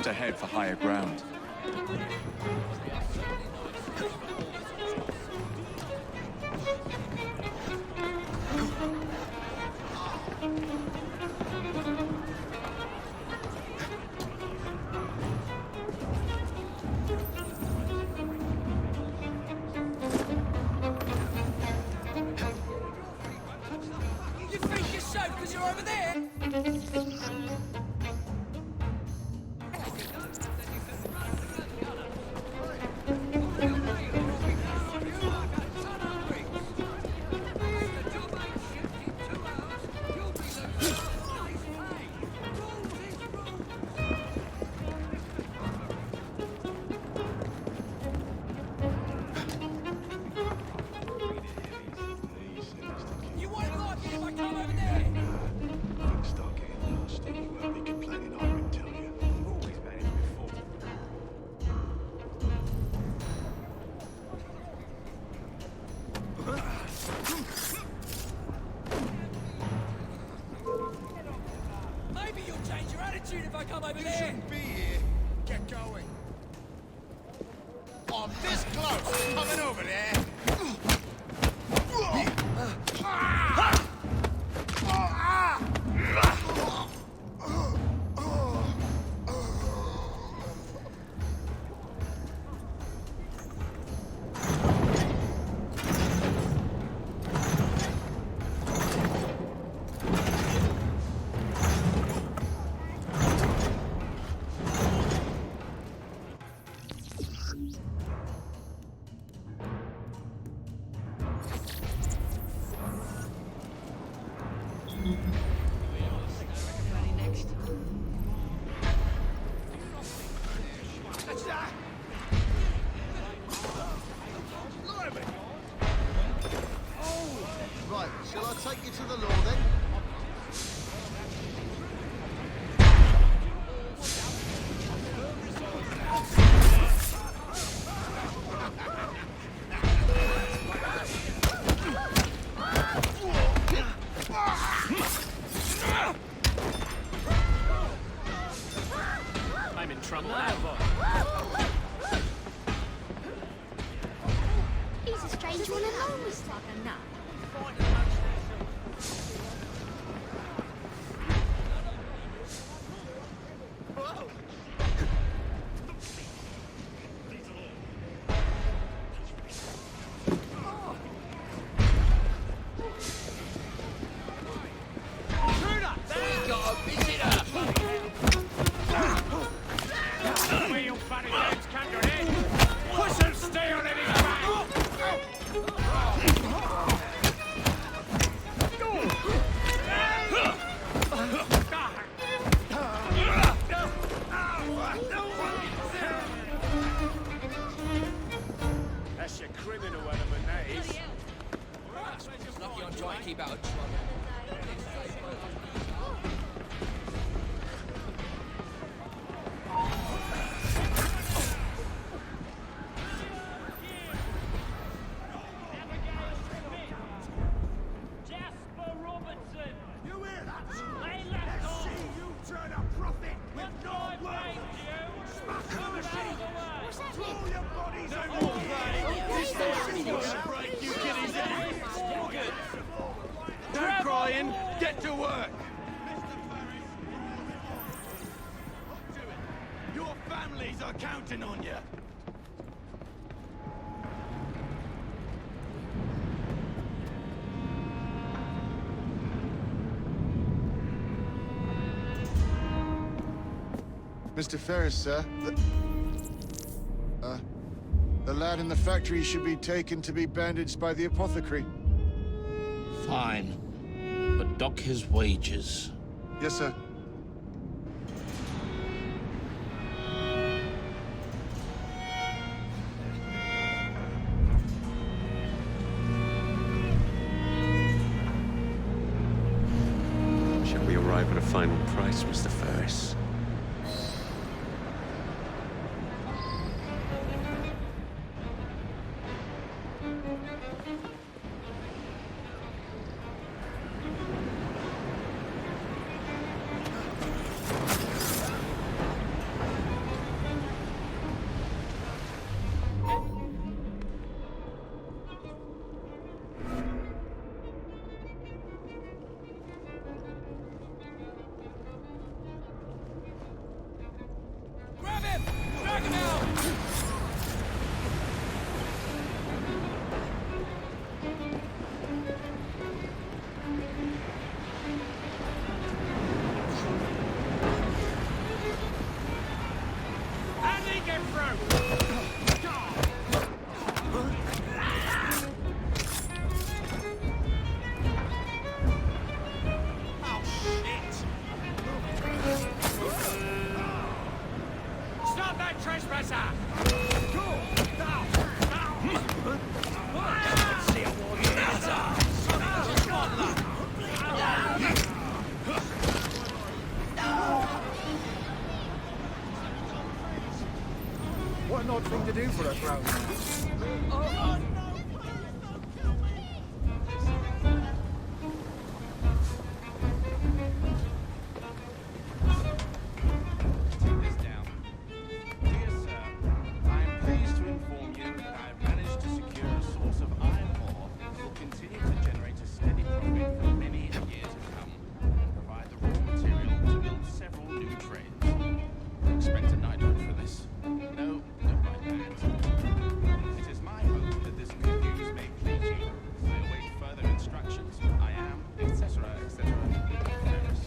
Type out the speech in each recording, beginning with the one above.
to head for higher ground. You think you're safe because you're over there? You won't like it if I come over there. Things start getting nasty. You won't be complaining, I can tell you. You've always managed before. Maybe you'll change your attitude if I come over You there. shouldn't be here. Get going. I'm this close. Coming over there. Right, shall I take you to the law then? I'm in trouble now. He's a strange one and almost like a nut. Where your funny games come your head? Push and stay on any back! That's your criminal element, that is. Lucky I'm trying to keep out of trouble. Jasper Robertson! You hear that? Lay left Let's off! see you turn a profit with no I work. made you! Smash the machine. What's that Throw mean? your bodies No over more here. break you kiddies in! Don't cry in. Get to work. Your families are counting on you. Mr. Ferris, sir. The lad in the factory should be taken to be bandaged by the apothecary. Fine. But dock his wages. Yes, sir. Shall we arrive at a final price, Mr. Ferris? for a grown man. Take this down. Dear sir, I am pleased to inform you that I have managed to secure a source of iron ore that will continue to generate a steady profit for many years to come and provide the raw material to build several new trades. Expect a knighthood for this. No, don't write that. It is my hope that this good news may please you. I await further instructions. I am, etc., etc. Ferris.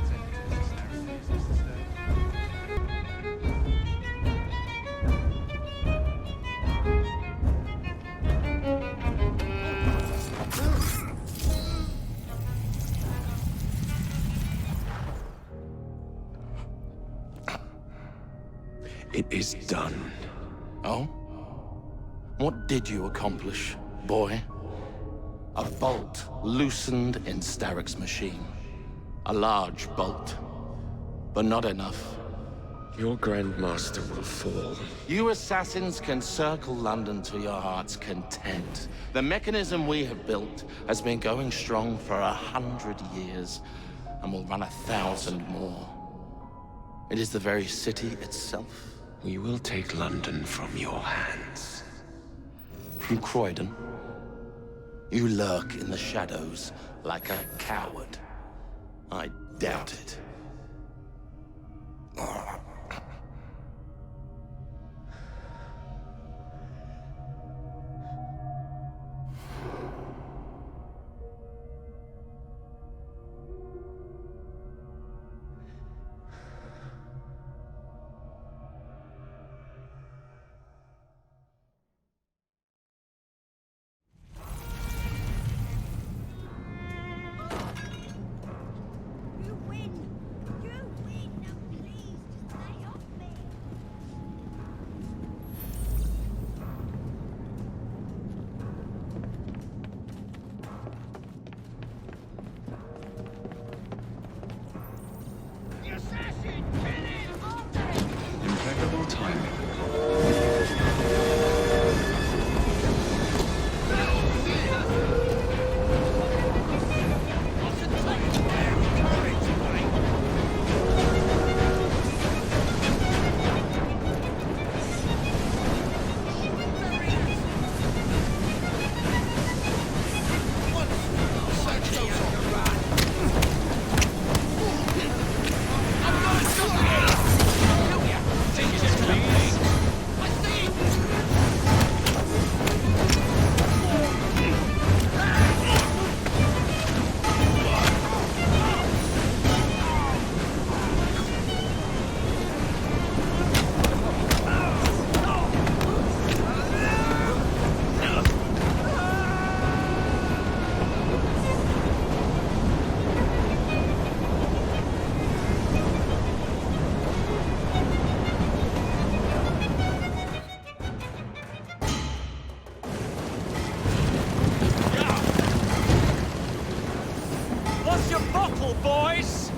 Executives, Saracens, Mr. Stone. It is done. Oh? What did you accomplish, boy? A bolt loosened in Starrick's machine. A large bolt, but not enough. Your Grandmaster will fall. You assassins can circle London to your heart's content. The mechanism we have built has been going strong for 100 years, and will run 1,000 more. It is the very city itself. We will take London from your hands. From Croydon. You lurk in the shadows like a coward. I doubt it. You win! You win! Now please, just lay off me! Impeccable timing. What's your bottle, boys?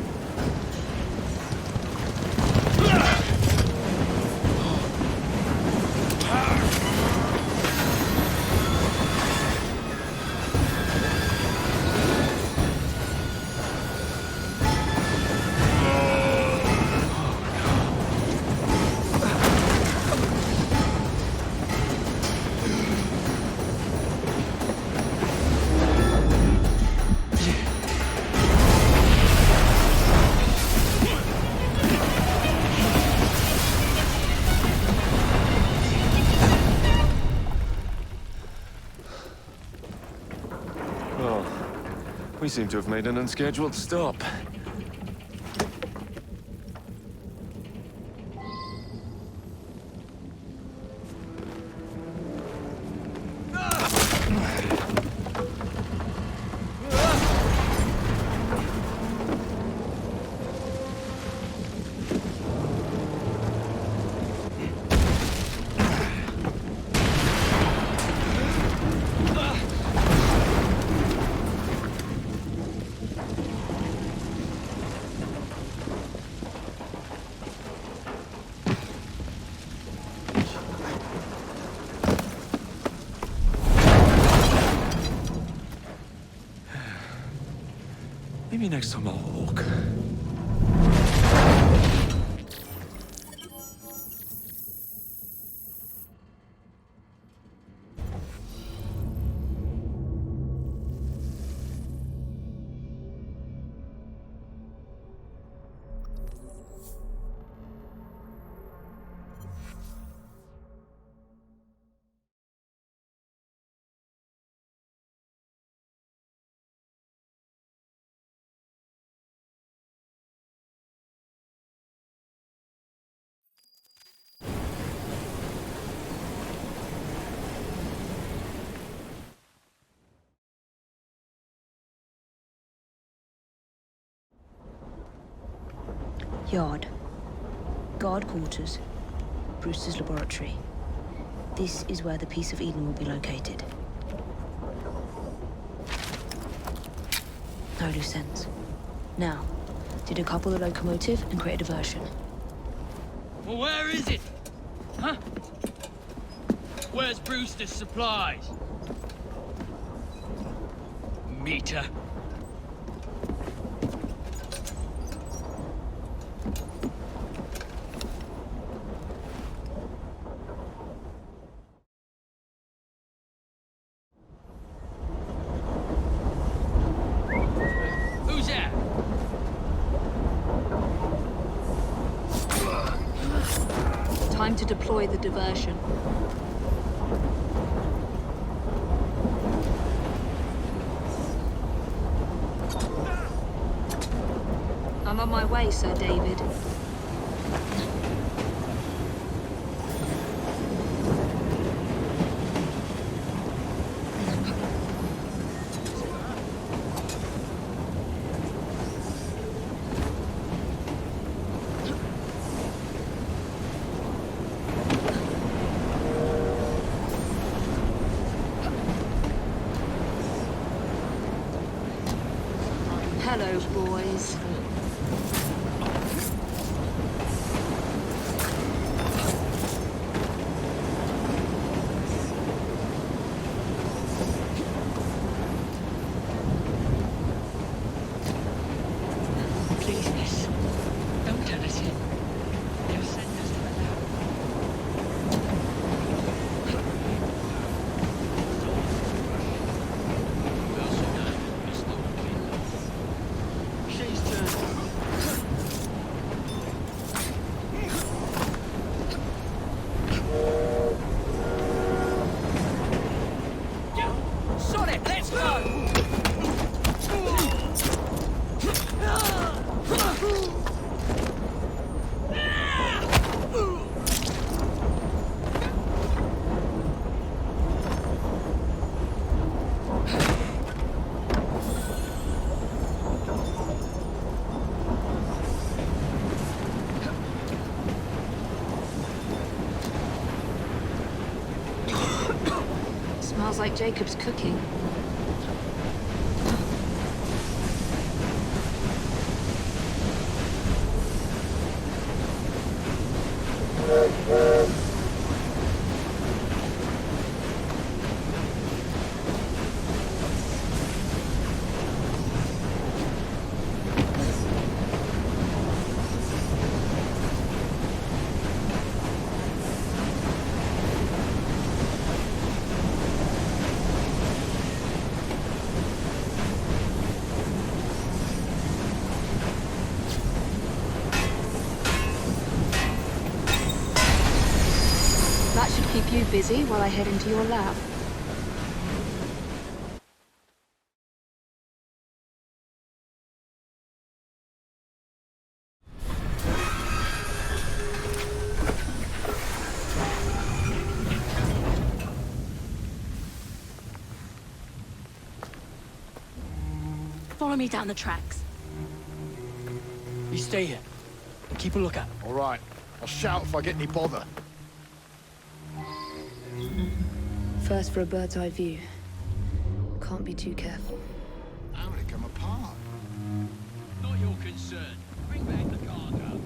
Oh, we seem to have made an unscheduled stop. Maybe next time I'll walk. Yard. Guard quarters. Brewster's laboratory. This is where the piece of Eden will be located. No loose ends. Now, to decouple the locomotive and create a diversion. Well, where is it? Huh? Where's Brewster's supplies? Meter. Who's that? Time to deploy the diversion. I'm on my way, Sir David. Hello, boys. Please, miss. Don't turn us in. They'll send us to the lab. She's turned. Sonic, let's go! Smells like Jacob's cooking. That should keep you busy while I head into your lab. Follow me down the tracks. You stay here. Keep a lookout. All right. I'll shout if I get any bother. First for a bird's eye view. Can't be too careful. How did it come apart? Not your concern. Bring back the cargo.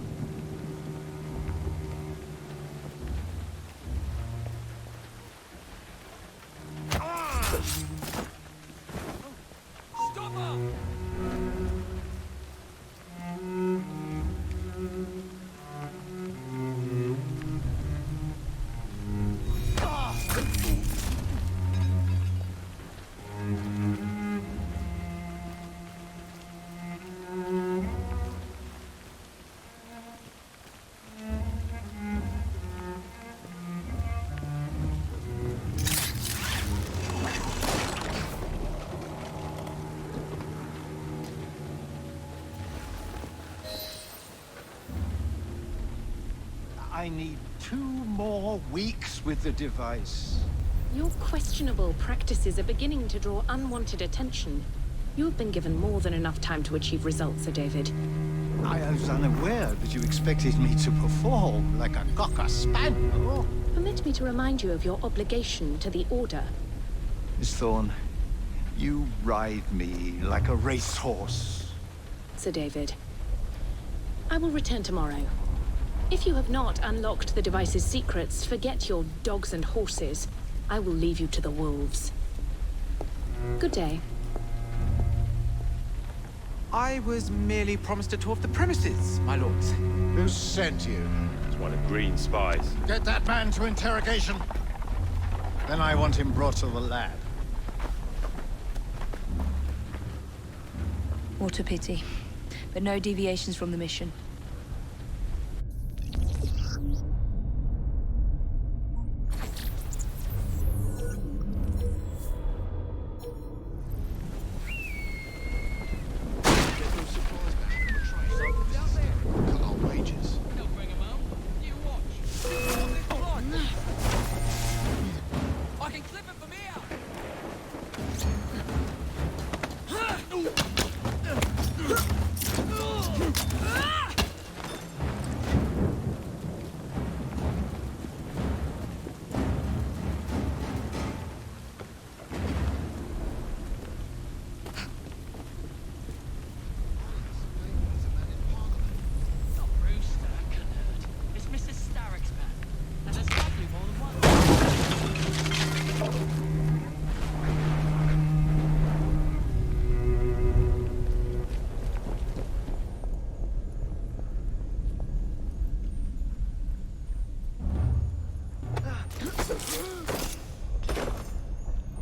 Stop her! I need 2 more weeks with the device. Your questionable practices are beginning to draw unwanted attention. You have been given more than enough time to achieve results, Sir David. I was unaware that you expected me to perform like a cocker spaniel. Permit me to remind you of your obligation to the Order. Miss Thorne, you ride me like a racehorse. Sir David, I will return tomorrow. If you have not unlocked the device's secrets, forget your dogs and horses. I will leave you to the wolves. Good day. I was merely promised a tour of the premises, my lords. Who sent you? It's one of Green's spies. Get that man to interrogation. Then I want him brought to the lab. What a pity. But no deviations from the mission. Cut our wages. I can clip it from here!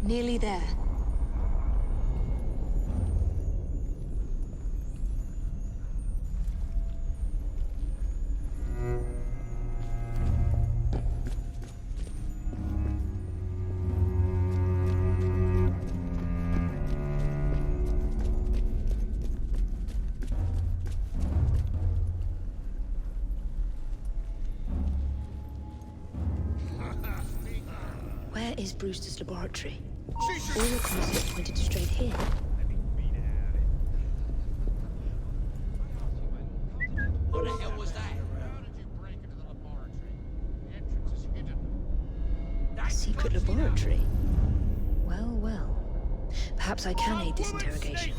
Nearly there. Where is Brewster's laboratory? All your compasses pointed straight here. What the hell was that? A secret laboratory? Well, well. Perhaps I can aid this interrogation.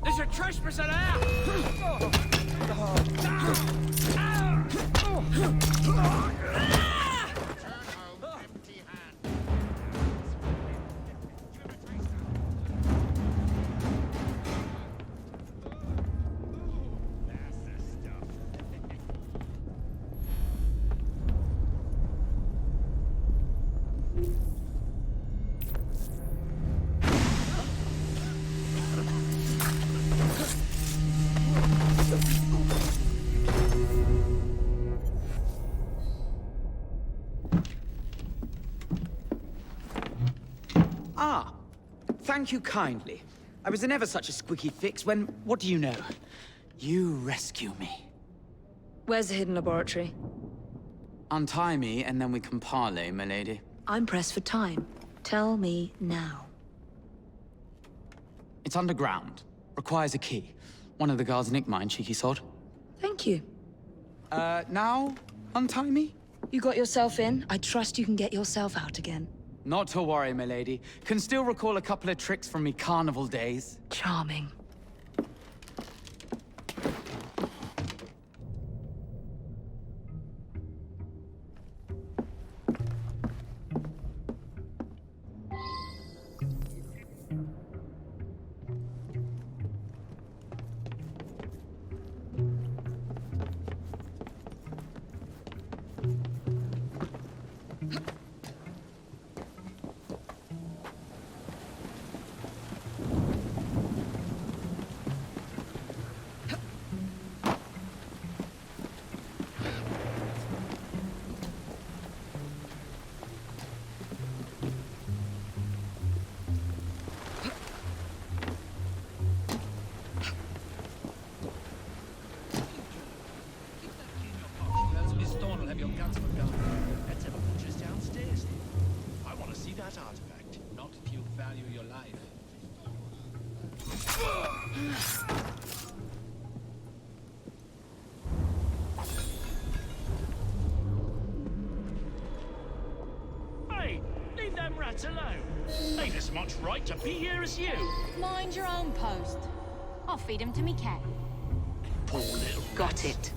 There's a trespasser there! Ah, thank you kindly. I was in ever such a squeaky fix when, what do you know? You rescue me. Where's the hidden laboratory? Untie me, and then we can parley, my lady. I'm pressed for time. Tell me now. It's underground. Requires a key. One of the guards nicked mine, cheeky sod. Thank you. Now untie me? You got yourself in. I trust you can get yourself out again. Not to worry, my lady. Can still recall a couple of tricks from me carnival days. Charming. that artifact, not if you value your life. Hey, leave them rats alone. They've as much right to be here as you. Mind your own post. I'll feed him to me cat. Poor little Got it.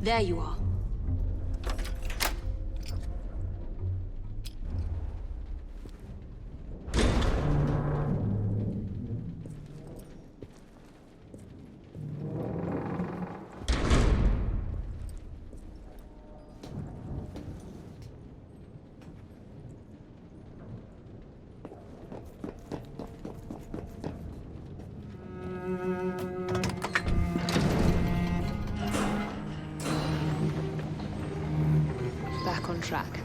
There you are. Back on track.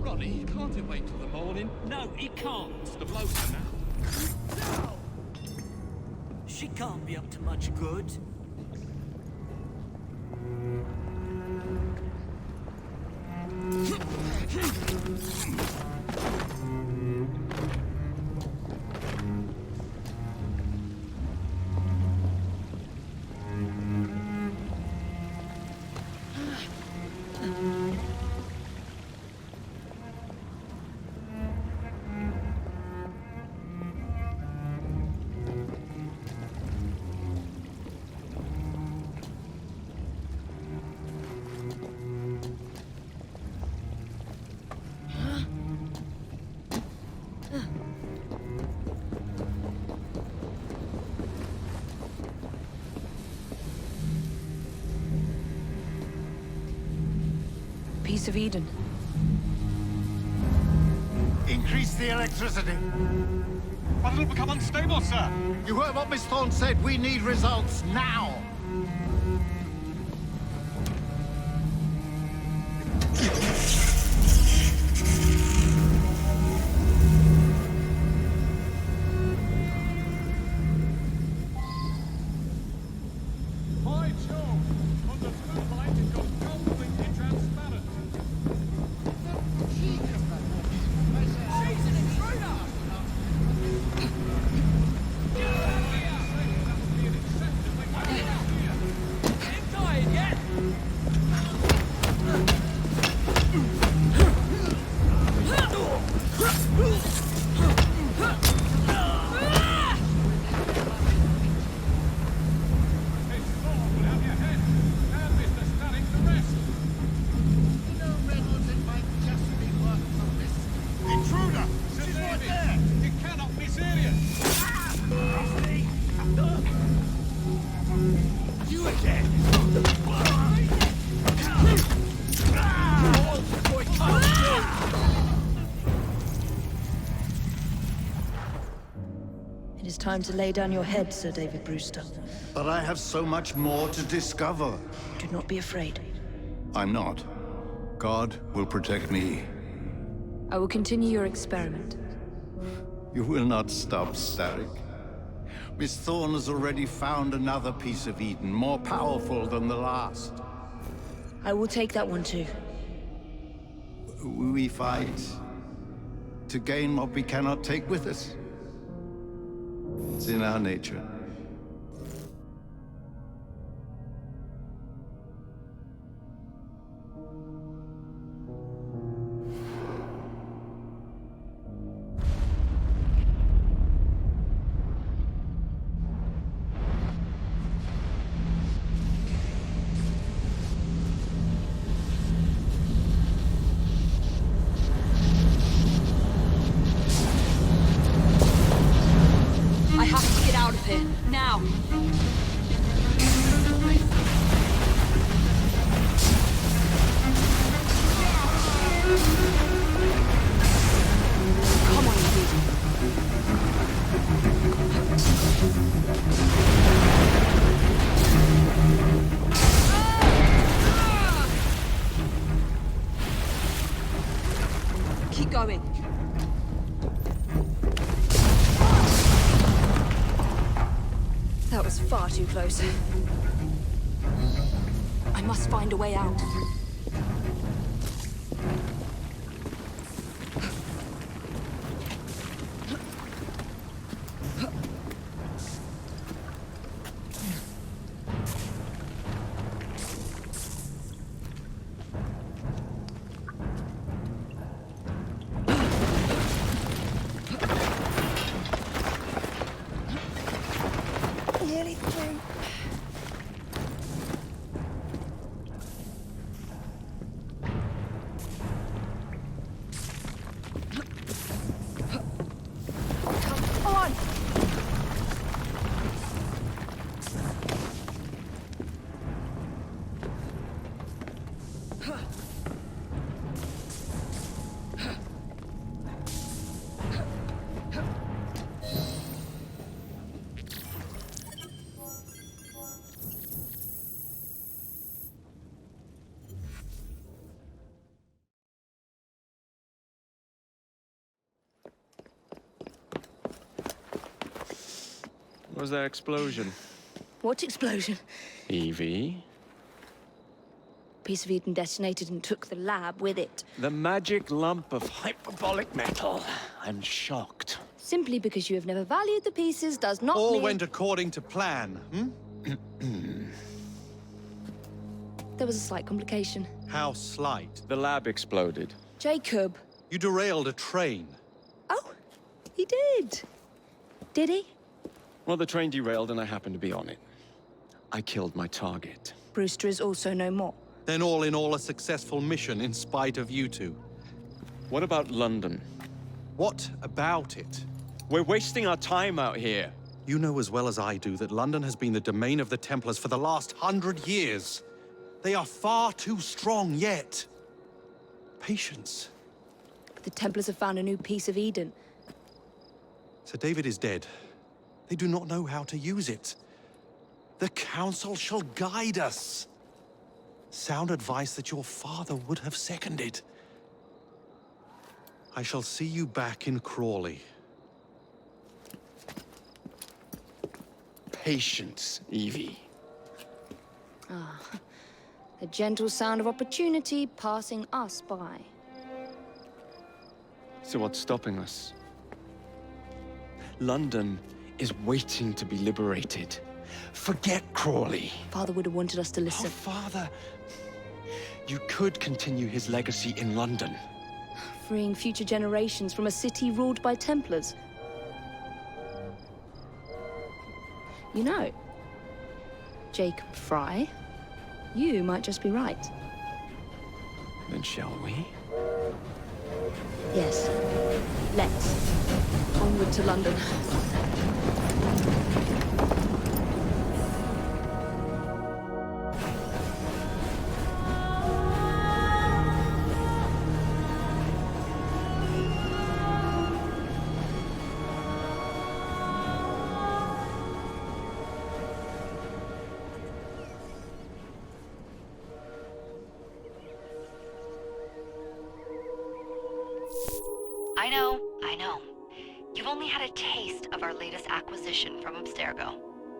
Ronnie, can't it wait till the morning? No, it can't. The blokes are now. She can't be up to much good. Piece of Eden. Increase the electricity. But it'll become unstable, sir. You heard what Miss Thorne said. We need results now. By Jove! On the third light, it goes completely transparent. She's an intruder! Ain't dying yet! Intruder! She's right there! It cannot be serious! You again! It is time to lay down your head, Sir David Brewster. But I have so much more to discover. Do not be afraid. I'm not. God will protect me. I will continue your experiment. You will not stop, Starrick. Miss Thorne has already found another piece of Eden, more powerful than the last. I will take that one too. We fight to gain what we cannot take with us. It's in our nature. I have to get out of here, now! Come on, Eden. Keep going. That was far too close. I must find a way out. Nearly through. Come on! was that explosion? What explosion? Evie? Piece of Eden detonated and took the lab with it. The magic lump of hyperbolic metal. I'm shocked. Simply because you have never valued the pieces does not All mean... went according to plan, hmm? There was a slight complication. How slight? The lab exploded. Jacob. You derailed a train. Oh, he did. Did he? Well, the train derailed and I happened to be on it. I killed my target. Brewster is also no more. Then all in all, a successful mission in spite of you two. What about London? What about it? We're wasting our time out here. You know as well as I do that London has been the domain of the Templars for the last 100 years. They are far too strong yet. Patience. But the Templars have found a new piece of Eden. Sir David is dead. They do not know how to use it. The Council shall guide us. Sound advice that your father would have seconded. I shall see you back in Crawley. Patience, Evie. Ah, the gentle sound of opportunity passing us by. So what's stopping us? London is waiting to be liberated. Forget Crawley. Father would have wanted us to listen. Oh, Father. You could continue his legacy in London. Freeing future generations from a city ruled by Templars. You know, Jacob Fry, you might just be right. Then shall we? Yes. Let's. Onward to London. I know. You've only had a taste of our latest acquisition from Abstergo.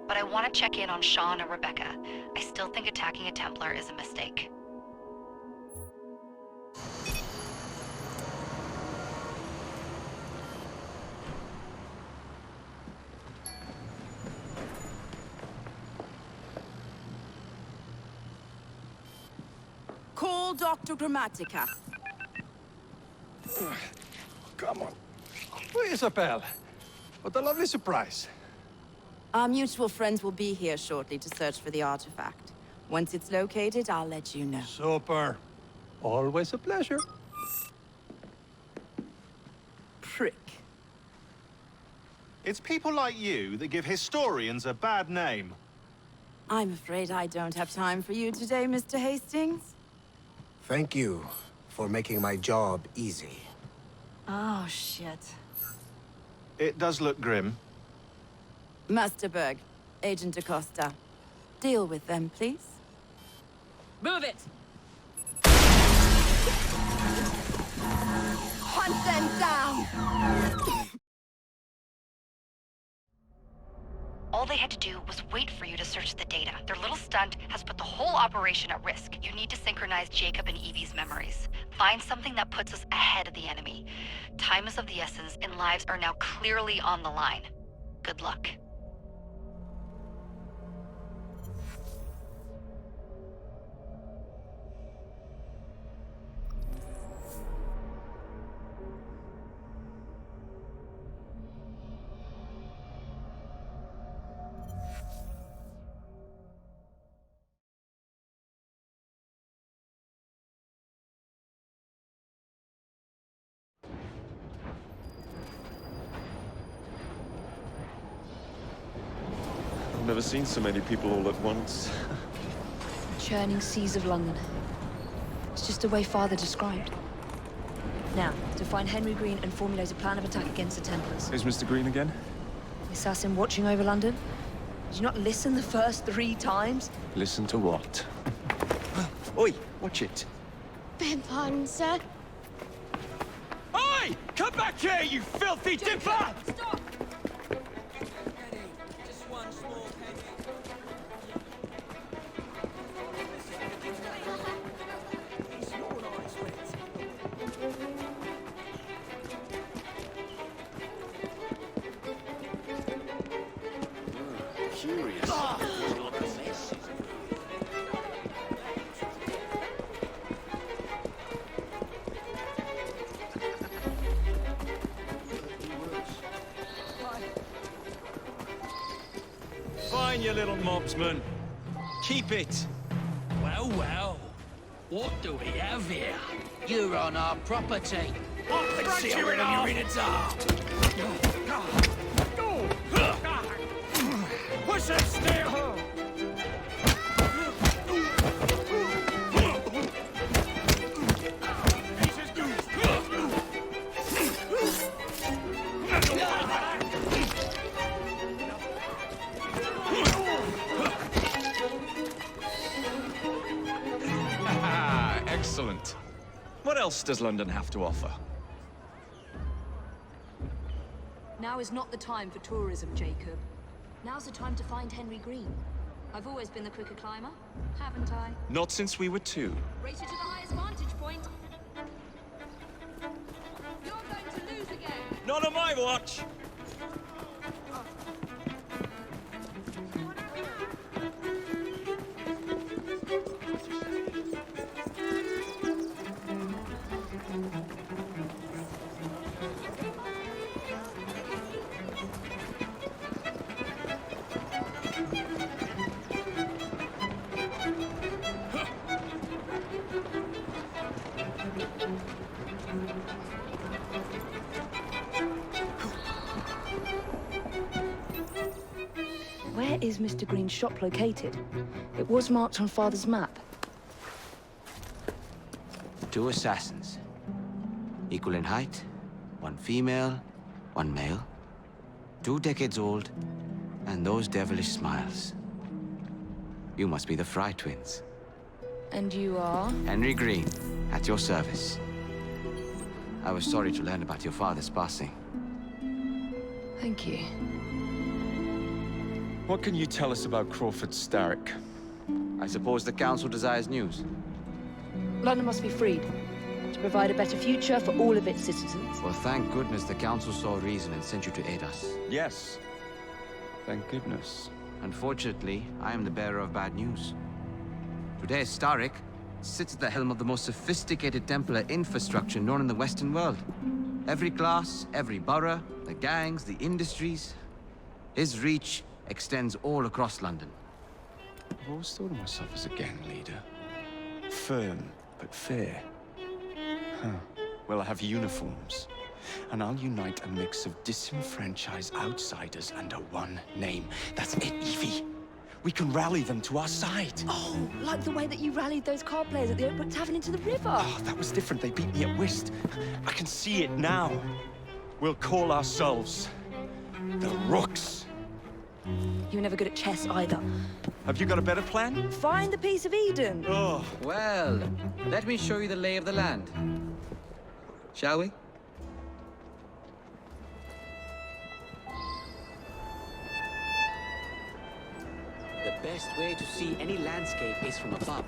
But I want to check in on Sean and Rebecca. I still think attacking a Templar is a mistake. Call Dr. Grammatica. Come on. Where's Isabel? What a lovely surprise. Our mutual friends will be here shortly to search for the artifact. Once it's located, I'll let you know. Super. Always a pleasure. Prick. It's people like you that give historians a bad name. I'm afraid I don't have time for you today, Mr. Hastings. Thank you for making my job easy. Oh, shit. It does look grim. Master Berg, Agent Acosta. Deal with them, please. Move it! Hunt them down! All they had to do was wait for you to search the data. Their little stunt has put the whole operation at risk. You need to synchronize Jacob and Evie's memories. Find something that puts us ahead of the enemy. Time is of the essence, and lives are now clearly on the line. Good luck. I've never seen so many people all at once. Churning seas of London. It's just the way Father described. Now, to find Henry Green and formulate a plan of attack against the Templars. Is Mr. Green again? The assassin watching over London? Did you not listen the first 3 times? Listen to what? Oi, watch it. Beg pardon, sir. Oi! Come back here, you filthy dipper! Just one curious. Fine, you little mobsman. Keep it. Well, well. What do we have here? You're on our property. Let's see how well your innards are. Push him still! Excellent. What else does London have to offer? Now is not the time for tourism, Jacob. Now's the time to find Henry Green. I've always been the quicker climber, haven't I? Not since we were 2. Race you to the highest vantage point. You're going to lose again. Not on my watch. Where is Mr. Green's shop located? It was marked on Father's map. 2 assassins. Equal in height. 1 female, 1 male. 2 decades old, and those devilish smiles. You must be the Fry twins. And you are? Henry Green, at your service. I was sorry to learn about your father's passing. Thank you. What can you tell us about Crawford Starrick? I suppose the Council desires news. London must be freed, to provide a better future for all of its citizens. Well, thank goodness the Council saw reason and sent you to aid us. Yes. Thank goodness. Unfortunately, I am the bearer of bad news. Today, Starrick sits at the helm of the most sophisticated Templar infrastructure known in the Western world. Every class, every borough, the gangs, the industries. His reach extends all across London. I've always thought of myself as a gang leader. Firm, but fair. Huh. Well, I have uniforms. And I'll unite a mix of disenfranchised outsiders under one name. That's it, Evie. We can rally them to our side. Oh, like the way that you rallied those card players at the Oakbrook Tavern into the river. Oh, that was different. They beat me at whist. I can see it now. We'll call ourselves the Rooks. You were never good at chess either. Have you got a better plan? Find the piece of Eden. Oh. Well, let me show you the lay of the land. Shall we? The best way to see any landscape is from above.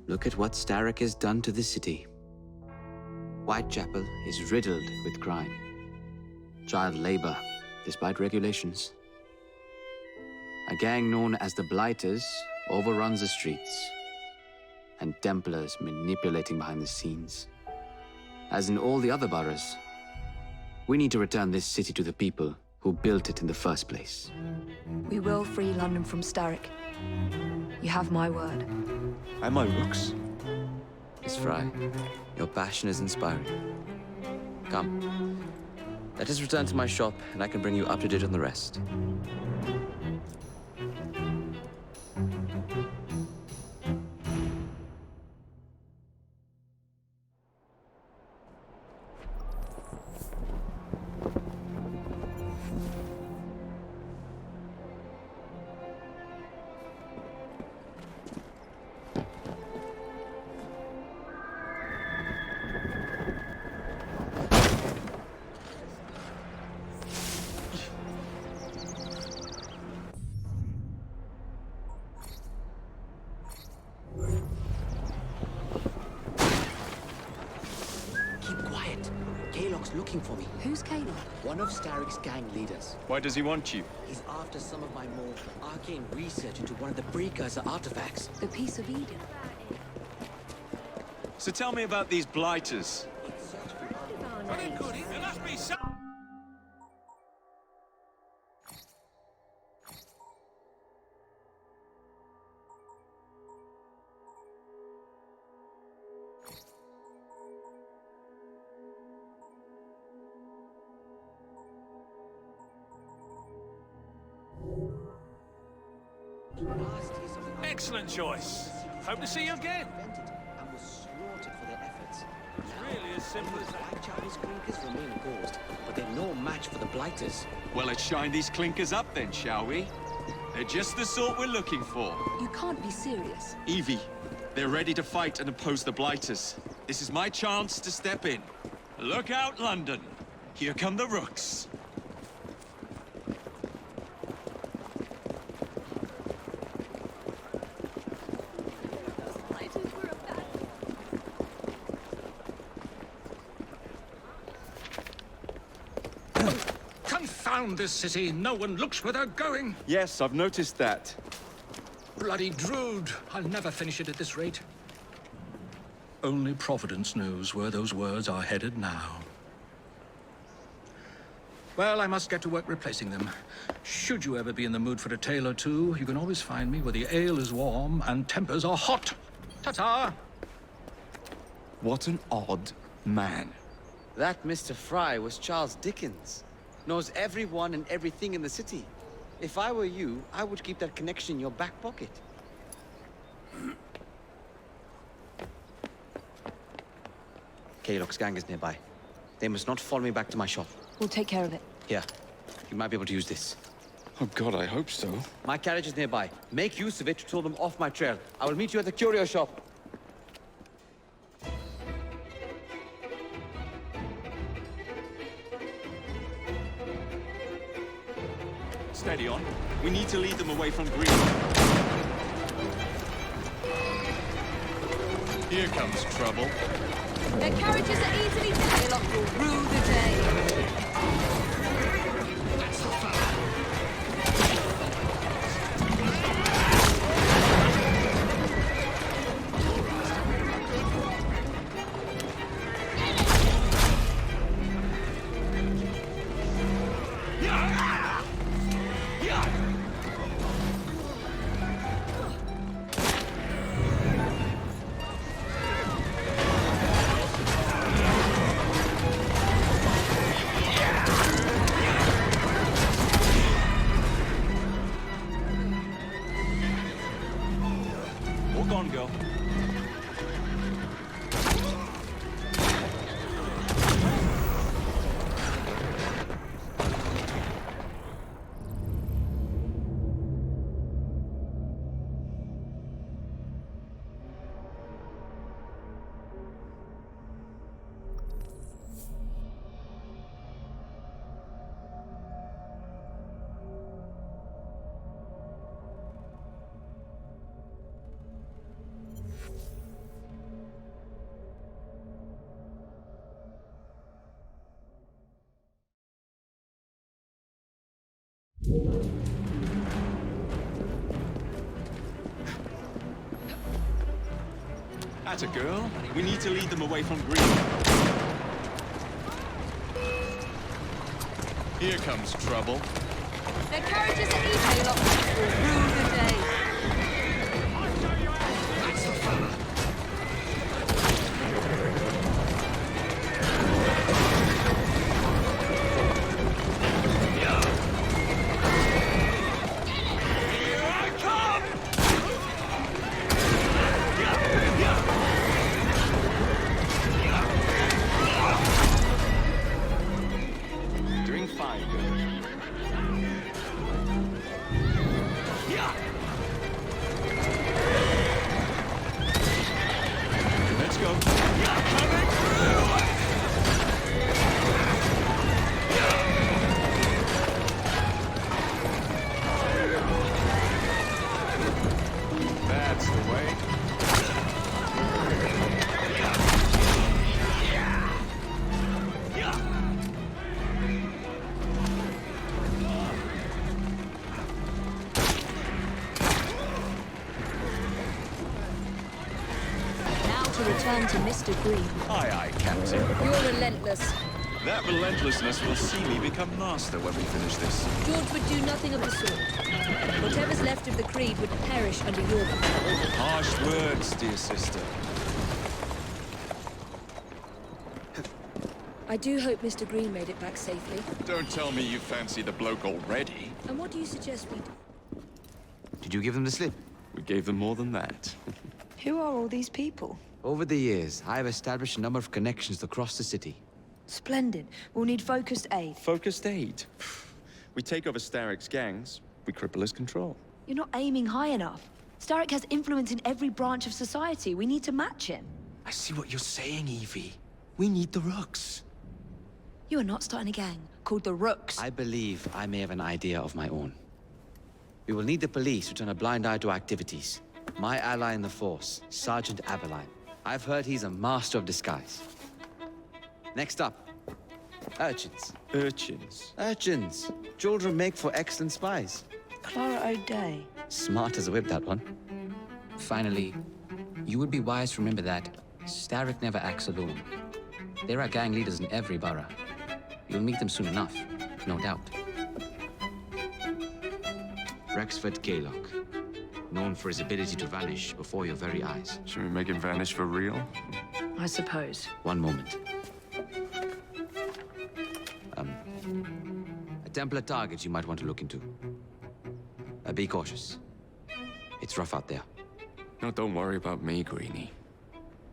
Look at what Starrick has done to the city. Whitechapel is riddled with crime. Child labor, despite regulations. A gang known as the Blighters overruns the streets, and Templars manipulating behind the scenes. As in all the other boroughs, we need to return this city to the people who built it in the first place. We will free London from Starrick. You have my word. Am I Rooks? Miss Fry, your passion is inspiring. Come, let us return to my shop, and I can bring you up to date on the rest. looking for me. Who's Caleb? One of Starrick's gang leaders. Why does he want you? He's after some of my more arcane research into one of the precursor artifacts. The Piece of Eden. So tell me about these blighters. There must be some... Excellent choice. Hope to see you again. And was slaughtered for their efforts. It's really as simple as that. Whitechapel's clinkers remain opposed, but they're no match for the blighters. Well, let's shine these clinkers up then, shall we? They're just the sort we're looking for. You can't be serious. Evie, they're ready to fight and oppose the blighters. This is my chance to step in. Look out, London. Here come the rooks. Confound this city. No one looks where they're going. Yes, I've noticed that. Bloody Drood. I'll never finish it at this rate. Only Providence knows where those words are headed now. Well, I must get to work replacing them. Should you ever be in the mood for a tale or two, you can always find me where the ale is warm and tempers are hot. Ta-ta! What an odd man. That Mr. Fry was Charles Dickens. Knows everyone and everything in the city. If I were you, I would keep that connection in your back pocket. Kaylock's gang is nearby. They must not follow me back to my shop. We'll take care of it. Here, you might be able to use this. Oh God, I hope so. My carriage is nearby. Make use of it to throw them off my trail. I will meet you at the curio shop. Steady on. We need to lead them away from Green. Here comes trouble. Their carriages are easily Kaylock will rue the day. Walk on, girl. That's a girl. We need to lead them away from Green. Here comes trouble. Their carriages are easily Kaylock will rue the day. That's the fella. Doing fine, girl. Let's go. Coming through! That's the way. return to Mr. Green. Aye, aye, Captain. You're relentless. That relentlessness will see me become master when we finish this. George would do nothing of the sort. Whatever's left of the Creed would perish under your control. Harsh words, dear sister. I do hope Mr. Green made it back safely. Don't tell me you fancy the bloke already. And what do you suggest we do? Did you give them the slip? We gave them more than that. Who are all these people? Over the years, I have established a number of connections across the city. Splendid. We'll need focused aid. Focused aid. We take over Starrick's gangs, we cripple his control. You're not aiming high enough. Starrick has influence in every branch of society. We need to match him. I see what you're saying, Evie. We need the Rooks. You are not starting a gang called the Rooks. I believe I may have an idea of my own. We will need the police to turn a blind eye to activities. My ally in the force, Sergeant Aberline. I've heard he's a master of disguise. Next up, urchins. Urchins? Urchins. Children make for excellent spies. Clara O'Day. Smart as a whip, that one. Finally, you would be wise to remember that Starrick never acts alone. There are gang leaders in every borough. You'll meet them soon enough, no doubt. Rexford Gaylock, known for his ability to vanish before your very eyes. Should we make him vanish for real? I suppose. One moment. A Templar target you might want to look into. Be cautious. It's rough out there. No, don't worry about me, Greenie.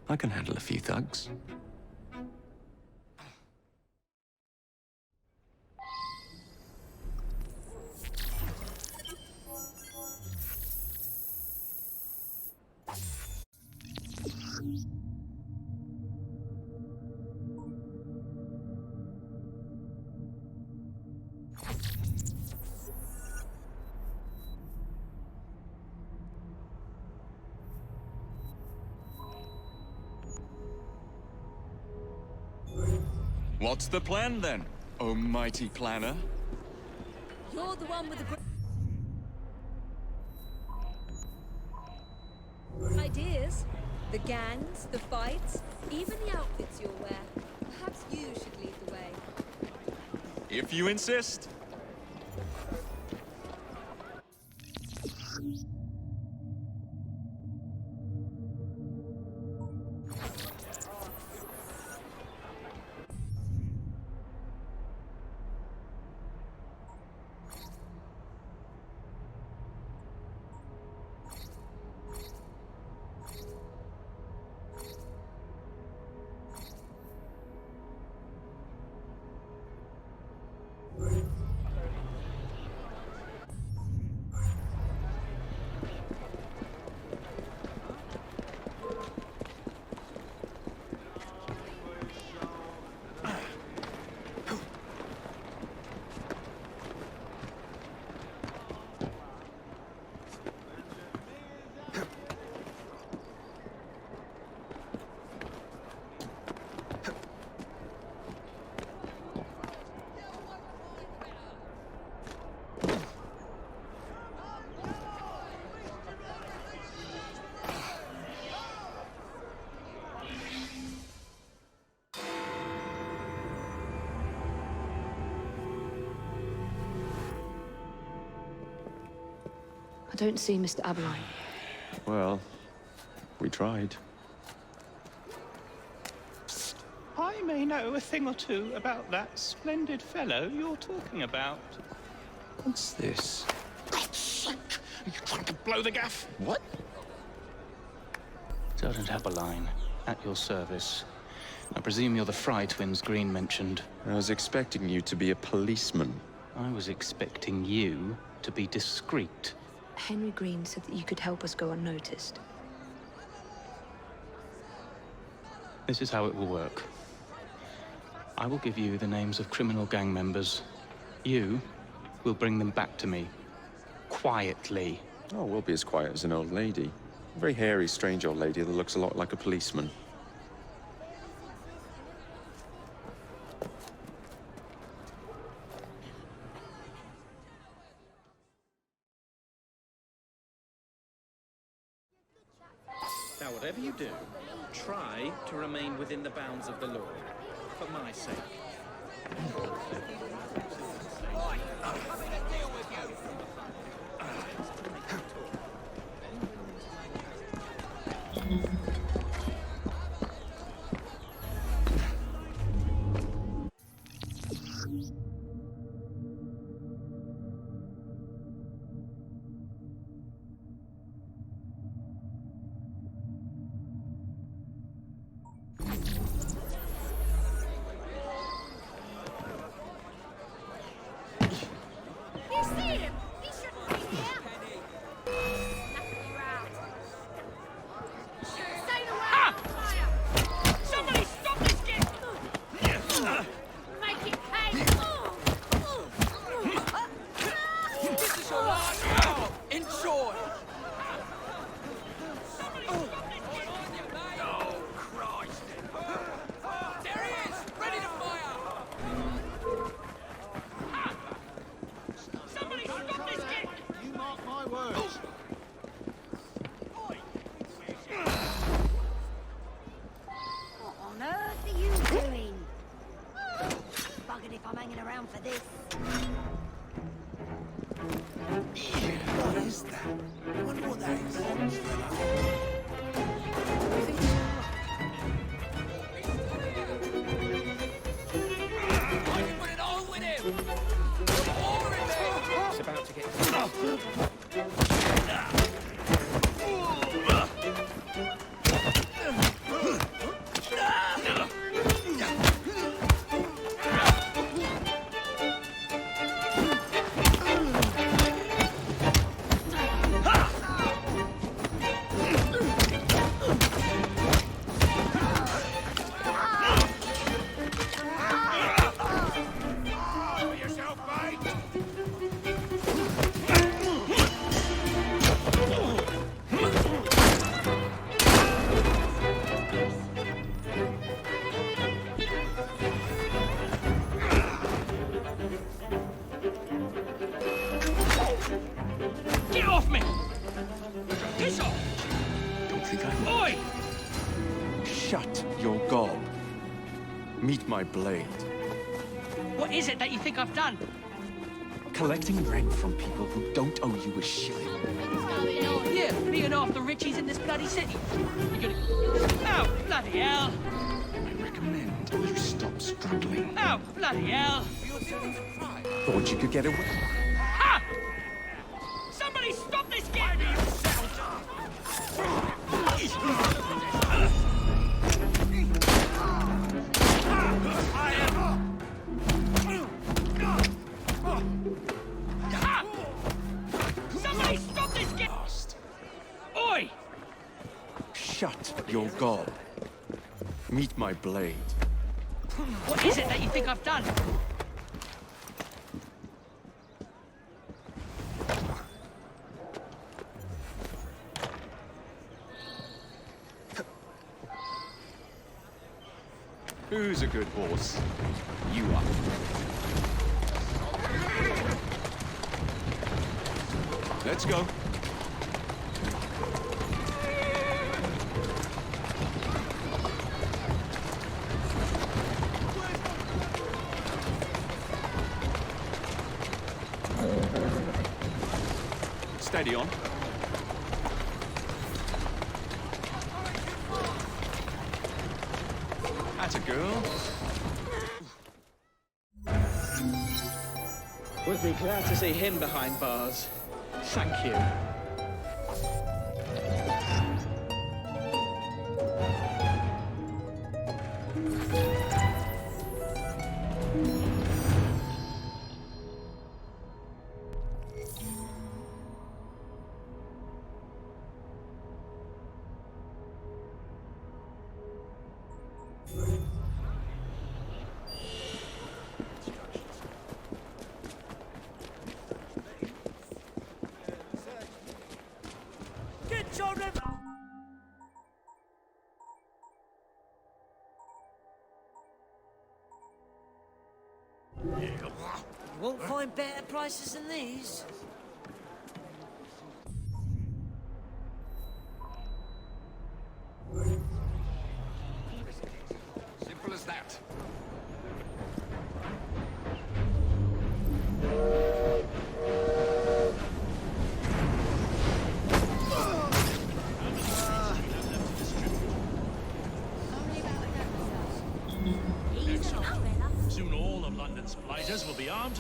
I can handle a few thugs. What's the plan then, oh mighty planner? You're the one with the ideas. The gangs, the fights, even the outfits you'll wear. Perhaps you should lead the way. If you insist. I don't see Mr. Aberline. Well, we tried. I may know a thing or two about that splendid fellow you're talking about. What's this? God's sake! Are you trying to blow the gaff? What? Sergeant Aberline, at your service. I presume you're the Fry twins Green mentioned. I was expecting you to be a policeman. I was expecting you to be discreet. Henry Green said that you could help us go unnoticed. This is how it will work. I will give you the names of criminal gang members. You will bring them back to me. Quietly. Oh, we'll be as quiet as an old lady. A very hairy, strange old lady that looks a lot like a policeman. Now, whatever you do, try to remain within the bounds of the law. For my sake. You see him? He shouldn't be here. Nothing you out. Stay away! Fire! Somebody stop this kid! Make it pay! This is your last hour! Enjoy! Oh, Christ! There he is! Ready to fire! Somebody stop this kid! You mark my words. What on earth are you doing? Buggered if I'm hanging around for this. What is that? I wonder what that is. I can put it all with him! More in there! It's about to get... Cover yourself, mate! Get off me! Piss off! Don't think I'm... Oi! Shut your gob. Meet my blade. What is it that you think I've done? Collecting rent from people who don't owe you a shilling. Yeah, being off the richies in this bloody city. You gonna... Ow, bloody hell! I recommend you stop struggling. Ow, bloody hell! Thought you could get away. Ha! Somebody stop this kid! Somebody stop this kid! Oi! Shut your gob. Meet my blade. What is it that you think I've done? Who's a good horse? You are. Let's go. Steady on. That's a girl. Would be glad to see him behind bars. Thank you. Get your You won't find better prices than these.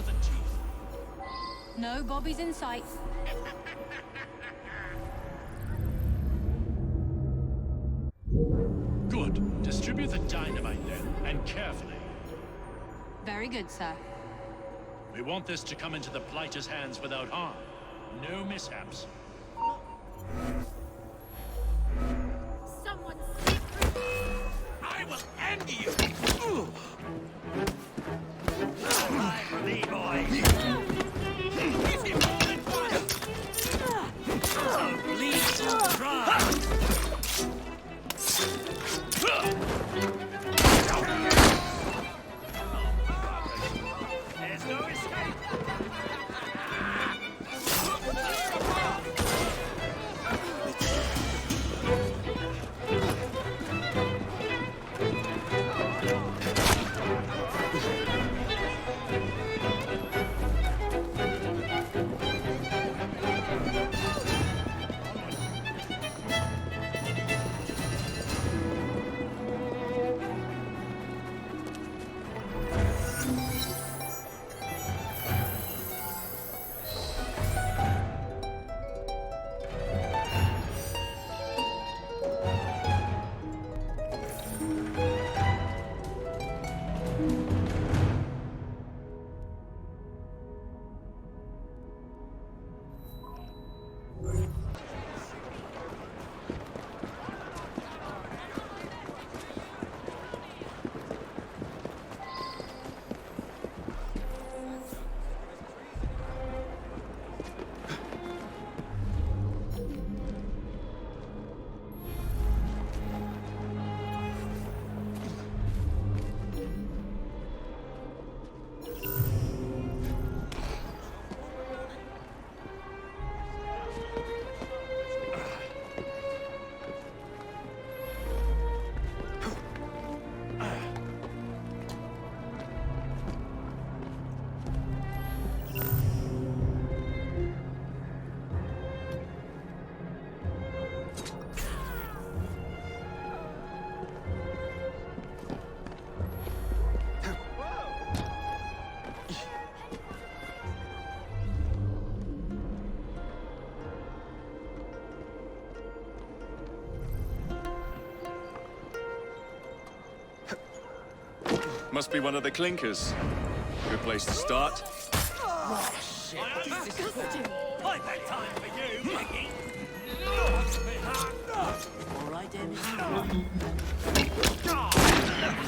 to the chief. No Bobby's in sight. Good. Distribute the dynamite then, and carefully. Very good, sir. We want this to come into the Blighter's hands without harm. No mishaps. Someone I will end you! Alive for thee, boy! Give him more than one! Bleed to dry! There's no escape! Must be one of the clinkers. Good place to start. Oh, shit. Disgusting. I've had time for you, Mickey. All right, Amy.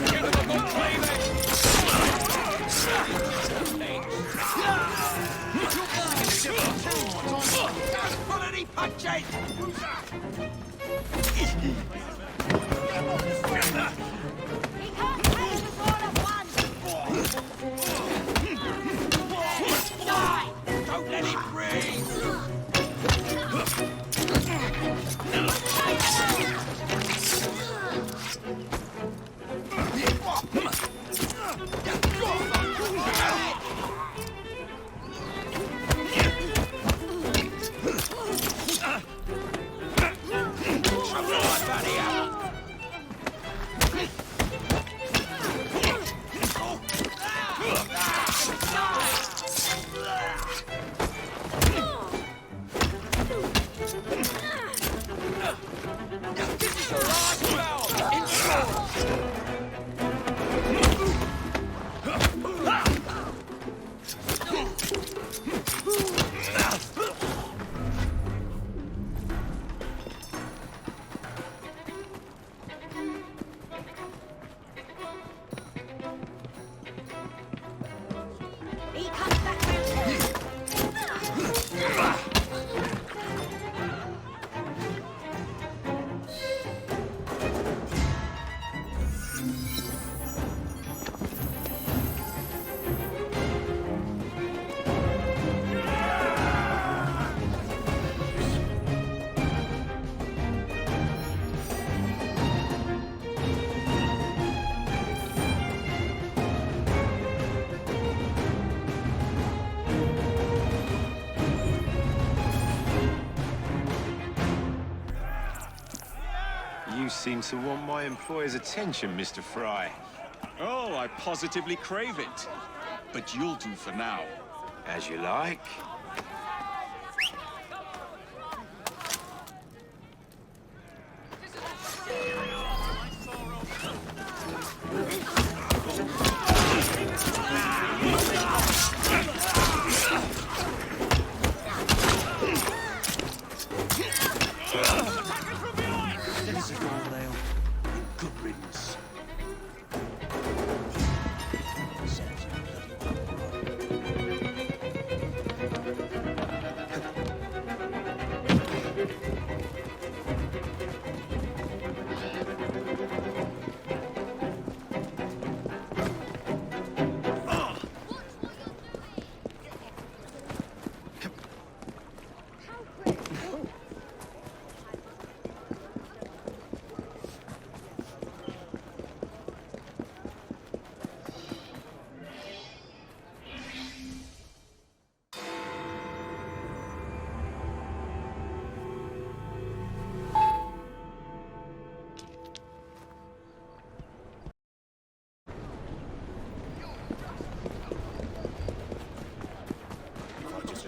Give him a good cleavage! Pull any punches! Don't let him breathe! You seem to want my employer's attention, Mr. Fry. Oh, I positively crave it. but you'll do for now. As you like. Good riddance.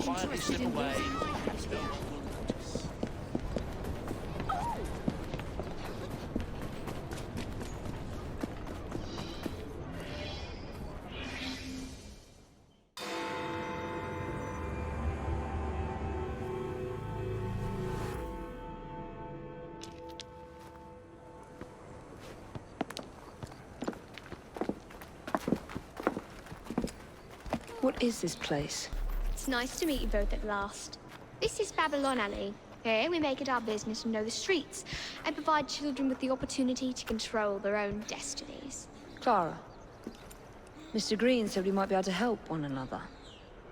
Quietly slip away. What is this place? It's nice to meet you both at last. This is Babylon Alley. Here we make it our business to know the streets and provide children with the opportunity to control their own destinies. Clara. Mr. Green said we might be able to help one another.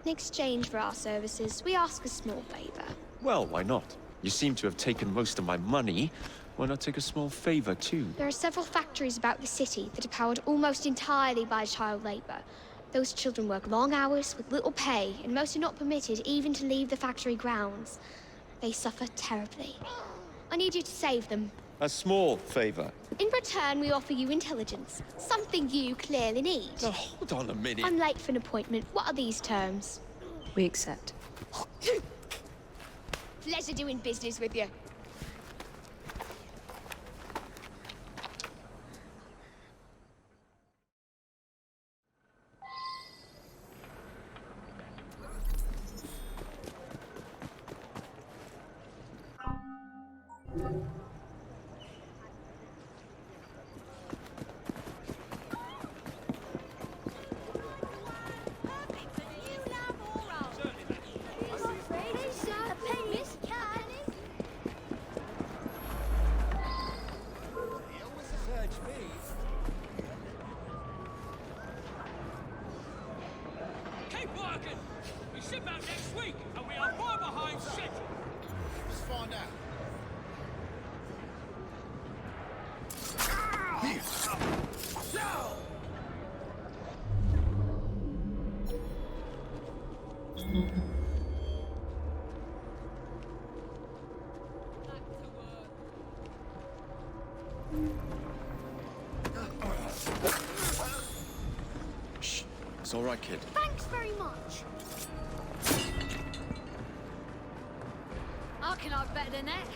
In exchange for our services, we ask a small favor. Well, why not? You seem to have taken most of my money. Why not take a small favor, too? There are several factories about the city that are powered almost entirely by child labor. Those children work long hours with little pay, and most are not permitted even to leave the factory grounds. They suffer terribly. I need you to save them. A small favor. In return, we offer you intelligence, something you clearly need. Now, hold on a minute. I'm late for an appointment. What are these terms? We accept. Pleasure doing business with you. Keep working! We ship out next week, and we are far behind schedule. Let's find out. Shh. It's all right, kid. Thanks very much. I can argue better than that.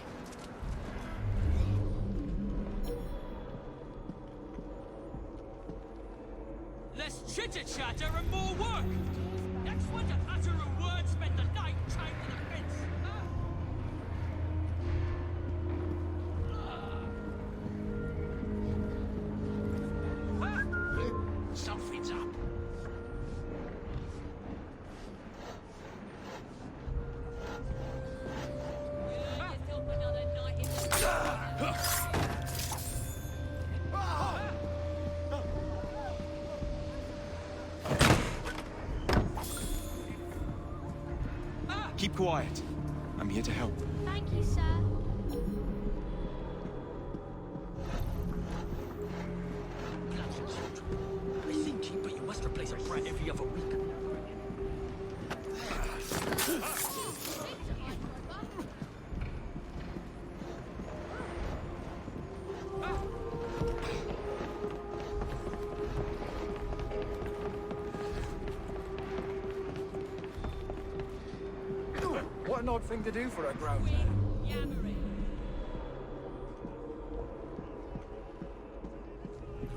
Less chitter-chatter and more work! Next one to utter a word spent the night chained to the fence. Something's up. Keep quiet. I'm here to help. Thank you, sir. I think cheap, but you must replace a brat every other week. an odd thing to do for a ground. You'll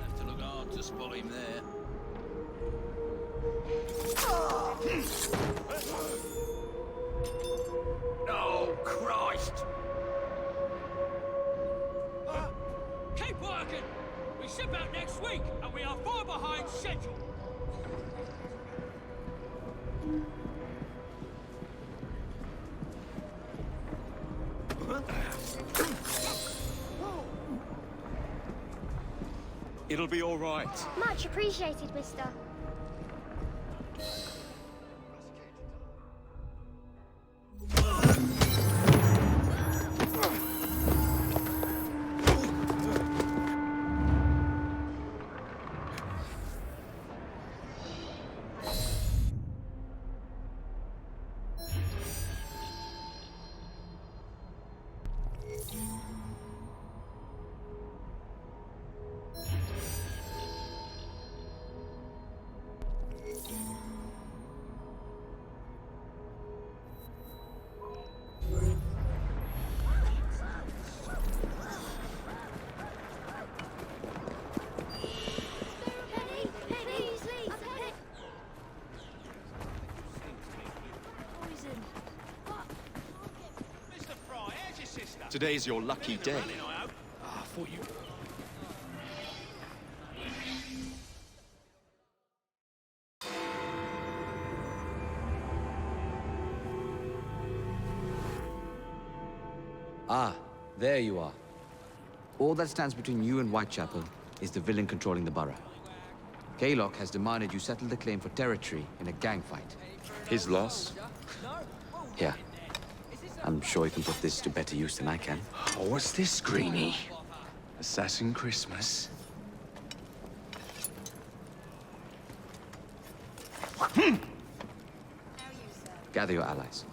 have to look hard to spot him there. Oh, Christ! Keep working! We ship out next week, and we are far behind schedule. It'll be all right. Much appreciated, mister. Today's your lucky day. Ah, for you. Ah, there you are. All that stands between you and Whitechapel is the villain controlling the borough. Kaylock has demanded you settle the claim for territory in a gang fight. His loss? Yeah. I'm sure he can put this to better use than I can. Oh, what's this, Greenie? Assassin Christmas? Gather your allies.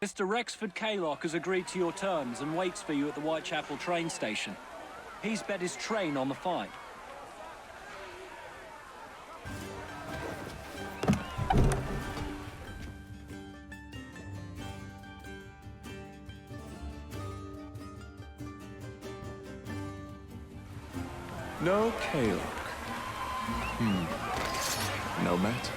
Mr. Rexford Kaylock has agreed to your terms and waits for you at the Whitechapel train station. He's bet his train on the fight. No Kaylock. No matter.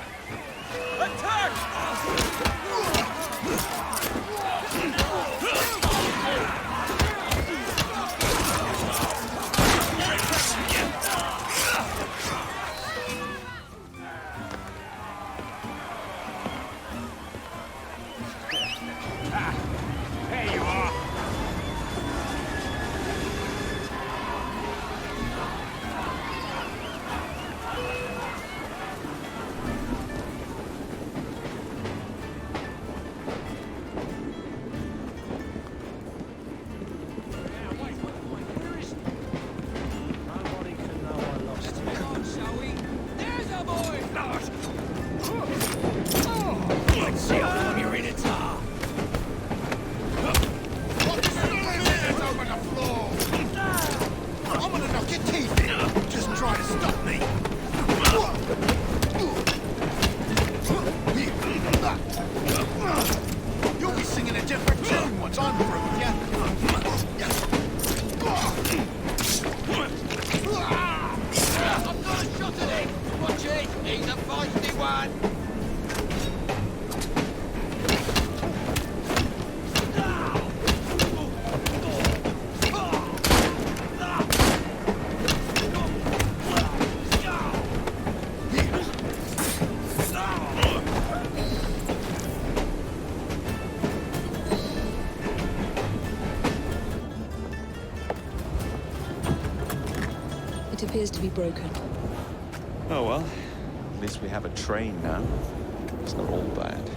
There you are! You'll be singing a different tune once I'm through with you. I've got a shot at him. Watch it. He's a feisty one. It appears to be broken. Oh well, at least we have a train now. It's not all bad.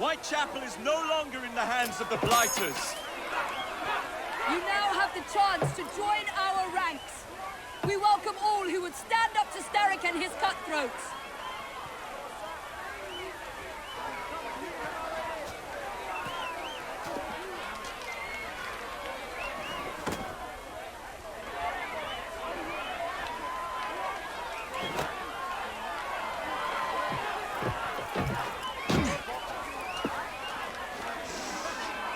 Whitechapel is no longer in the hands of the Blighters. You now have the chance to join our ranks. We welcome all who would stand up to Starrick and his cutthroats.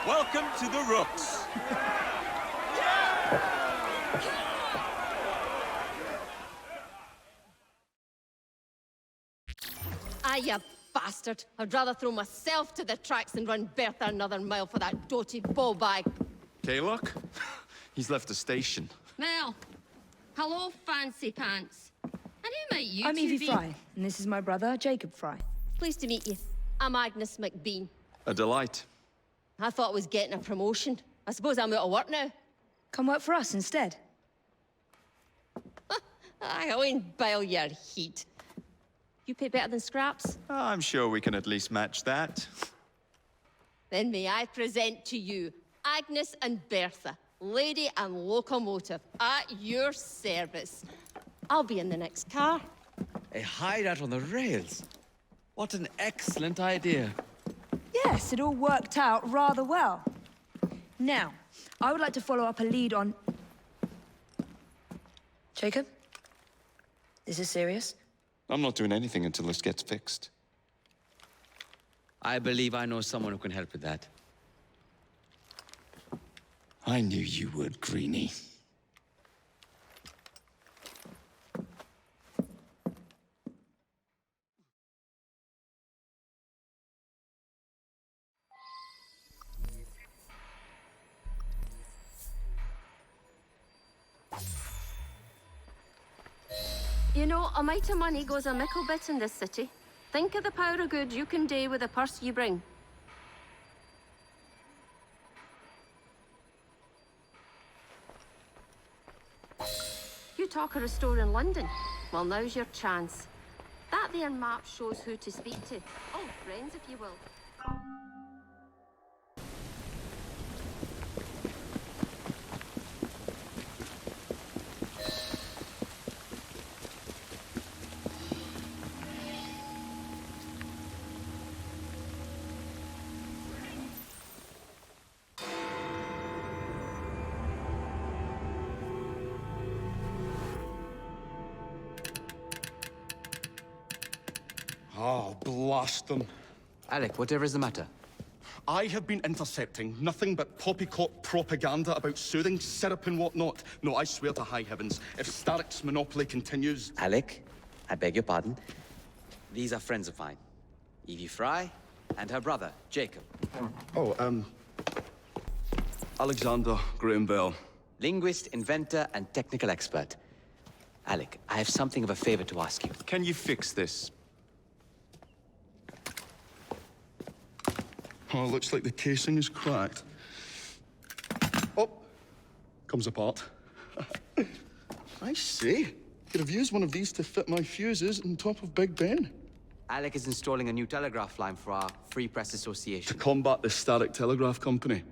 Welcome to the Rooks. Ah, you bastard. I'd rather throw myself to the tracks than run Bertha another mile for that doty bowbag. Kaylock? He's left the station. Mel. Hello, fancy pants. And who might you I'm two Evie be? Fry, and this is my brother, Jacob Fry. Pleased to meet you. I'm Agnes McBean. A delight. I thought I was getting a promotion. I suppose I'm out of work now. Come work for us instead. I won't bile your heat. You pay better than scraps? I'm sure we can at least match that. Then may I present to you Agnes and Bertha, lady and locomotive, at your service. I'll be in the next car. A hideout on the rails. What an excellent idea. Yes, it all worked out rather well. Now, I would like to follow up a lead on... Jacob? Is this serious? I'm not doing anything until this gets fixed. I believe I know someone who can help with that. I knew you would, Greenie. You know, a mite of money goes a mickle bit in this city. Think of the power of good you can do with the purse you bring. You talk of a store in London. Well, now's your chance. That there map shows who to speak to. Old friends, if you will. Oh, blast them. Alec, whatever is the matter? I have been intercepting nothing but poppycock propaganda about soothing syrup and whatnot. No, I swear to high heavens, if Starrick's monopoly continues... Alec, I beg your pardon. These are friends of mine. Evie Fry and her brother, Jacob. Oh, Alexander Graham Bell. Linguist, inventor, and technical expert. Alec, I have something of a favor to ask you. Can you fix this? Oh, looks like the casing is cracked. Oh, comes apart. I say, could have used one of these to fit my fuses on top of Big Ben. Alec is installing a new telegraph line for our Free Press Association. To combat the Starrick Telegraph Company.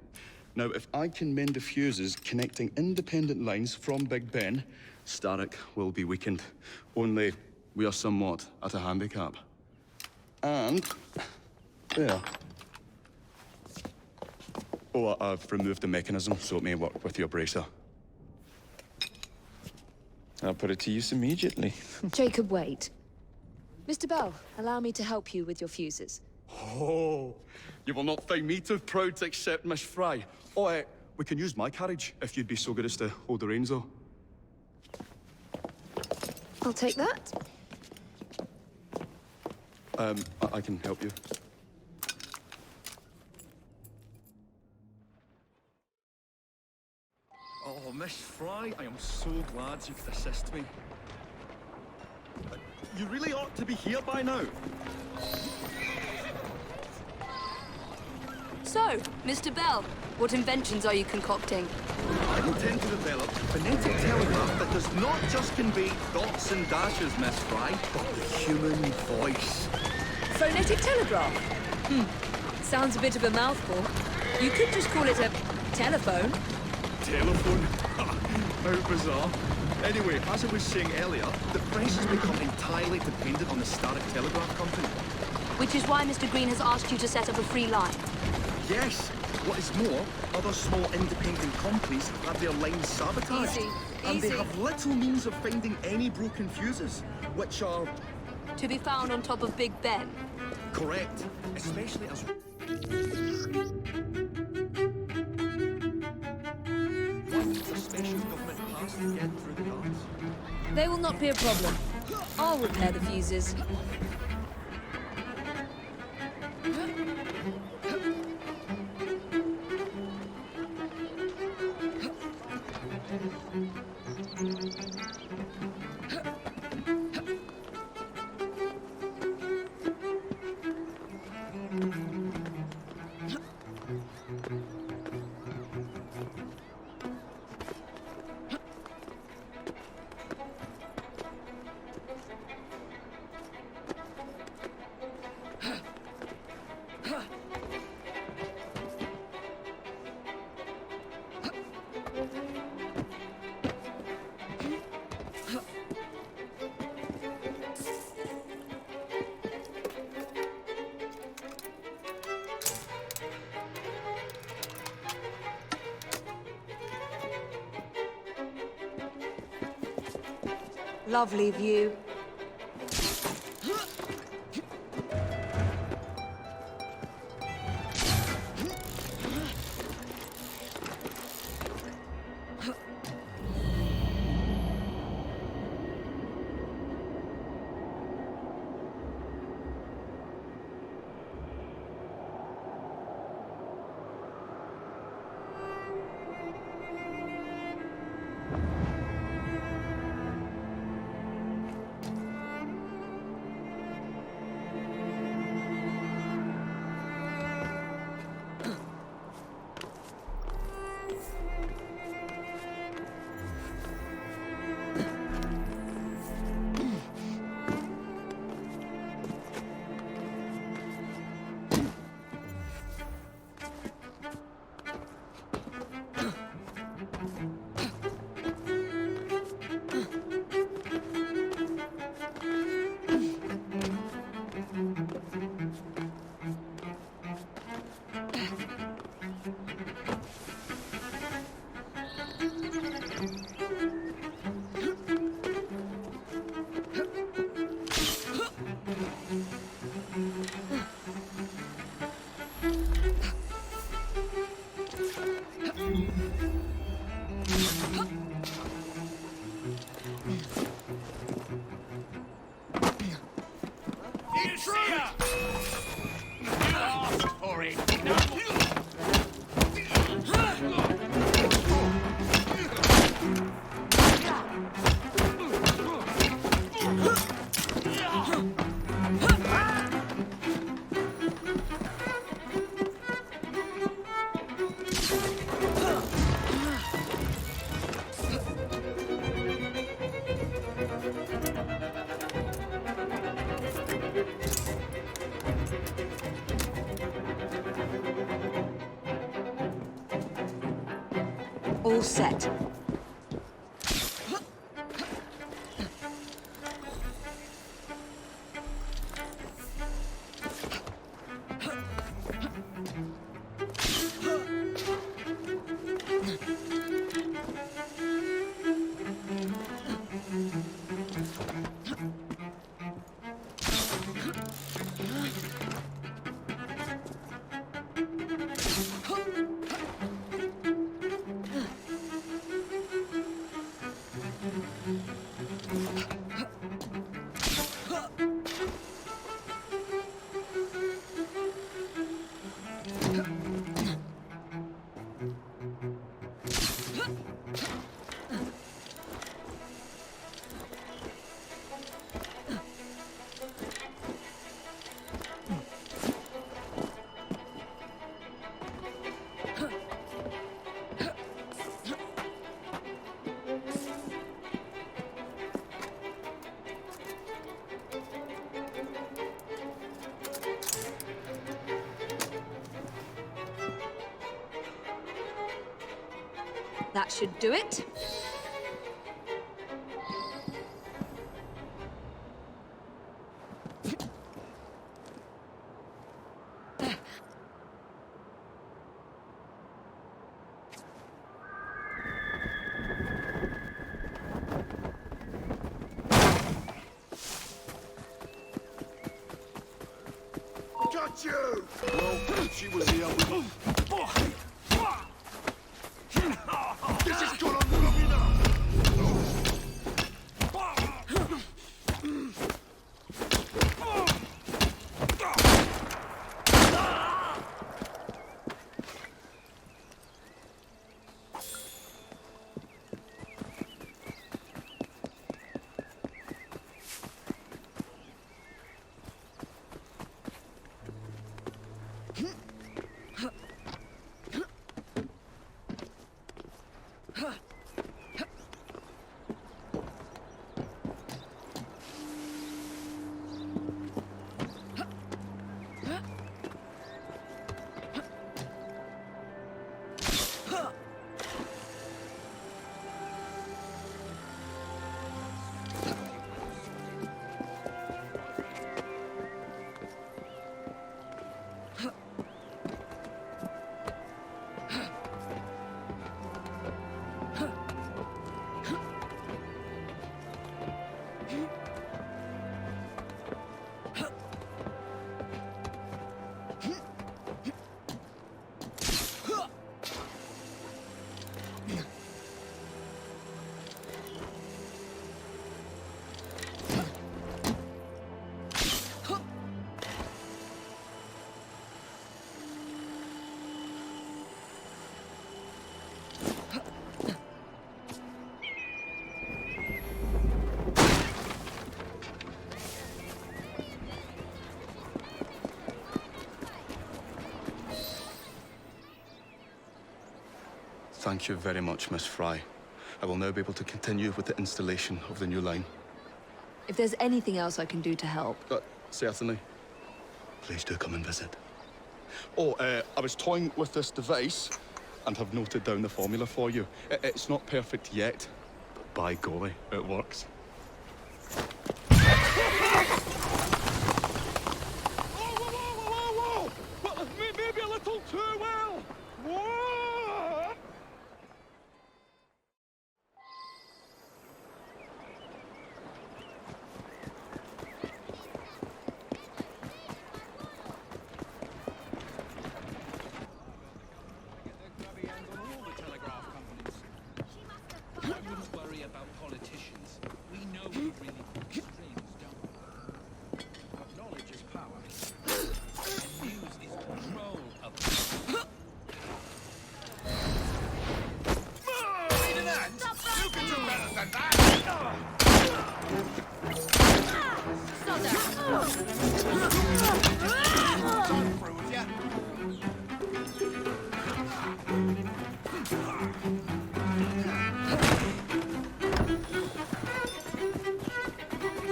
Now, if I can mend the fuses connecting independent lines from Big Ben, Starrick will be weakened. Only we are somewhat at a handicap. And there. Oh, I've removed the mechanism so it may work with your bracer. I'll put it to use immediately. Jacob, wait. Mr. Bell, allow me to help you with your fuses. Oh, you will not find me too proud to accept Miss Fry. Oh, we can use my carriage, if you'd be so good as to hold the reins, though. I'll take that. I can help you. Oh, Miss Fry, I am so glad you could assist me. You really ought to be here by now. So, Mr. Bell, what inventions are you concocting? I intend to develop a phonetic telegraph that does not just convey dots and dashes, Miss Fry, but the human voice. Phonetic telegraph? sounds a bit of a mouthful. You could just call it a telephone. Telephone? How bizarre. Anyway, as I was saying earlier, the press has become entirely dependent on the Starrick Telegraph Company. Which is why Mr. Green has asked you to set up a free line. Yes. What is more, other small independent companies have their lines sabotaged. Easy, and they easy. have little means of finding any broken fuses, which are... To be found on top of Big Ben. correct. Especially as... one needs a special government pass to get through the guards. They will not be a problem. I'll repair the fuses. Lovely view. All set. That should do it. Got you! Well, she was here with This has gone on long enough! Thank you very much, Miss Fry. I will now be able to continue with the installation of the new line. If there's anything else I can do to help... Certainly. Please do come and visit. Oh, I was toying with this device and have noted down the formula for you. It's not perfect yet, but by golly, it works. Whoa! Well, maybe a little too well! Whoa!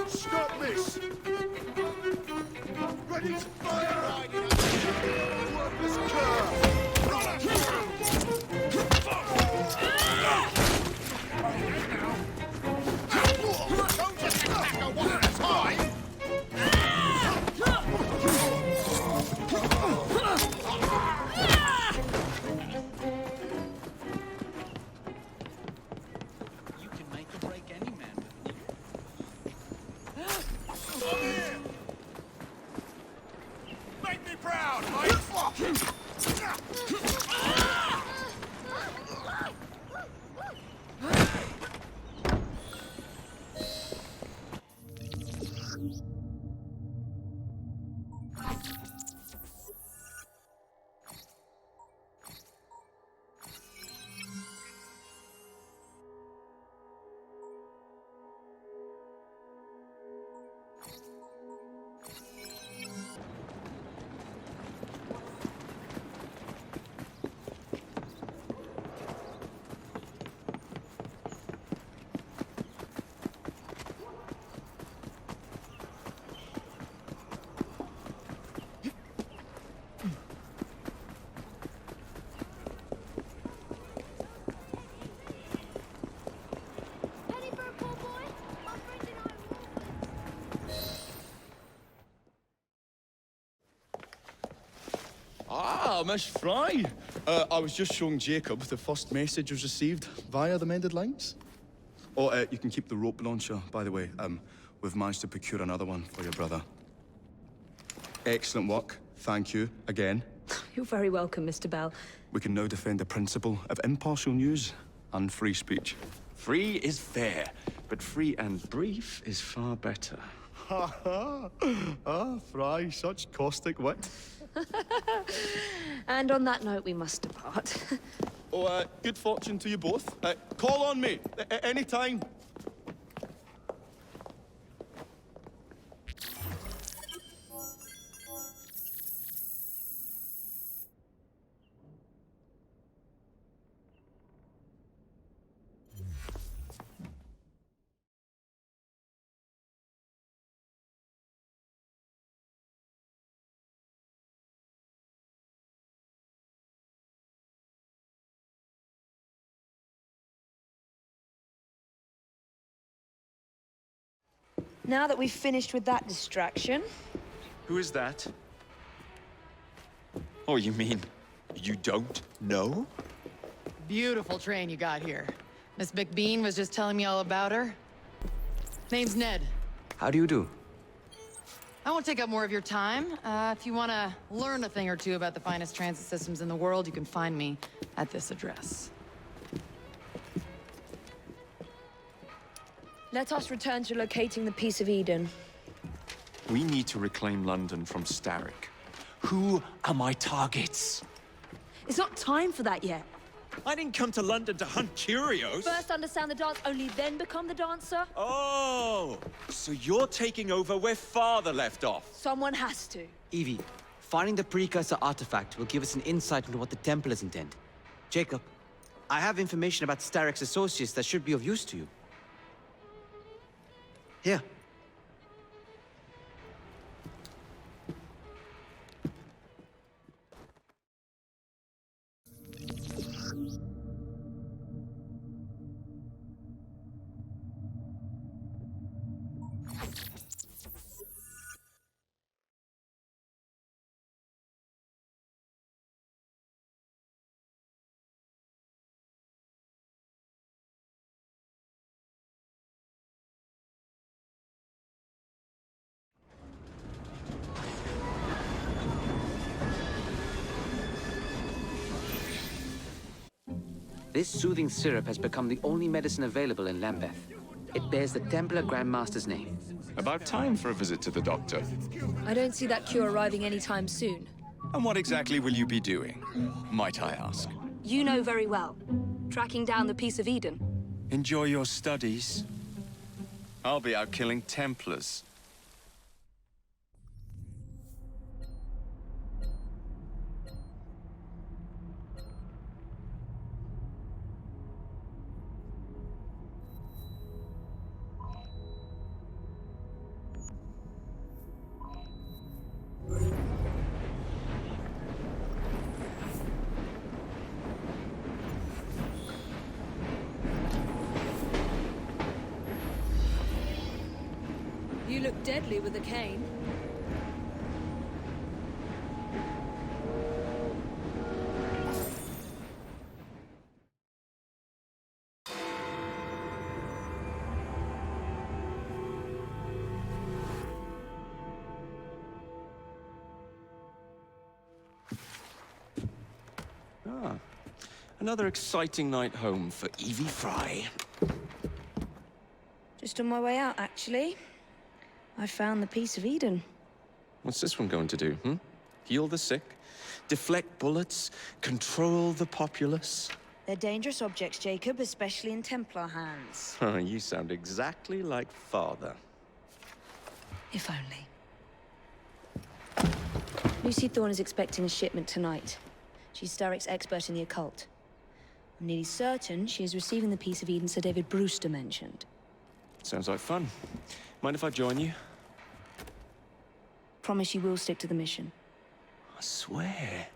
Stop this! Ready to fire! Worthless cur! Don't just attack her one at a time! You can make or break any man with Make me proud, mate! Miss Fry. I was just showing Jacob the first message was received via the mended lines. Oh, you can keep the rope launcher, by the way. We've managed to procure another one for your brother. Excellent work. Thank you again. You're very welcome, Mr. Bell. We can now defend the principle of impartial news and free speech. Free is fair, but free and brief is far better. Ha ha! Ah, Fry, such caustic wit. And on that note, we must depart. Oh, good fortune to you both. Call on me, anytime. Now that we've finished with that distraction... Who is that? Oh, you mean you don't know? Beautiful train you got here. Miss McBean was just telling me all about her. Name's Ned. How do you do? I won't take up more of your time. If you want to learn a thing or two about the finest transit systems in the world, you can find me at this address. Let us return to locating the Piece of Eden. We need to reclaim London from Starrick. Who are my targets? It's not time for that yet. I didn't come to London to hunt curios. First understand the dance, only then become the dancer. Oh, so you're taking over where Father left off. Someone has to. Evie, finding the precursor artifact will give us an insight into what the Templars intend. Jacob, I have information about Starrick's associates that should be of use to you. Here. This soothing syrup has become the only medicine available in Lambeth. It bears the Templar Grandmaster's name. About time for a visit to the doctor. I don't see that cure arriving anytime soon. And what exactly will you be doing, might I ask? You know very well. Tracking down the Piece of Eden. Enjoy your studies. I'll be out killing Templars. You look deadly with a cane. Ah, another exciting night home for Evie Fry. Just on my way out, actually. I found the Piece of Eden. What's this one going to do, Heal the sick, deflect bullets, control the populace? They're dangerous objects, Jacob, especially in Templar hands. Oh, you sound exactly like Father. If only. Lucy Thorne is expecting a shipment tonight. She's Starrick's expert in the occult. I'm nearly certain she is receiving the Piece of Eden Sir David Brewster mentioned. Sounds like fun. Mind if I join you? Promise you will stick to the mission. I swear.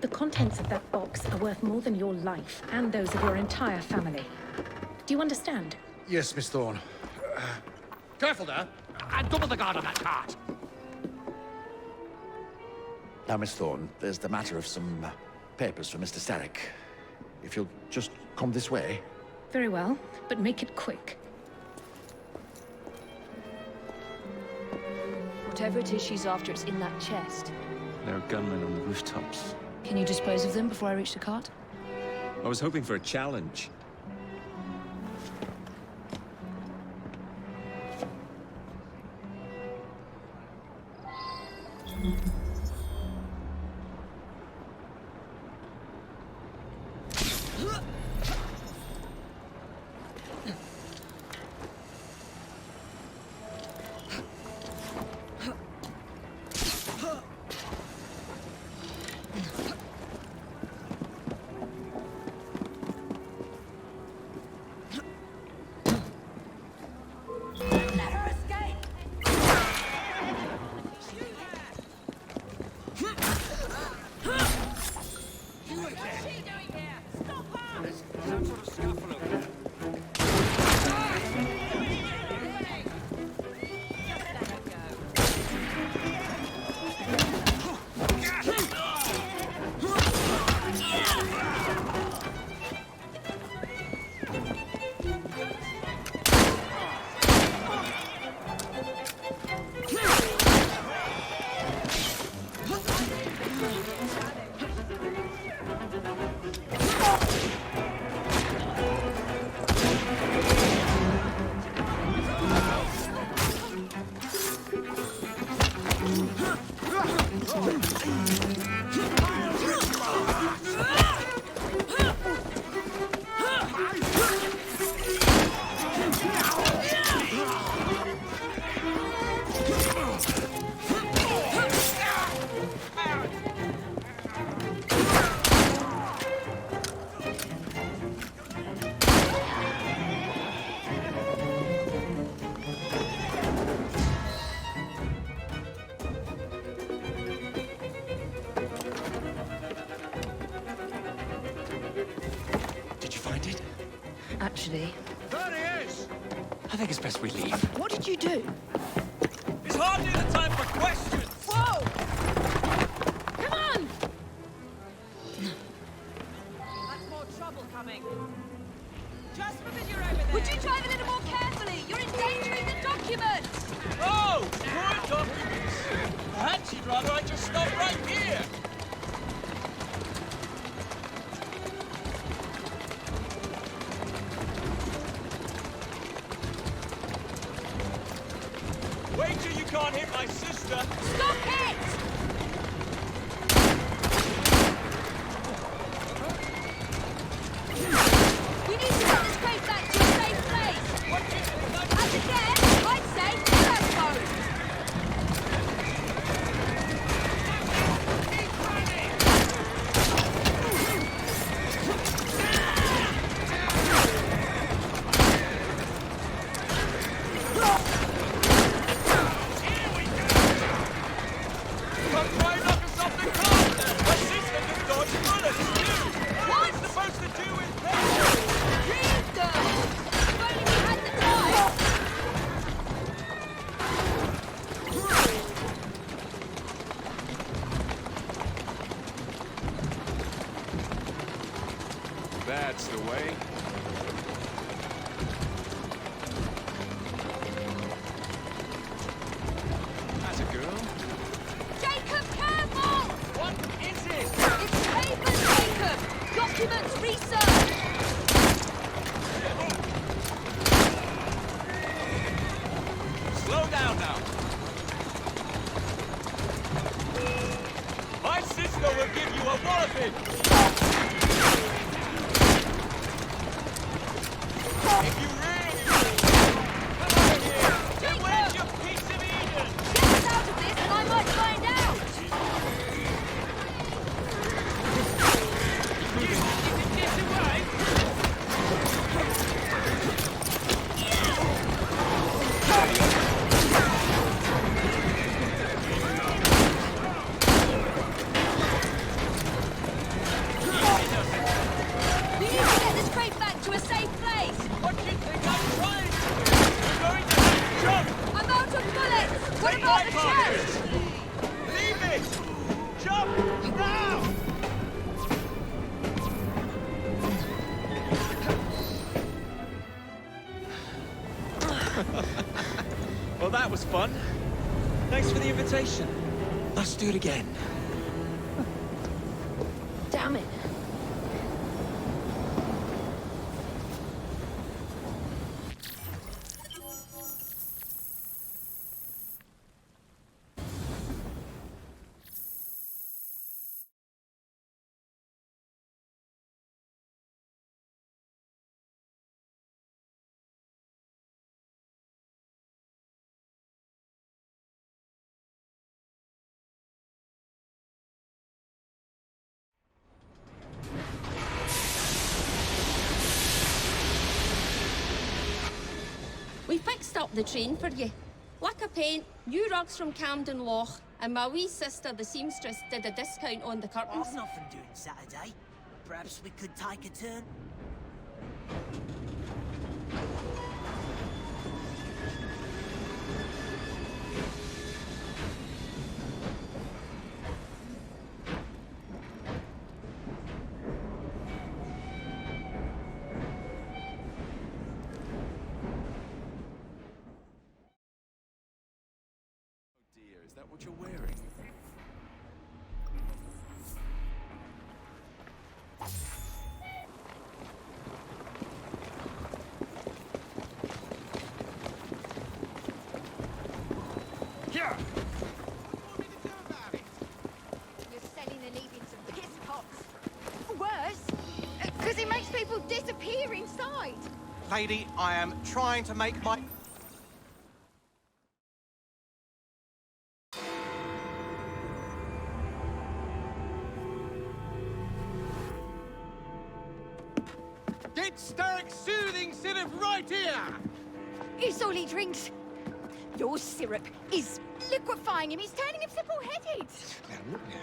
The contents of that box are worth more than your life and those of your entire family. Do you understand? Yes, Miss Thorne. Careful there! And double the guard on that cart! Now, Miss Thorne, there's the matter of some papers for Mr. Starrick. If you'll just come this way. Very well, but make it quick. Whatever it is she's after, it's in that chest. There are gunmen on the rooftops. Can you dispose of them before I reach the cart? I was hoping for a challenge. Actually. There he is! I think it's best we leave. What did you do? It's hardly the time for questions! Whoa! Come on! That's more trouble coming. Just because you're over there. Would you drive a little more carefully? You're endangering the documents! Oh! Good documents! Perhaps you'd rather I just stop right here! Wait till you can't hit my sister! Stop it! We need to get this crate back to a safe place! As a guess, I'd say telephone! That's the way. That's a girl. Jacob, careful! What is it? It's papers, Jacob! Documents, research! Slow down now. My sister will give you a walloping. If you really come over here, then where's your piece of Eden? Get us out of this and I might find out! You can get away. got the chest! Leave it! Jump now! Well, that was fun. Thanks for the invitation. Let's do it again. Damn it. We fixed up the train for you. Lack of paint, new rugs from Camden Loch, and my wee sister, the seamstress, did a discount on the curtains. I've nothing doing Saturday. Perhaps we could take a turn. Dear, is that what you're wearing? Here! You're selling and leaving some piss pots. Worse, because it makes people disappear inside. Lady, I am trying to make my... Get Starrick soothing syrup right here! It's all he drinks. Your syrup is liquefying him. It's turning him simple-headed. Now, look now.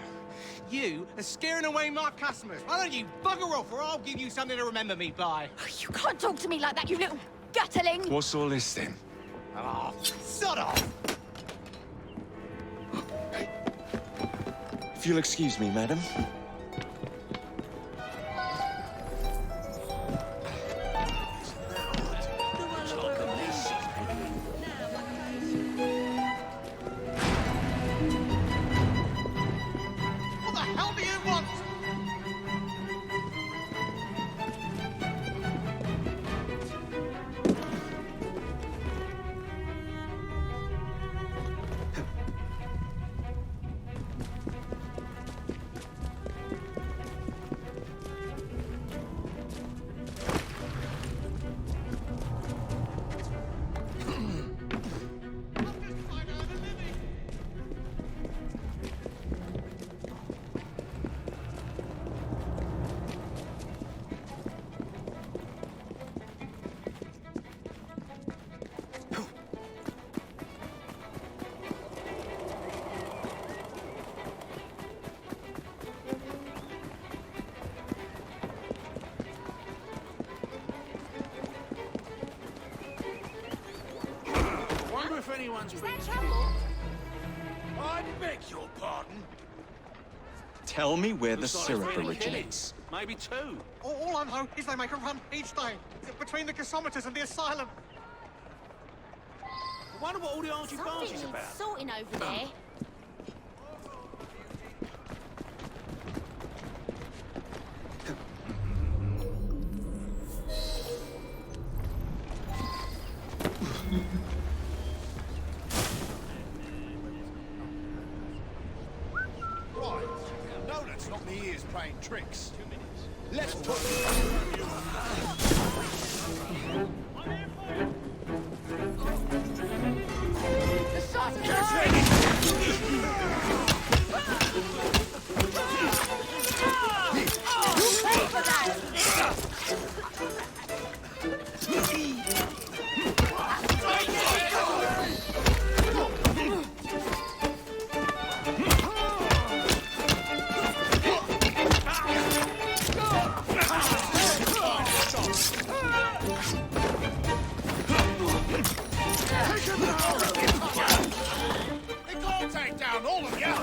You are scaring away my customers. Why don't you bugger off or I'll give you something to remember me by. You can't talk to me like that, you little gutterling. What's all this then? Oh, sod off! If you'll excuse me, madam. What the hell do you want? Wonder if anyone's been... I beg your pardon. Tell me where the Looks like syrup three originates. killings. Maybe two. All I know is they make a run each day between the gasometers and the asylum. I wonder what all the argy-bargy's Something about. needs sorting over there. Right. No, that's not me ears playing tricks. 2 minutes. Let's put... The sausage! You'll pay for that! down, all of you!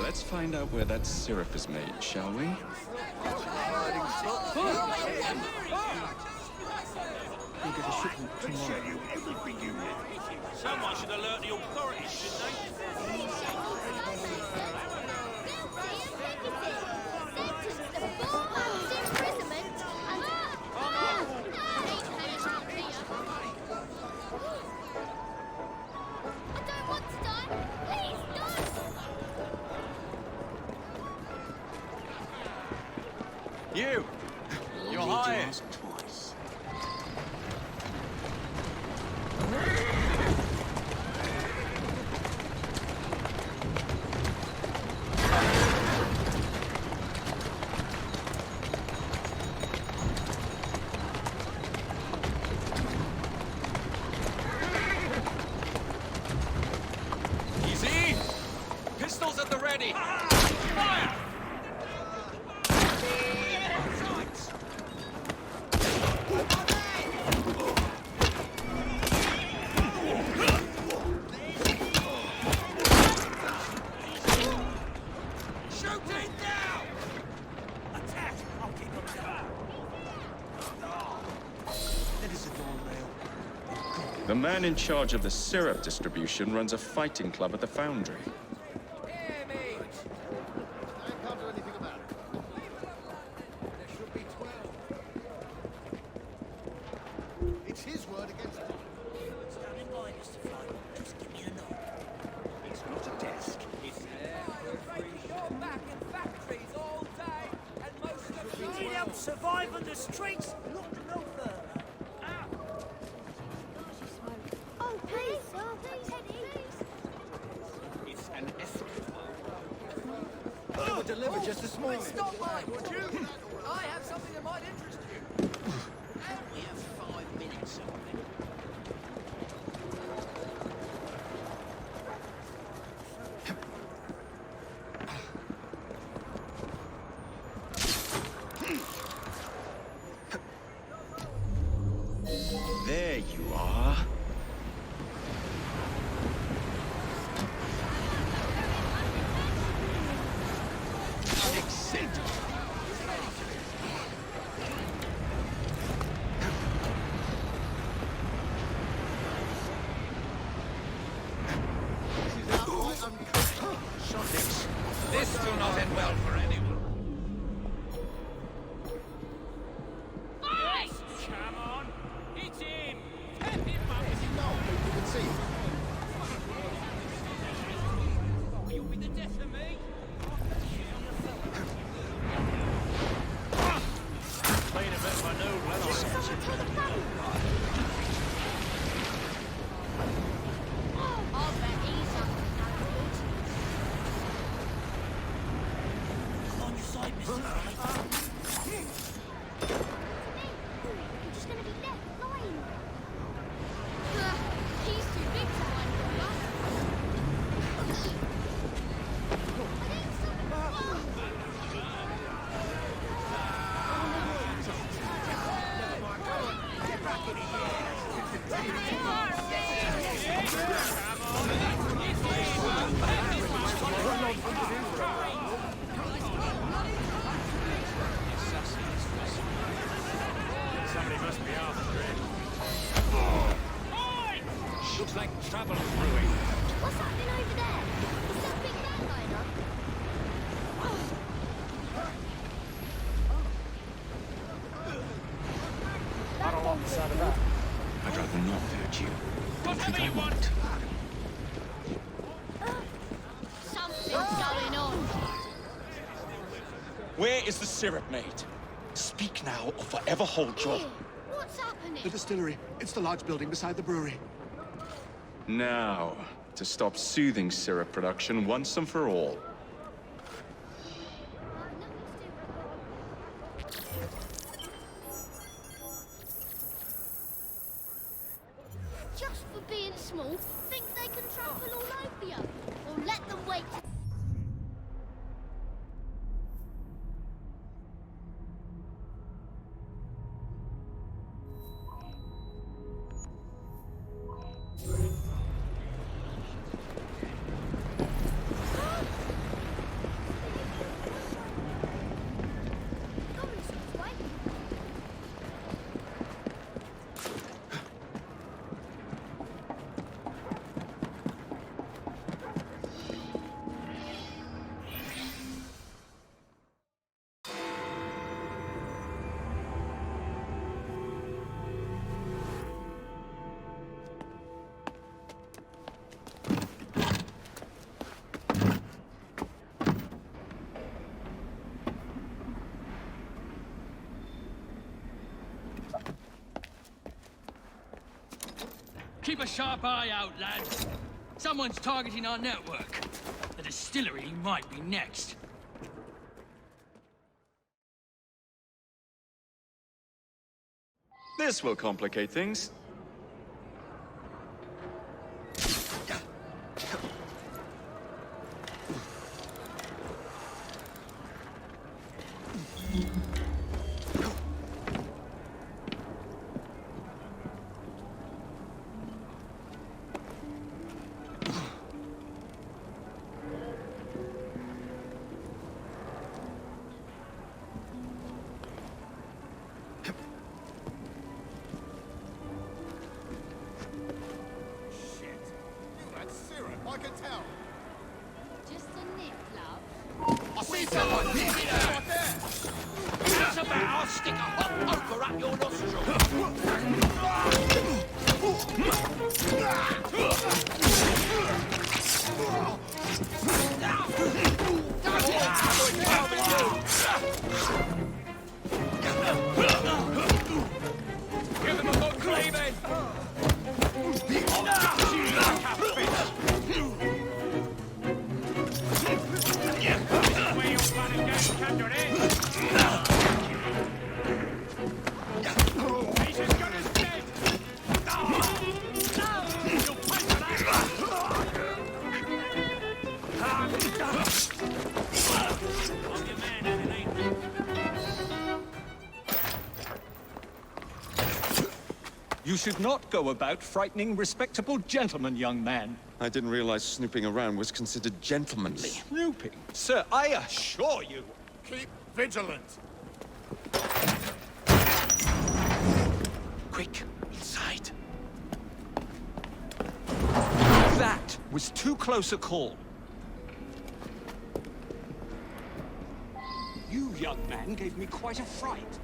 Let's find out where that syrup is made, shall we? We'll get a shipment tomorrow. Someone should alert the authorities, shouldn't You! You're hired! twice. Easy! Pistols at the ready! Fire! The man in charge of the syrup distribution runs a fighting club at the foundry. It's his word against mine. Standing by, Mr. Floyd. Just give me a nod. It's not a desk. It's You need help surviving the streets? Look no further. Oh, please, oh, please, It's an escapade. They were delivered just this morning. Stop mine, would you? I have something that might interest you. We have 5 minutes of it. There you are. This do not end well for anyone. Yes! Come on! Hit him! Tap him up! You can see. You'll be the death of me! Playing a bit of my nose, well, I'll bet he's up to no good. On your side, Mr. Floyd. I'm just gonna be left lying. He's too big to find the Looks like trouble brewing. What's happening over there? Is that big bad liner? I don't like the sound of that. I'd rather not hurt you. Whatever you want. Something's going on. Where is the syrup made? Speak now or forever hold your... What's happening? The distillery. It's the large building beside the brewery. Now, to stop soothing syrup production once and for all. Just for being small, think they can trample all over you? Or let them wait. Keep a sharp eye out, lads. Someone's targeting our network. The distillery might be next. This will complicate things. That's syrup, I can tell. Just a nip, love. I see someone! Right there! That's about I'll stick a hot poker up your nostril. Give him a good cleaving! Where you planning to capture it? He's as good as dead. You'll pay for You should not go about frightening respectable gentlemen, young man. I didn't realize snooping around was considered gentlemanly. Snooping? Sir, I assure you. Keep vigilant. Quick, inside. That was too close a call. You, young man, gave me quite a fright.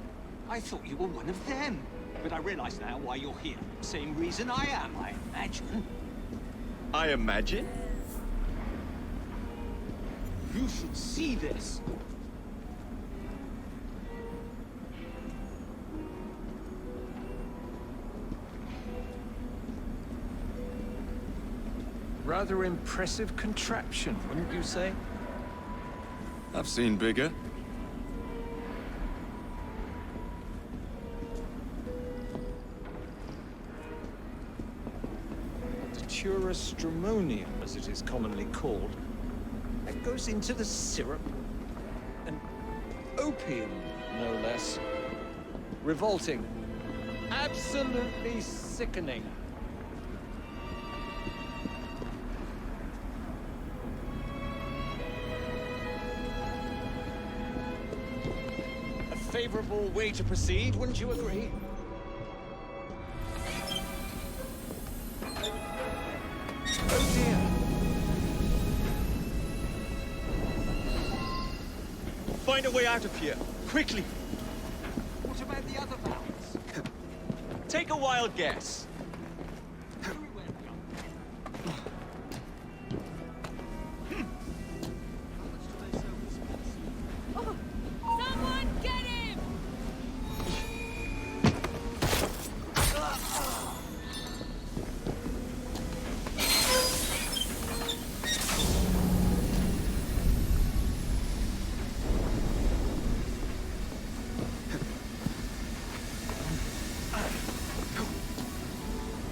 I thought you were one of them. But I realize now why you're here. Same reason I am, I imagine. I imagine? You should see this. Rather impressive contraption, wouldn't you say? I've seen bigger. Stramonium, as it is commonly called, that goes into the syrup. And opium, no less. Revolting. Absolutely sickening. A favorable way to proceed, wouldn't you agree? find a way out of here. Quickly. What about the other valves? Take a wild guess. Someone get him!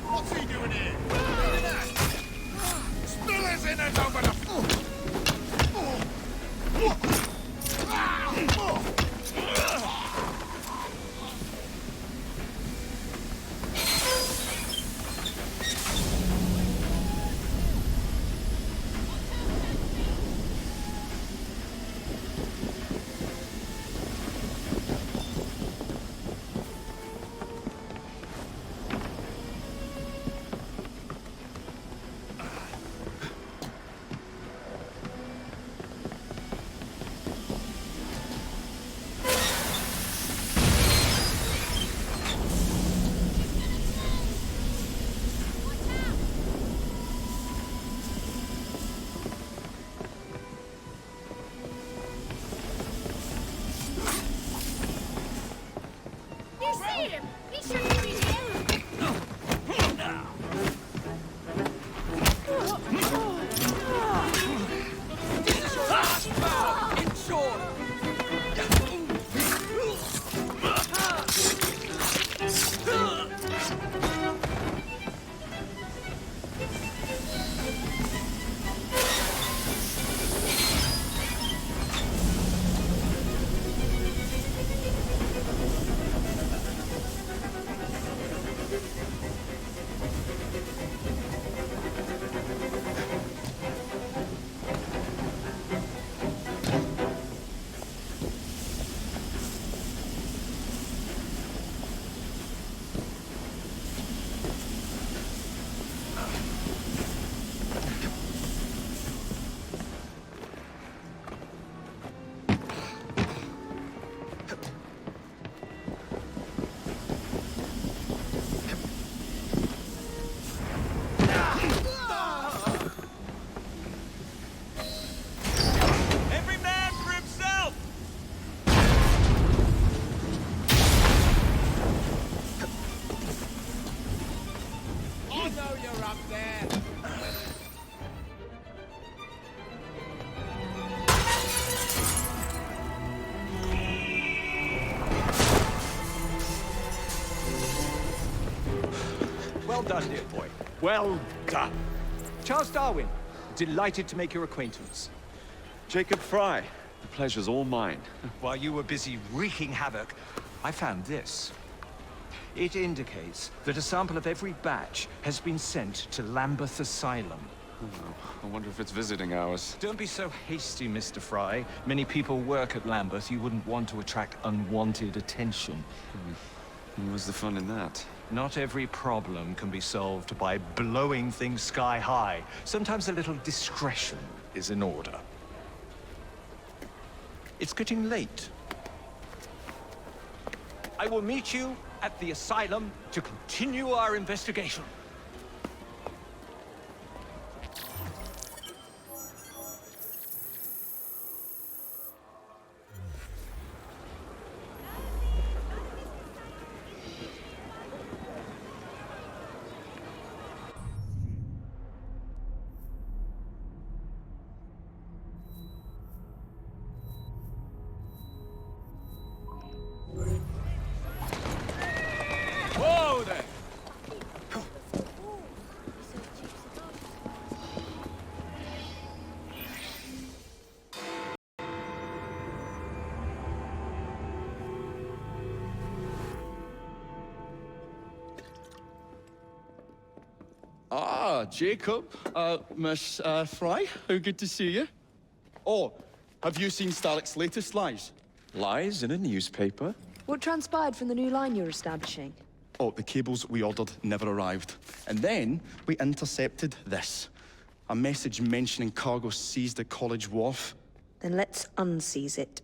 What's he doing here? Spillers in it over the... You see him? He shouldn't be here. This is your last bow! Ensure! Every man for himself! I know you're up there. Well done, dear boy. Well done. Charles Darwin, delighted to make your acquaintance. Jacob Fry, the pleasure's all mine. While you were busy wreaking havoc, I found this. It indicates that a sample of every batch has been sent to Lambeth Asylum. I wonder if it's visiting hours. Don't be so hasty, Mr. Fry. Many people work at Lambeth. You wouldn't want to attract unwanted attention. What's the fun in that? Not every problem can be solved by blowing things sky high. Sometimes a little discretion is in order. It's getting late. I will meet you at the asylum to continue our investigation. Whoa there! Ah, Jacob. Miss Fry, how good to see you. Oh, have you seen Starrick's latest lies? Lies in a newspaper? What transpired from the new line you're establishing? Oh, the cables we ordered never arrived. And then we intercepted this. A message mentioning cargo seized at College Wharf. Then let's unseize it.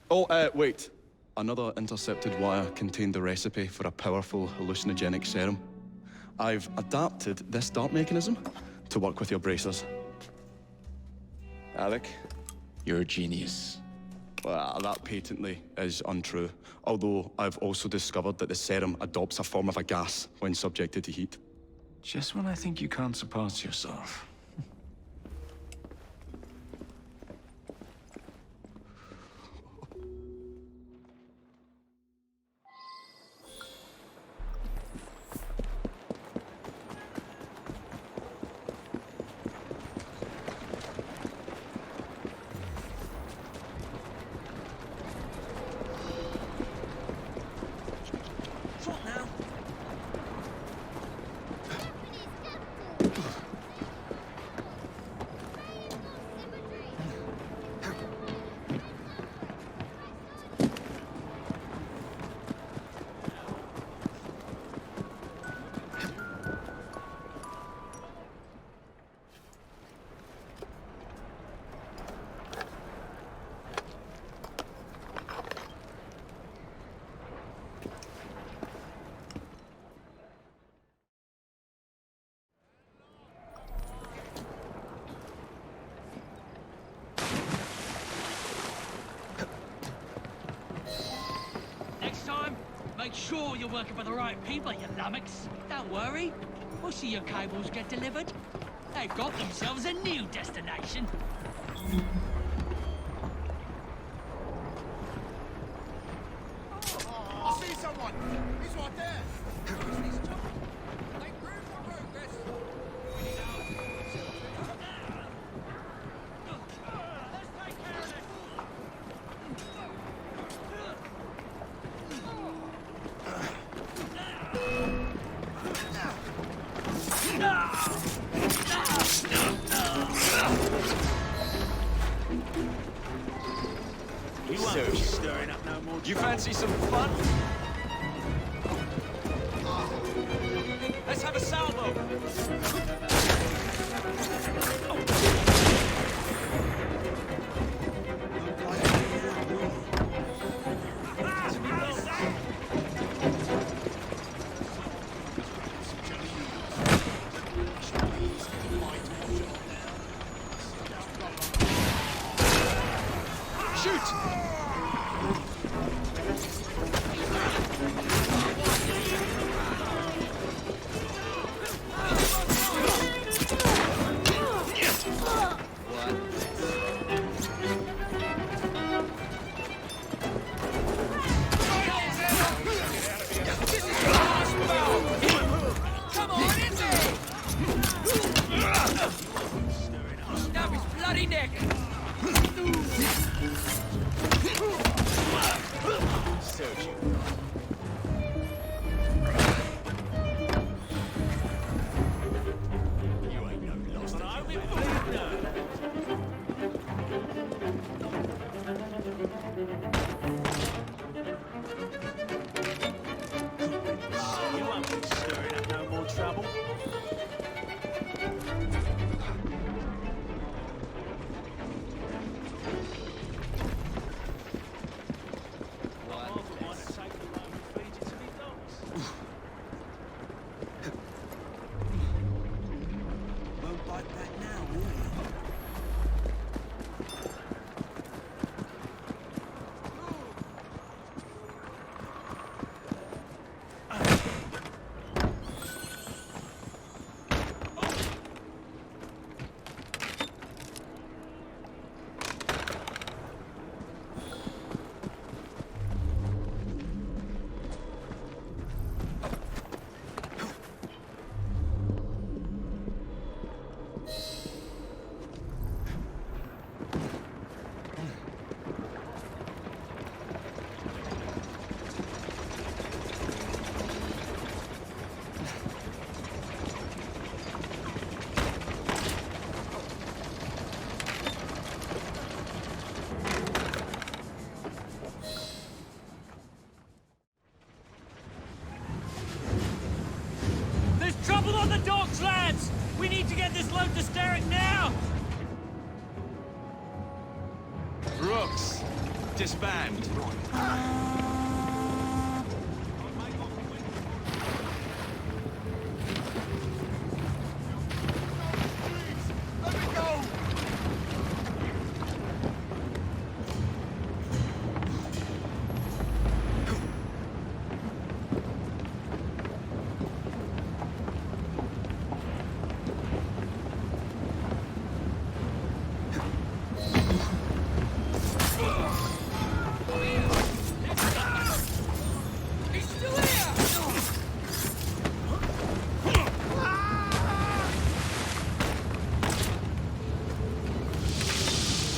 Oh, wait. Another intercepted wire contained the recipe for a powerful hallucinogenic serum. I've adapted this dart mechanism to work with your bracers. Alec, you're a genius. Well, that patently is untrue. Although I've also discovered that the serum adopts a form of a gas when subjected to heat. Just when I think you can't surpass yourself. Make sure you're working for the right people, you lummox. Don't worry. We'll see your cables get delivered. They've got themselves a new destination. I see someone! He's right there! You won't be stirring up no more. You fancy some fun? Let's have a salvo. Trouble on the docks, lads! We need to get this load to Starrick now! Brooks, Disband.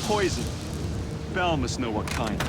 Poison. Bell must know what kind.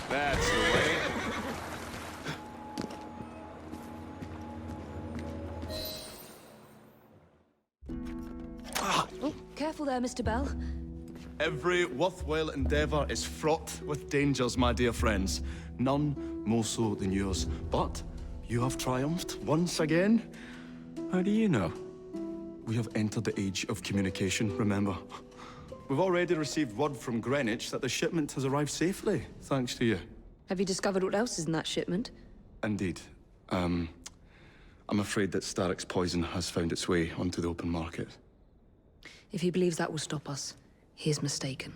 That's the way. Oh, careful there, Mr. Bell. Every worthwhile endeavour is fraught with dangers, my dear friends. None more so than yours. But you have triumphed once again. How do you know? We have entered the age of communication, remember. We've already received word from Greenwich that the shipment has arrived safely, thanks to you. Have you discovered what else is in that shipment? Indeed. I'm afraid that Starrick's poison has found its way onto the open market. If he believes that will stop us, he is mistaken.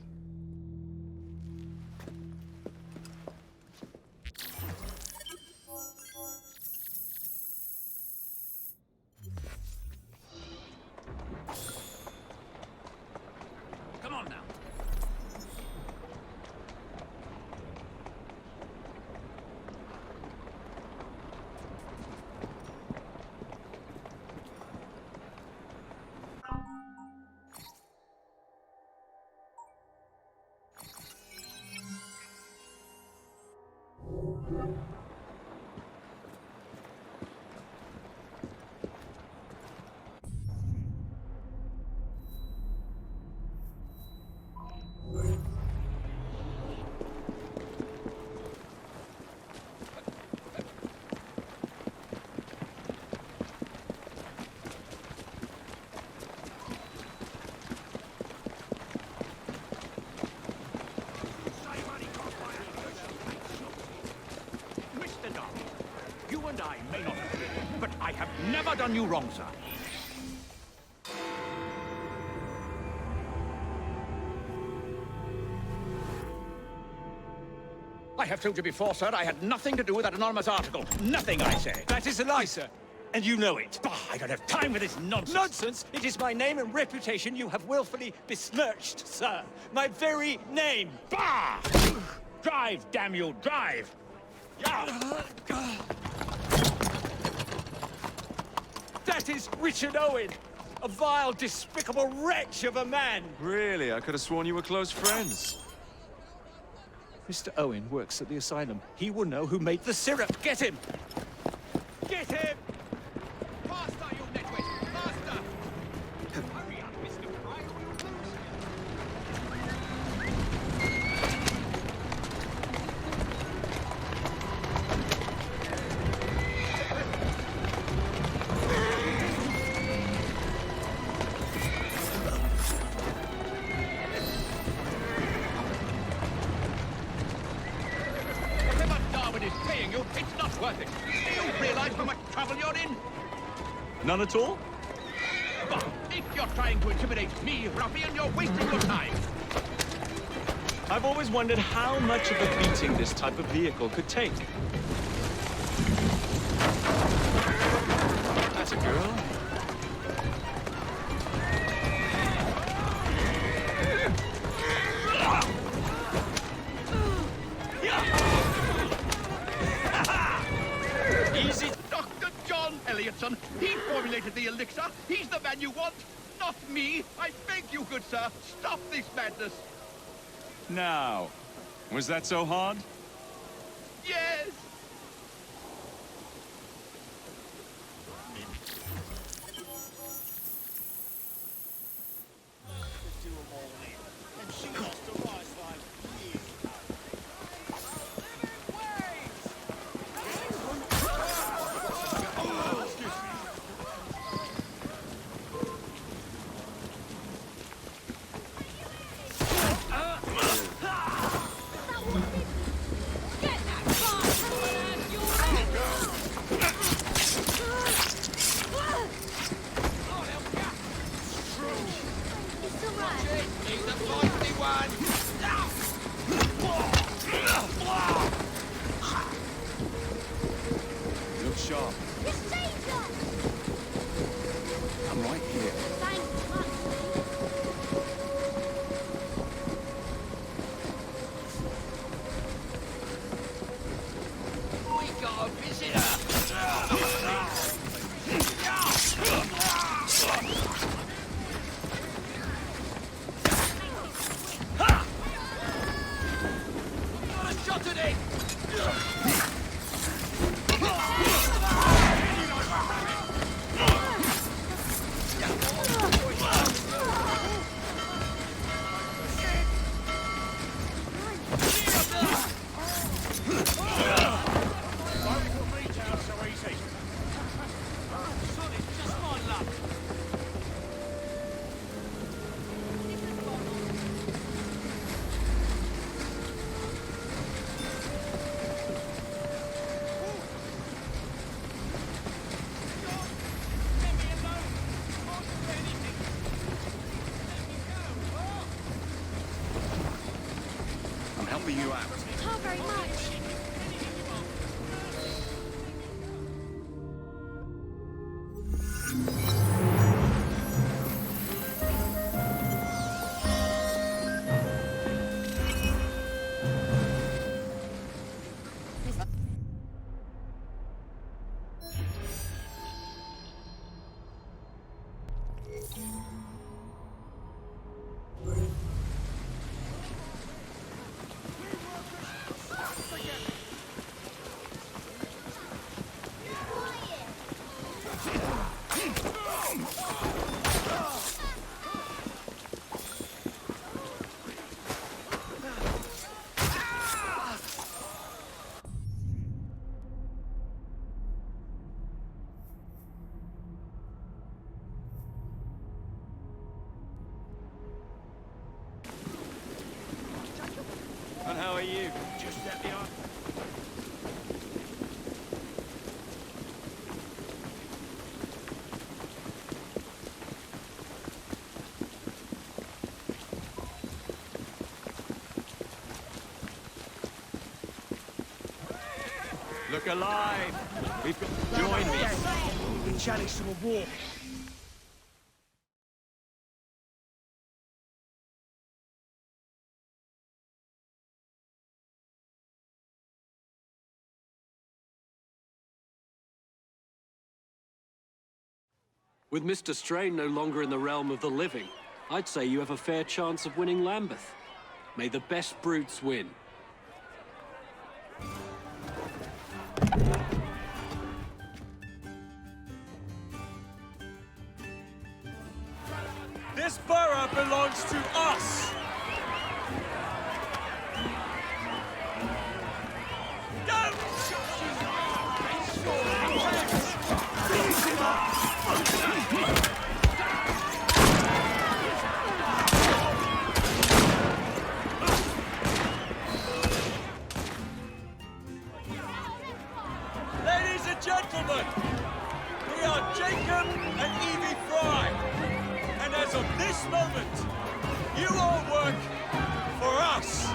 Come on now. You and I may not agree, but I have never done you wrong, sir. I have told you before, sir, I had nothing to do with that anonymous article. Nothing, I say. That is a lie, sir. And you know it. Bah, I don't have time for this nonsense. Nonsense? It is my name and reputation you have willfully besmirched, sir. My very name. Bah! Drive, damn you, drive! Yeah. That is Richard Owen, a vile, despicable wretch of a man. Really? I could have sworn you were close friends. Mr. Owen works at the asylum. He will know who made the syrup. Get him! Get him! Faster, you nitwit! Faster! Hurry up, Mr. Fry. None at all? But if you're trying to intimidate me, ruffian, you're wasting your time. I've always wondered how much of a beating this type of vehicle could take. That's a girl. Easy. Dr. John Elliotson. He formulated the elixir. He's the man you want, not me. I beg you, good sir, stop this madness. Now, was that so hard? Yes. Look sharp. I'm right here. We got a visitor. Got a shot at it. I'm helping you out. Oh, very much. And how are you? Just at the eye. Look alive! We've got... Join me! We challenge to a war. With Mr. Strain no longer in the realm of the living, I'd say you have a fair chance of winning Lambeth. May the best brutes win. This borough belongs to us! Ladies and gentlemen, we are Jacob this moment, you all work for us.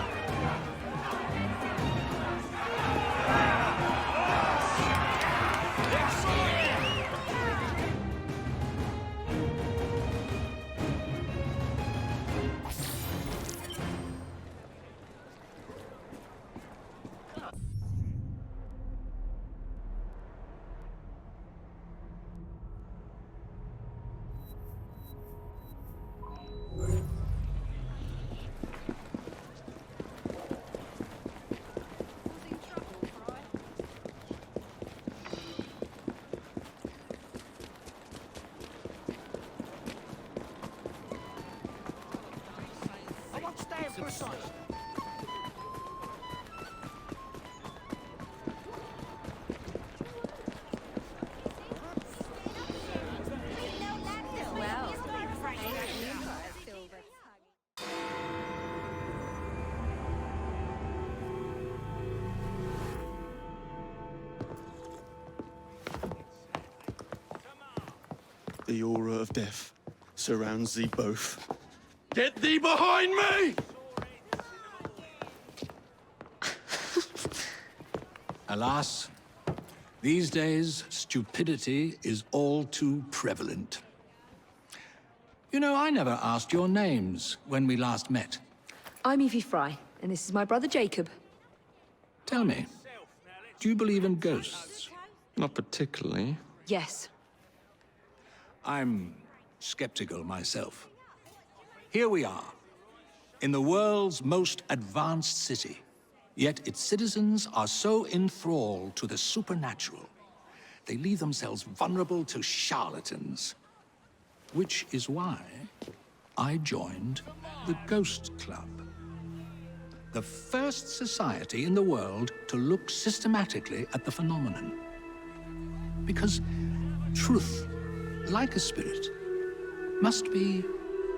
I want to stand precise. The aura of death surrounds thee both. Get thee behind me! Alas, these days, stupidity is all too prevalent. You know, I never asked your names when we last met. I'm Evie Fry, and this is my brother Jacob. Tell me, do you believe in ghosts? Not particularly. Yes. I'm skeptical myself. Here we are, in the world's most advanced city, yet its citizens are so enthralled to the supernatural, they leave themselves vulnerable to charlatans. Which is why I joined the Ghost Club. The first society in the world to look systematically at the phenomenon. Because truth, like a spirit, must be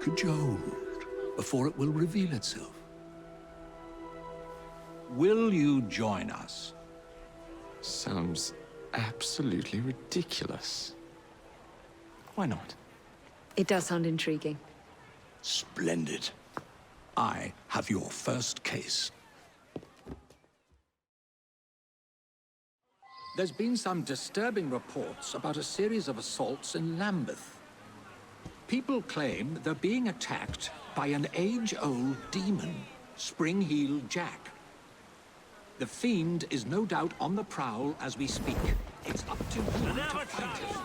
cajoled before it will reveal itself. Will you join us? Sounds absolutely ridiculous. Why not? It does sound intriguing. Splendid. I have your first case. There's been some disturbing reports about a series of assaults in Lambeth. People claim they're being attacked by an age-old demon, Spring-Heel Jack. The fiend is no doubt on the prowl as we speak. It's up to you to find him.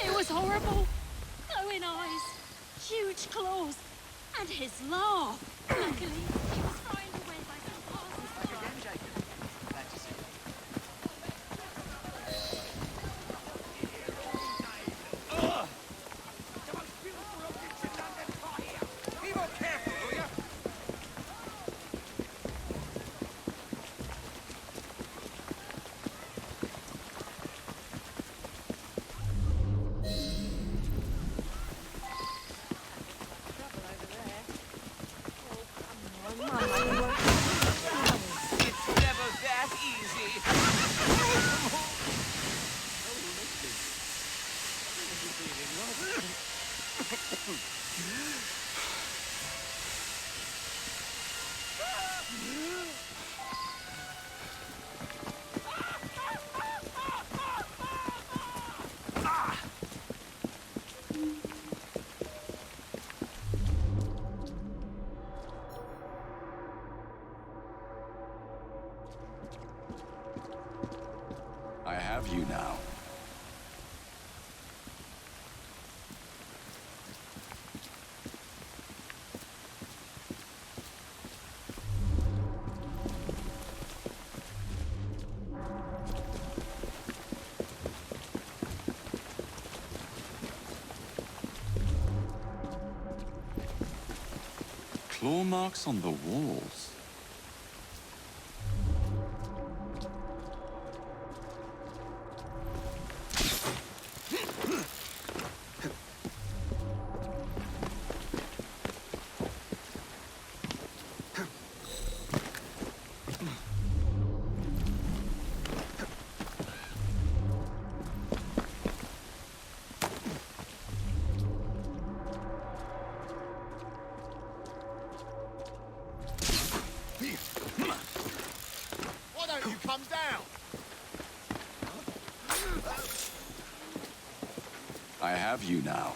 It was horrible. Glowing eyes, huge claws, and his laugh. Luckily, he was frightened away by some passers-by. Be more careful, will you? Mum, Claw marks on the walls. Why don't you come down? I have you now.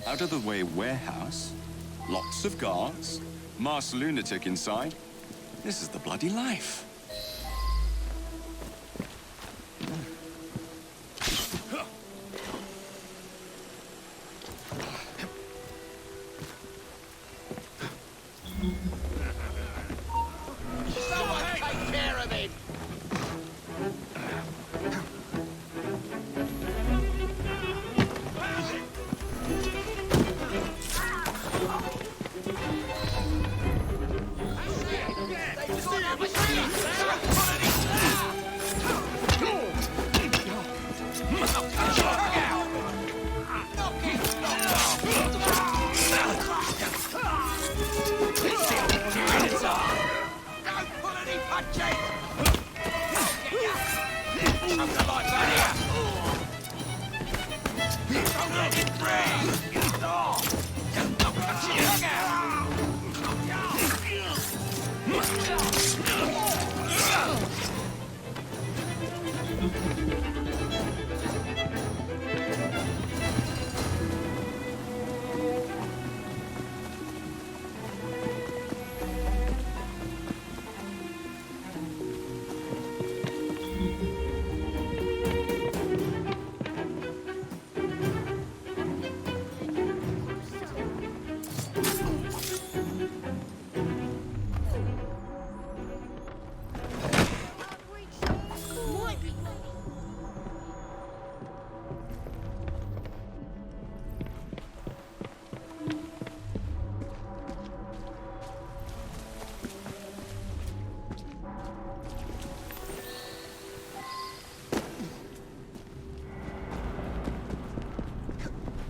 Out of the way warehouse, lots of guards, masked lunatic inside. This is the bloody life. Someone take care of him!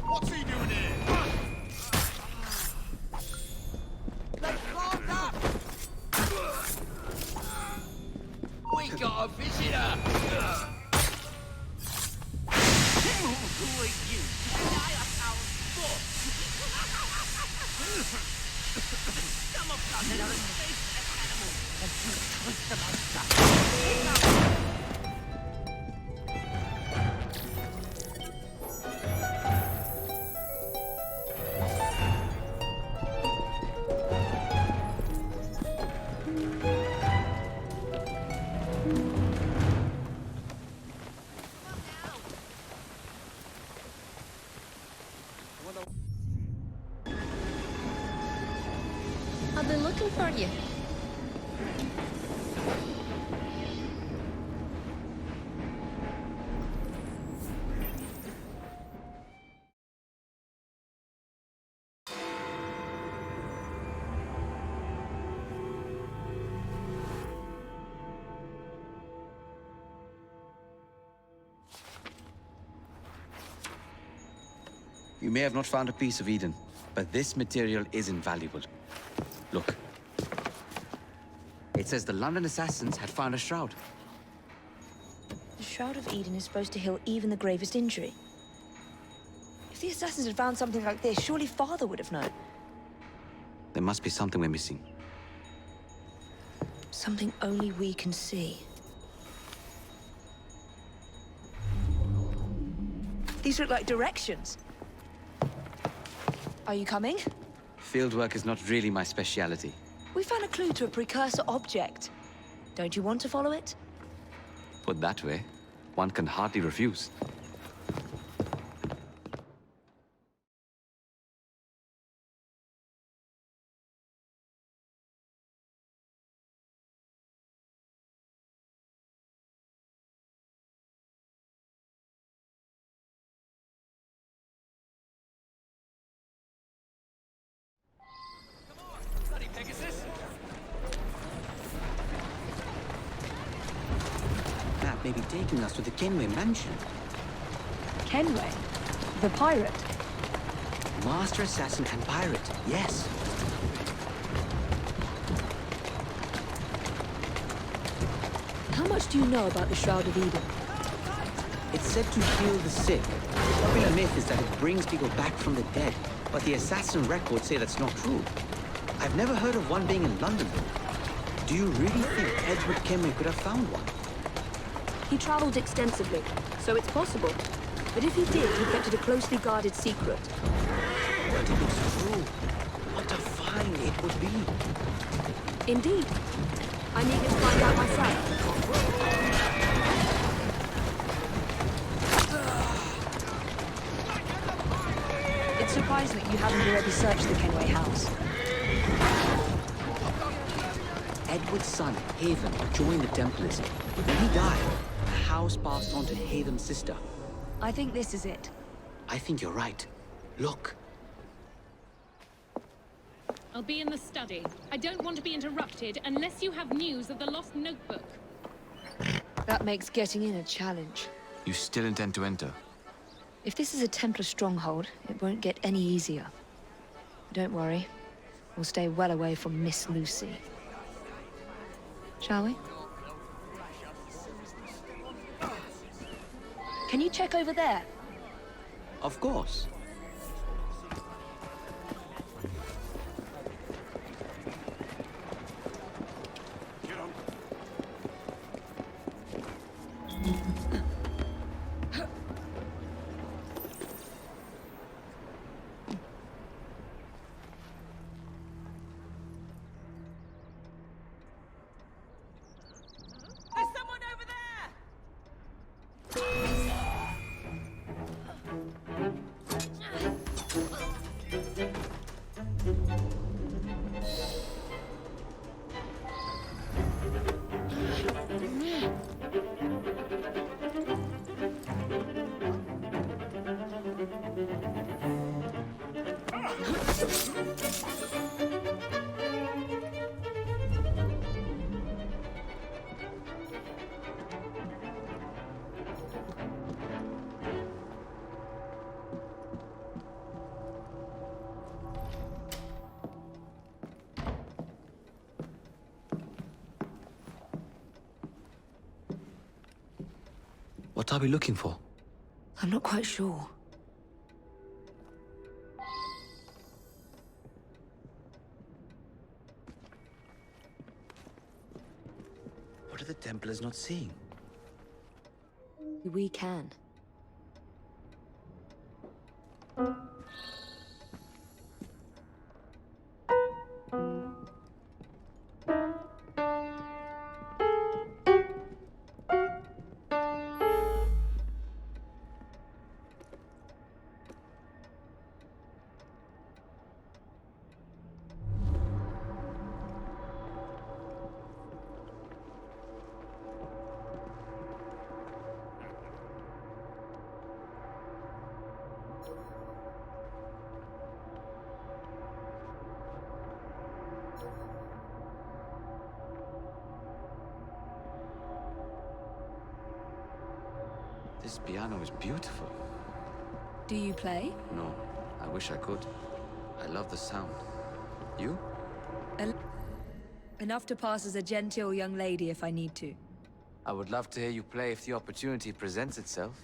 What's he doing here? Let's climb up! We got a visitor! Who are you? I am our boss! Come up, another space animal! Twist the monster! I've been looking for you. You may have not found a piece of Eden, but this material is invaluable. Look. It says the London assassins had found a shroud. The Shroud of Eden is supposed to heal even the gravest injury. If the assassins had found something like this, surely Father would have known. There must be something we're missing. Something only we can see. These look like directions. Are you coming? Fieldwork is not really my speciality. We found a clue to a precursor object. Don't you want to follow it? Put that way, one can hardly refuse. That may be taking us to the Kenway mansion. Kenway? The pirate? Master assassin and pirate, yes. How much do you know about the Shroud of Eden? It's said to heal the sick. The popular myth is that it brings people back from the dead, but the assassin records say that's not true. I've never heard of one being in London, though. Do you really think Edward Kenway could have found one? He traveled extensively, so it's possible. But if he did, he kept it a closely guarded secret. But if it's true, what a find it would be. Indeed. I'm eager to find out myself. It's surprising that you haven't already searched the Kenway house. Edward's son, Haven, joined the Templars. When he died, the house passed on to Haven's sister. I think this is it. I think you're right. Look. I'll be in the study. I don't want to be interrupted unless you have news of the lost notebook. That makes getting in a challenge. You still intend to enter? If this is a Templar stronghold, it won't get any easier. Don't worry. We'll stay well away from Miss Lucy. Shall we? Can you check over there? Of course. What are we looking for? I'm not quite sure. What are the Templars not seeing? We can. This piano is beautiful. Do you play? No, I wish I could. I love the sound. You? Enough to pass as a genteel young lady if I need to. I would love to hear you play if the opportunity presents itself.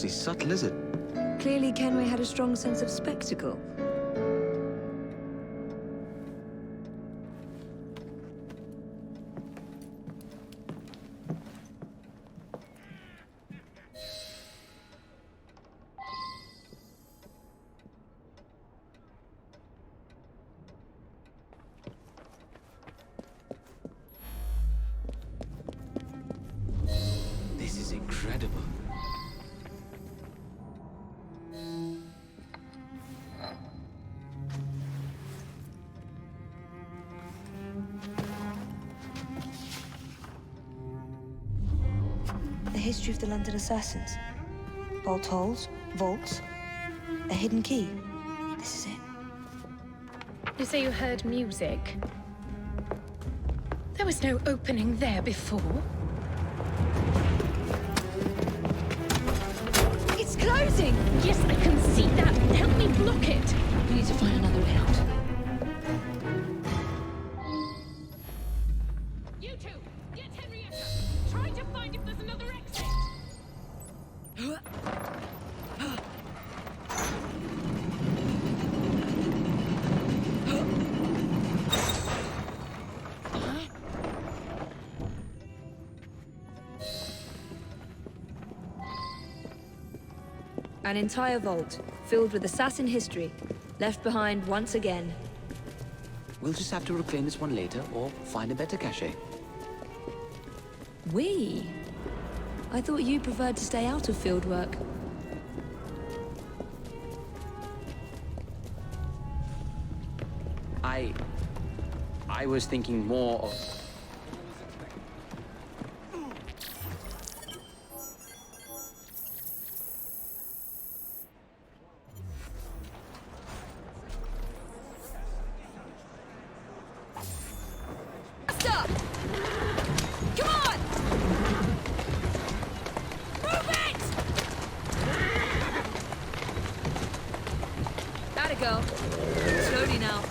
curiously subtle, is it? Clearly, Kenway had a strong sense of spectacle. This is incredible. The history of the London assassins. Bolt holes, vaults, a hidden key. This is it. You say you heard music? There was no opening there before. It's closing! Yes, I can see that. Help me block it. We need to find another way out. You two, get Henrietta. Try to find if there's another exit. An entire vault, filled with assassin history, left behind once again. We'll just have to reclaim this one later, or find a better cache. We? I thought you preferred to stay out of field work. I was thinking more of... Stop! Come on! Move it! Gotta go. Slowly now.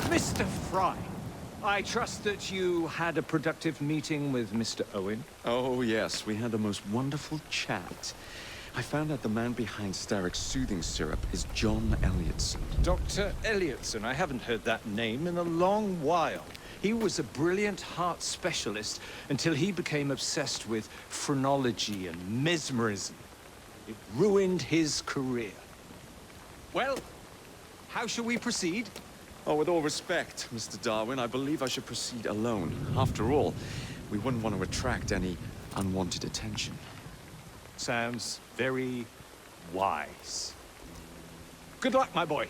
Mr. Fry, I trust that you had a productive meeting with Mr. Owen. Oh, yes, we had the most wonderful chat. I found out the man behind Starrick's soothing syrup is John Elliotson. Dr. Elliotson, I haven't heard that name in a long while. He was a brilliant heart specialist until he became obsessed with phrenology and mesmerism. It ruined his career. Well, how shall we proceed? Oh, with all respect, Mr. Darwin, I believe I should proceed alone. After all, we wouldn't want to attract any unwanted attention. Sounds very wise. Good luck, my boy.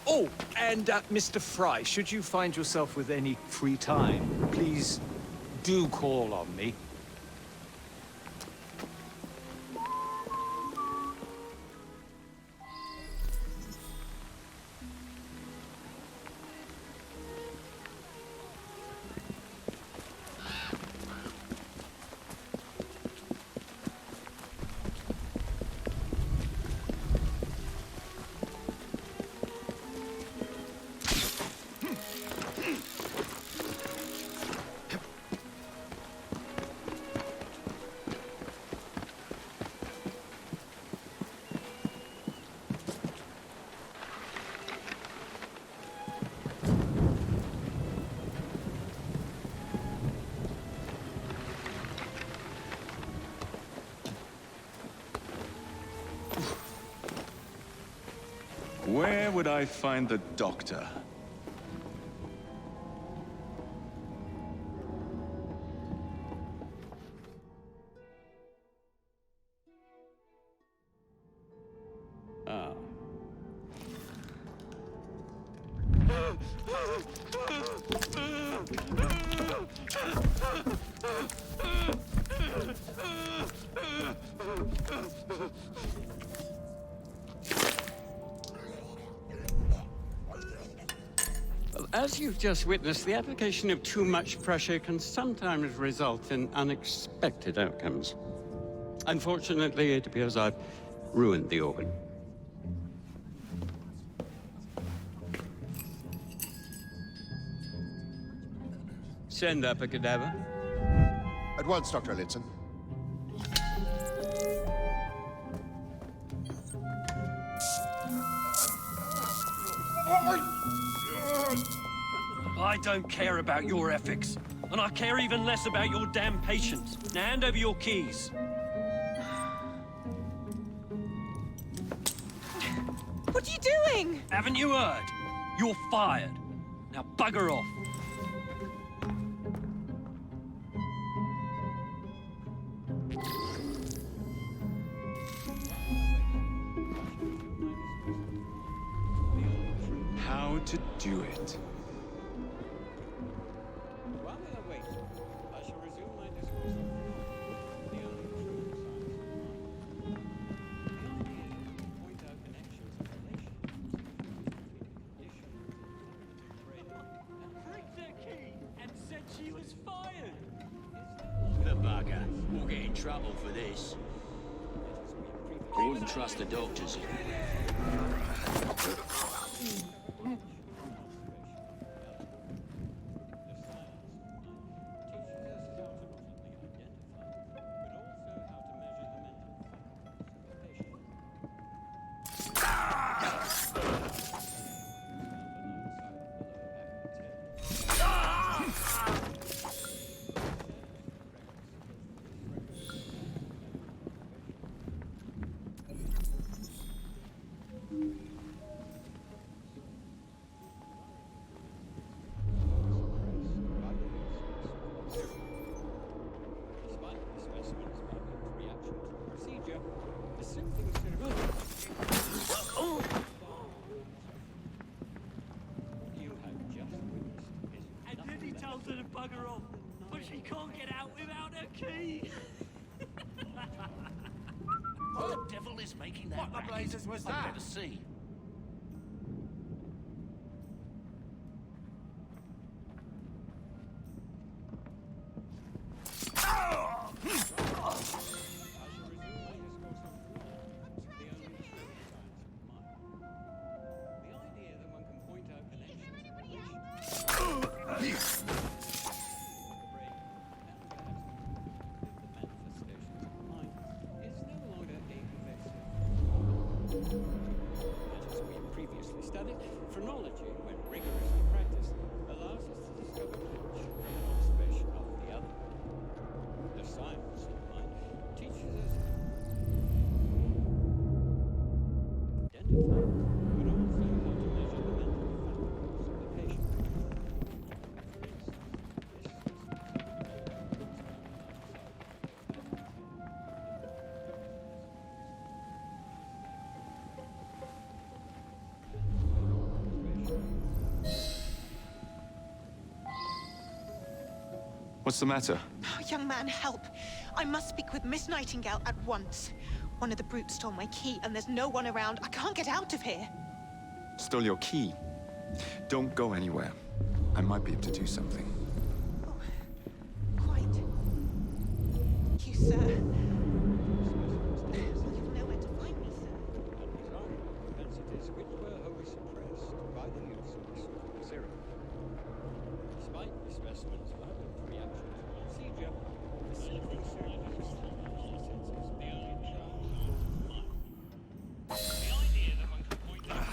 Oh, and Mr. Fry, should you find yourself with any free time, please do call on me. Where would I find the doctor? Ah. As you've just witnessed, the application of too much pressure can sometimes result in unexpected outcomes. Unfortunately, it appears I've ruined the organ. Send up a cadaver. At once, Dr. Elliotson. I don't care about your ethics, and I care even less about your damn patience. Now hand over your keys. What are you doing? Haven't you heard? You're fired. Now bugger off. How to do it. While we are waiting, I shall resume my discourse on the only true science of mind. The idea to point out connections and relations between condition and Pricked her key and said she was fired. The bugger. We'll get in trouble for this. I wouldn't trust the doctors. And then he tells her to bugger off, but she can't get out without her key. What the devil is making that What the blazes was I'd that? better see. As we previously studied, phrenology, when rigorously practiced, allows us to discover much from an observation of the other. The science of mind teaches us to identify, but also how to measure the mental faculties of the patient. For instance, What's the matter? Oh, young man, help. I must speak with Miss Nightingale at once. One of the brutes stole my key, and there's no one around. I can't get out of here. Stole your key. Don't go anywhere. I might be able to do something. Quite. Thank you, sir. You'll know where to find me, sir. propensities which were wholly suppressed by the use of the sulfuric serum. Despite the specimen's violent reaction to procedure, the sulfuric serum was all senses the only charge of mind. The idea that one can point out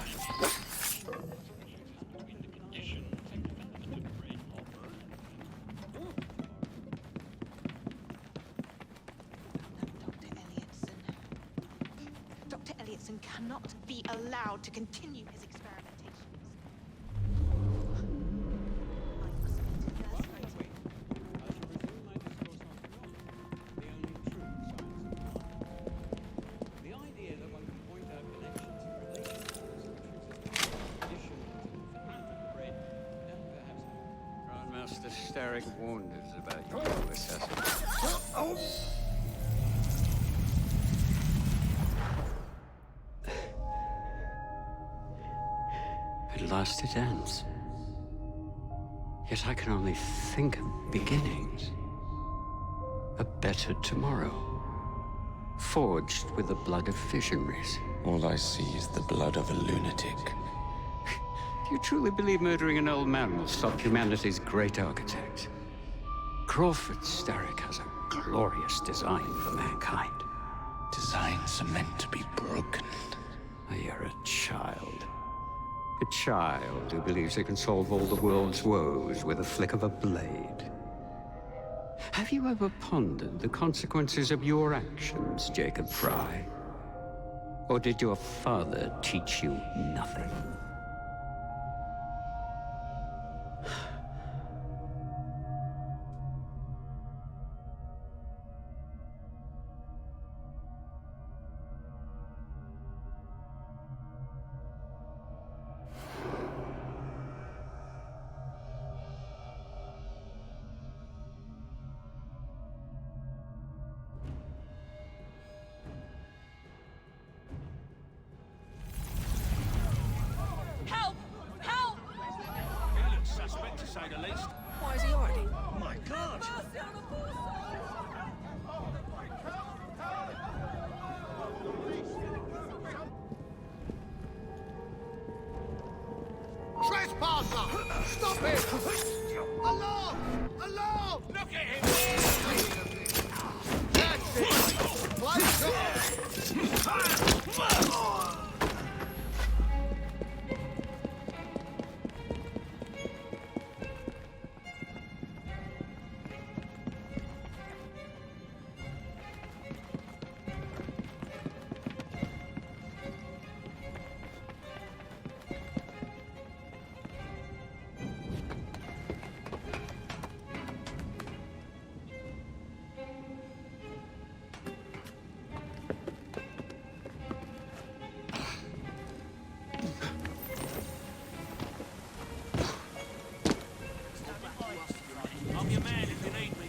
between the condition and development of brain Dr. Elliotson cannot be allowed to continue his experimentations. The idea that one can point out connections and relationships which condition and development of the brain, and perhaps Grandmaster Starrick warned us about your assassin. At last it ends. Yet I can only think of beginnings. A better tomorrow. Forged with the blood of visionaries. All I see is the blood of a lunatic. Do you truly believe murdering an old man will stop humanity's great architect? Crawford Starrick has a glorious design for mankind. Designs are meant to be broken. You're a child. A child who believes it can solve all the world's woes with a flick of a blade. Have you ever pondered the consequences of your actions, Jacob Fry? Or did your father teach you nothing? Help! Help! He looks suspect, to say the least. Why is he hiding? My God! Trespasser! Stop it! Alarm! Alarm! Look at him! That's it! Place I'm your man if you need me.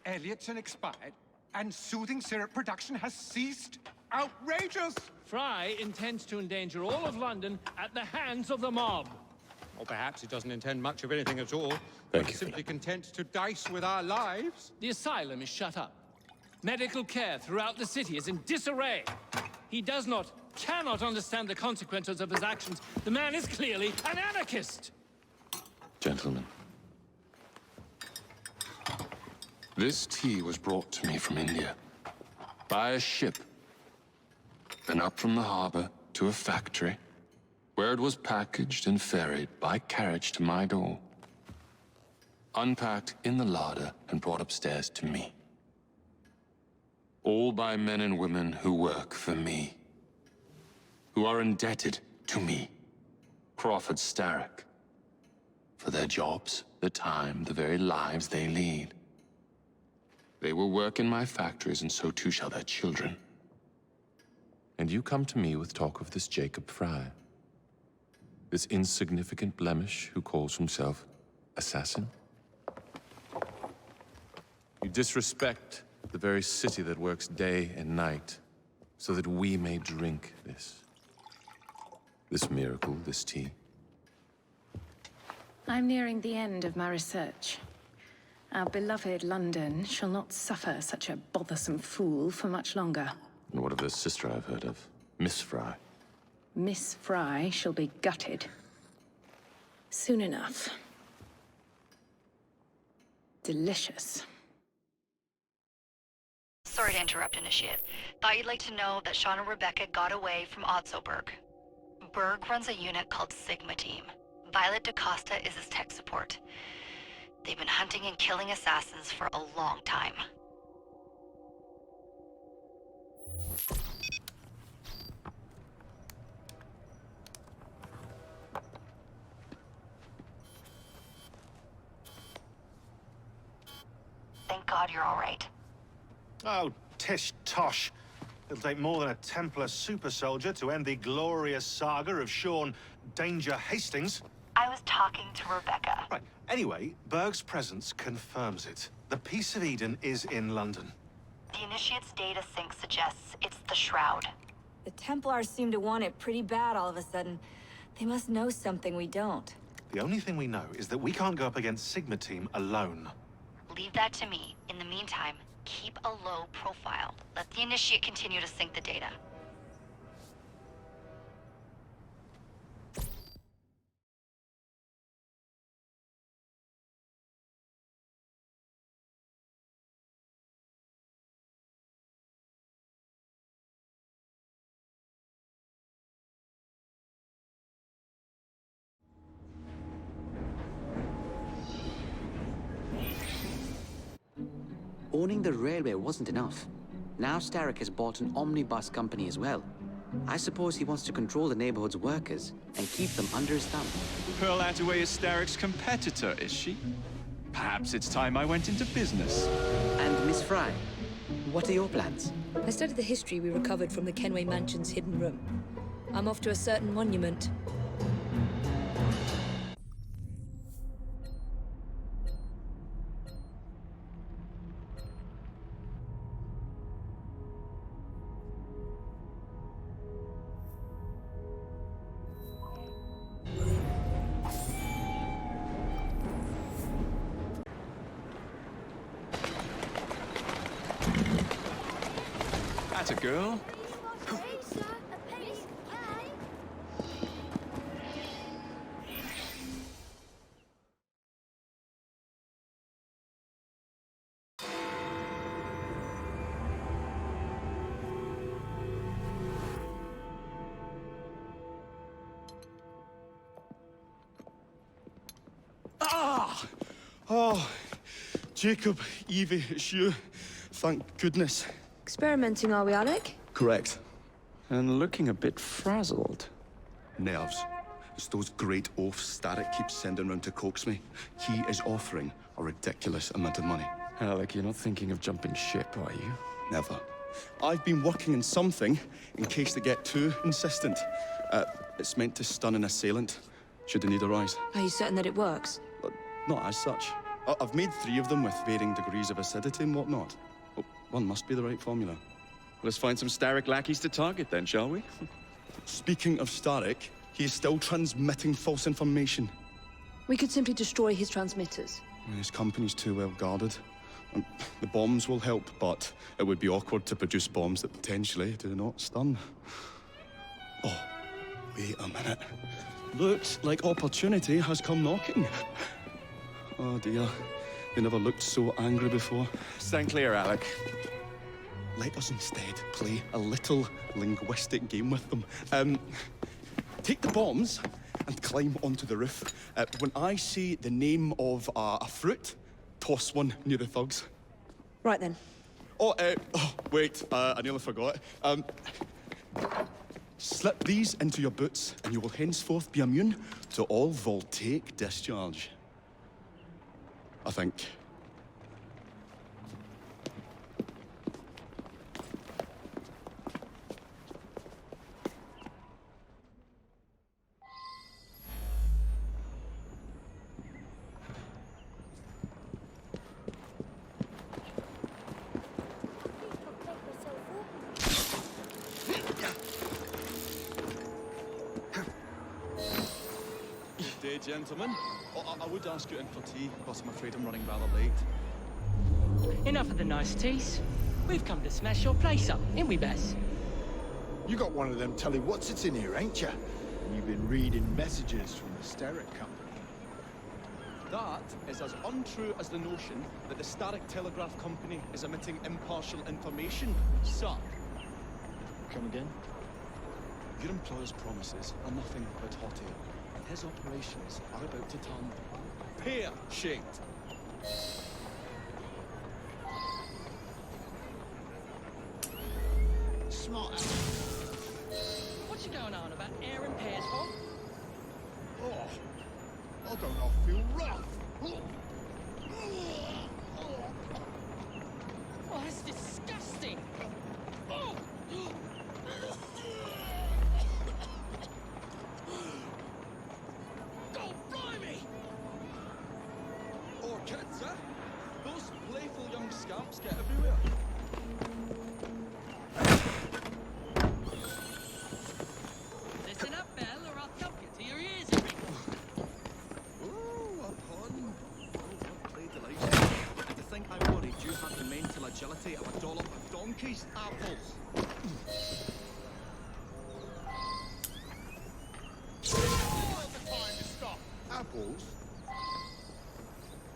Elliotson expired, and soothing syrup production has ceased? Outrageous! Fry intends to endanger all of London at the hands of the mob. Or perhaps he doesn't intend much of anything at all. But is simply content to dice with our lives. The asylum is shut up. Medical care throughout the city is in disarray. He cannot understand the consequences of his actions. The man is clearly an anarchist! Gentlemen. This tea was brought to me from India. By a ship. Then up from the harbor to a factory, where it was packaged and ferried by carriage to my door. Unpacked in the larder and brought upstairs to me. All by men and women who work for me. Who are indebted to me, Crawford Starrick, for their jobs, the time, the very lives they lead. They will work in my factories, and so too shall their children. And you come to me with talk of this Jacob Fry. This insignificant blemish who calls himself assassin? You disrespect the very city that works day and night so that we may drink this miracle, this tea. I'm nearing the end of my research. Our beloved London shall not suffer such a bothersome fool for much longer. And what of the sister I've heard of, Miss Fry? Miss Fry shall be gutted. Soon enough. Delicious. Sorry to interrupt, Initiate. Thought you'd like to know that Sean and Rebecca got away from Otzoberg. Berg runs a unit called Sigma Team. Violet DaCosta is his tech support. They've been hunting and killing assassins for a long time. Thank God you're all right. Oh, tish tosh. It'll take more than a Templar super soldier to end the glorious saga of Sean Danger Hastings. I was talking to Rebecca. Right. Anyway, Berg's presence confirms it. The Peace of Eden is in London. The Initiate's data sync suggests it's the Shroud. The Templars seem to want it pretty bad all of a sudden. They must know something we don't. The only thing we know is that we can't go up against Sigma Team alone. Leave that to me. In the meantime, keep a low profile. Let the Initiate continue to sync the data. Owning the railway wasn't enough. Now Starrick has bought an omnibus company as well. I suppose he wants to control the neighborhood's workers and keep them under his thumb. Pearl Attaway is Starrick's competitor, is she? Perhaps it's time I went into business. And Miss Fry, what are your plans? I studied the history we recovered from the Kenway Mansion's hidden room. I'm off to a certain monument. That's a girl. Ah! Oh, Jacob, Evie, it's you. Thank goodness. Experimenting, are we, Alec? Correct. And looking a bit frazzled. Nerves. It's those great oafs Starrick keeps sending round to coax me. He is offering a ridiculous amount of money. Alec, you're not thinking of jumping ship, are you? Never. I've been working on something in case they get too insistent. It's meant to stun an assailant, should the need arise. Are you certain that it works? Not as such. I've made 3 of them with varying degrees of acidity and whatnot. Oh, one must be the right formula. Let's find some Starrick lackeys to target then, shall we? Speaking of Starrick, he is still transmitting false information. We could simply destroy his transmitters. His company's too well guarded. The bombs will help, but it would be awkward to produce bombs that potentially do not stun. Oh, wait a minute. Looks like opportunity has come knocking. Oh dear, they never looked so angry before. Stand clear, Alec. Let us instead play a little linguistic game with them. Take the bombs and climb onto the roof. When I say the name of a fruit, toss one near the thugs. Right then. Oh, wait, I nearly forgot. Slip these into your boots, and you will henceforth be immune to all voltaic discharge. I think. Good day, gentlemen. Oh, I would ask you in for tea, but I'm afraid I'm running rather late. Enough of the niceties. We've come to smash your place up, ain't we, Bess? You got one of them telly what's-its in here, ain't you? And you've been reading messages from the Starrick Company. That is as untrue as the notion that the Starrick Telegraph Company is emitting impartial information, sir. Come again? Your employer's promises are nothing but hot air, and his operations are about to turn pear-shaped. Smart. What you going on about air and pears for? Oh, I don't know, I feel rough. Oh, that's disgusting. Oh. kids, eh? Those playful young scamps get everywhere. Listen up, Belle, or I'll thump you till your ears are ringing. Oh, a pun. Well played, Eliza. And to think I worried you had the mental agility of a dollop of donkey's apples. Apples?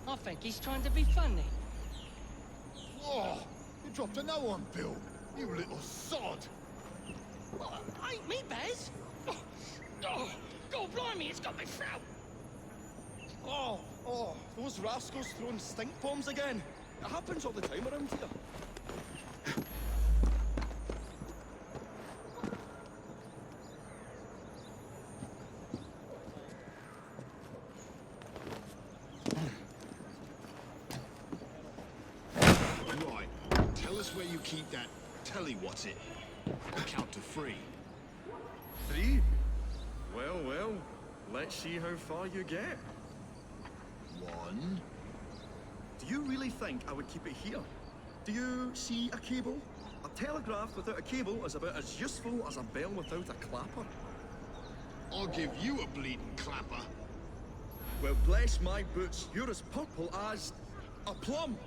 I think he's trying to be funny. Oh, you dropped a no-one pill, you little sod. What? Ain't me, Bez. Oh, God blimey, it's got me throat. Oh, those rascals throwing stink bombs again. It happens all the time around here. Right, tell us where you keep that telly-what's-it. Count to 3. 3? Well, let's see how far you get. 1. Do you really think I would keep it here? Do you see a cable? A telegraph without a cable is about as useful as a bell without a clapper. I'll give you a bleeding clapper. Well, bless my boots, you're as purple as a plum.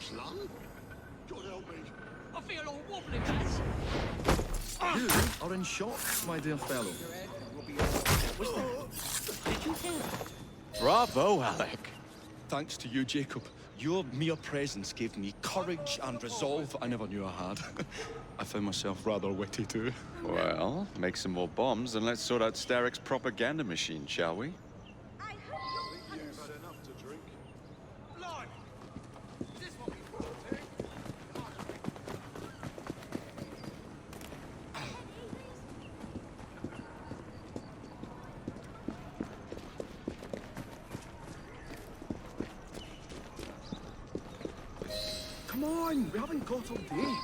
Plum? God help me. I feel all wobbly, Bez. You are in shock, my dear fellow. What's that? Did you hear that? Bravo, Alec. Thanks to you, Jacob. Your mere presence gave me courage and resolve I never knew I had. I found myself rather witty too. Well, make some more bombs and let's sort out Starrick's propaganda machine, shall we? You've had enough to drink. Blimey! Is this what we want, Come on, we haven't got all day.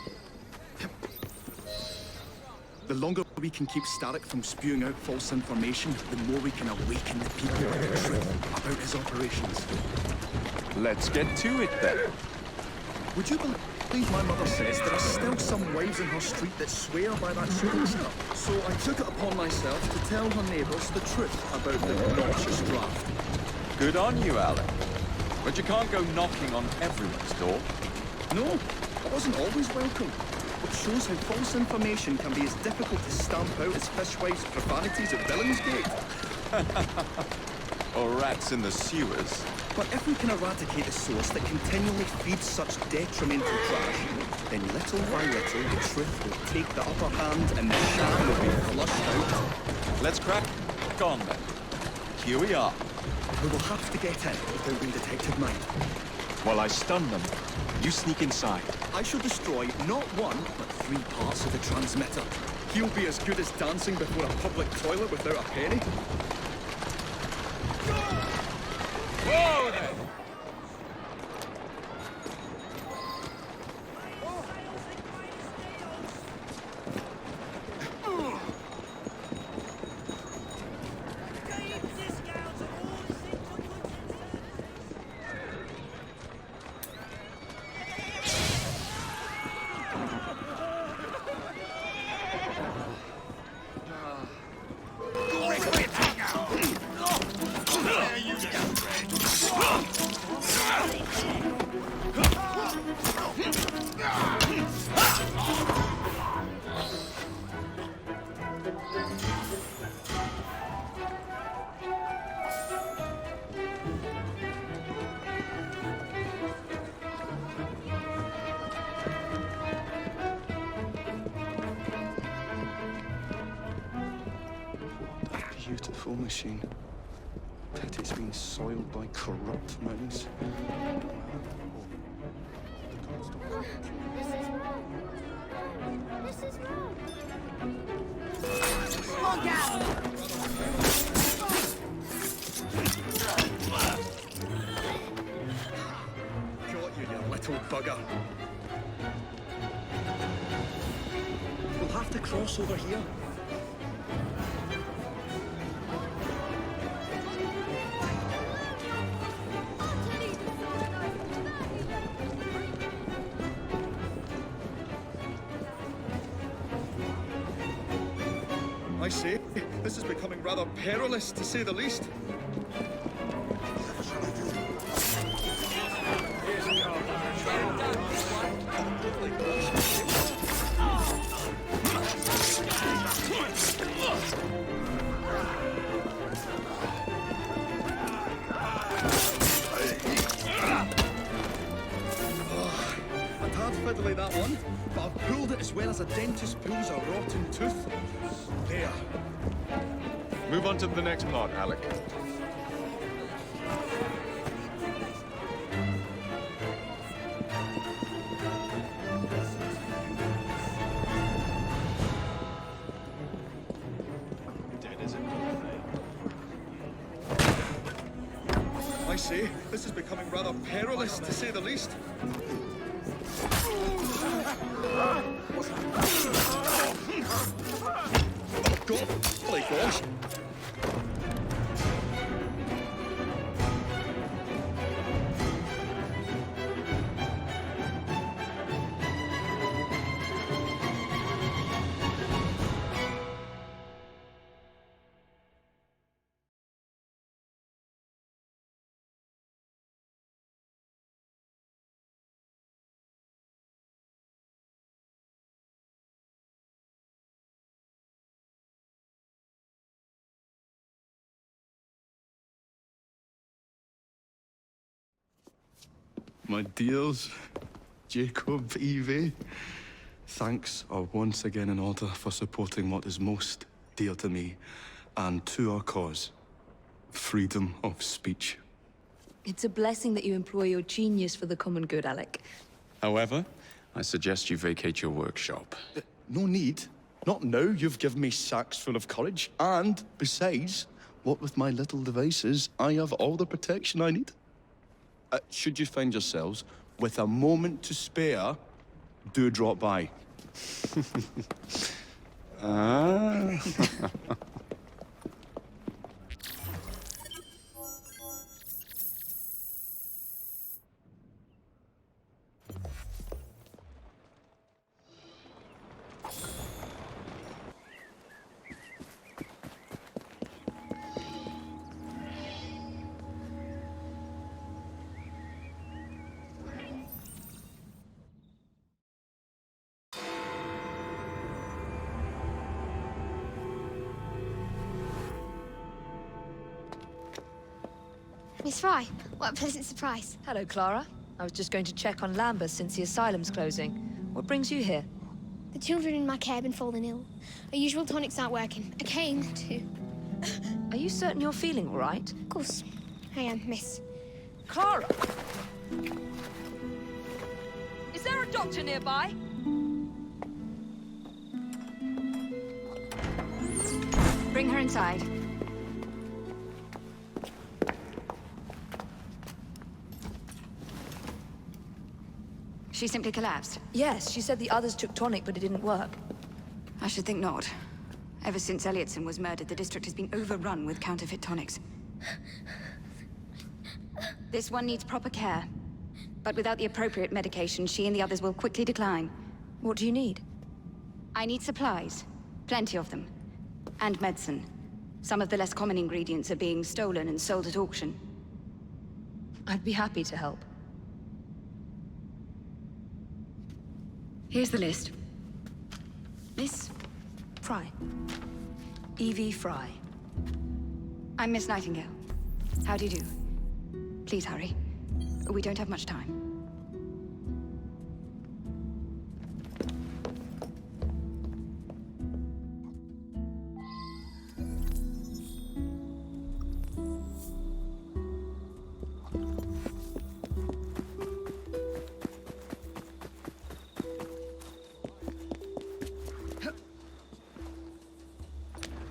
The longer we can keep Starrick from spewing out false information, the more we can awaken the people to the truth about his operations. Let's get to it then. Would you believe my mother says there are still some wives in her street that swear by that shooting star? So I took it upon myself to tell her neighbours the truth about the obnoxious draft. Good on you, Alec. But you can't go knocking on everyone's door. No, I wasn't always welcome. It shows how false information can be as difficult to stamp out as Fishwife's profanities at Billingsgate. Or rats in the sewers. But if we can eradicate the source that continually feeds such detrimental trash, then little by little the truth will take the upper hand and the sham will be flushed out. Let's crack on then. Here we are. We will have to get in without being detected, mind. While I stun them, you sneak inside. I shall destroy not one, but 3 parts of the transmitter. He'll be as good as dancing before a public toilet without a penny. Whoa there! Beautiful machine. But it's been soiled by corrupt minds. This is wrong. Look out! Got you, you little bugger. We'll have to cross over here. I say, this is becoming rather perilous, to say the least. A tad fiddly, that one, but I've pulled it as well as a dentist pulls a rotten tooth. There. Move on to the next plot, Alec. I say, this is becoming rather perilous, to say the least. Golly gosh. My dears, Jacob, Evie, thanks are once again in order for supporting what is most dear to me and to our cause, freedom of speech. It's a blessing that you employ your genius for the common good, Alec. However, I suggest you vacate your workshop. No need. Not now. You've given me sacks full of courage. And besides, what with my little devices, I have all the protection I need. Should you find yourselves with a moment to spare, do drop by. Miss Fry, what a pleasant surprise. Hello, Clara. I was just going to check on Lambeth since the asylum's closing. What brings you here? The children in my care have been falling ill. Our usual tonics aren't working. I came to... Are you certain you're feeling all right? Of course. I am, miss. Clara! Is there a doctor nearby? Bring her inside. She simply collapsed? Yes, she said the others took tonic, but it didn't work. I should think not. Ever since Elliotson was murdered, the district has been overrun with counterfeit tonics. This one needs proper care. But without the appropriate medication, she and the others will quickly decline. What do you need? I need supplies. Plenty of them. And medicine. Some of the less common ingredients are being stolen and sold at auction. I'd be happy to help. Here's the list. Miss? Fry. Evie Fry. I'm Miss Nightingale. How do you do? Please hurry. We don't have much time.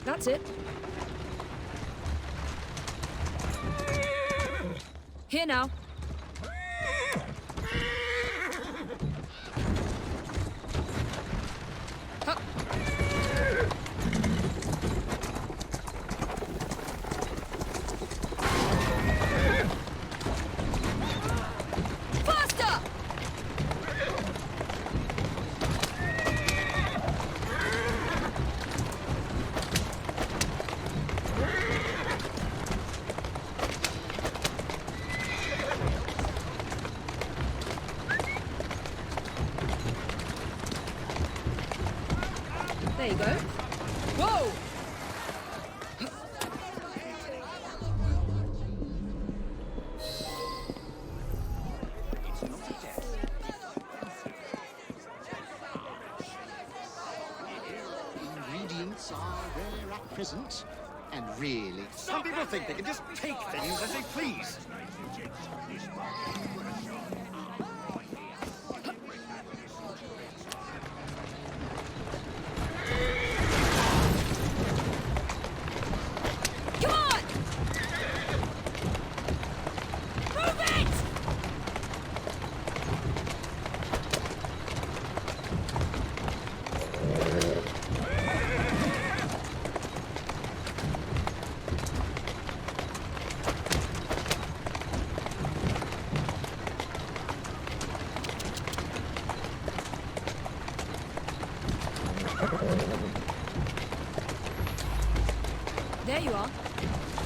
That's it. Here now. Huh. There you go. Whoa! Ingredients are rare at present. And really, some people think they can just take things as they please. Come on! Move it! There you are.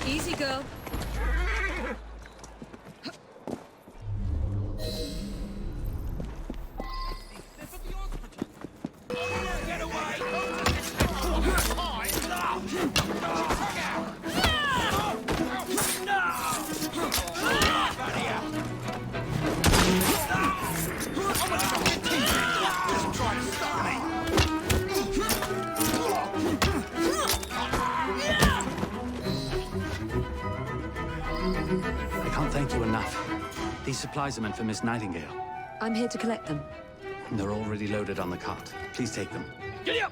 Easy, girl. Get away! I can't thank you enough. These supplies are meant for Miss Nightingale. I'm here to collect them. And they're already loaded on the cart. Please take them. Giddy up!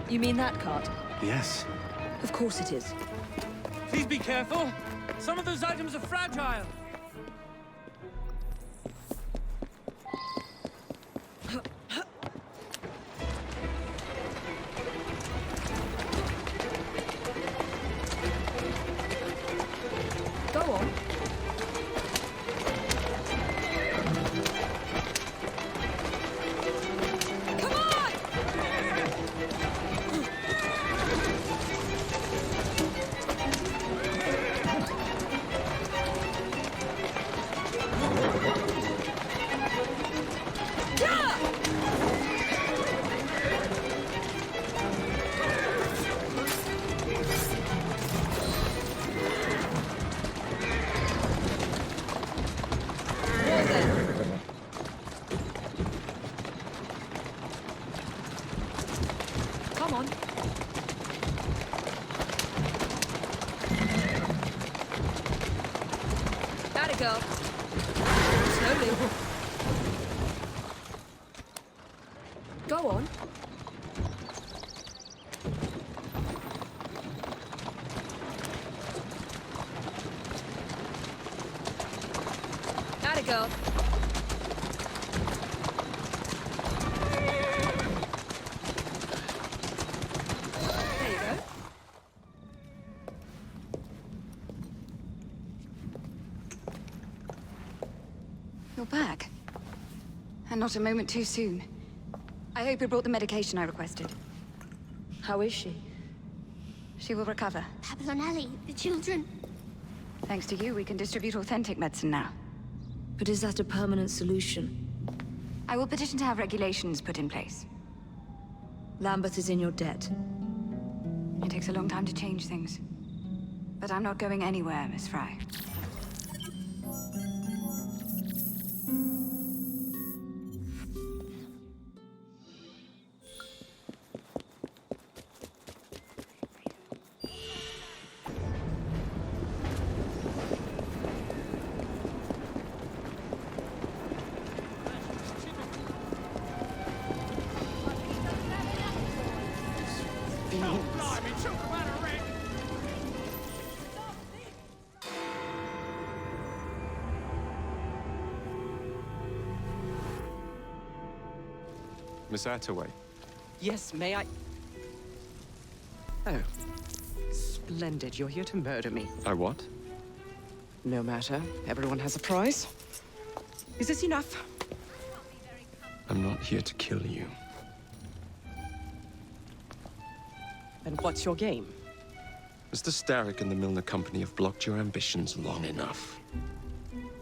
You mean that cart? Yes. Of course it is. Please be careful. Some of those items are fragile. Go on. Come on! Come on. Atta girl. Slowly. Go on. Atta girl. There you go. You're back. And not a moment too soon. I hope you brought the medication I requested. How is she? She will recover. Pablo and Ellie, the children. Thanks to you, we can distribute authentic medicine now. But is that a permanent solution? I will petition to have regulations put in place. Lambeth is in your debt. It takes a long time to change things. But I'm not going anywhere, Miss Fry. Miss Attaway. Yes, may I? Oh. Splendid. You're here to murder me. I what? No matter. Everyone has a price. Is this enough? I'm not here to kill you. And what's your game? Mr. Starrick and the Milner Company have blocked your ambitions long enough.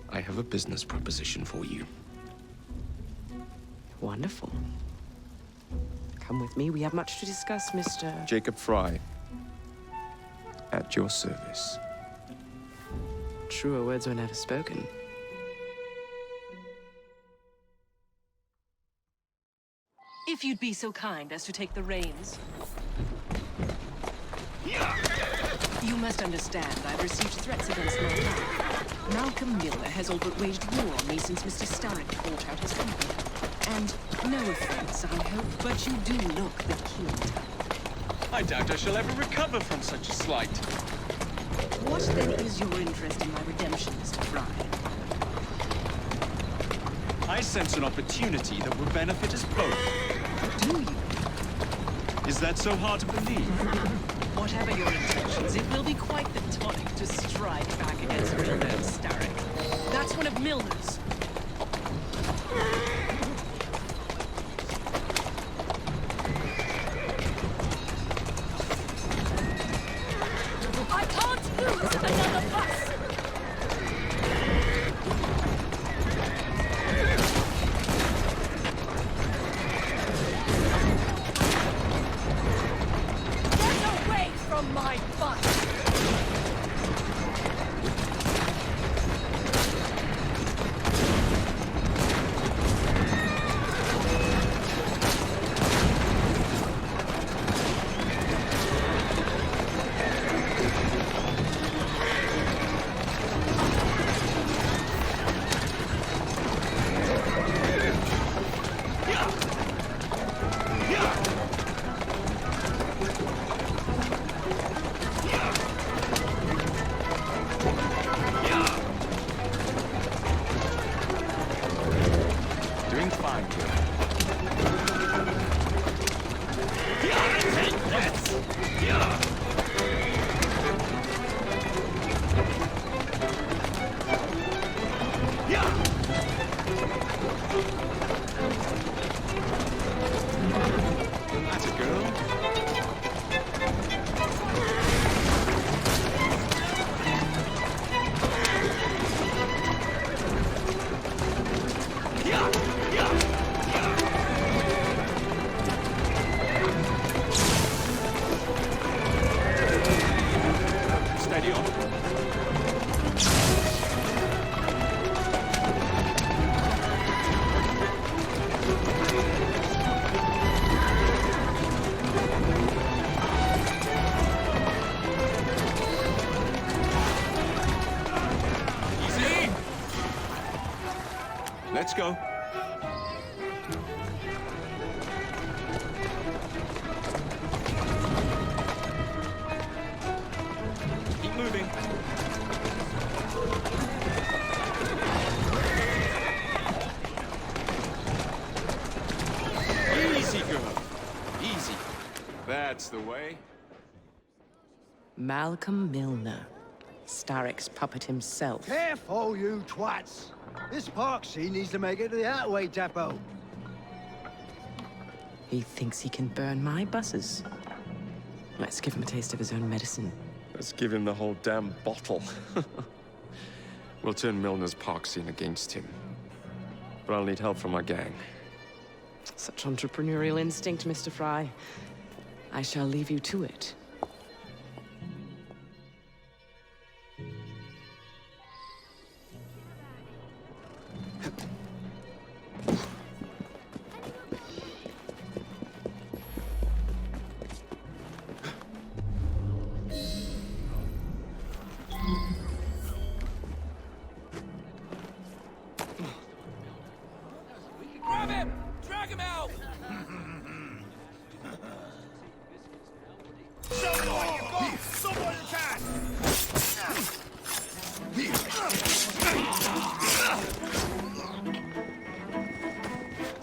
I have a business proposition for you. Wonderful. Come with me. We have much to discuss, Mr. Jacob Fry. At your service. Truer words were never spoken. If you'd be so kind as to take the reins. You must understand, I've received threats against my life. Malcolm Miller has all but waged war on me since Mr. Stark bought out his company. And no offense, I hope, but you do look the king type. I doubt I shall ever recover from such a slight. What then is your interest in my redemption, Mr. Fry? I sense an opportunity that will benefit us both. Do you? Is that so hard to believe? Whatever your intentions, it will be quite the tonic to strike back against Milner and Starrick. That's one of Milner's. I can't lose another bus! Get away from my bus! Doing fine, That's a girl. Steady on. Easy. Let's go. Keep moving. Easy, girl. Easy. That's the way. Malcolm Milner. Starrick's puppet himself. Careful, you twats! This park scene needs to make it to the Outway depot. He thinks he can burn my buses. Let's give him a taste of his own medicine. Let's give him the whole damn bottle. We'll turn Milner's park scene against him. But I'll need help from my gang. Such entrepreneurial instinct, Mr. Fry. I shall leave you to it. Grab him! Drag him out! Someone you got! Someone can!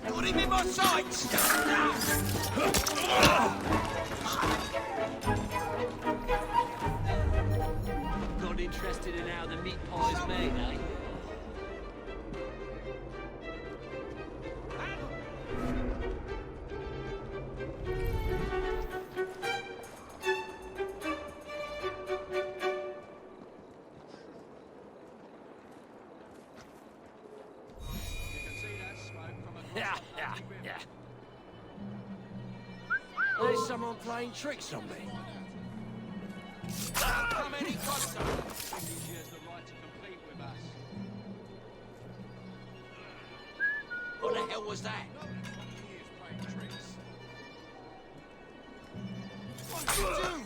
Put him in my sights! Not interested in how the meat pie's made, eh? Yeah, yeah, yeah. There's someone playing tricks on me. Come any closer! She has the right to compete with us. What the hell was that? What did you do?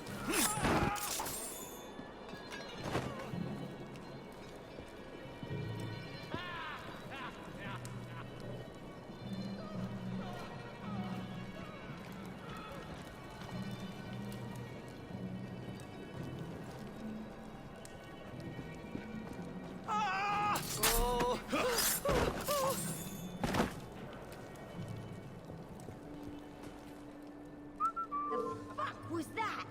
Was that?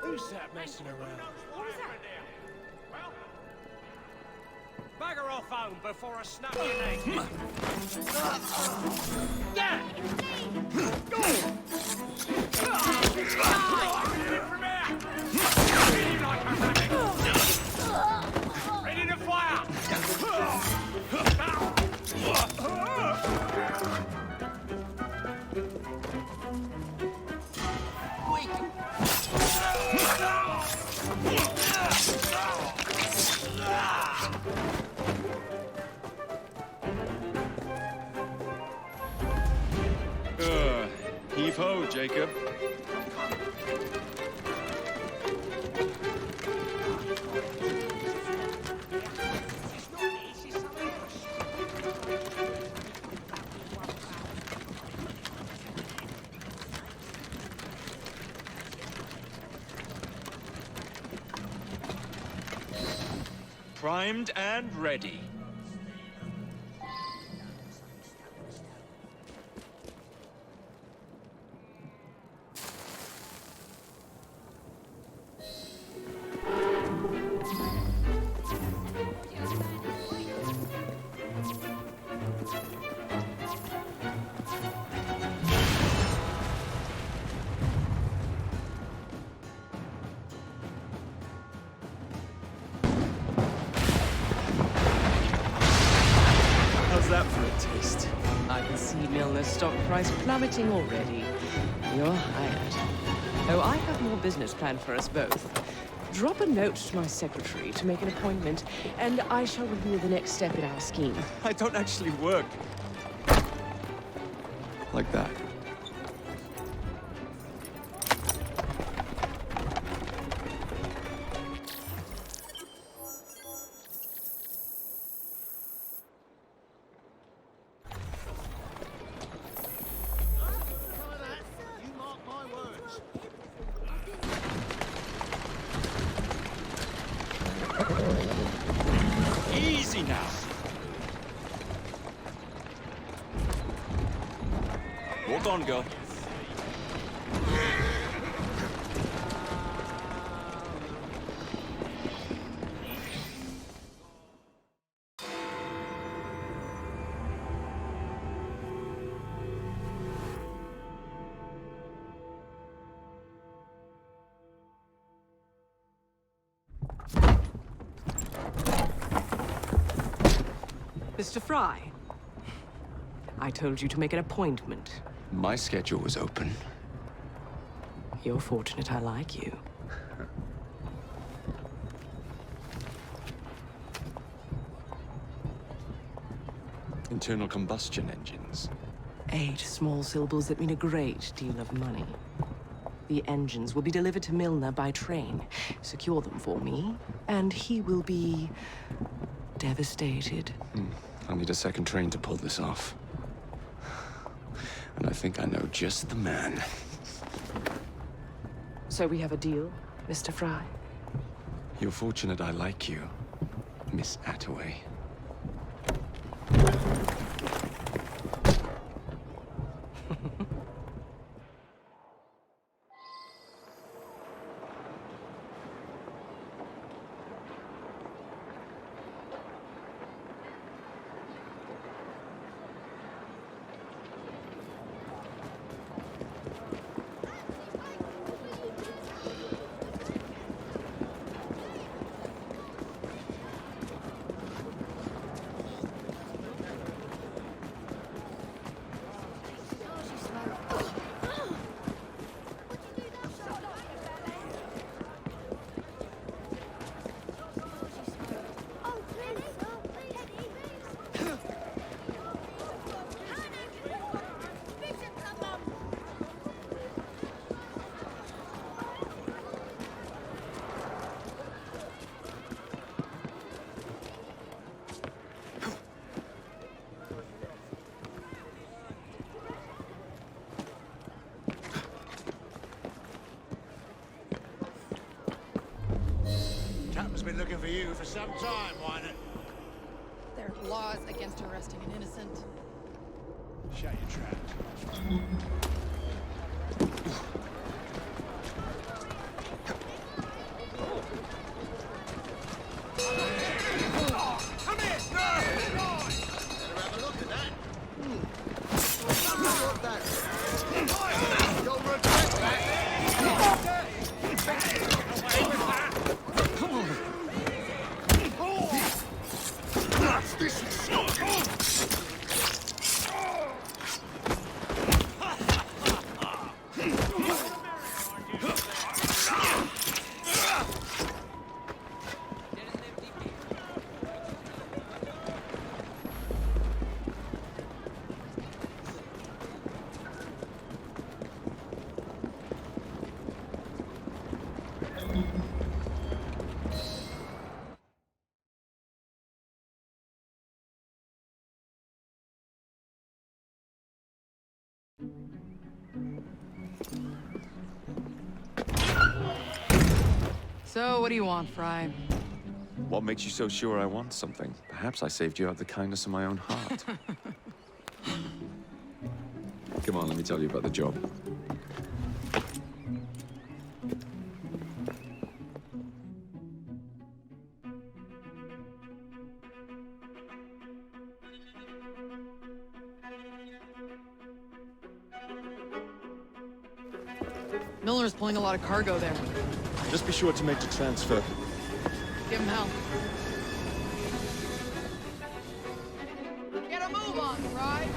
Who's that messing around? What was that? Bugger off home before I snap your neck. Ready to fire! Heave-ho, Jacob. Primed and ready. That for a taste. I can see Milner's stock price plummeting already. You're hired. Oh, I have more business planned for us both. Drop a note to my secretary to make an appointment, and I shall reveal the next step in our scheme. I don't actually work like that. Easy now. Walk on, girl. Mr. Fry, I told you to make an appointment. My schedule was open. You're fortunate I like you. Internal combustion engines. 8 small syllables that mean a great deal of money. The engines will be delivered to Milner by train. Secure them for me, and he will be devastated. I'll need a second train to pull this off. And I think I know just the man. So we have a deal, Mr. Fry? You're fortunate I like you, Miss Attaway. Town's been looking for you for some time, Wynant. There are laws against arresting an innocent. Shut your trap. Come here! No! Better have a look at that. You'll regret that. This is So, what do you want, Fry? What makes you so sure I want something? Perhaps I saved you out of the kindness of my own heart. Come on, let me tell you about the job. Milner's pulling a lot of cargo there. Just be sure to make the transfer. Give him hell. Get a move on, Fry!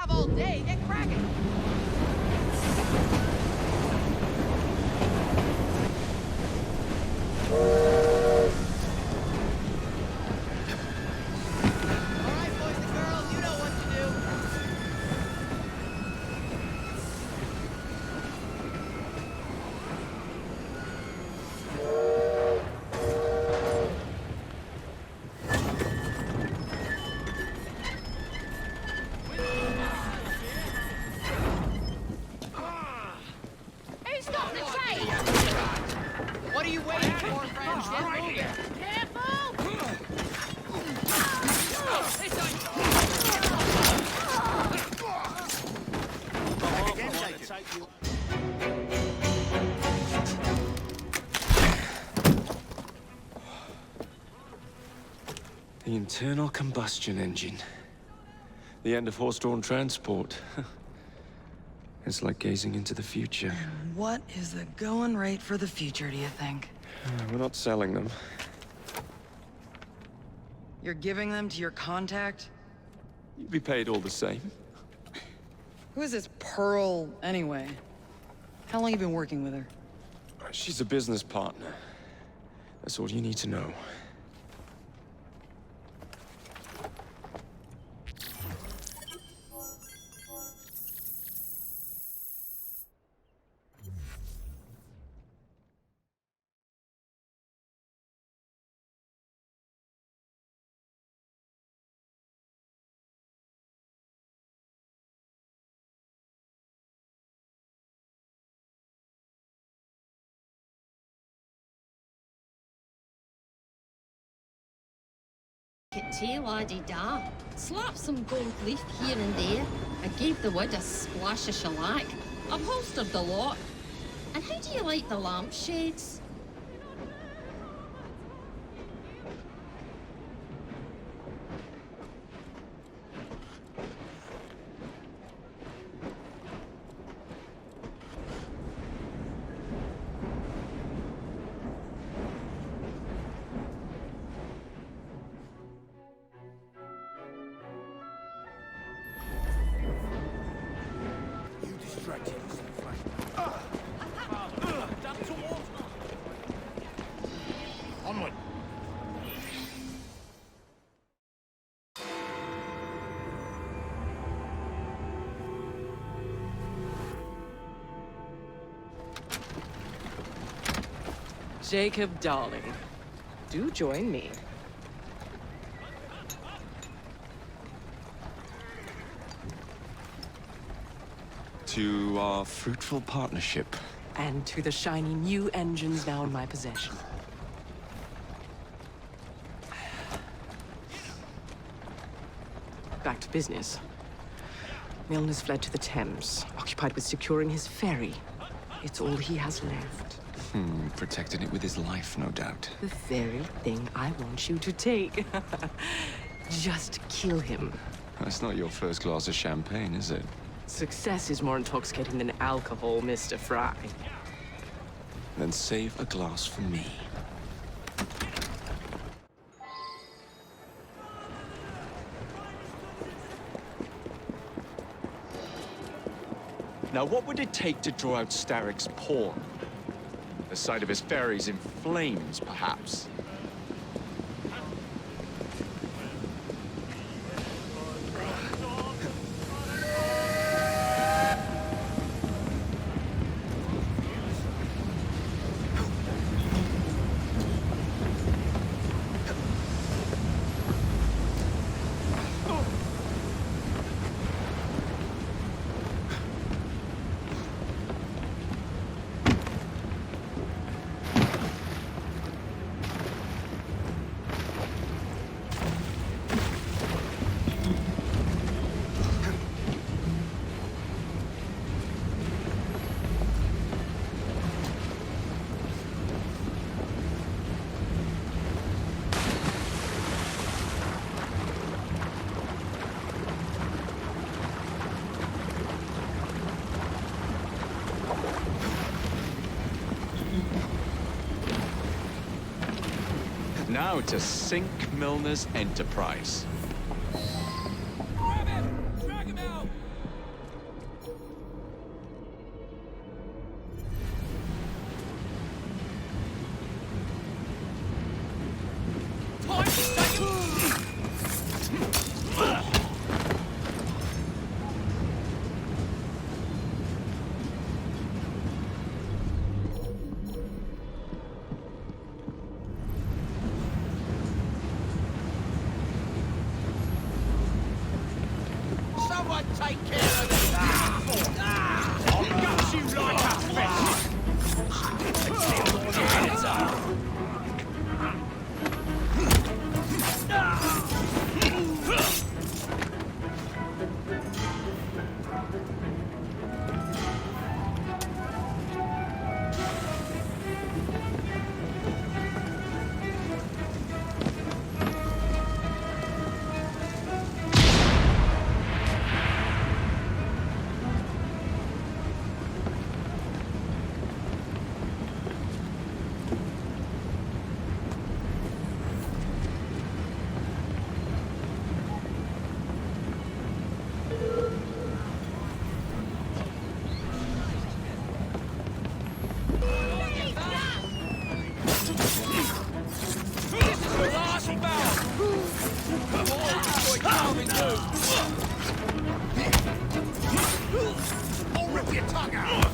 have all day. Get cracking. Who's got the train? What are you waiting for, friends? Get moving. The internal combustion engine. The end of horse-drawn transport. It's like gazing into the future. What is the going rate for the future, do you think? We're not selling them. You're giving them to your contact? You'd be paid all the same. Who is this Pearl, anyway? How long you been working with her? She's a business partner. That's all you need to know. Tail laddie da. Slap some gold leaf here and there. I gave the wood a splash of shellac. Upholstered the lot. And how do you like the lampshades? Onward. Jacob, darling, do join me. To our fruitful partnership. And to the shiny new engines now in my possession. Back to business. Milner's fled to the Thames, occupied with securing his ferry. It's all he has left. Protected it with his life, no doubt. The very thing I want you to take. Just kill him. That's not your first glass of champagne, is it? Success is more intoxicating than alcohol, Mr. Fry. Then save a glass for me. Now, what would it take to draw out Starrick's pawn? The sight of his ferries in flames, perhaps? Now to sink Milner's enterprise. Grab him! Drag him out! Anyone take care of this? I'll gut you like a fish! Let's see what your heads are. I'll rip your tongue out!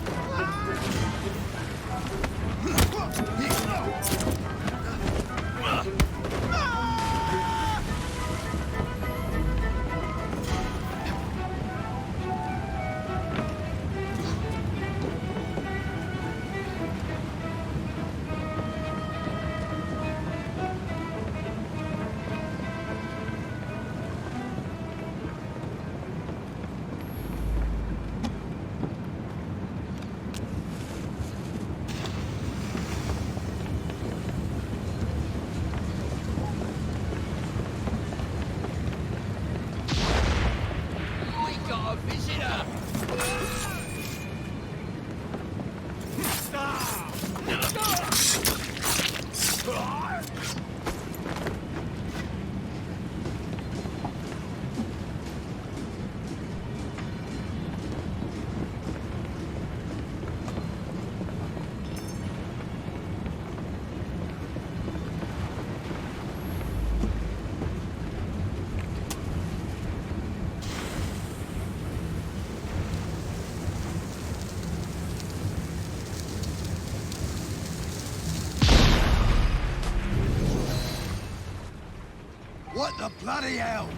What the bloody hell?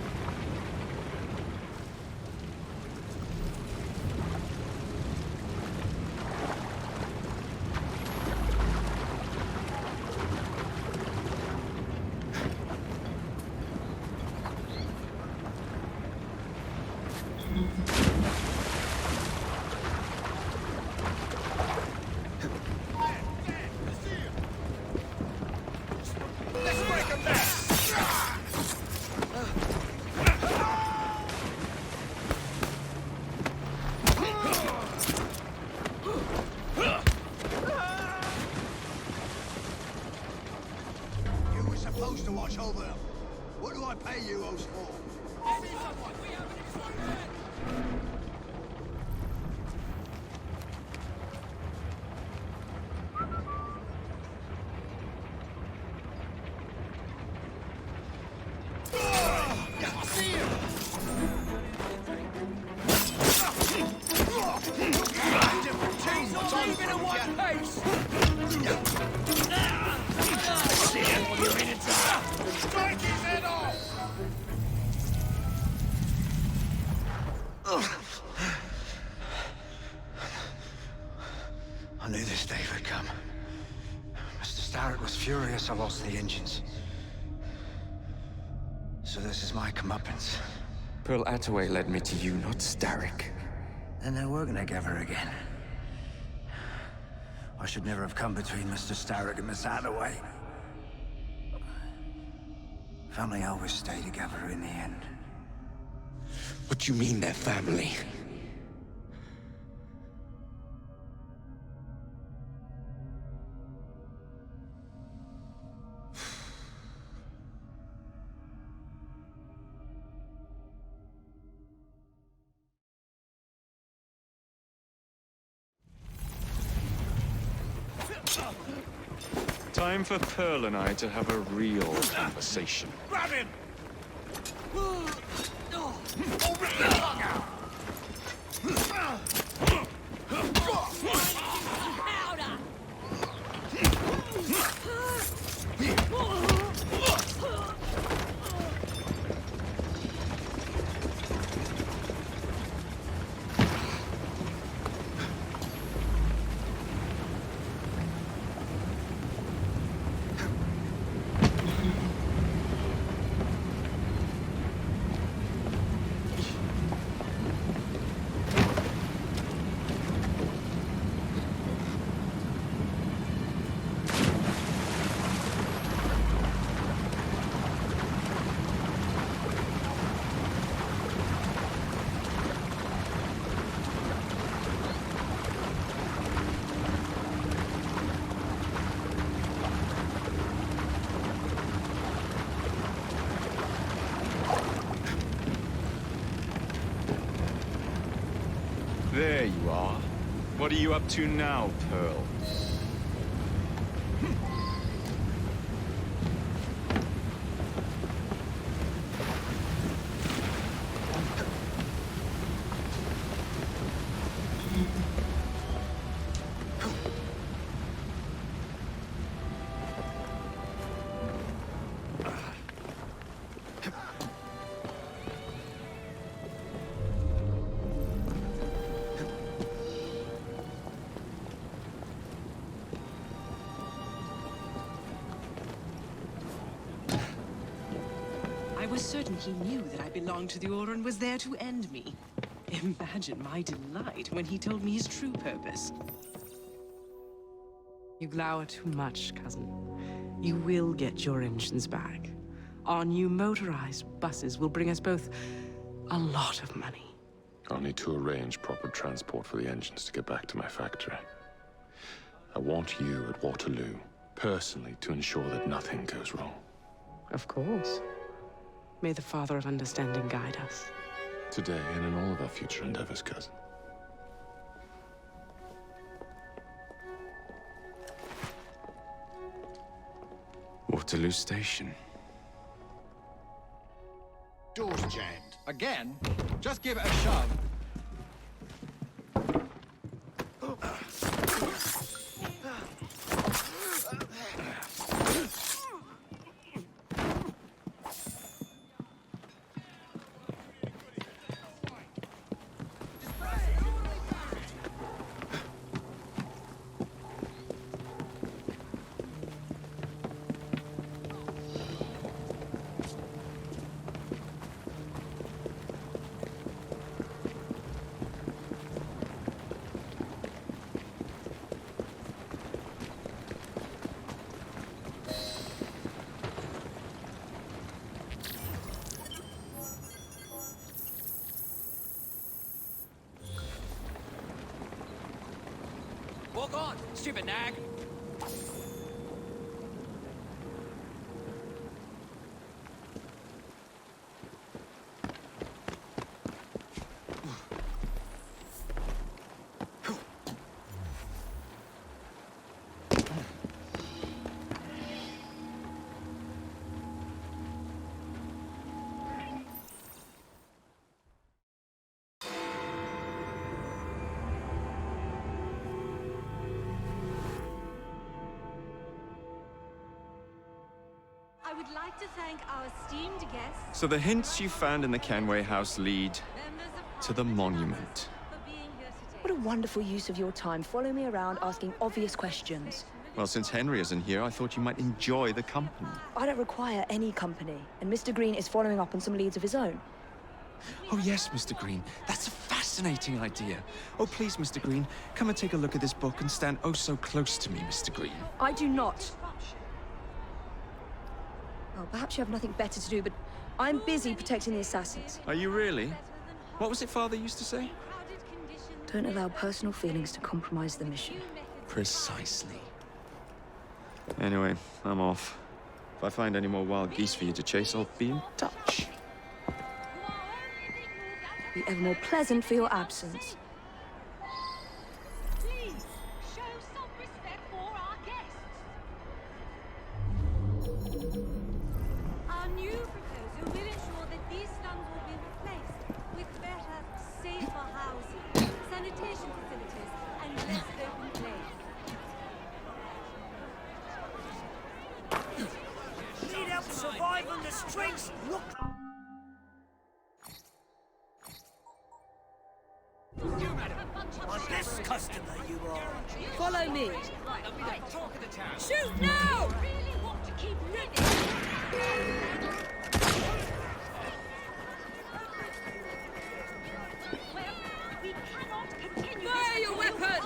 Let's break them down! You were supposed to watch over them. What do I pay you those for? I knew this day would come. Mr. Starrick was furious I lost the engines. So this is my comeuppance. Pearl Attaway led me to you, not Starrick. Then they're working together again. I should never have come between Mr. Starrick and Miss Attaway. Family always stay together in the end. What do you mean they're family? Time for Pearl and I to have a real conversation. Grab him! I'll rip your tongue out! you are. What are you up to now, Pearl? I was certain he knew that I belonged to the Order and was there to end me. Imagine my delight when he told me his true purpose. You glower too much, cousin. You will get your engines back. Our new motorized buses will bring us both a lot of money. I'll need to arrange proper transport for the engines to get back to my factory. I want you at Waterloo, personally, to ensure that nothing goes wrong. Of course. May the Father of Understanding guide us. Today and in all of our future endeavors, cousin. Waterloo Station. Door's jammed. Again? Just give it a shove. Walk on, stupid nag. I would like to thank our esteemed guests So the hints you found in the Kenway house lead to the monument. What a wonderful use of your time, following me around asking obvious questions. Well, since Henry isn't here, I thought you might enjoy the company. I don't require any company, and Mr. Green is following up on some leads of his own. Oh yes, Mr. Green. That's a fascinating idea. Oh, please, Mr. Green, come and take a look at this book and stand oh so close to me, Mr. Green. I do not. Well, perhaps you have nothing better to do, but I'm busy protecting the assassins. Are you really? What was it Father used to say? Don't allow personal feelings to compromise the mission. Precisely. Anyway, I'm off. If I find any more wild geese for you to chase, I'll be in touch. Be ever more pleasant for your absence. Please, show some respect for our guests. Our new proposal will ensure that these slums will be replaced with better, safer housing, sanitation facilities, and less open place. Need help survive on the streets? Look! My best customer, you are. Follow me. Talk of the town. Shoot now! Really want to keep living. We cannot continue. Fire your weapon!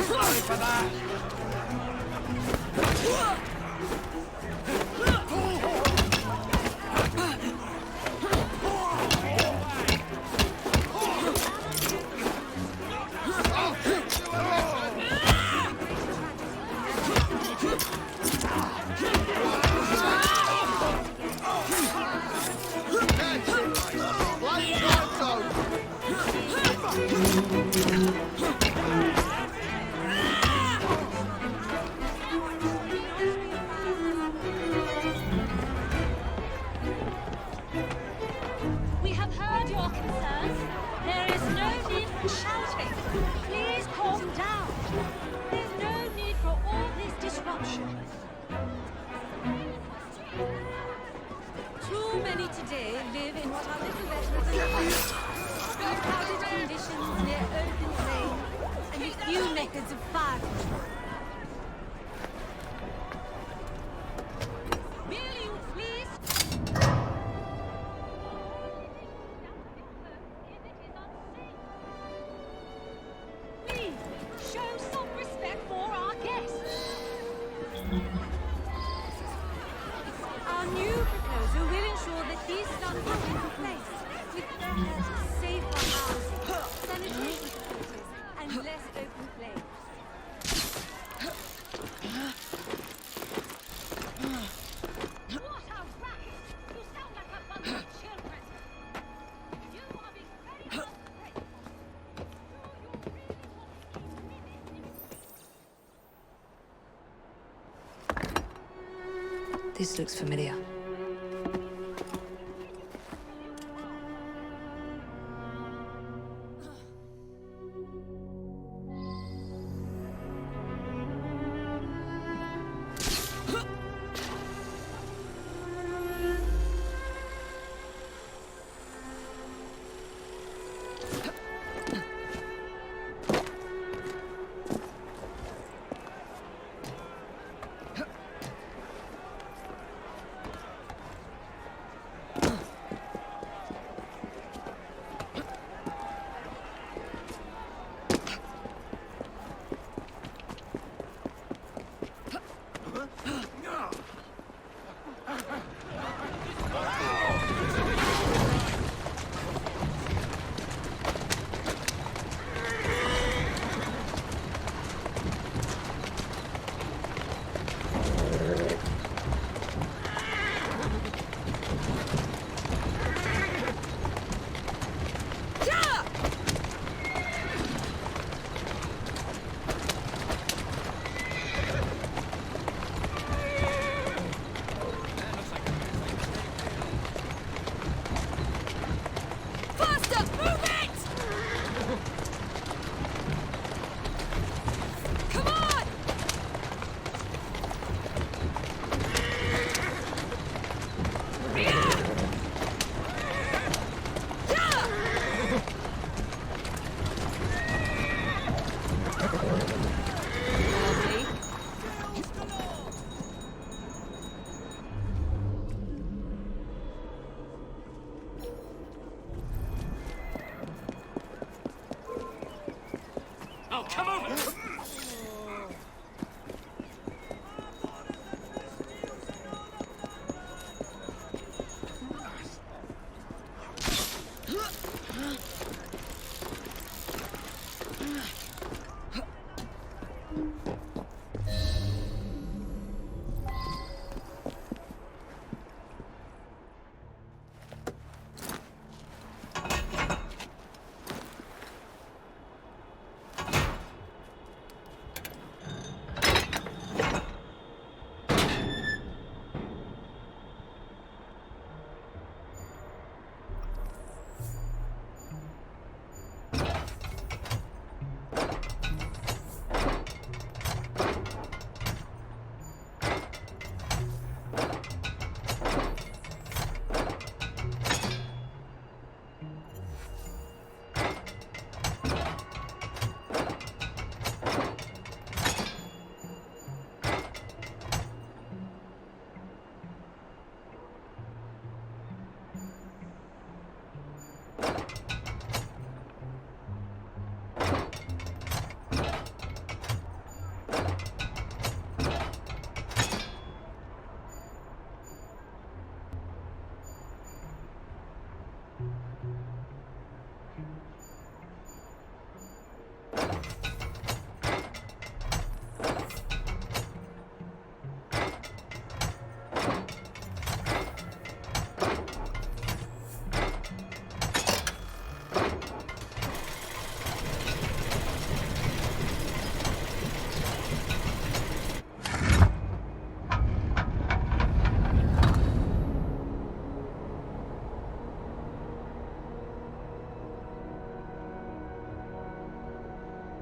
Sorry for that. We have heard your concerns. There is no need for shouting. Please calm down. There's no need for all this disruption. Too many today live in what are little better than crowded conditions near open plains and with few methods of fire control. Will you please? Please, show some respect for our guests. Our new proposal will ensure that these slums will be replaced with better, safer housing, sanitation facilities, and less open plains. What a rat! You sound like a bunch of children. You are being very ungrateful. This looks familiar.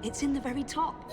It's in the very top.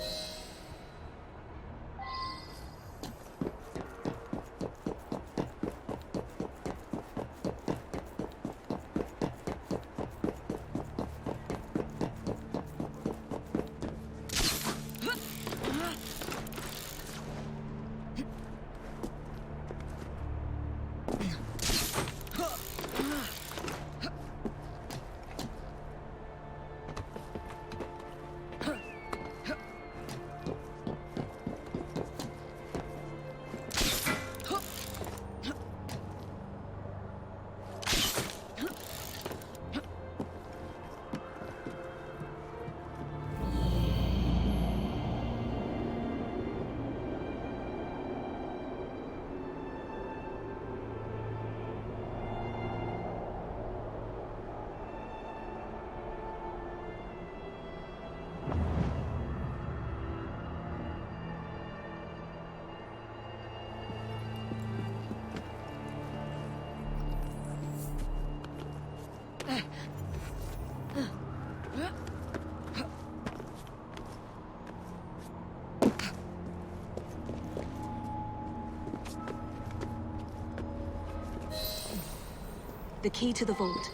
The key to the vault,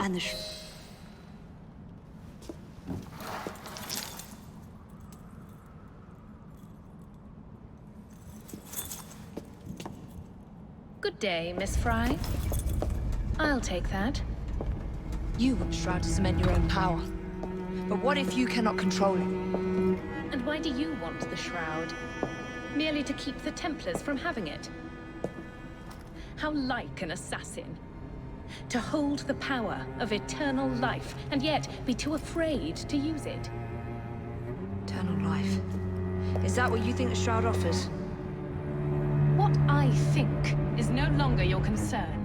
and the Good day, Miss Fry. I'll take that. You want the Shroud to cement your own power. But what if you cannot control it? And why do you want the Shroud? Merely to keep the Templars from having it? How like an assassin. To hold the power of eternal life, and yet be too afraid to use it. Eternal life. Is that what you think the Shroud offers? What I think is no longer your concern.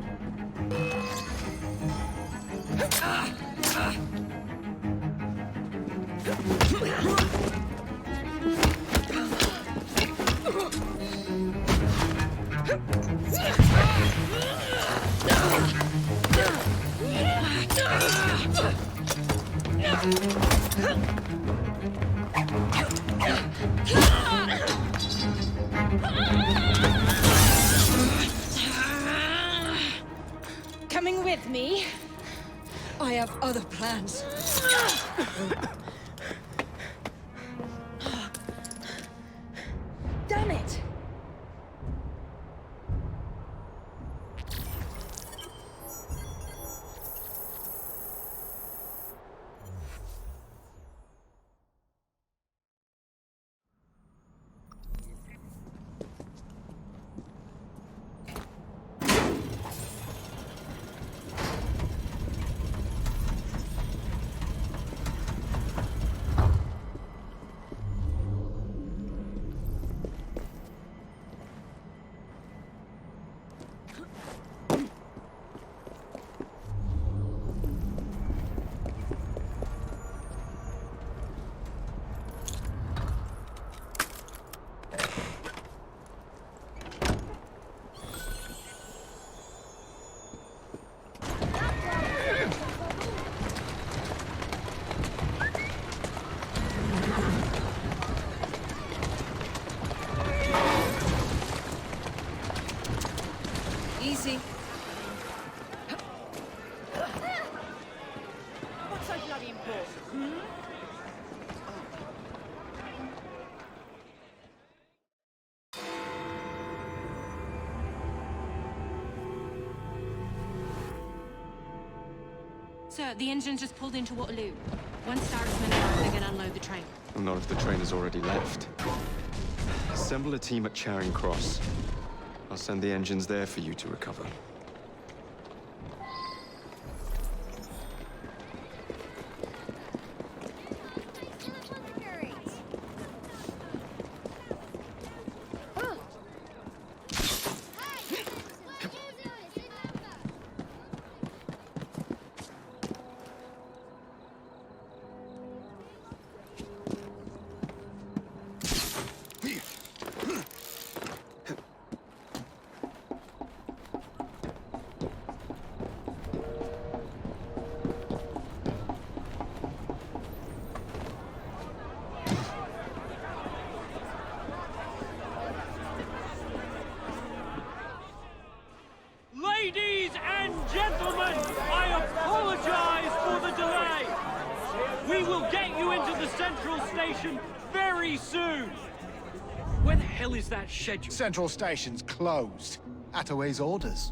Coming with me? I have other plans. Damn it! Easy. What's so bloody important? Sir, the engine's just pulled into Waterloo. Once Starrick's men arrive, they're gonna unload the train. Well, not if the train has already left. Assemble a team at Charing Cross. I'll send the engines there for you to recover. We will get you into the central station very soon. Where the hell is that schedule? Central Station's closed. Attaway's orders.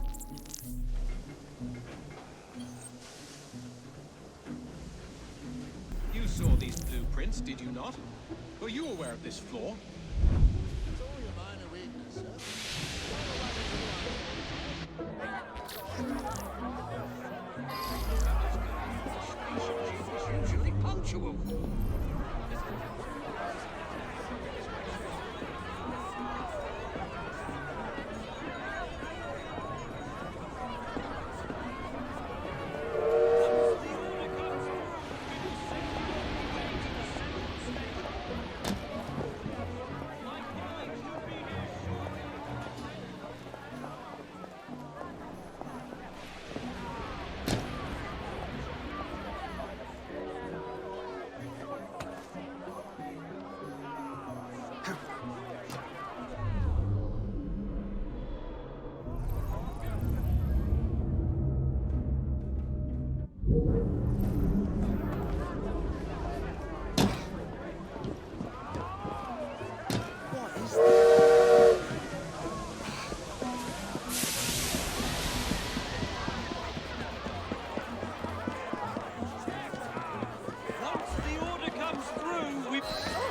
You saw these blueprints, did you not? Were you aware of this flaw? It's only a minor weakness, It's usually punctual.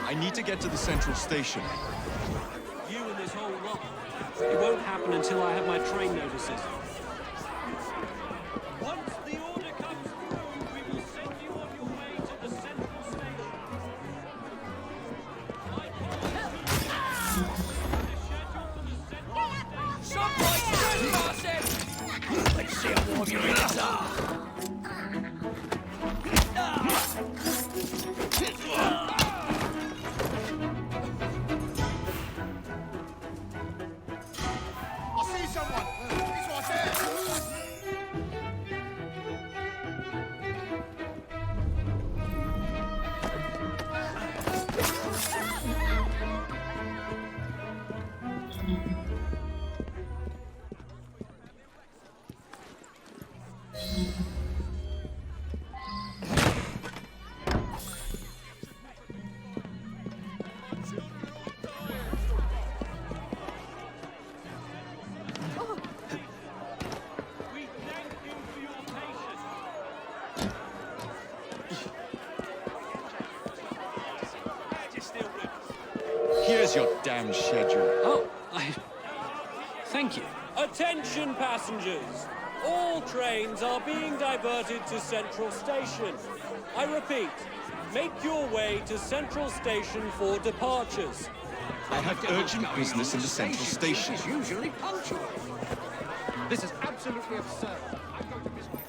I need to get to the central station. You and this whole lot. It won't happen until I have my train notices. Once the order comes through, we will send you on your way to the central station. Let's see how warm your ears are. Here's your damn schedule. Oh, thank you. Attention passengers! All trains are being diverted to Central Station. I repeat, make your way to Central Station for departures. I have urgent business in the central station. It's usually punctual. This is absolutely absurd. I'm going to miss my train.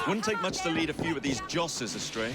Wouldn't take much to lead a few of these josses astray.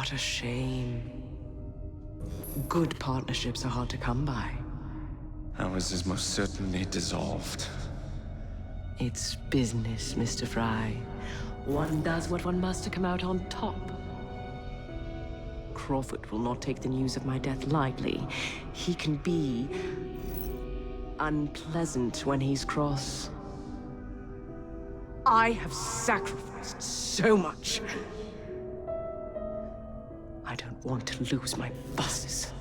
What a shame. Good partnerships are hard to come by. Ours is most certainly dissolved. It's business, Mr. Fry. One does what one must to come out on top. Crawford will not take the news of my death lightly. He can be unpleasant when he's cross. I have sacrificed so much. I don't want to lose my bosses.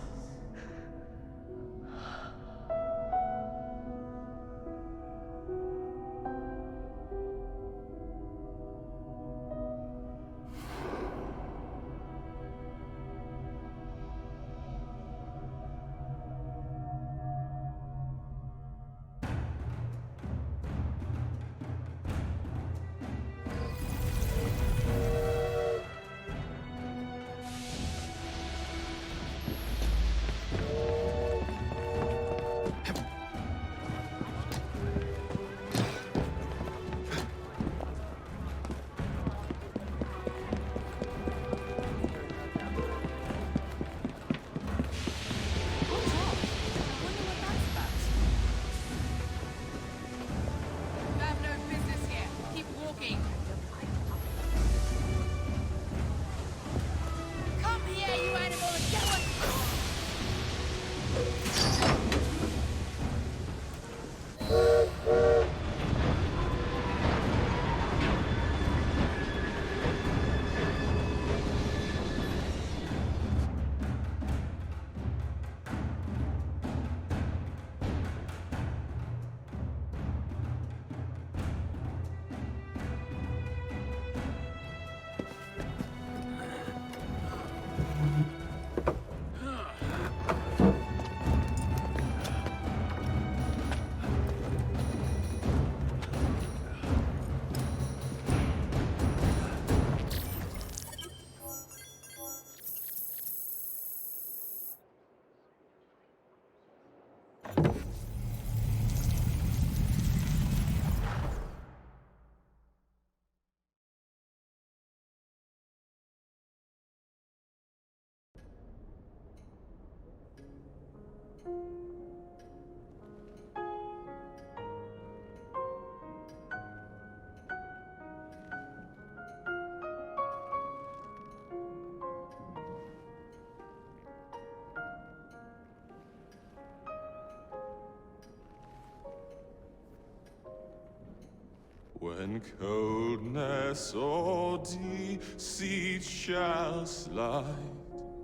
When coldness or deceit shall slide,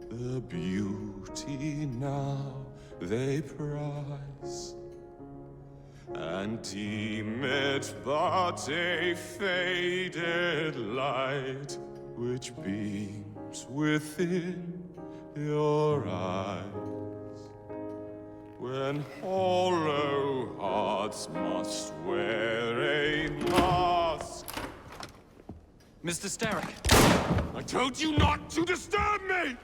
the beauty now they prize, and deem it but a faded light which beams within your eyes. When hollow hearts must wear a mask. Mr. Starrick! I told you not to disturb me!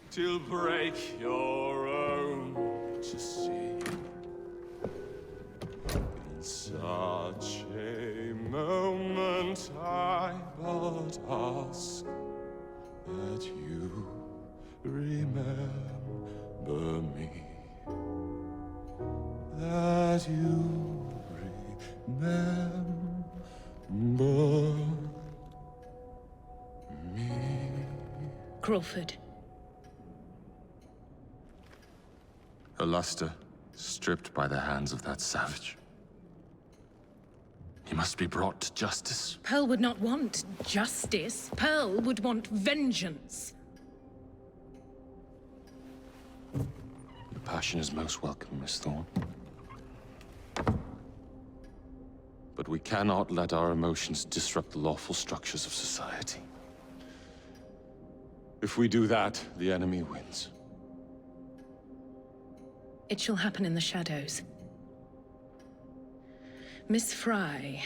Till break your own to see. In such a moment I but ask that you remember me. That you remember me. Crawford. Her luster stripped by the hands of that savage. He must be brought to justice. Pearl would not want justice. Pearl would want vengeance. Your passion is most welcome, Miss Thorne. But we cannot let our emotions disrupt the lawful structures of society. If we do that, the enemy wins. It shall happen in the shadows. Miss Fry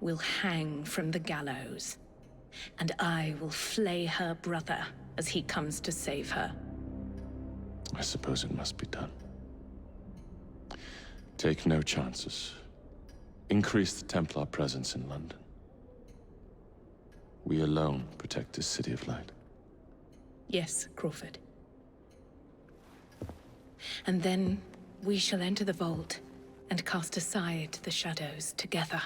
will hang from the gallows, and I will flay her brother as he comes to save her. I suppose it must be done. Take no chances. Increase the Templar presence in London. We alone protect this city of light. Yes, Crawford. And then we shall enter the vault and cast aside the shadows together.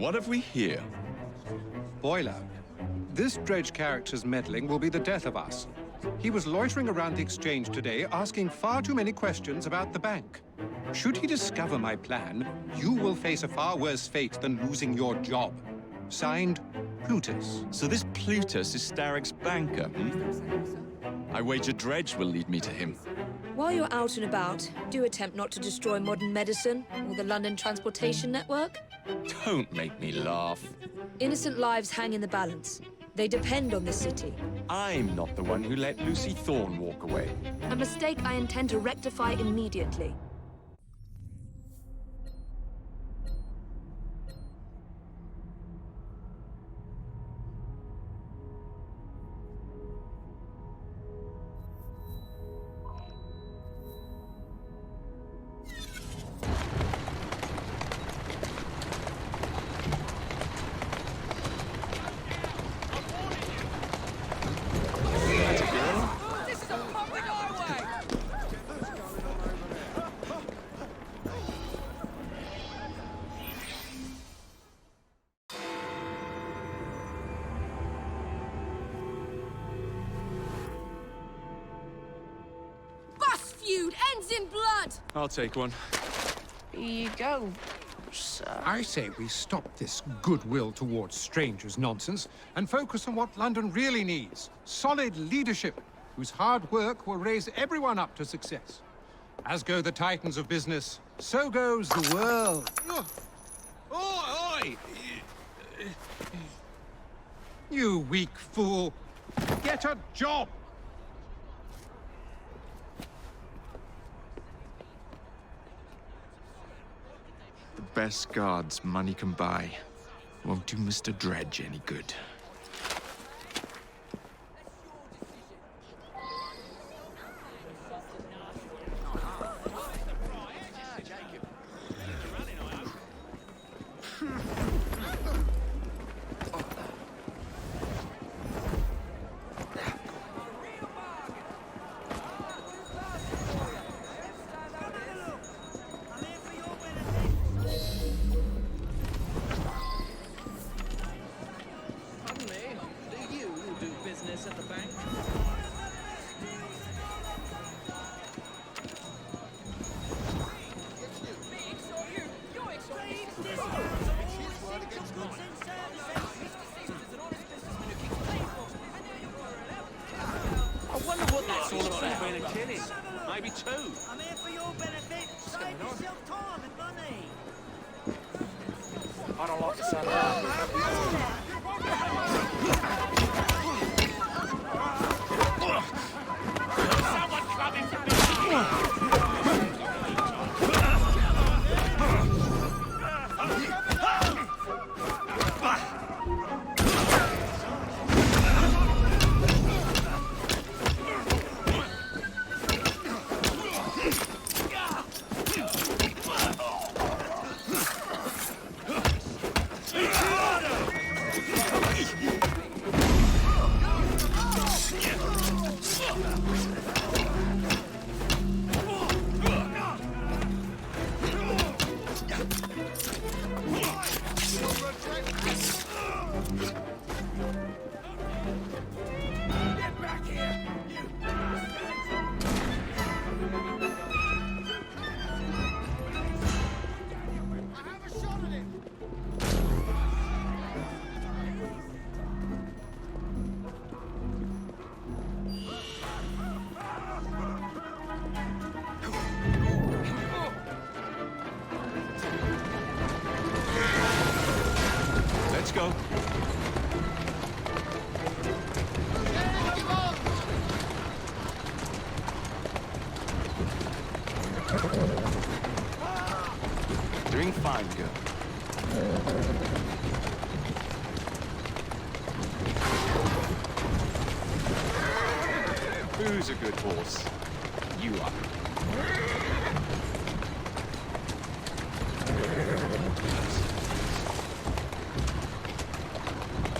What have we here? Boiler. This Dredge character's meddling will be the death of us. He was loitering around the exchange today, asking far too many questions about the bank. Should he discover my plan, you will face a far worse fate than losing your job. Signed, Plutus. So this Plutus is Starrick's banker, hmm? I wager Dredge will lead me to him. While you're out and about, do attempt not to destroy modern medicine or the London transportation network. Don't make me laugh. Innocent lives hang in the balance. They depend on the city. I'm not the one who let Lucy Thorne walk away. A mistake I intend to rectify immediately. Feud ends in blood! I'll take one. Here you go, sir. I say we stop this goodwill towards strangers nonsense and focus on what London really needs. Solid leadership, whose hard work will raise everyone up to success. As go the titans of business, so goes the world. Oi! You weak fool. Get a job! The best guards money can buy won't do Mr. Dredge any good. Maybe two. I'm here for your benefit. Save yourself time and money. I don't like the sound of that. Someone coming from behind! time, girl. Who's a good horse? You are.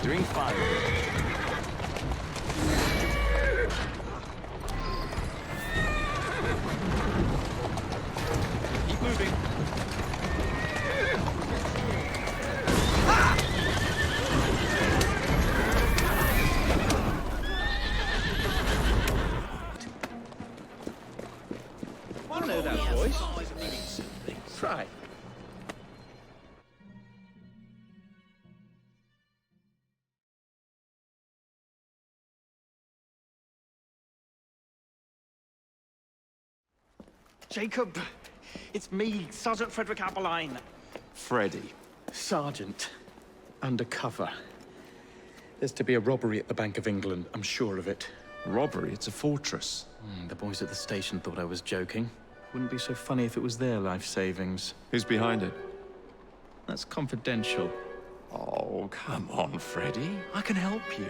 Doing fine. Keep moving. I know that voice. Right. Jacob, it's me, Sergeant Frederick Aberline. Freddie. Sergeant, undercover. There's to be a robbery at the Bank of England, I'm sure of it. Robbery? It's a fortress. The boys at the station thought I was joking. Wouldn't be so funny if it was their life savings. Who's behind it? That's confidential. Oh, come on, Freddie. I can help you.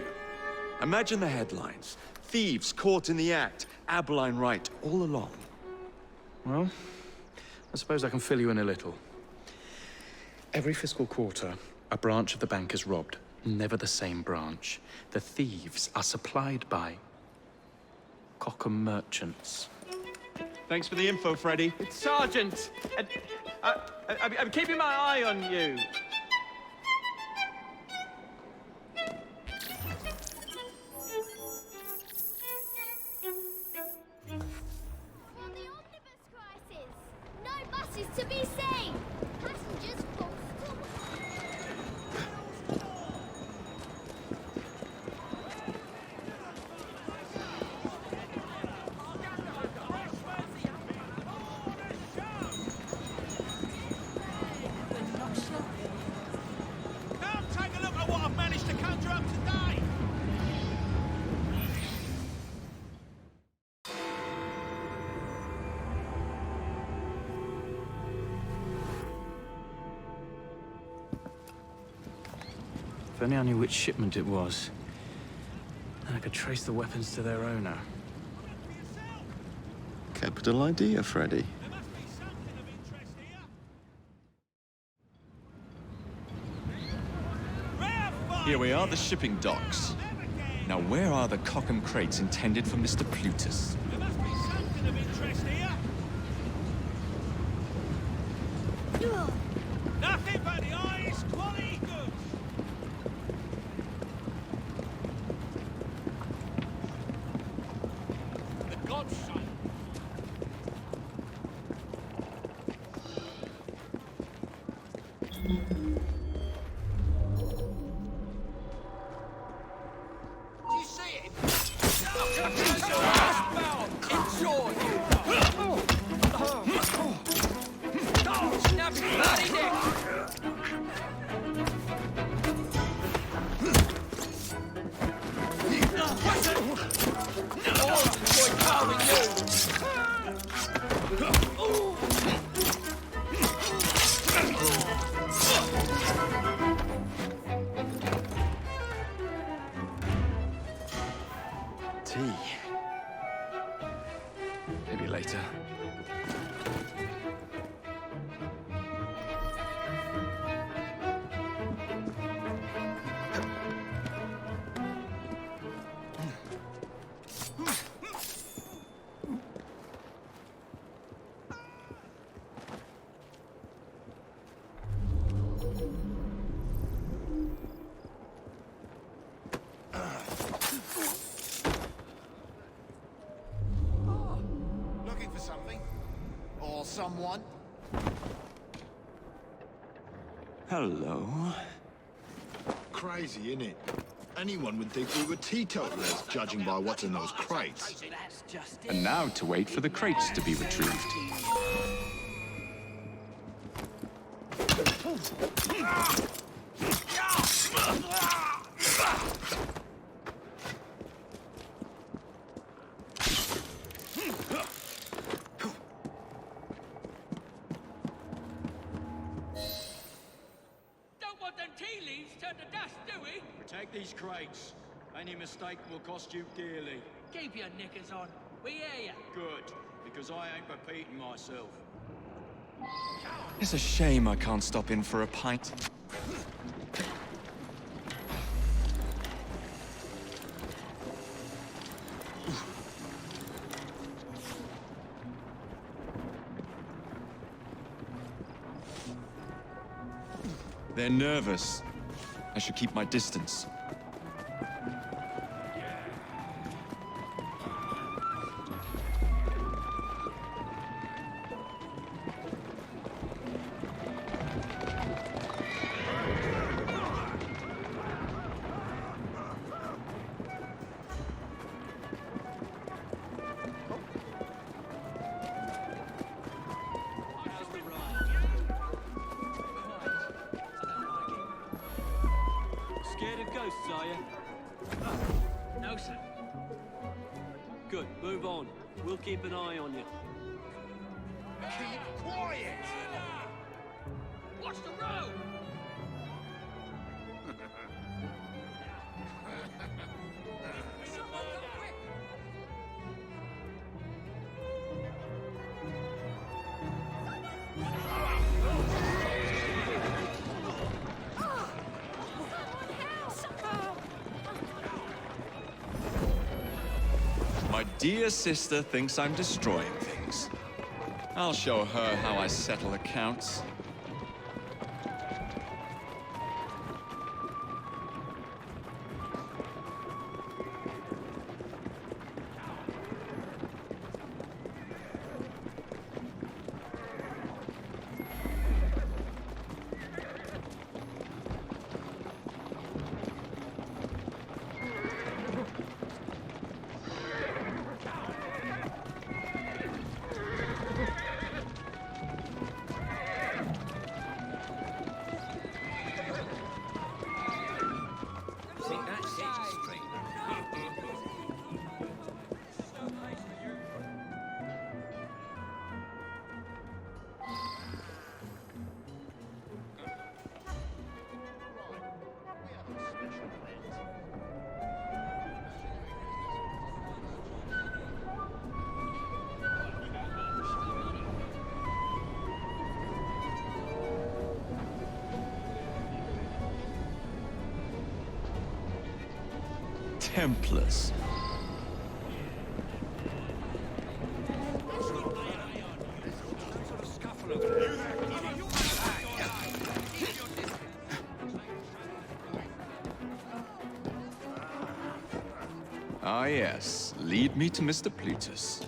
Imagine the headlines. Thieves caught in the act. Aberline right, all along. Well, I suppose I can fill you in a little. Every fiscal quarter, a branch of the bank is robbed. Never the same branch. The thieves are supplied by Cockham merchants. Thanks for the info, Freddie. It's Sergeant! And I'm keeping my eye on you. To be seen! Passengers forced to... Come take a look at what I've managed to conjure up today! If only I knew which shipment it was. Then I could trace the weapons to their owner. Capital idea, Freddie. Here we are, the shipping docks. Now, where are the Cockham crates intended for Mr. Plutus? There must be something of interest here. Nothing but the highest quality goods. For God's sake. Do you see it? Enjoy! Snap his bloody neck! Tea. Maybe later. Looking for something? Or someone? Hello. Crazy, innit? Anyone would think we were teetotalers, judging by what's in those crates. And now to wait for the crates to be retrieved. Any mistake will cost you dearly. Keep your knickers on. We hear ya. Good, because I ain't repeating myself. It's a shame I can't stop in for a pint. They're nervous. I should keep my distance. Scared of ghosts, are you? No, sir. Good, move on. We'll keep an eye on you. Keep quiet! Watch the road! My dear sister thinks I'm destroying things. I'll show her how I settle accounts. Think that's it, straight. Templars. Ah, yes. Lead me to Mr. Plutus.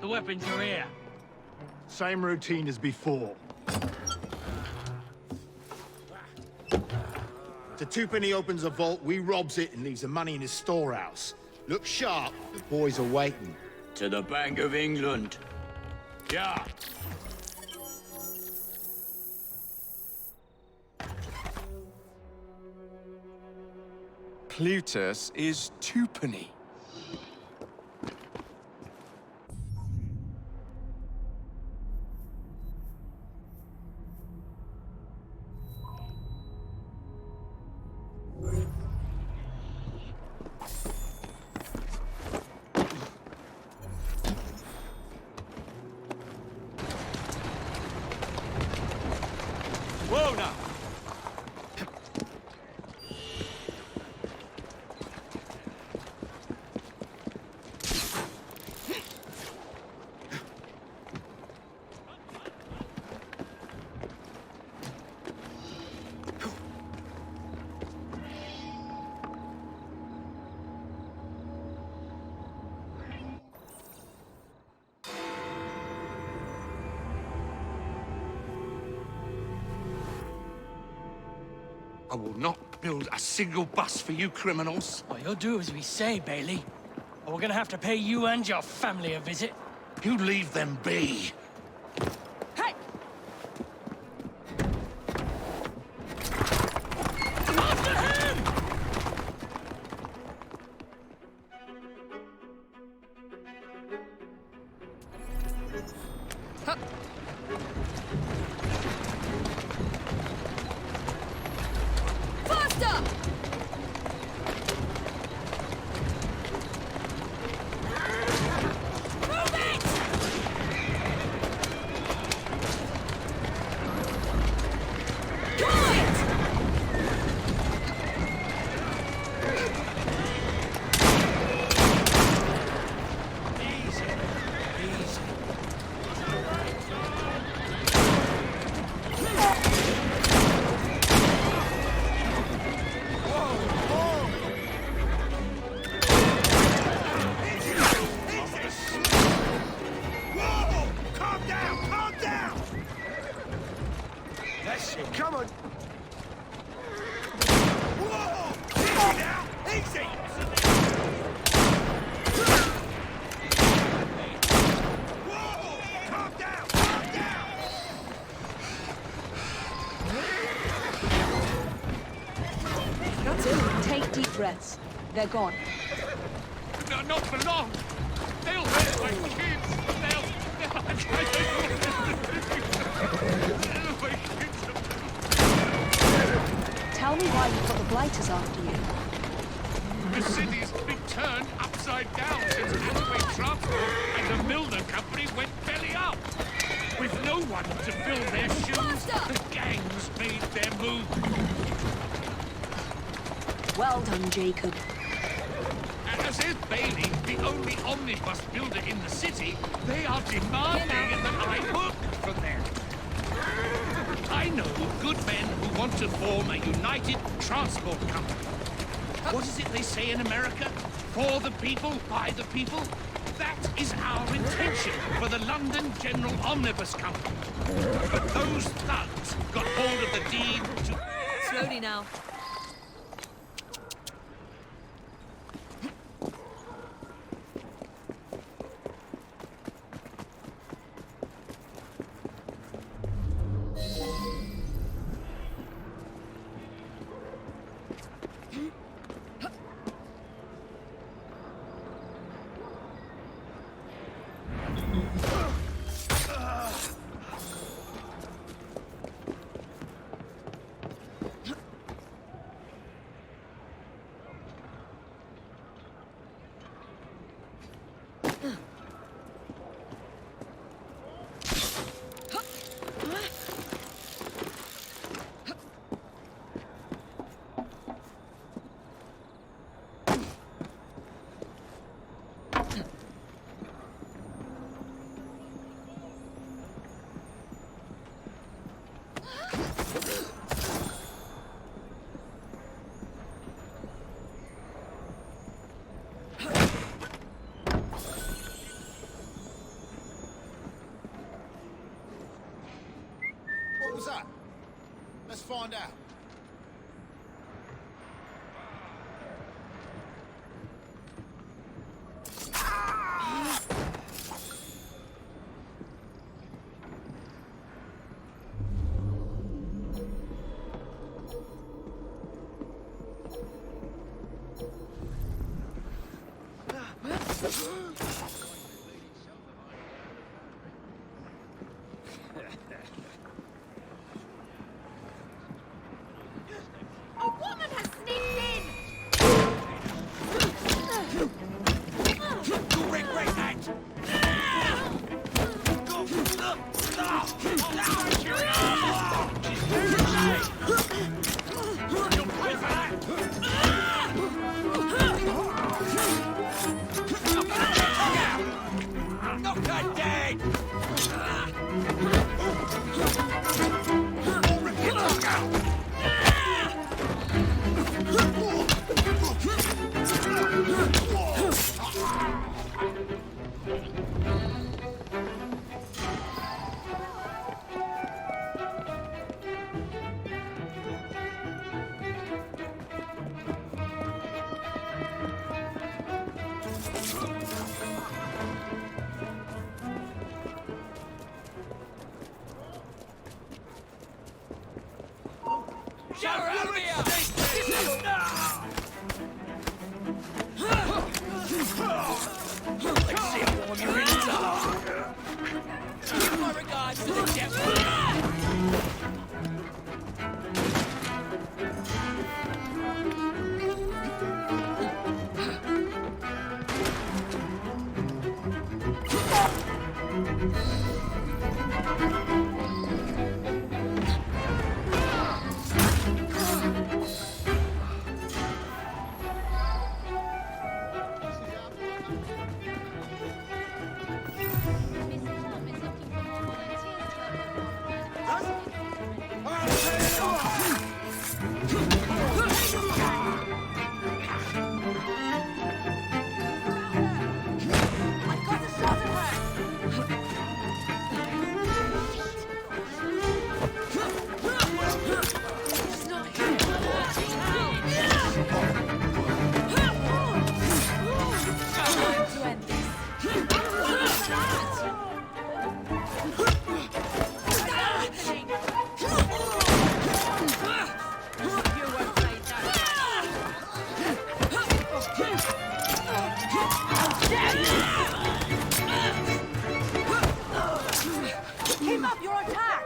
The weapons are here. Same routine as before. The twopenny opens a vault, we robs it and leaves the money in his storehouse. Look sharp, the boys are waiting. to the Bank of England. Yeah. Plutus is twopenny. Whoa now! I will not build a single bus for you criminals. Well, you'll do as we say, Bailey. Or we're gonna have to pay you and your family a visit. You leave them be. Hey! After him! Faster! Move it! Come it! Easy. Easy. Whoa! Calm down! Calm down! That's it. Come on. Whoa! Easy now! Easy! Whoa! Calm down! Calm down! That's it. Take deep breaths. They're gone. No, not for long. They'll hurt my kids. They'll Tell me why you've got the blighters after you. The city's been turned upside down since Attaway Transport and the Milner Company went belly up. With no one to fill their shoes, the gangs made their move. Well done, Jacob. As is Bailey, the only omnibus builder in the city, they are demanding that I work for them. I know good men who want to form a united transport company. What is it they say in America? For the people, by the people? That is our intention for the London General Omnibus Company. But those thugs got hold of the deed to... Slowly now. What was that? Let's find out. dead! Keep up your attack!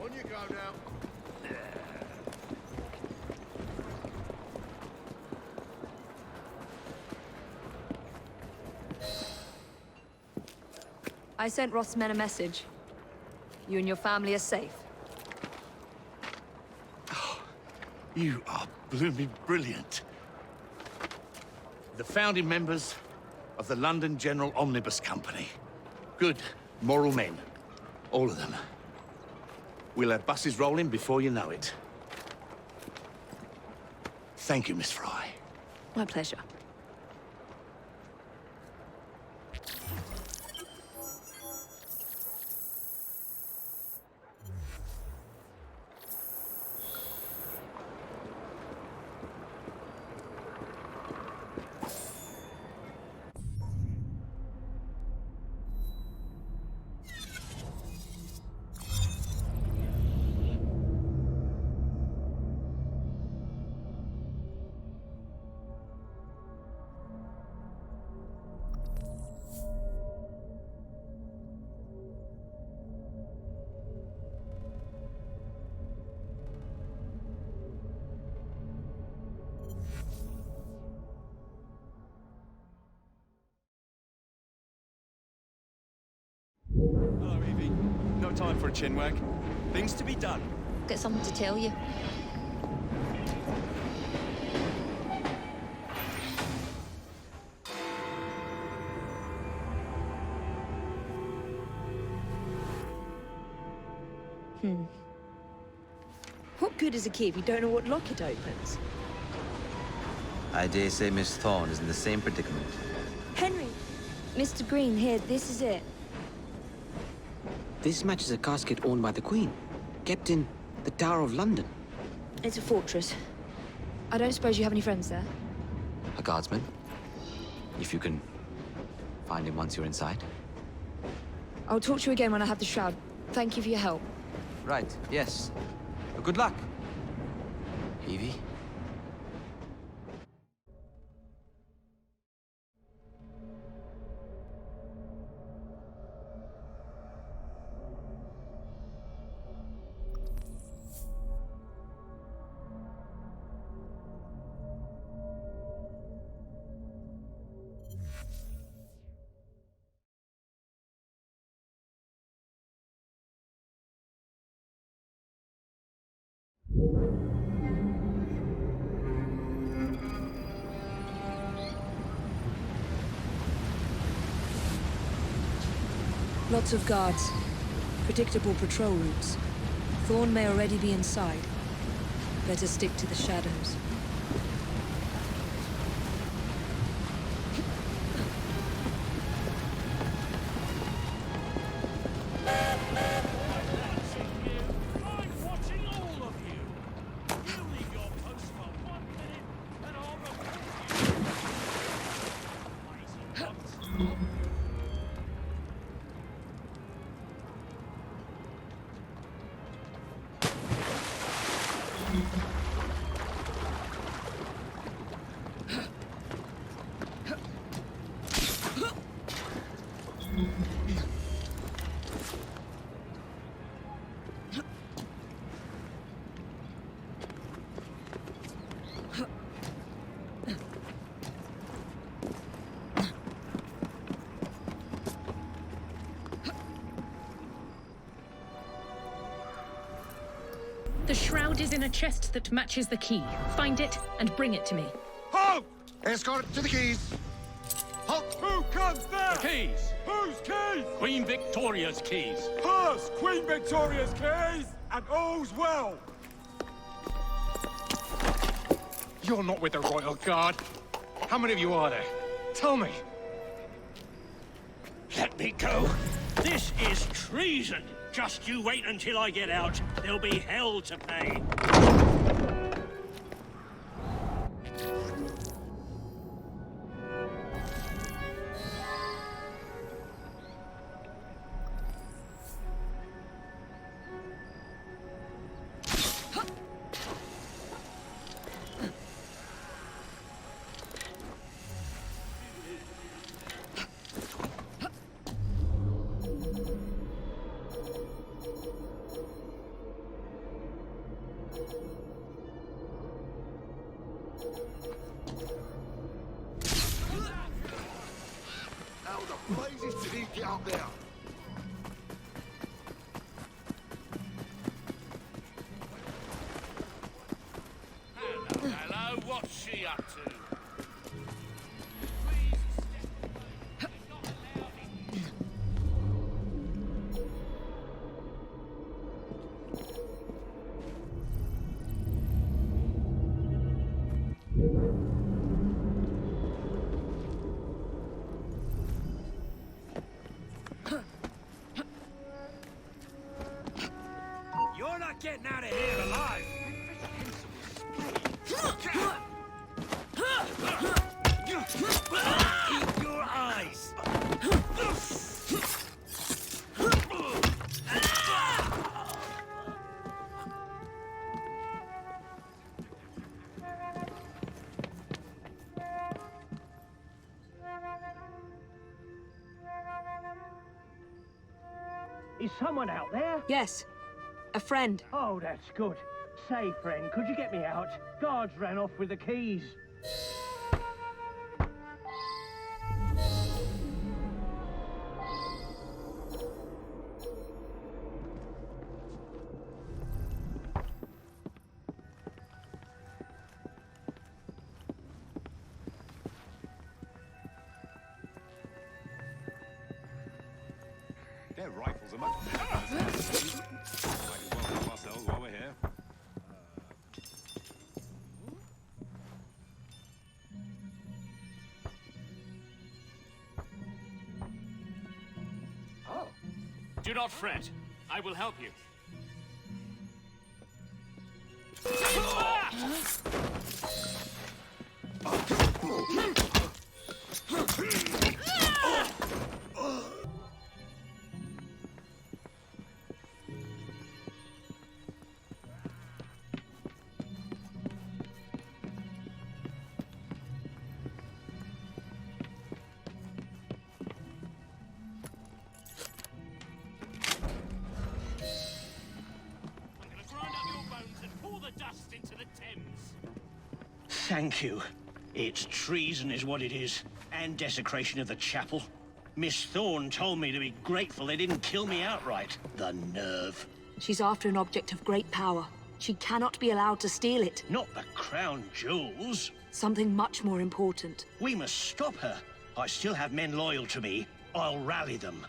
On you go now. I sent Roth's men a message. You and your family are safe. You are blooming brilliant. The founding members of the London General Omnibus Company. Good, moral men. All of them. We'll have buses rolling before you know it. Thank you, Miss Fry. My pleasure. Hello, Evie. time for a chinwag. Things to be done. Got something to tell you. What good is a key if you don't know what lock it opens? I dare say Miss Thorne is in the same predicament. Henry! Mr. Green, here, this is it. This matches a casket owned by the Queen, kept in the Tower of London. It's a fortress. I don't suppose you have any friends there? A guardsman? If you can find him once you're inside. I'll talk to you again when I have the shroud. Thank you for your help. Right, yes. Good luck. Evie? Lots of guards. Predictable patrol routes. Thorne may already be inside. Better stick to the shadows. The shroud is in a chest that matches the key. Find it and bring it to me. Halt! Escort to the keys. Halt! Who comes there? The keys. Whose keys? Queen Victoria's keys. Hers! Queen Victoria's keys! And all's well! You're not with the Royal Guard. How many of you are there? Tell me. Let me go. This is treason. Just you wait until I get out. There'll be hell to pay. How the blazes did he get up there? Hello, what's she up to? You're not getting out of here alive. Eat your eyes. Is someone out there? Yes. A friend. Oh, that's good. Say, friend, could you get me out? Guards ran off with the keys. Their rifles are much better. Might as well help ourselves while we're here. Do not fret. I will help you. Thank you. It's treason is what it is, and desecration of the chapel. Miss Thorne told me to be grateful they didn't kill me outright. The nerve. She's after an object of great power. She cannot be allowed to steal it. Not the crown jewels. Something much more important. We must stop her. I still have men loyal to me. I'll rally them.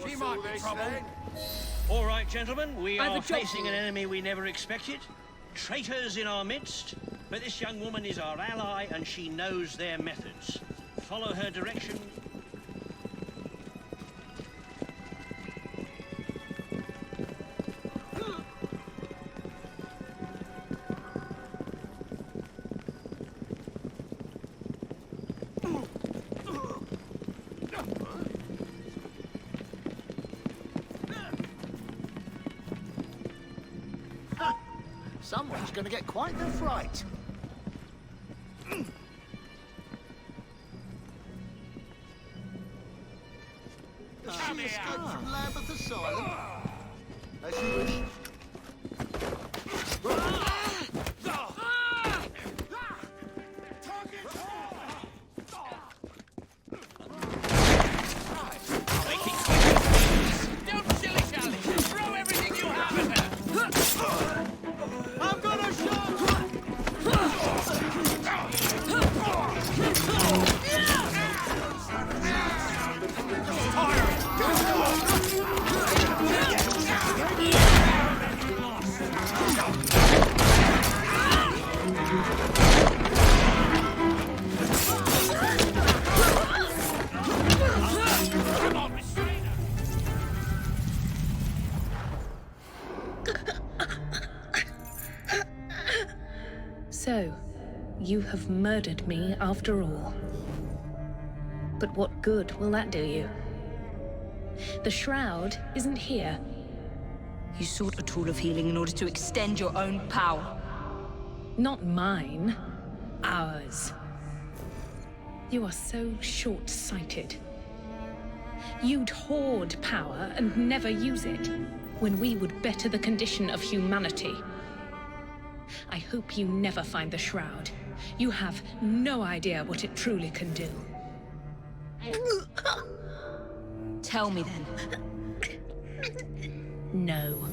She might be trouble. All right, gentlemen, we I've a are job facing for an you. enemy we never expected. Traitors in our midst, but this young woman is our ally and she knows their methods. Follow her direction. Someone's going to get quite the fright. She escaped from Lambeth Asylum. As you wish. Don't shilly-shally! Throw everything you have at her! I'm gonna So, you have murdered me after all. But what good will that do you? The shroud isn't here. You sought a tool of healing in order to extend your own power. Not mine. Ours. You are so short-sighted. You'd hoard power and never use it, when we would better the condition of humanity. I hope you never find the shroud. You have no idea what it truly can do. Tell me then. No.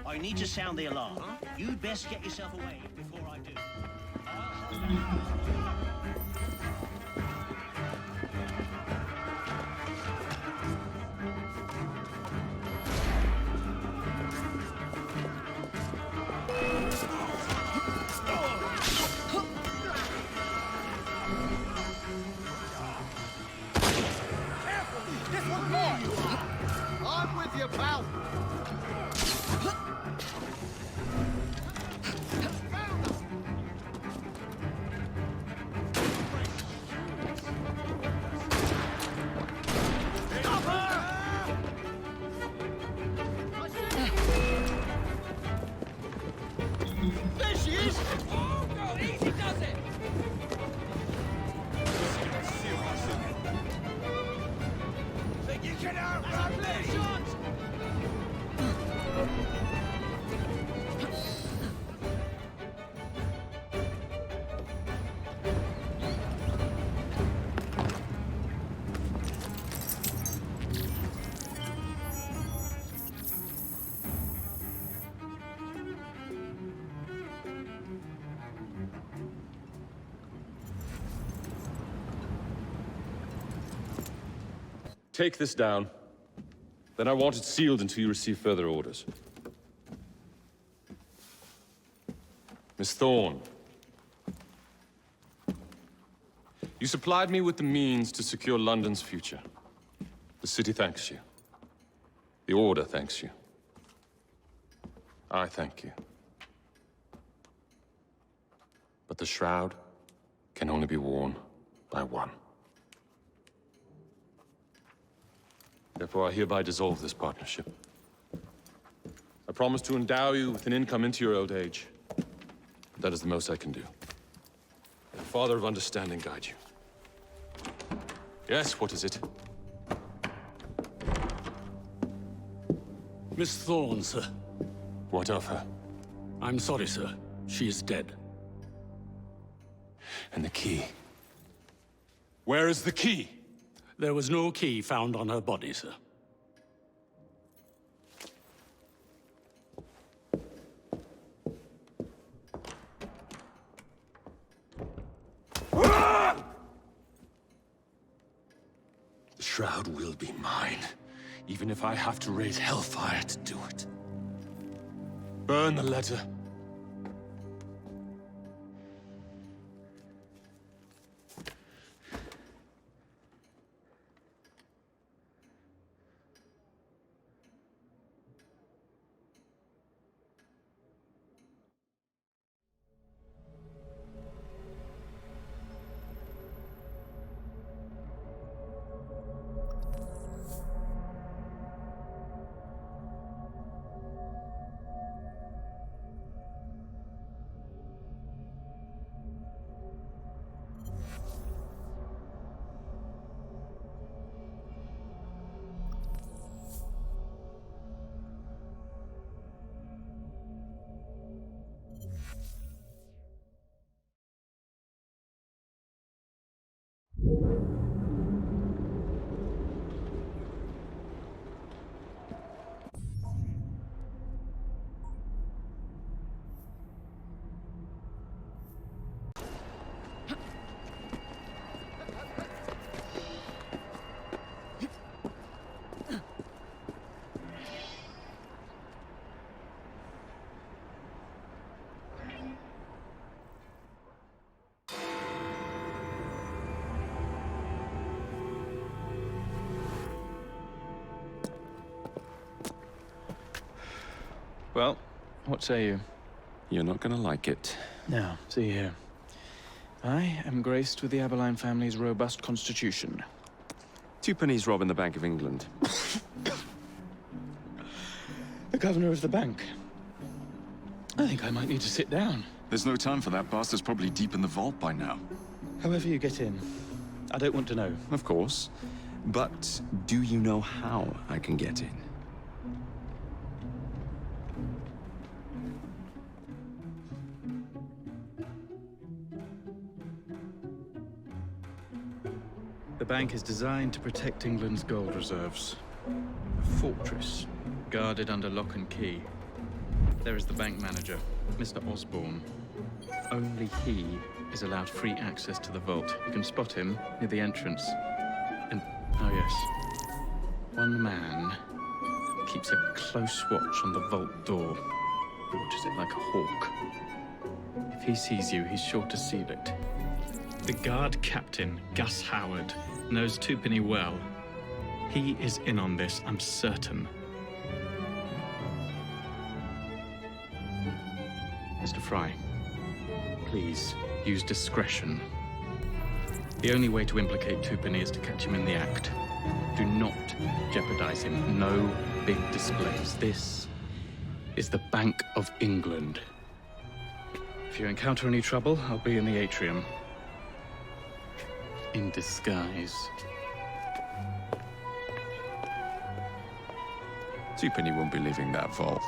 I need to sound the alarm. You'd best get yourself away before I do. This one's mine! I'm with you, pal! he is! Oh, God, easy does it! Think you can outrun me? Take this down. Then I want it sealed until you receive further orders. Miss Thorne. You supplied me with the means to secure London's future. The city thanks you. The Order thanks you. I thank you. But the shroud can only be worn by one. Therefore, I hereby dissolve this partnership. I promise to endow you with an income into your old age. That is the most I can do. May the Father of Understanding guide you. Yes, what is it? Miss Thorne, sir. What of her? I'm sorry, sir. She is dead. And the key? Where is the key? There was no key found on her body, sir. The shroud will be mine, even if I have to raise hellfire to do it. Burn the letter. Well, what say you? You're not gonna like it. Now, see here. I am graced with the Aberline family's robust constitution. 2 pennies robbing the Bank of England. The governor of the bank. I think I might need to sit down. There's no time for that. Bastard's probably deep in the vault by now. However you get in, I don't want to know. Of course. But do you know how I can get in? The bank is designed to protect England's gold reserves. A fortress, guarded under lock and key. There is the bank manager, Mr. Osborne. Only he is allowed free access to the vault. You can spot him near the entrance. And, oh yes, one man keeps a close watch on the vault door. He watches it like a hawk. If he sees you, he's sure to seal it. The guard captain, Gus Howard, knows Twopenny well. He is in on this, I'm certain. Mr. Fry, please use discretion. The only way to implicate Twopenny is to catch him in the act. Do not jeopardize him. No big displays. This is the Bank of England. If you encounter any trouble, I'll be in the atrium. In disguise. Two-Penny won't be leaving that vault.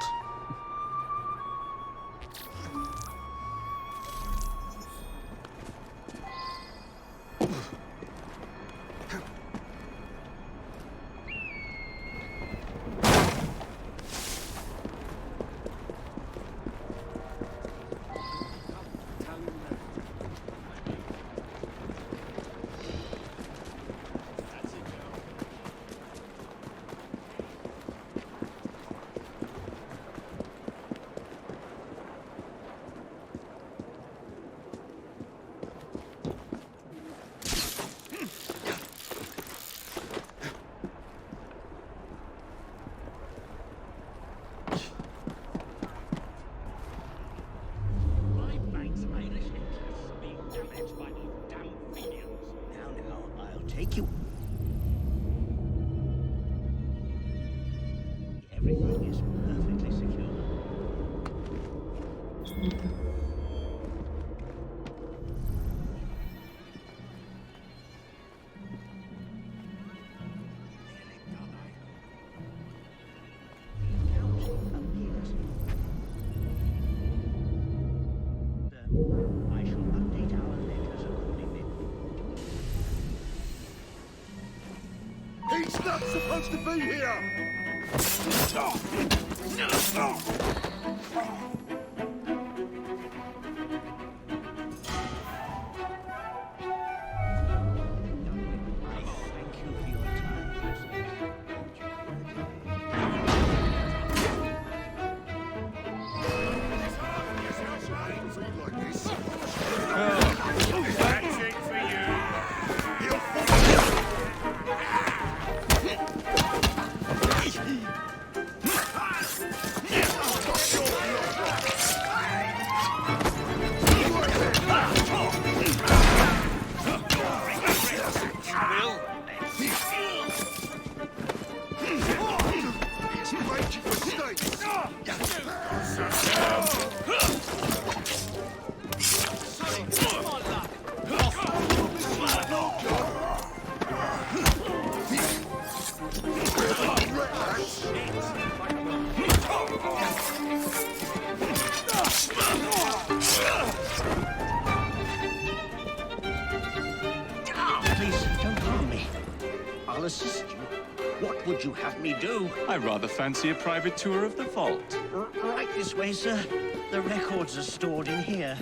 Take you. Everything is perfectly secure. I shall update our ledgers accordingly. He's not supposed to be here! Please, don't harm me. I'll assist you. What would you have me do? I rather fancy a private tour of the vault. Right this way, sir. The records are stored in here.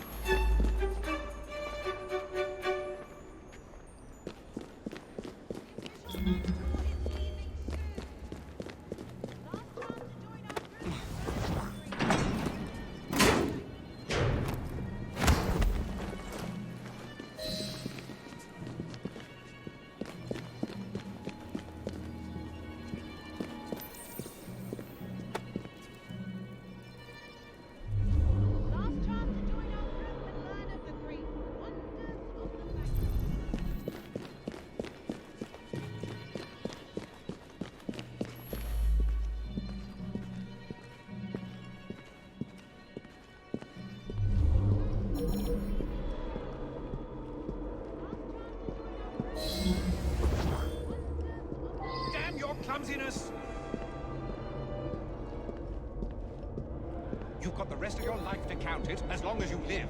Damn your clumsiness! You've got the rest of your life to count it, as long as you live.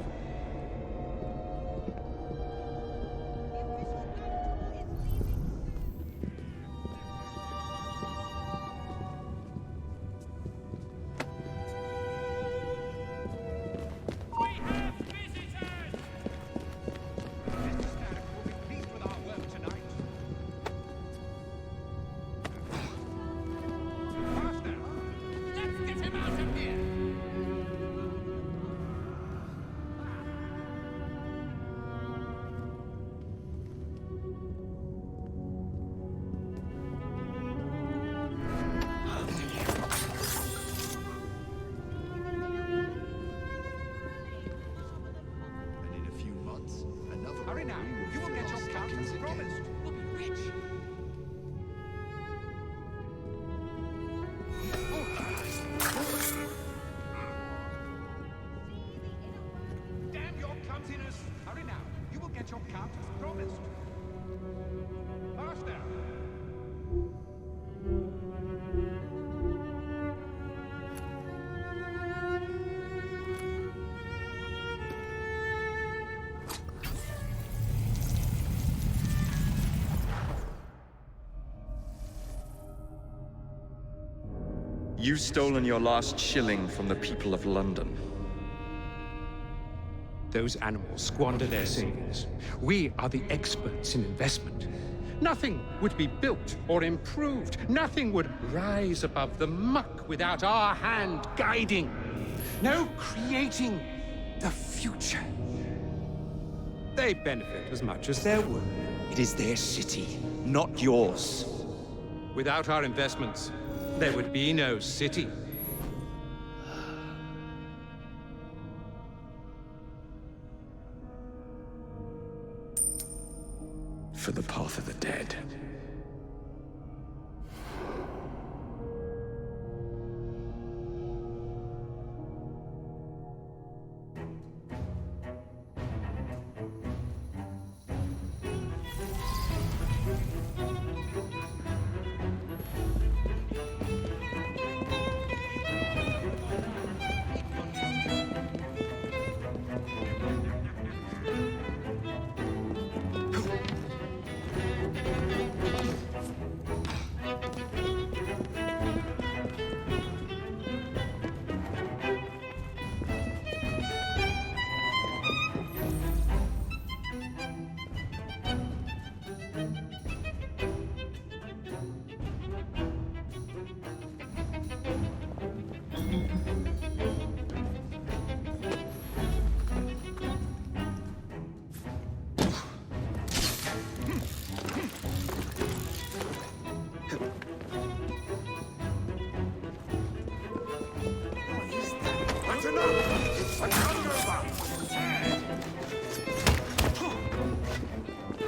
Hurry now. You will get your cut as promised. We'll be rich. cut as promised. Faster! You've stolen your last shilling from the people of London. Those animals squander their savings. We are the experts in investment. Nothing would be built or improved. Nothing would rise above the muck without our hand guiding. No creating the future. They benefit as much as their work. It is their city, not yours. Without our investments, there would be no city. For the path of the dead.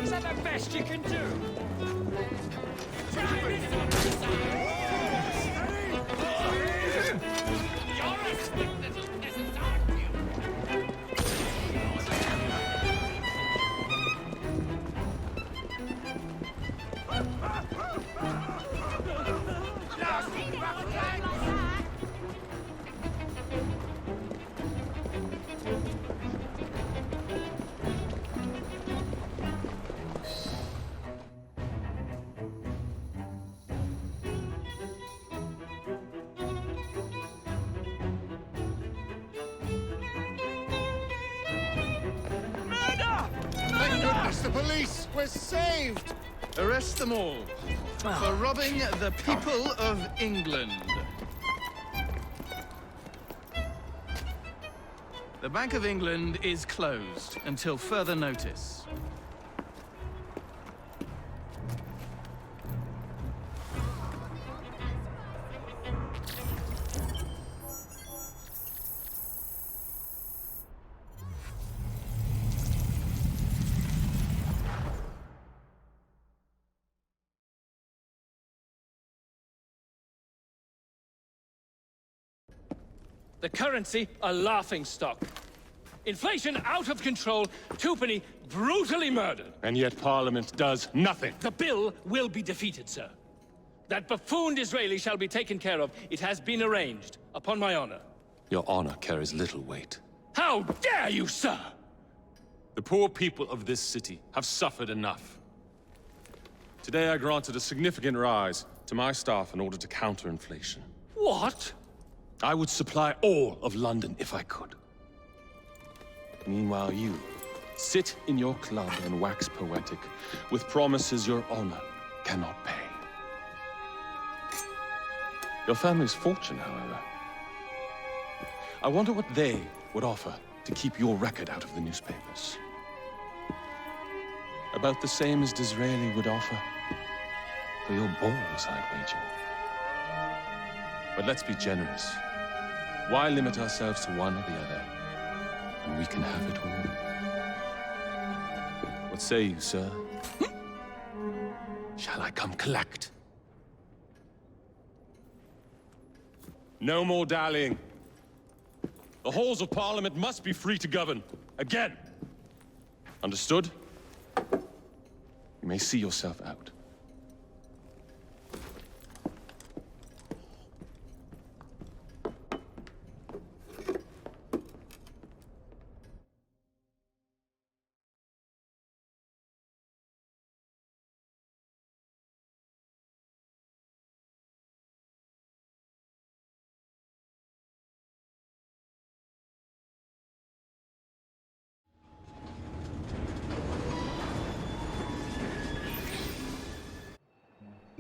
Is that the best you can do? You're a slick little peasant, aren't you? Thank goodness, the police! We're saved! Arrest them all for robbing the people of England. The Bank of England is closed until further notice. The currency a laughingstock. Inflation out of control, twopenny brutally murdered. And yet Parliament does nothing. The bill will be defeated, sir. That buffoon Disraeli shall be taken care of. It has been arranged, upon my honor. Your honor carries little weight. How dare you, sir! The poor people of this city have suffered enough. Today I granted a significant rise to my staff in order to counter inflation. What? I would supply all of London if I could. Meanwhile, you sit in your club and wax poetic with promises your honor cannot pay. Your family's fortune, however. I wonder what they would offer to keep your record out of the newspapers. About the same as Disraeli would offer for your balls, I'd wager. But let's be generous. Why limit ourselves to one or the other, when we can have it all? What say you, sir? Shall I come collect? No more dallying. The halls of Parliament must be free to govern. Again. Understood? You may see yourself out.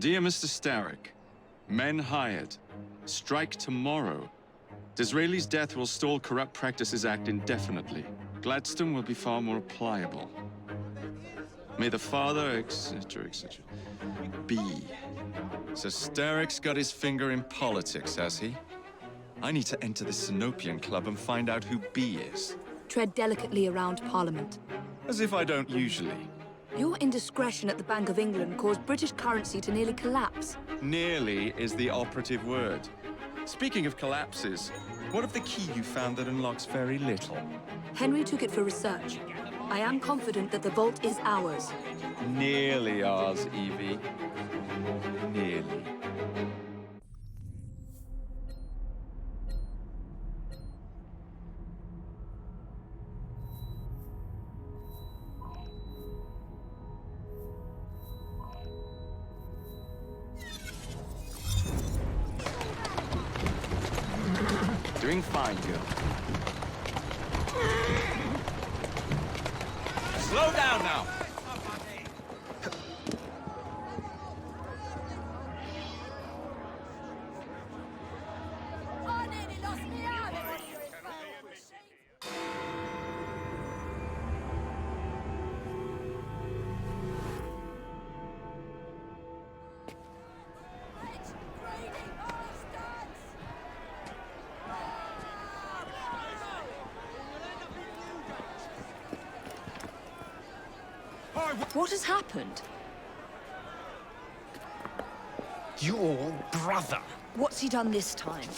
Dear Mr. Starrick, men hired. Strike tomorrow. Disraeli's death will stall Corrupt Practices Act indefinitely. Gladstone will be far more pliable. May the father, etc., etc. be. So Starrick's got his finger in politics, has he? I need to enter the Sinopian Club and find out who B is. Tread delicately around Parliament. As if I don't usually. Your indiscretion at the Bank of England caused British currency to nearly collapse. Nearly is the operative word. Speaking of collapses, what of the key you found that unlocks very little? Henry took it for research. I am confident that the vault is ours. Nearly ours, Evie. Nearly. Doing fine, girl. Slow down now! What has happened? Your brother. What's he done this time?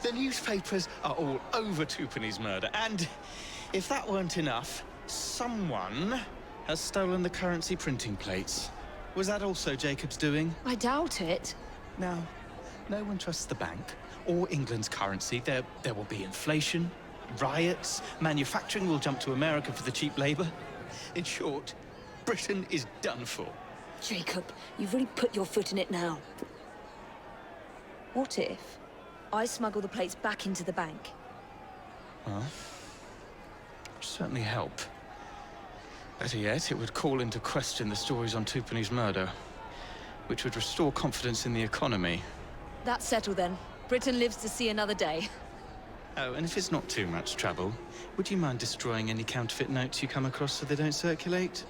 The newspapers are all over Twopenny's murder, and if that weren't enough, someone has stolen the currency printing plates. Was that also Jacob's doing? I doubt it. Now, no one trusts the bank or England's currency. There will be inflation, riots, manufacturing will jump to America for the cheap labor. In short, Britain is done for. Jacob, you've really put your foot in it now. What if I smuggle the plates back into the bank? Well, it would certainly help. Better yet, it would call into question the stories on Twopenny's murder, which would restore confidence in the economy. That's settled then. Britain lives to see another day. Oh, and if it's not too much trouble, would you mind destroying any counterfeit notes you come across so they don't circulate?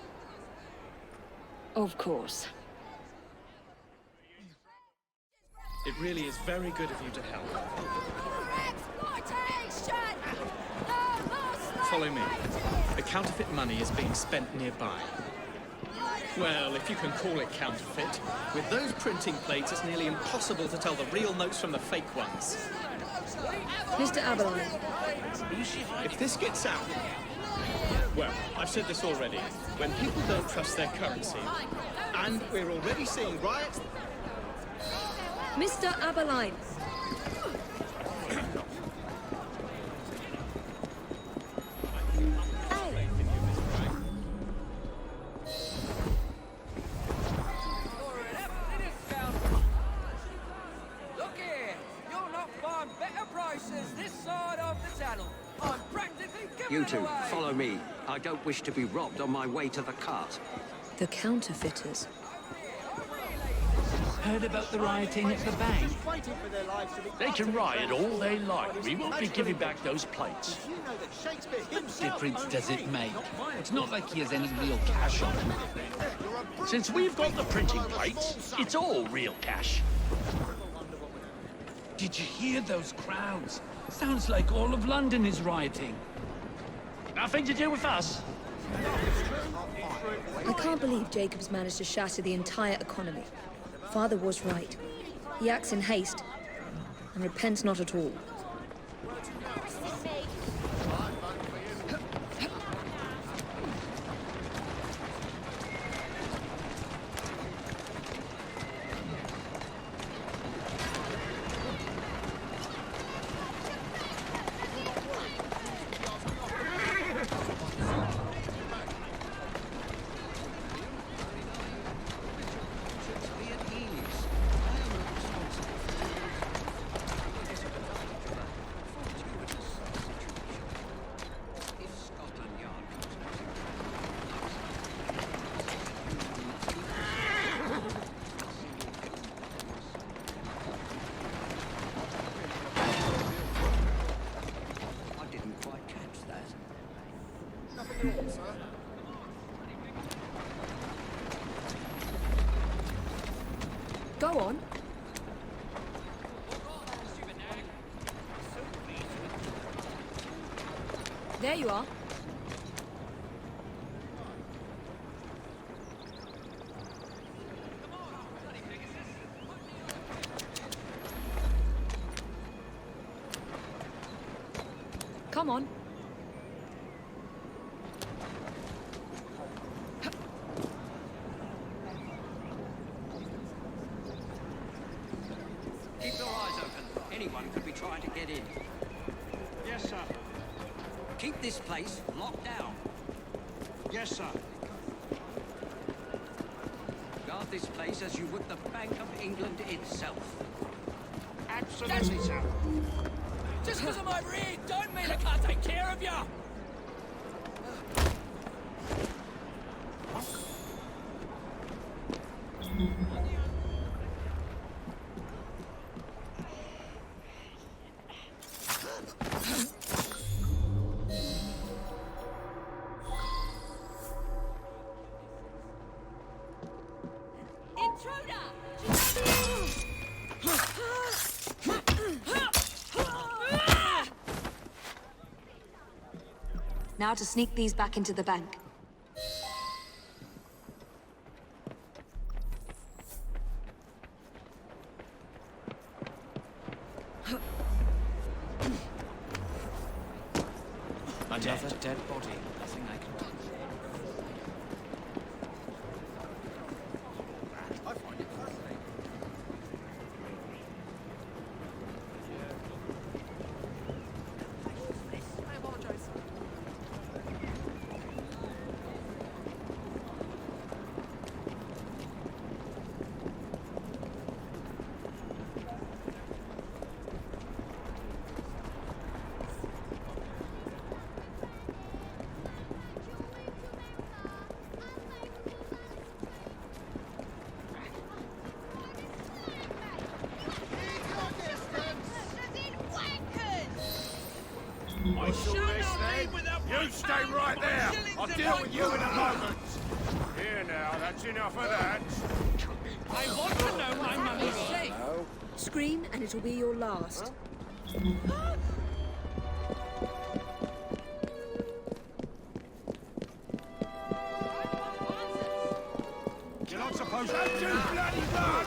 Of course. It really is very good of you to help. Follow me. The counterfeit money is being spent nearby. Well, if you can call it counterfeit. With those printing plates, it's nearly impossible to tell the real notes from the fake ones. Mr. Aberline. If this gets out... Well, I've said this already. When people don't trust their currency, and we're already seeing riots... Mr. Aberline. Look here, you'll not find better prices this side of the channel. I'm practically giving You it two, away. follow me. I don't wish to be robbed on my way to the cart. The counterfeiters. Heard about the rioting at the bank? They can riot all they like. We won't be giving back those plates. What difference does it make? It's not like he has any real cash on him. Since we've got the printing plates, it's all real cash. Did you hear those crowds? Sounds like all of London is rioting. Nothing to do with us. I can't believe Jacob's managed to shatter the entire economy. Father was right. He acts in haste, and repents not at all. Go on. There you are. Come on. Keep your eyes open. Anyone could be trying to get in. Yes, sir. Keep this place locked down. Yes, sir. Guard this place as you would the Bank of England itself. Absolutely, sir. Just because I'm over here, don't mean I can't take care of you! Now to sneak these back into the bank. Another dead body. Nothing I can do. I find it fascinating. I apologize. What's all this then? You stay right there. I'll deal with you in a moment. Here now, that's enough of that. I want to know my money's safe. Scream and it'll be your last. You're not supposed to do bloody run!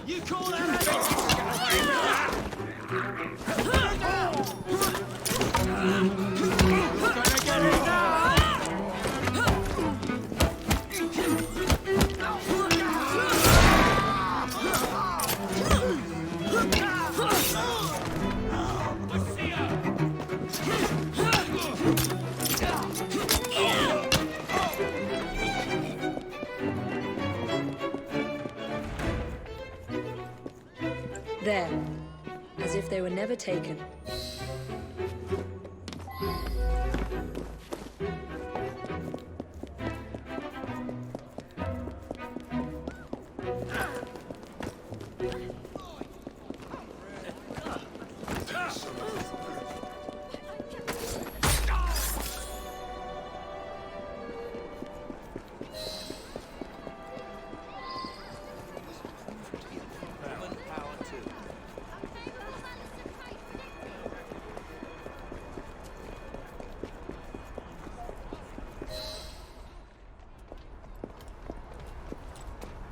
You call that There. As if they were never taken.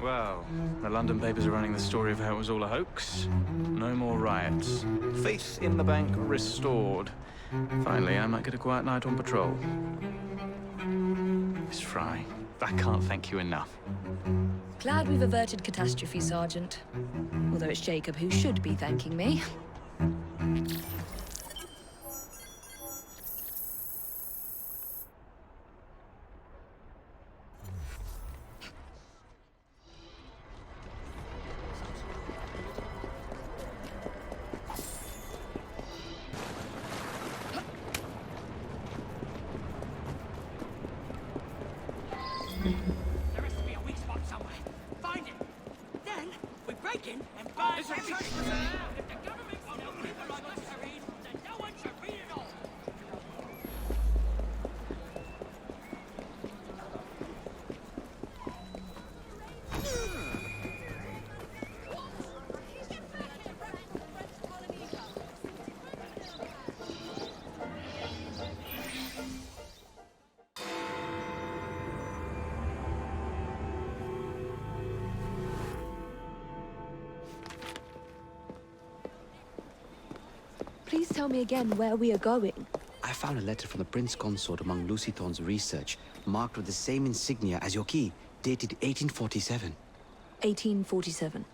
Well, the London papers are running the story of how it was all a hoax. No more riots. Faith in the bank restored. Finally, I might get a quiet night on patrol. Miss Fry, I can't thank you enough. Glad we've averted catastrophe, Sergeant. Although it's Jacob who should be thanking me. There has to be a weak spot somewhere. Find it. Then we break Please tell me again where we are going. I found a letter from the Prince Consort among Lucy Thorne's research, marked with the same insignia as your key, dated 1847. 1847.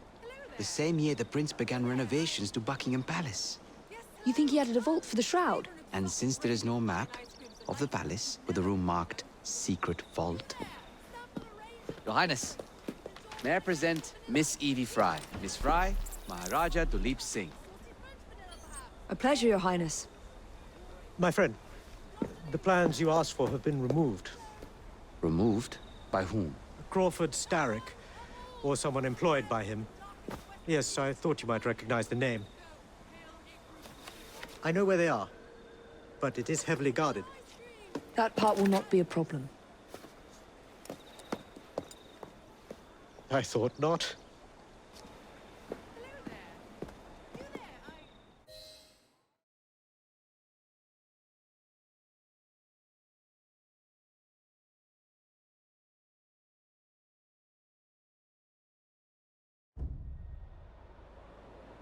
The same year the Prince began renovations to Buckingham Palace. You think he added a vault for the shroud? And since there is no map of the palace with the room marked Secret Vault... Your Highness, may I present Miss Evie Fry. Miss Fry, Maharaja Duleep Singh. A pleasure, Your Highness. My friend, the plans you asked for have been removed. Removed? By whom? Crawford Starrick, or someone employed by him. Yes, I thought you might recognize the name. I know where they are, but it is heavily guarded. That part will not be a problem. I thought not.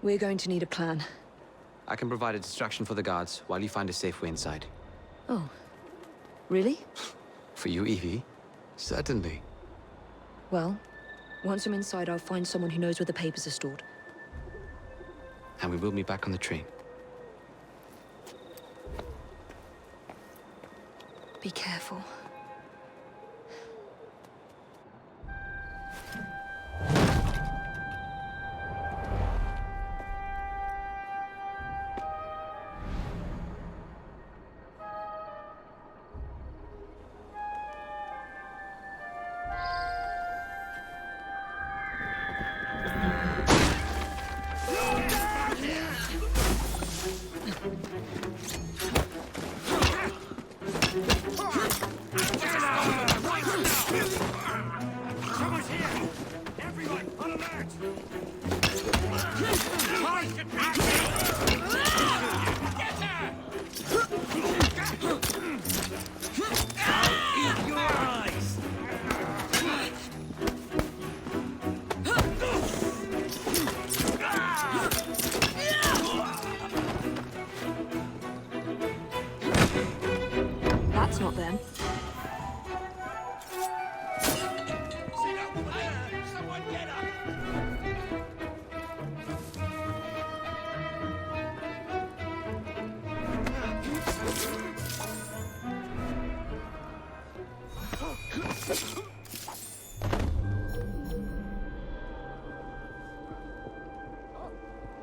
We're going to need a plan. I can provide a distraction for the guards while you find a safe way inside. Oh. Really? For you, Evie? Certainly. Well, once I'm inside, I'll find someone who knows where the papers are stored. And we will meet back on the train. Be careful. That's not them.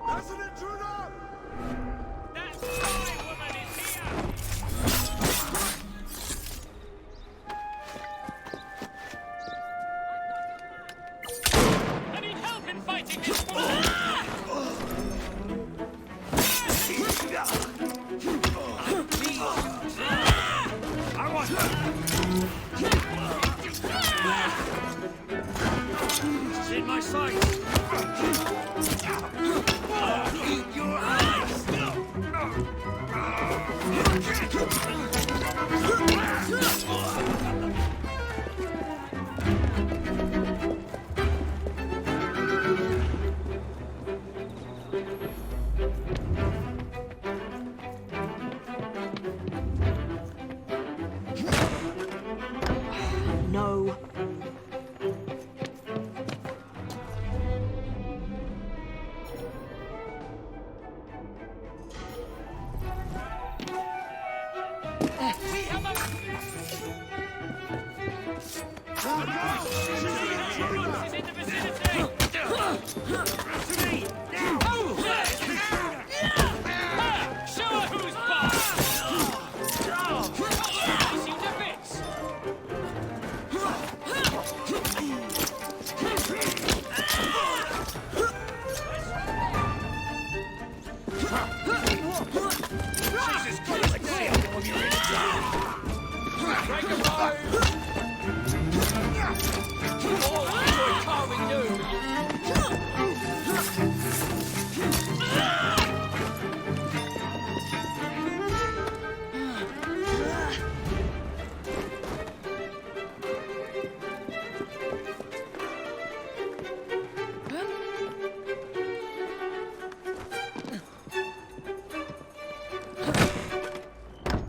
There's an intruder! That spy woman is here! I need help in fighting this woman! I want She's in my sight! Eat your eyes! No.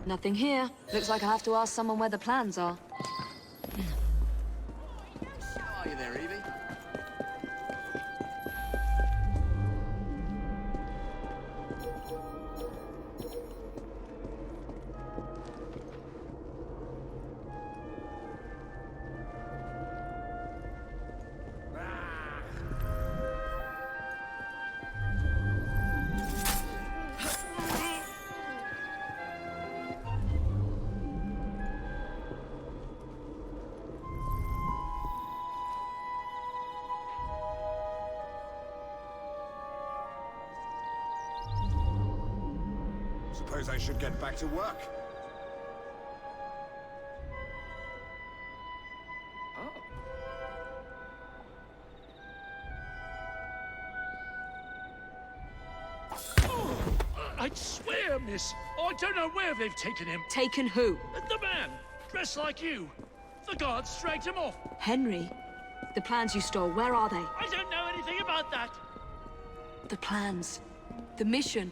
Nothing here. Looks like I have to ask someone where the plans are. Are you there, Evie? Suppose I should get back to work. I'd swear, miss, I don't know where they've taken him. Taken who? The man, dressed like you. The guards dragged him off. Henry. The plans you stole, where are they? I don't know anything about that. The plans. The mission.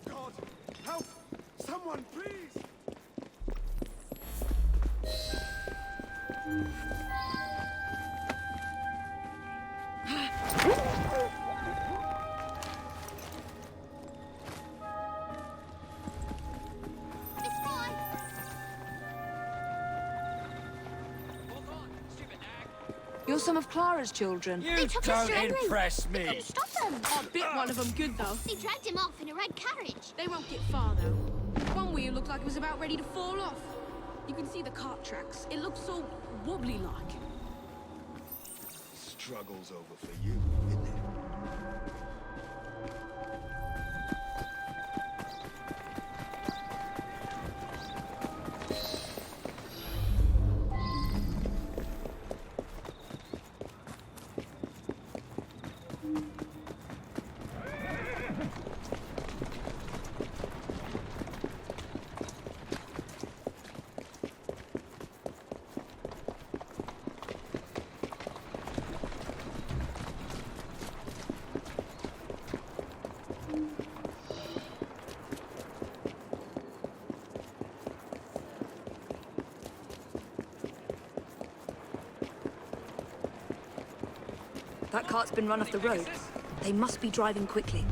God, help! Someone, please! You're some of Clara's children. You don't impress me. Stop them! I bit one of them good, though. They dragged him off in a red carriage. They won't get far, though. One wheel looked like it was about ready to fall off. You can see the cart tracks. It looks so wobbly-like. Struggle's over for you, isn't it? That cart's been run off the road. They must be driving quickly.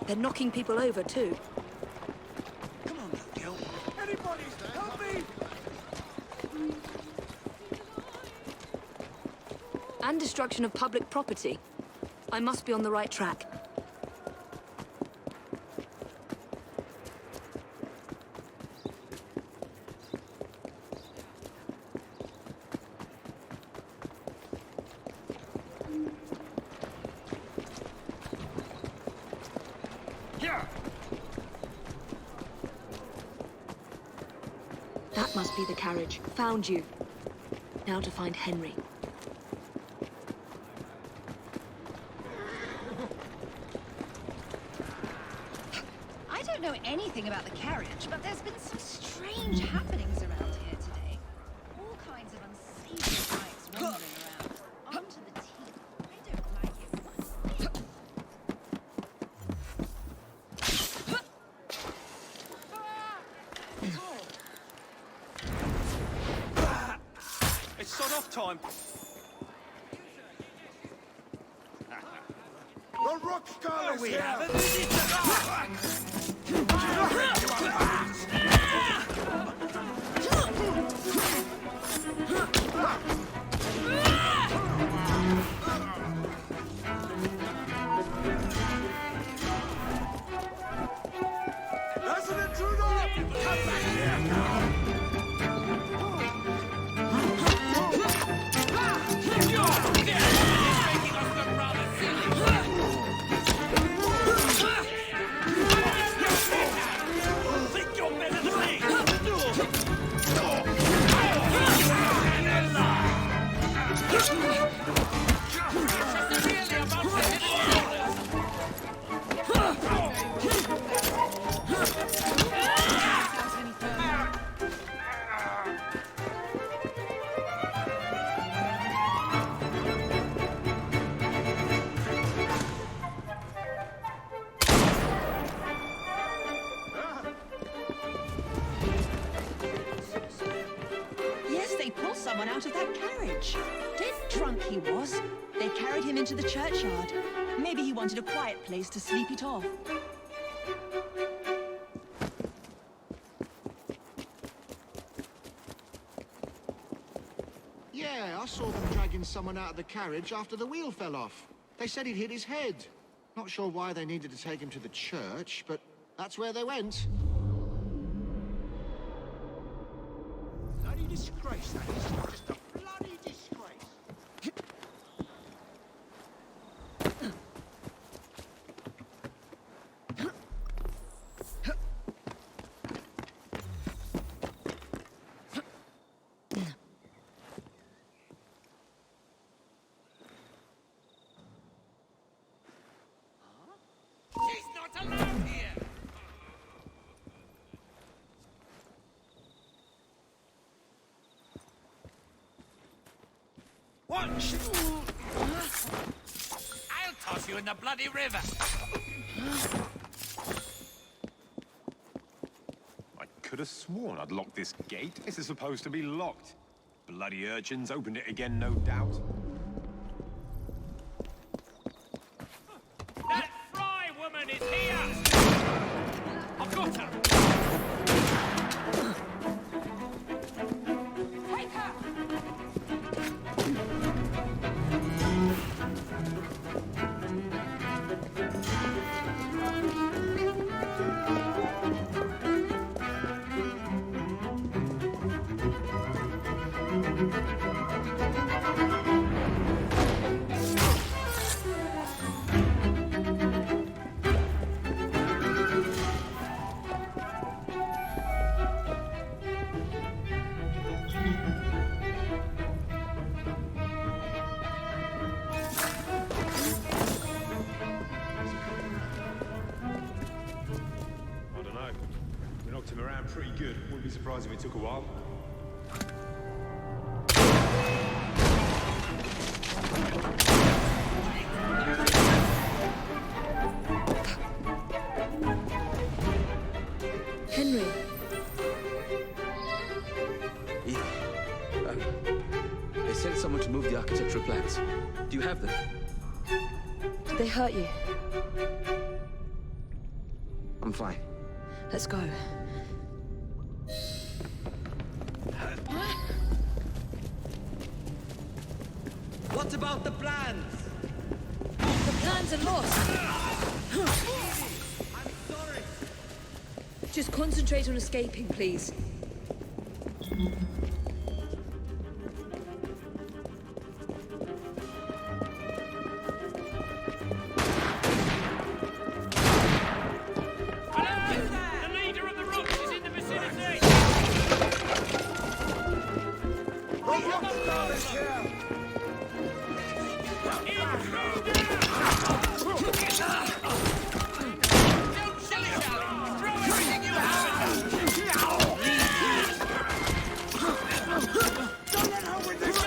They're knocking people over, too. Come on, Gil. Anybody, help me! And destruction of public property. I must be on the right track. That must be the carriage. Found you. Now to find Henry. I don't know anything about the carriage, but there's been some strange happenings around here today. All kinds of unsavory sights wandering around. Onto the teeth. I don't like it. It's sod off time. The rock skull is We here! have a visitor! carriage. Dead drunk he was. They carried him into the churchyard. Maybe he wanted a quiet place to sleep it off. Yeah, I saw them dragging someone out of the carriage after the wheel fell off. They said he'd hit his head. Not sure why they needed to take him to the church, but that's where they went. Bloody disgrace, that is. Just a bloody disgrace. She's not allowed here! What? I'll toss you in the bloody river! I could have sworn I'd locked this gate. This is supposed to be locked. Bloody urchins opened it again, no doubt. That Fry woman is here! I've got her! Take her! I don't know. We knocked him around pretty good. Wouldn't be surprised if it took a while. Henry. They sent someone to move the architectural plans. Do you have them? Did they hurt you? I'm fine. Let's go. What about the plans? The plans are lost. I'm sorry. Just concentrate on escaping, please. The leader of the Rooks is in the vicinity! Don't shilly-shally! Throw everything you have Don't let her win this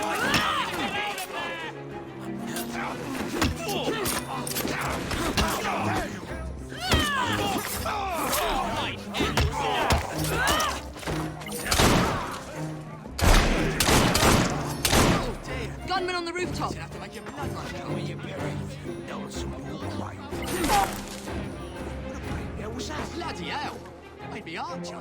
Gunman on the rooftop. Have to make your blood run out when you're buried. That was some real right. Yeah, what's that? Bloody hell. Maybe Archer.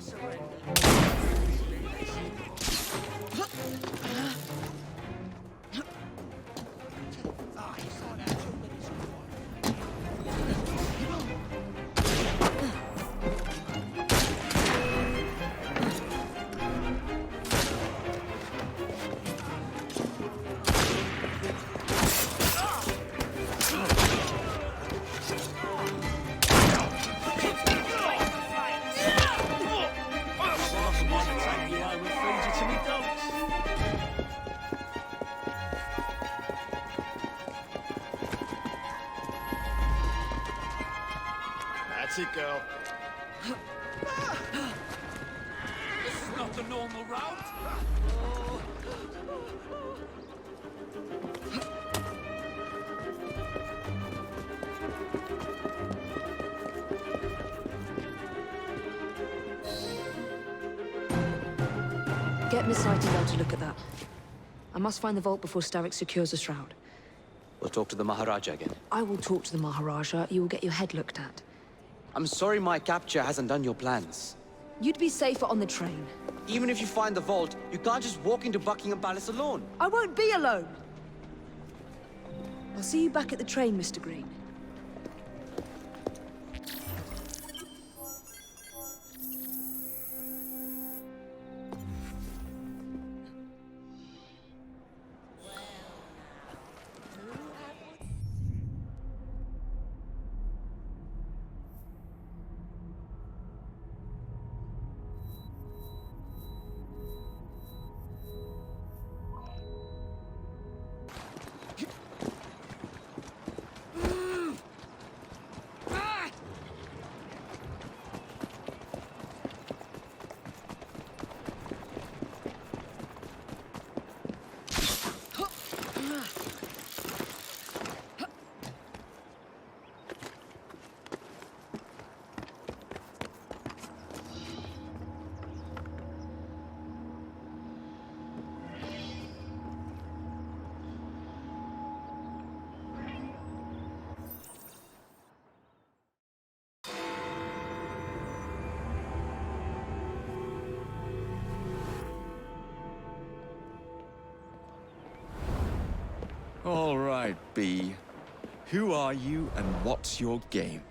That's it, girl. This is not the normal route! Get Miss Nightingale to look at that. I must find the vault before Starrick secures the shroud. We'll talk to the Maharaja again. I will talk to the Maharaja. You will get your head looked at. I'm sorry my capture hasn't done your plans. You'd be safer on the train. Even if you find the vault, you can't just walk into Buckingham Palace alone. I won't be alone! I'll see you back at the train, Mr. Green. All right, B. Who are you and what's your game?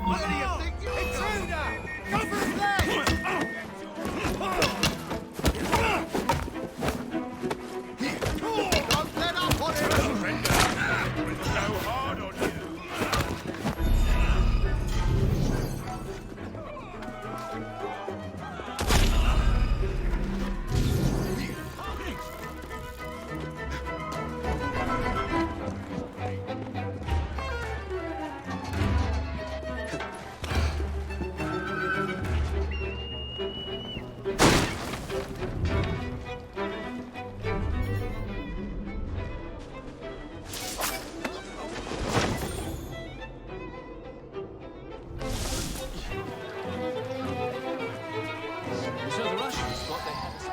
What do you think you're intruder! Go for his leg! Don't let up on him! Surrender! We're so hard on you! So the Russians thought they had us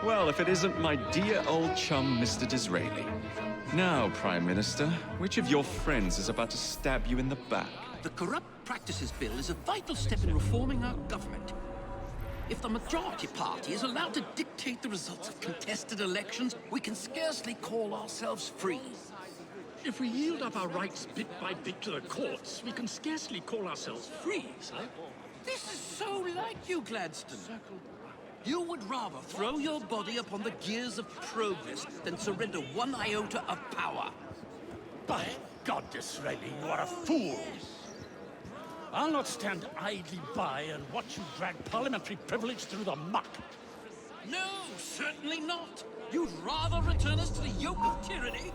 Well, if it isn't my dear old chum, Mr. Disraeli. Now, Prime Minister, which of your friends is about to stab you in the back? The Corrupt Practices Bill is a vital step in reforming our government. If the majority party is allowed to dictate the results of contested elections, we can scarcely call ourselves free. If we yield up our rights bit by bit to the courts, we can scarcely call ourselves free, sir. This is so like you, Gladstone. You would rather throw your body upon the gears of progress than surrender one iota of power. By God, Disraeli, you are a fool. I'll not stand idly by and watch you drag parliamentary privilege through the muck. No, certainly not. You'd rather return us to the yoke of tyranny?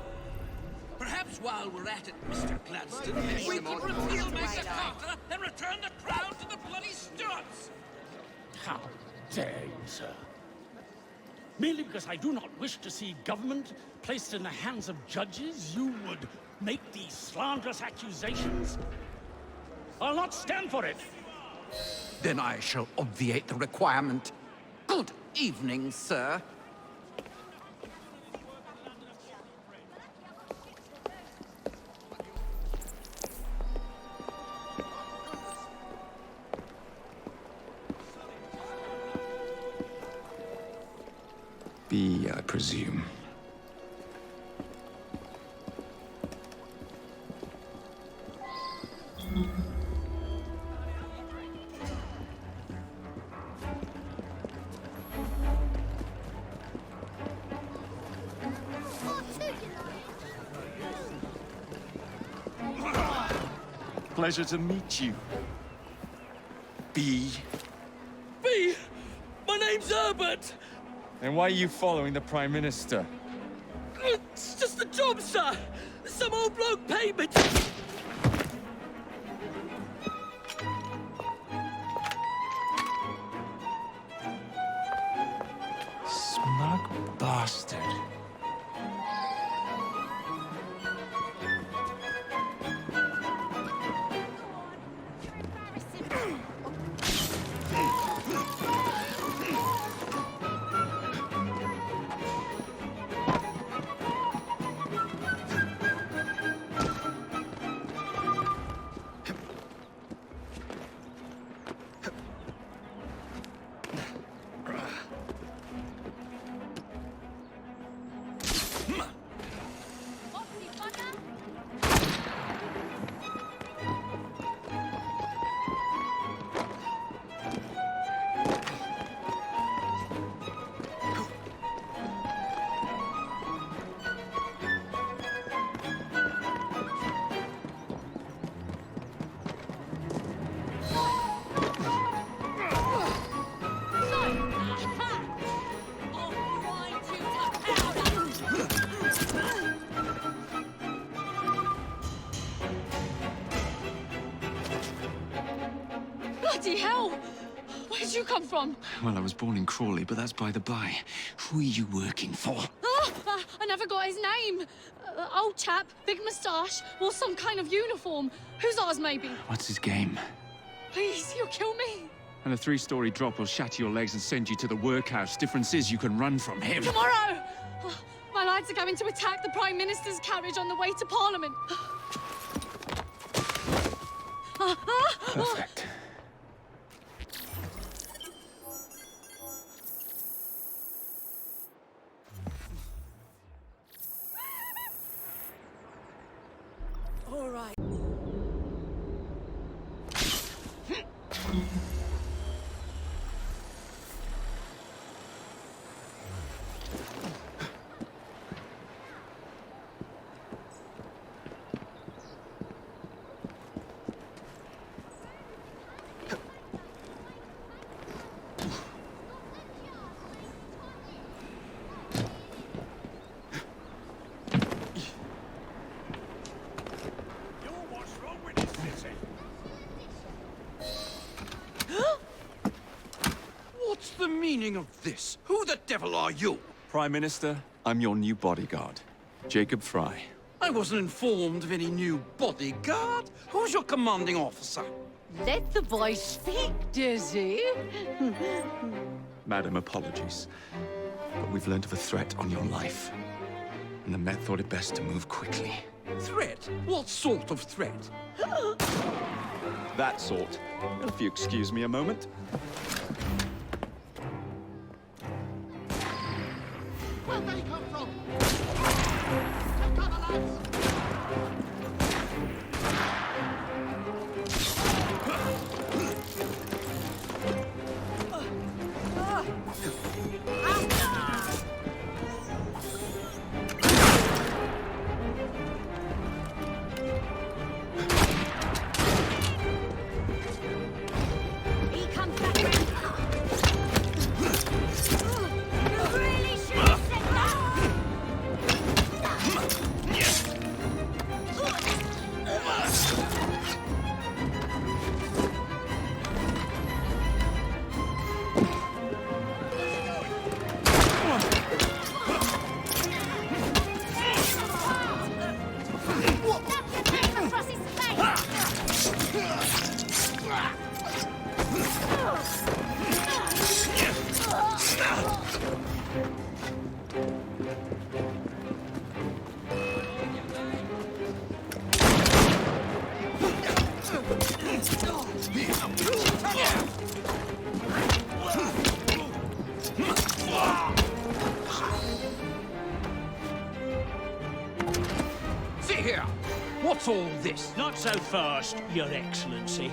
Perhaps while we're at it, Mr. Gladstone, we could repeal Magna Carta and return the crown to the bloody Stuarts! How dare you, sir? Merely because I do not wish to see government placed in the hands of judges, you would make these slanderous accusations? I'll not stand for it. Then I shall obviate the requirement. Good evening, sir. B, I presume. pleasure to meet you. B. B! My name's Herbert! And why are you following the Prime Minister? It's just a job, sir! Some old bloke paid me. Smug bastard. Bloody hell! Where'd you come from? Well, I was born in Crawley, but that's by the by. Who are you working for? I never got his name. Old chap, big moustache, wore some kind of uniform. Who's ours, maybe? What's his game? Please, you'll kill me. And a 3-story drop will shatter your legs and send you to the workhouse. Difference is you can run from him. Tomorrow! My lads are going to attack the Prime Minister's carriage on the way to Parliament. Perfect. All right. What's the meaning of this? Who the devil are you? Prime Minister, I'm your new bodyguard, Jacob Fry. I wasn't informed of any new bodyguard. Who's your commanding officer? Let the boy speak, Dizzy. Madam, apologies. But we've learned of a threat on your life. And the Met thought it best to move quickly. Threat? What sort of threat? That sort. If you excuse me a moment. Where'd they come from? Take cover, lads! He comes back around. You really should have said that. Across his See here. What's all this? Not so fast, Your Excellency.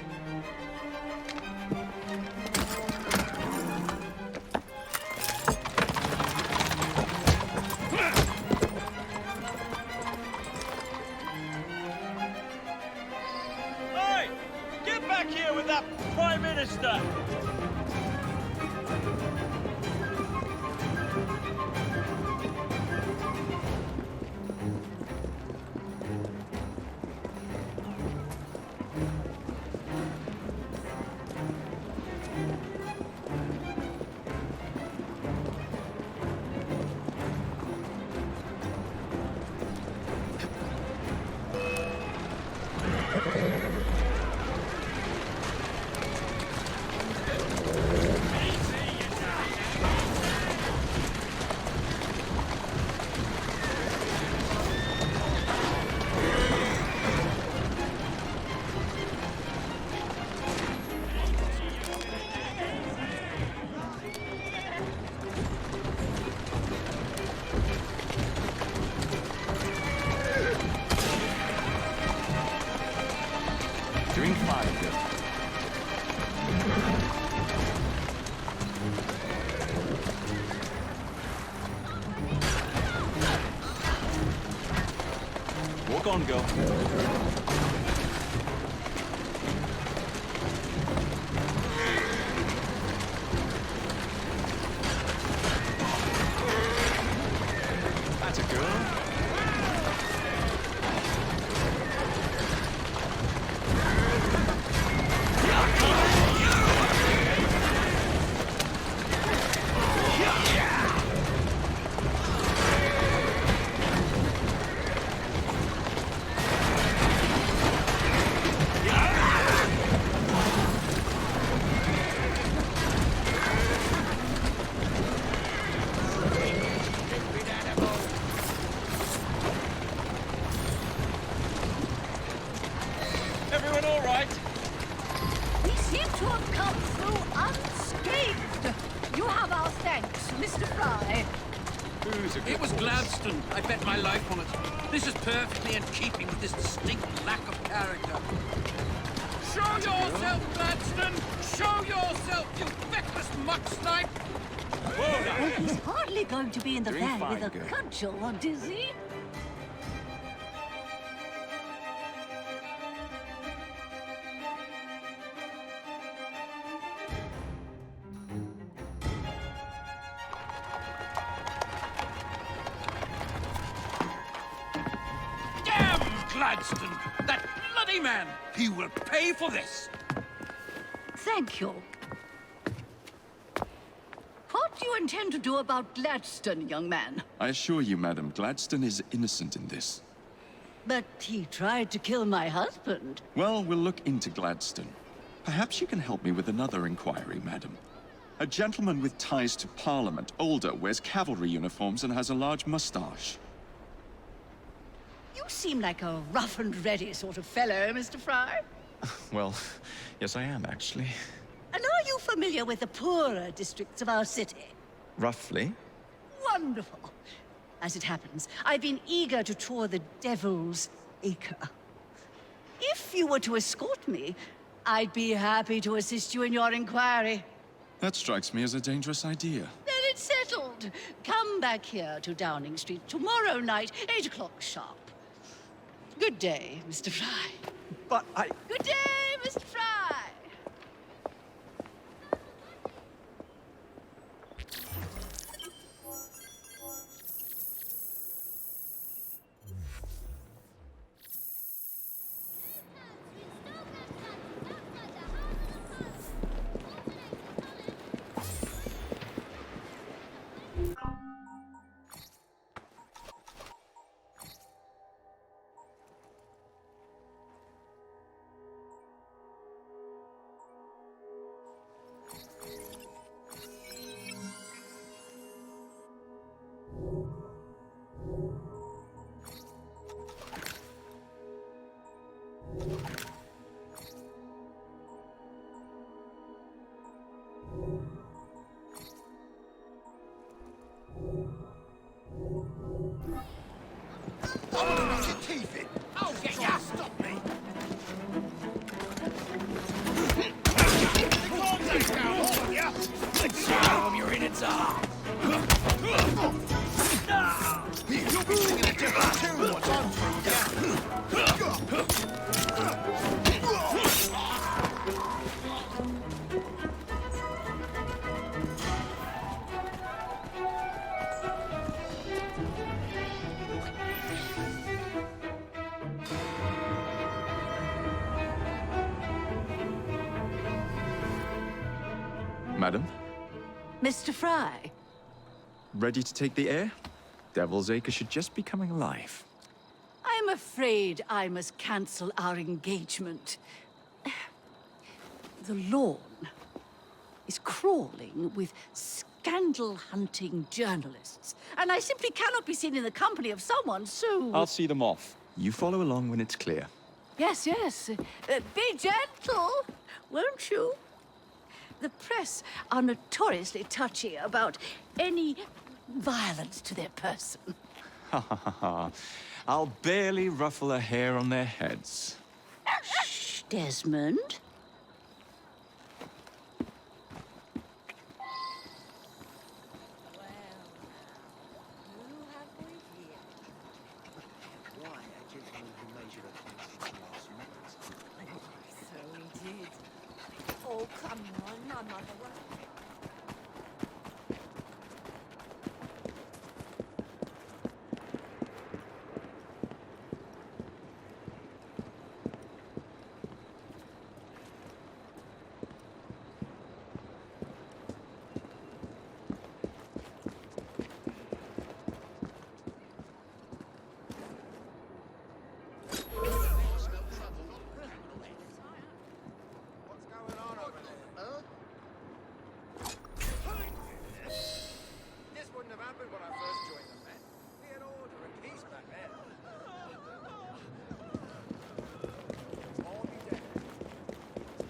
Hey! on, girl. That's a girl. Everyone all right? We seem to have come through unscathed. You have our thanks, Mr. Fry. It was Gladstone. I bet my life on it. This is perfectly in keeping with this distinct lack of character. Show yourself, Gladstone! Show yourself, you feckless muck snipe! Well, he's hardly going to be in the Doing van fine, with a girl. cudgel, is he? Damn Gladstone! That bloody man! He will pay for this! Thank you. What do you intend to do about Gladstone, young man? I assure you, madam, Gladstone is innocent in this. But he tried to kill my husband. Well, we'll look into Gladstone. Perhaps you can help me with another inquiry, madam. A gentleman with ties to Parliament, older, wears cavalry uniforms and has a large mustache. You seem like a rough and ready sort of fellow, Mr. Fry. Well, yes I am, actually. And are you familiar with the poorer districts of our city? Roughly. Wonderful. As it happens, I've been eager to tour the Devil's Acre. If you were to escort me, I'd be happy to assist you in your inquiry. That strikes me as a dangerous idea. Then it's settled. Come back here to Downing Street tomorrow night, 8 o'clock sharp. Good day, Mr. Fry. But I... Good day, Mr. Fry. Oh, get ya! Stop me! Show 'em you're in its arm! You'll be singing a different tune once I'm through, Madam, Mr. Fry. Ready to take the air? Devil's Acre should just be coming alive. I'm afraid I must cancel our engagement. The lawn is crawling with scandal-hunting journalists, and I simply cannot be seen in the company of someone so... I'll see them off. You follow along when it's clear. Yes, yes. Be gentle, won't you? The press are notoriously touchy about any violence to their person. Ha ha ha ha. I'll barely ruffle a hair on their heads. Shh, Desmond. Why a gentleman who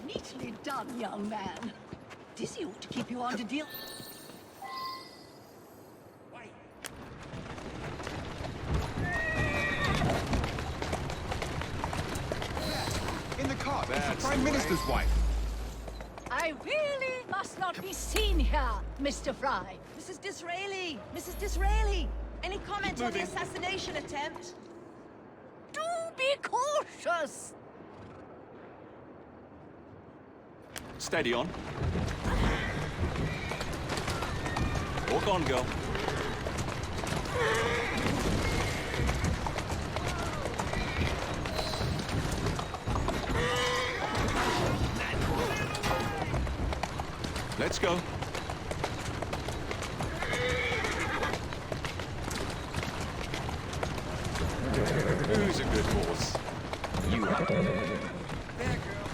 Neatly done, young man. Dizzy ought to keep you on to deal. In the cart, that's the Prime Minister's wife. I really must not be seen here, Mr. Fry. Mrs. Disraeli! Mrs. Disraeli! Any comment on the assassination attempt? Do be cautious! Steady on. Walk on, girl. Let's go. Who's a good horse? You are. There, girl.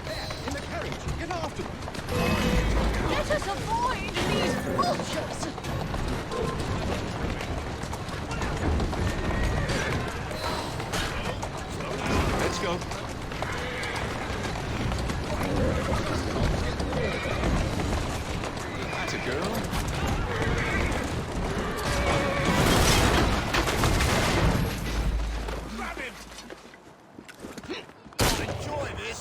There, in the carriage. Get after them. Let us avoid these vultures! Let's go. That's a girl. Grab him! Enjoy this.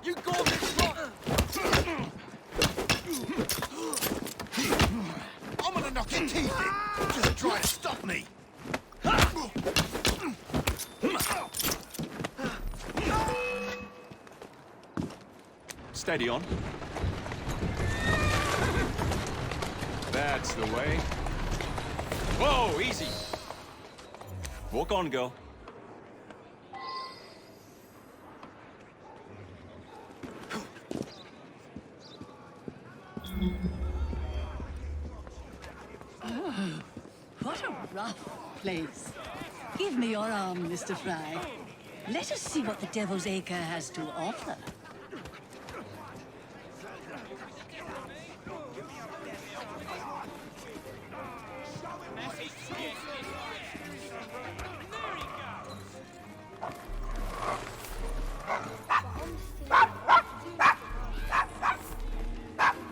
You got this lot. I'm gonna knock your teeth in. Just try to stop me. Steady on. That's the way. Whoa, easy. Walk on, girl. Oh, what a rough place. Give me your arm, Mr. Fry. Let us see what the Devil's Acre has to offer.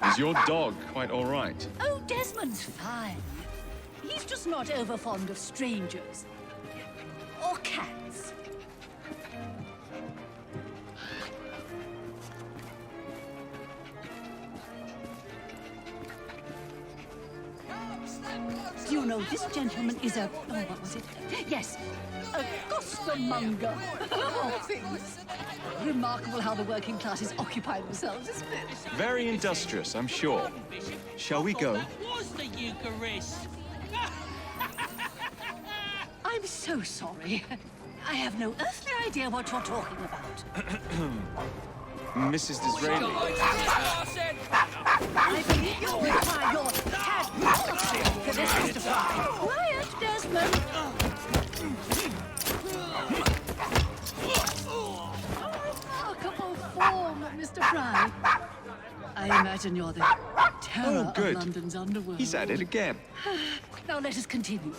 Is your dog quite all right? Oh, Desmond's fine. He's just not over fond of strangers. Or cats. Do you know, this gentleman is a... Oh, what was it? Yes, a gospelmonger. All things. Remarkable how the working classes occupy themselves, isn't it? Very industrious, I'm sure. Shall we go? That was the Eucharist. I'm so sorry. I have no earthly idea what you're talking about. Mrs. Disraeli. I believe you'll require your tad bullshit for this, Mr. Fry. Quiet, Desmond. Remarkable form, Mr. Fry. I imagine you're the terror of London's underworld. He's at it again. Now let us continue.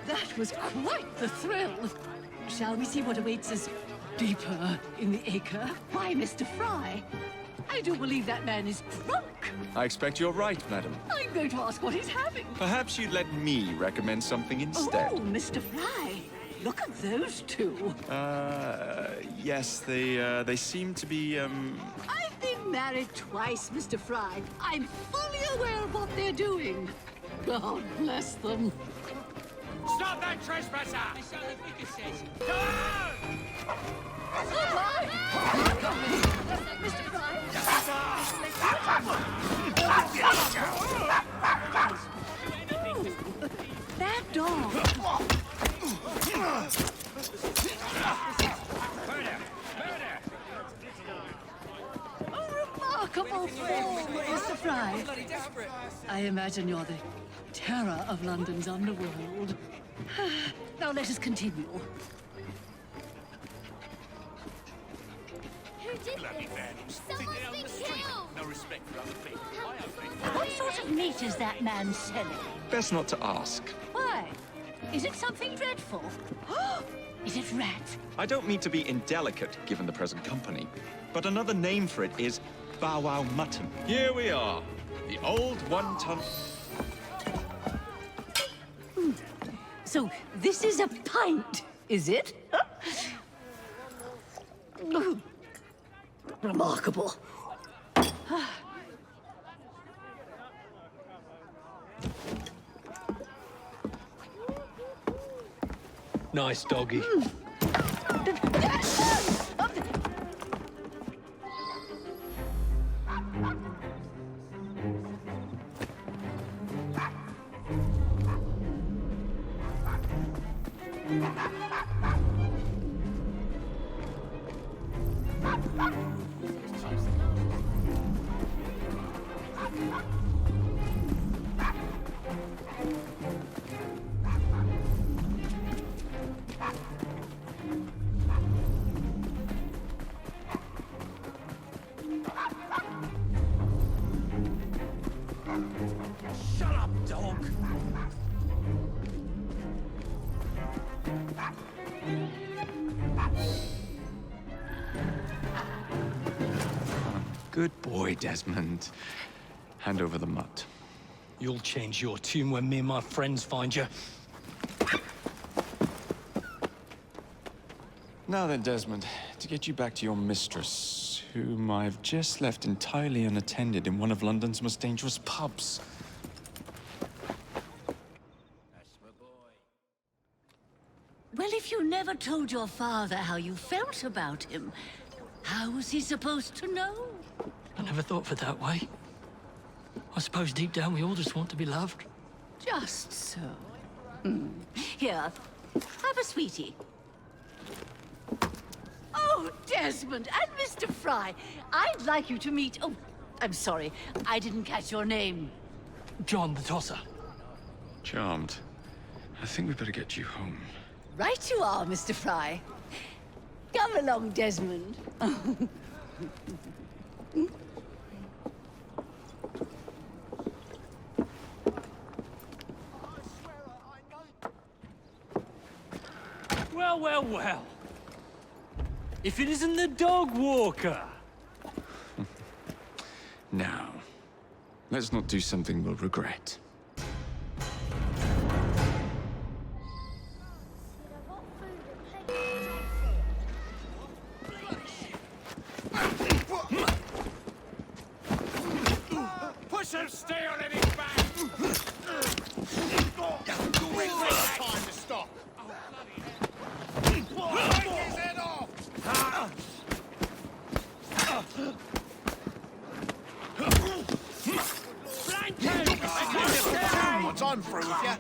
That was quite the thrill. Shall we see what awaits us Deeper in the acre? Why, Mr. Fry? I do believe that man is drunk. I expect you're right, madam. I'm going to ask what he's having. Perhaps you'd let me recommend something instead. Oh, Mr. Fry. Look at those two. Yes, they seem to be, I've been married twice, Mr. Fry. I'm fully aware of what they're doing. God bless them. Stop that trespasser! Oh, my! Mr. Fry? That dog! A remarkable form, Mr. Fry. I imagine you're the terror of London's underworld. Now let us continue. Bloody vandals. Think they're on the street. No respect for other people. What sort of meat is that man selling? best not to ask. Why? Is it something dreadful? Is it rat? I don't mean to be indelicate, given the present company, but another name for it is bow wow mutton. Here we are, the old one-ton... So this is a pint, is it? Remarkable. Nice doggy. Shut up, dog! Good boy, Desmond. Hand over the mutt. You'll change your tune when me and my friends find you. Now then, Desmond, to get you back to your mistress, whom I've just left entirely unattended in one of London's most dangerous pubs. Well, if you never told your father how you felt about him, how was he supposed to know? I never thought of it that way. I suppose deep down we all just want to be loved. Just so. Here, have a sweetie. Oh, Desmond and Mr. Fry, I'd like you to meet... Oh, I'm sorry, I didn't catch your name. John the Tosser. Charmed. I think we better get you home. Right you are, Mr. Fry. Come along, Desmond. Well, well, well. If it isn't the dog walker. Now, let's not do something we'll regret. Push him, stay on his back! Wait for the time to stop! Break his head off! Once I'm through with you.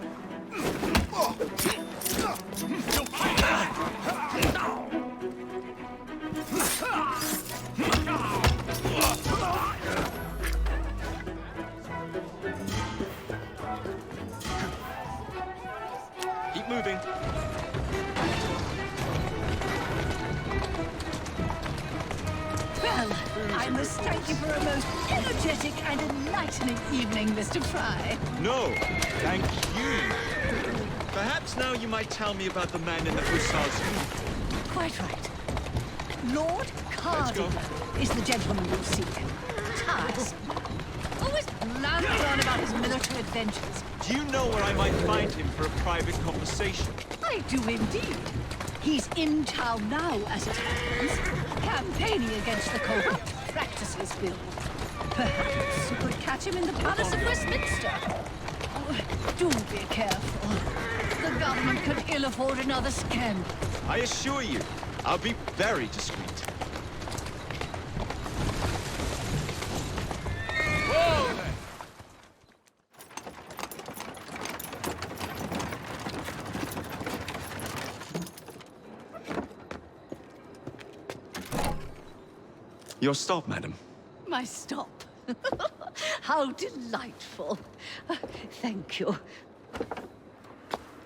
Keep moving. Well, I must thank you for a most energetic and enlightening evening, Mr. Fry. No, thank you. Perhaps now you might tell me about the man in the hussar's uniform. Quite right. Lord Cardigan is the gentleman you seek. Tiresome. Always blathers on about his military adventures. Do you know where I might find him for a private conversation? I do indeed. He's in town now, as it happens, campaigning against the Corrupt Practices Bill. Perhaps you could catch him in the Palace of Westminster. Oh, do be careful. The government could ill afford another scandal. I assure you, I'll be very discreet. Whoa there! Your stop, madam. My stop. How delightful. Thank you.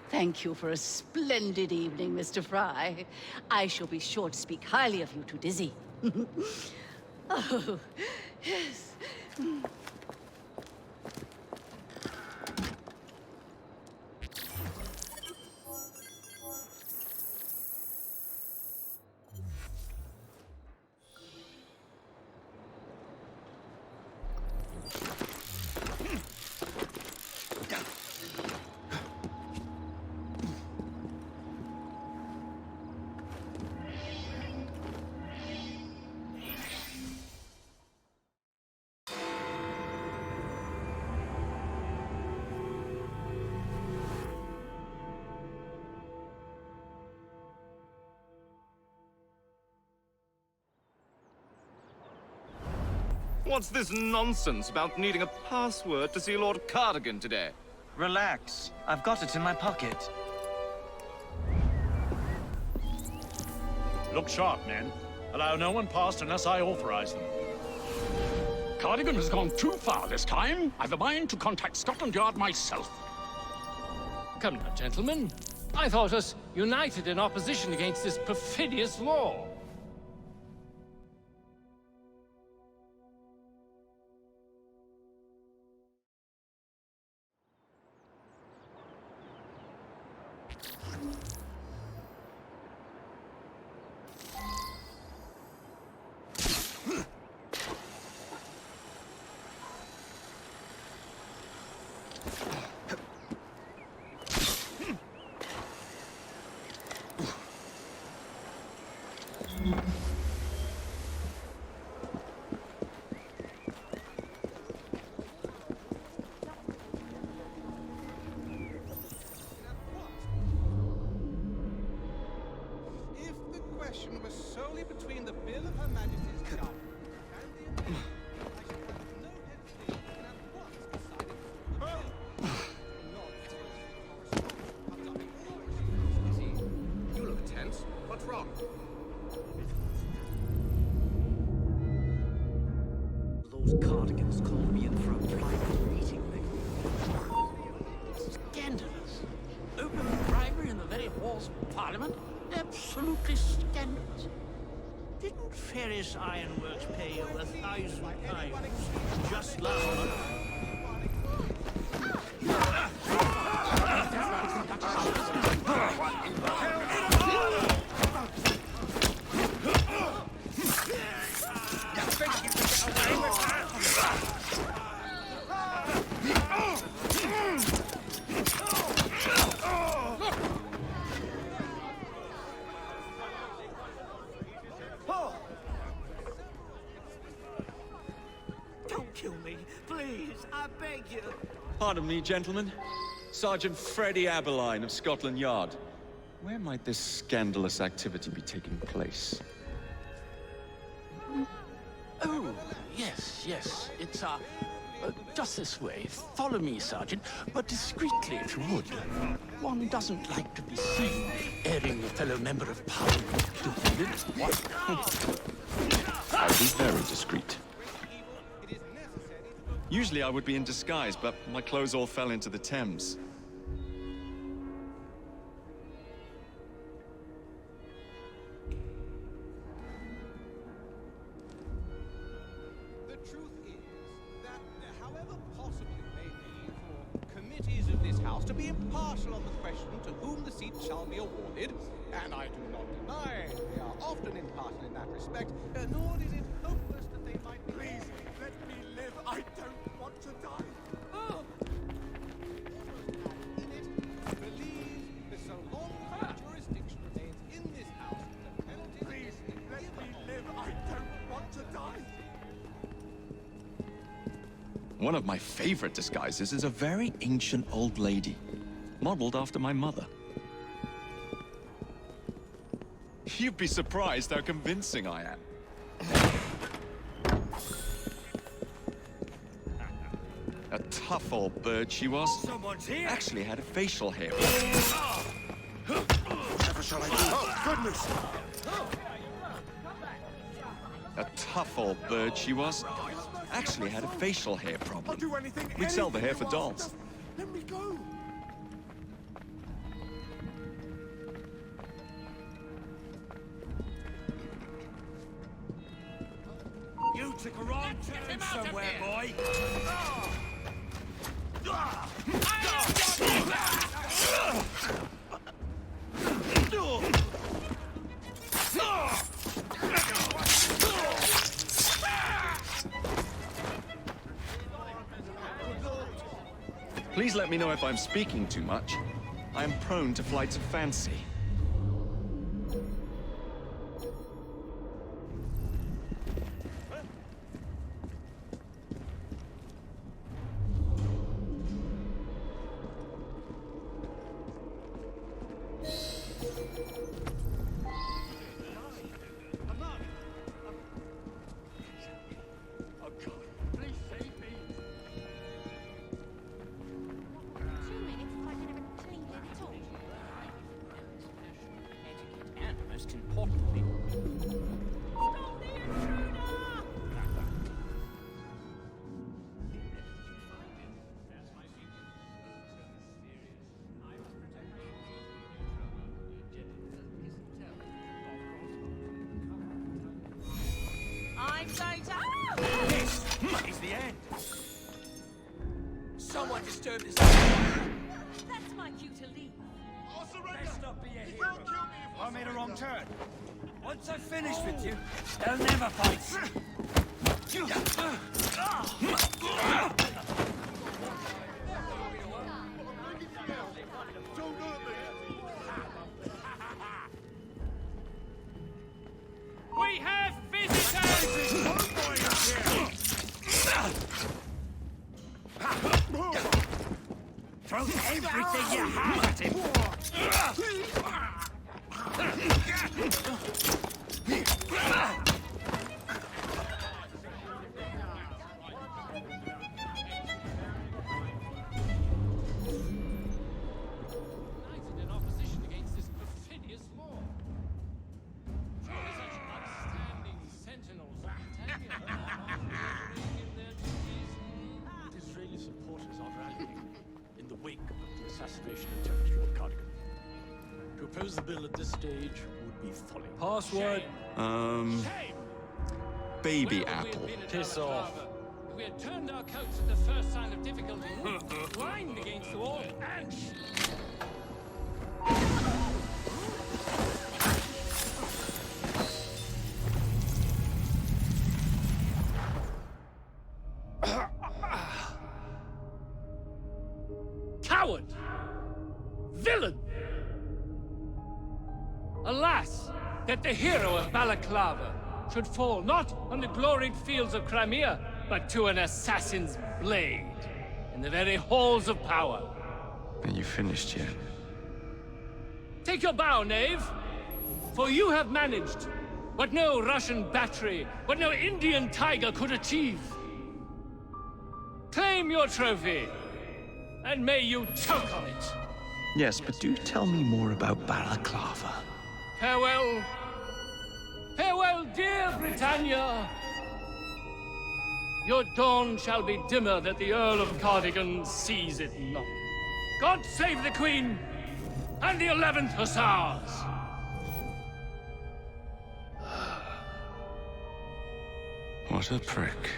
Thank you for a splendid evening, Mr. Fry. I shall be sure to speak highly of you to Dizzy. Oh, yes. What's this nonsense about needing a password to see Lord Cardigan today? Relax. I've got it in my pocket. Look sharp, men. Allow no one past unless I authorize them. Cardigan has gone too far this time. I've a mind to contact Scotland Yard myself. Come now, gentlemen. I thought us united in opposition against this perfidious law. If the question was solely between the bill of Her Majesty's Government and the amendment, I should have no hesitation in at once deciding for the bill. You look tense. What's wrong? Lord Cardigan's called me in for a private meeting. It's scandalous. Open bribery in the very halls of Parliament? Absolutely scandalous. Didn't Ferris Ironworks pay you 1,000 pounds just last month? Don't kill me, please, I beg you. Pardon me, gentlemen. Sergeant Freddie Aberline of Scotland Yard. Where might this scandalous activity be taking place? Oh, yes, yes. It's, just this way. Follow me, Sergeant, but discreetly, if you would. One doesn't like to be seen airing a fellow member of Parliament. What? I'll be very discreet. Usually I would be in disguise, but my clothes all fell into the Thames. The truth is that, however possible it may be for committees of this house to be impartial on the question to whom the seat shall be awarded, and I do not deny they are often impartial in that respect, nor is it hopeless that they might be... Please, let me live. I don't want to die. Oh! In it, believe that so long as my jurisdiction remains in this house, the penalty... Please, let me live. I don't want to die. One of my favorite disguises is a very ancient old lady, modeled after my mother. You'd be surprised how convincing I am. A tough old bird she was. Someone's here. Actually had a facial hair. Whatever shall I do? Oh, goodness! A tough old bird she was. Actually had a facial hair problem. I'll do anything. We'd sell the hair for dolls. Let me go. You took a wrong turn somewhere, boy. Please let me know if I'm speaking too much. I am prone to flights of fancy. Most importantly, I'm going to... This is the end. Someone disturbed this. That's my cue to leave. I'll surrender. Best not be a hero. I made a wrong turn. Once I've finished with you, they'll never fight. We have visitors! Throw everything you have at him! In opposition against this perfidious law. Surely such upstanding sentinels of Britannia are operating in their duties. Israeli supporters are rallying in the wake of the assassination attempt, Lord Cardigan. To oppose the bill at this stage would be folly. Password. Baby apple. Piss off. If we had turned our coats at the first sign of difficulty, whined against the wall, and... Coward! Villain! Alas, that the hero of Balaclava should fall not on the gloried fields of Crimea, but to an assassin's blade in the very halls of power. Are you finished yet? Take your bow, knave, for you have managed what no Russian battery, what no Indian tiger could achieve. Claim your trophy, and may you choke on it. Yes, but do tell me more about Balaclava. Farewell. Farewell, dear Britannia. Your dawn shall be dimmer that the Earl of Cardigan sees it not. God save the Queen and the 11th Hussars. What a prick.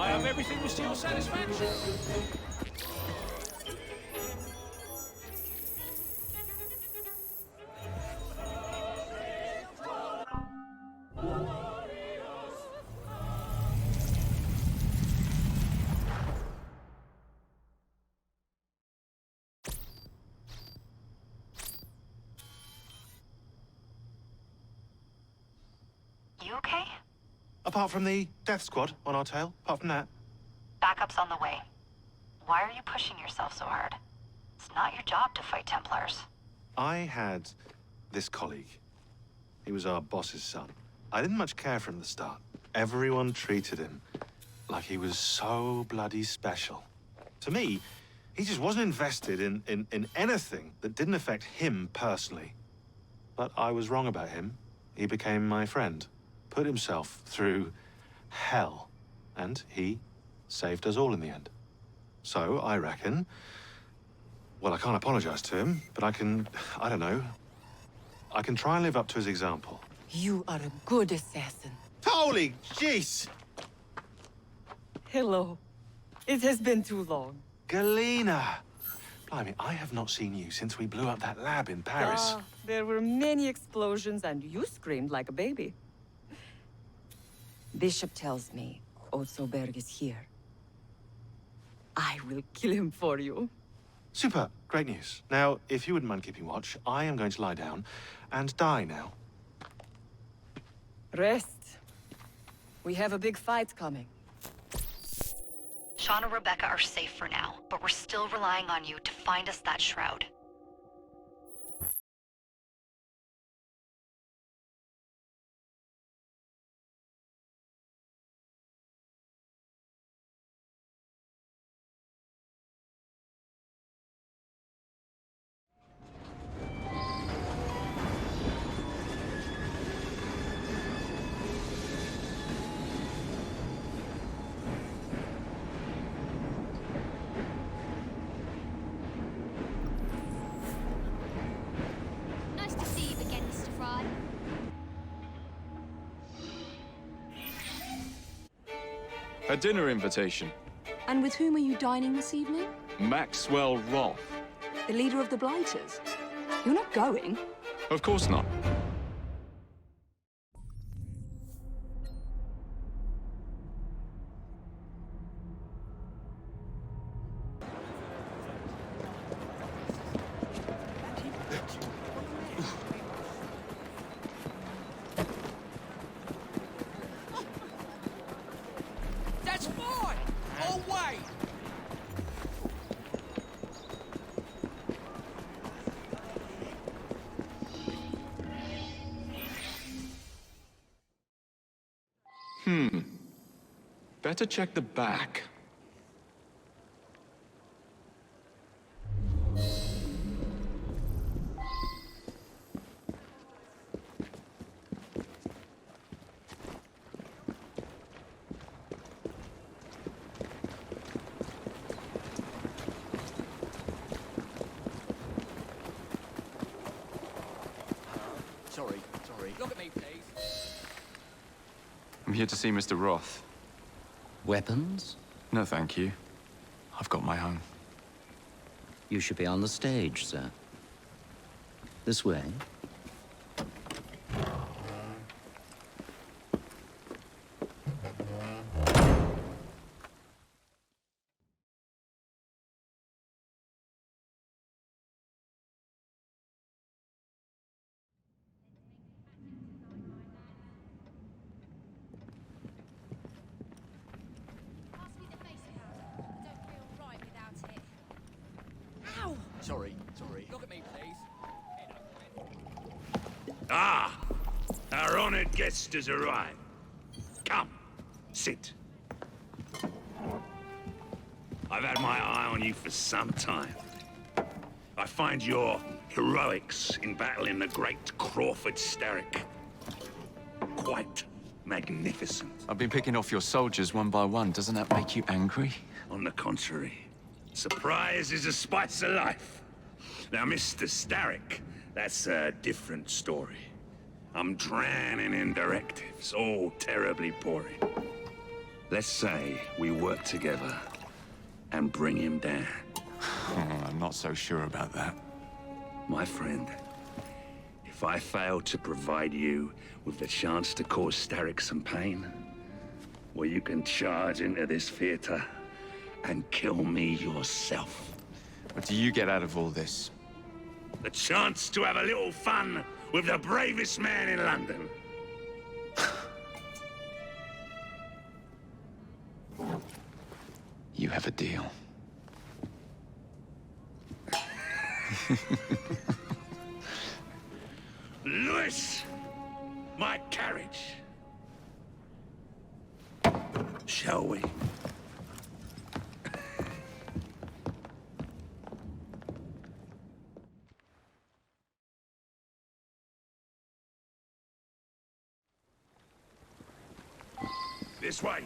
I hope everything was to your satisfaction. You okay? Apart from the death squad on our tail, apart from that. Backup's on the way. Why are you pushing yourself so hard? It's not your job to fight Templars. I had this colleague. He was our boss's son. I didn't much care for him at the start. Everyone treated him like he was so bloody special. To me, he just wasn't invested in anything that didn't affect him personally. But I was wrong about him. He became my friend, put himself through hell, and he saved us all in the end. So, I reckon, well, I can't apologize to him, but I can try and live up to his example. You are a good assassin. Holy jeez! Hello. It has been too long. Galena! Blimey, I have not seen you since we blew up that lab in Paris. There were many explosions and you screamed like a baby. Bishop tells me Otsoberg is here. I will kill him for you. Super, great news. Now, if you wouldn't mind keeping watch, I am going to lie down and die now. Rest. We have a big fight coming. Sean and Rebecca are safe for now, but we're still relying on you to find us that shroud. Nice to see you again, Mr. Fry. A dinner invitation. And with whom are you dining this evening? Maxwell Roth. The leader of the Blighters. You're not going. Of course not. That's fine! I'll wait! Better check the back. Sorry. Look at me, please. I'm here to see Mr. Roth. Weapons? No, thank you. I've got my own. You should be on the stage, sir. This way. Sorry. Look at me, please. Ah! Our honored guest has arrived. Come, sit. I've had my eye on you for some time. I find your heroics in battling the great Crawford Starrick quite magnificent. I've been picking off your soldiers one by one. Doesn't that make you angry? On the contrary, surprise is a spice of life. Now, Mr. Starrick, that's a different story. I'm drowning in directives, all terribly boring. Let's say we work together and bring him down. I'm not so sure about that. My friend, if I fail to provide you with the chance to cause Starrick some pain, well, you can charge into this theater and kill me yourself. What do you get out of all this? The chance to have a little fun with the bravest man in London. You have a deal. Lewis, my carriage. Shall we? This way.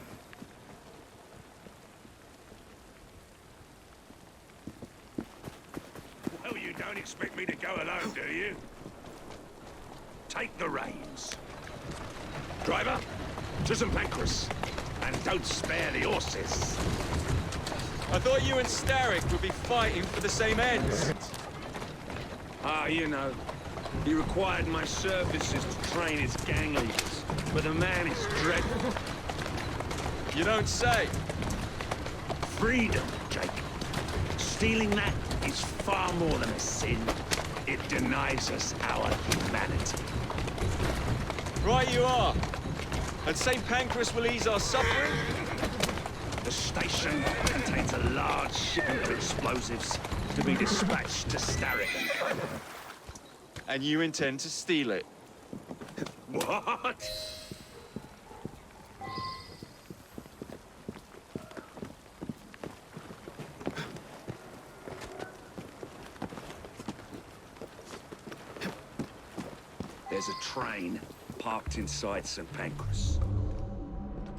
Well, you don't expect me to go alone, do you? Take the reins. Driver, to St. Pancras. And don't spare the horses. I thought you and Starrick would be fighting for the same ends. Ah, you know, he required my services to train his gang leaders. But the man is dreadful. You don't say. Freedom, Jacob. Stealing that is far more than a sin. It denies us our humanity. Right you are. And St. Pancras will ease our suffering? The station contains a large shipment of explosives to be dispatched to Starrick and Co. And you intend to steal it? What? There's a train parked inside St. Pancras.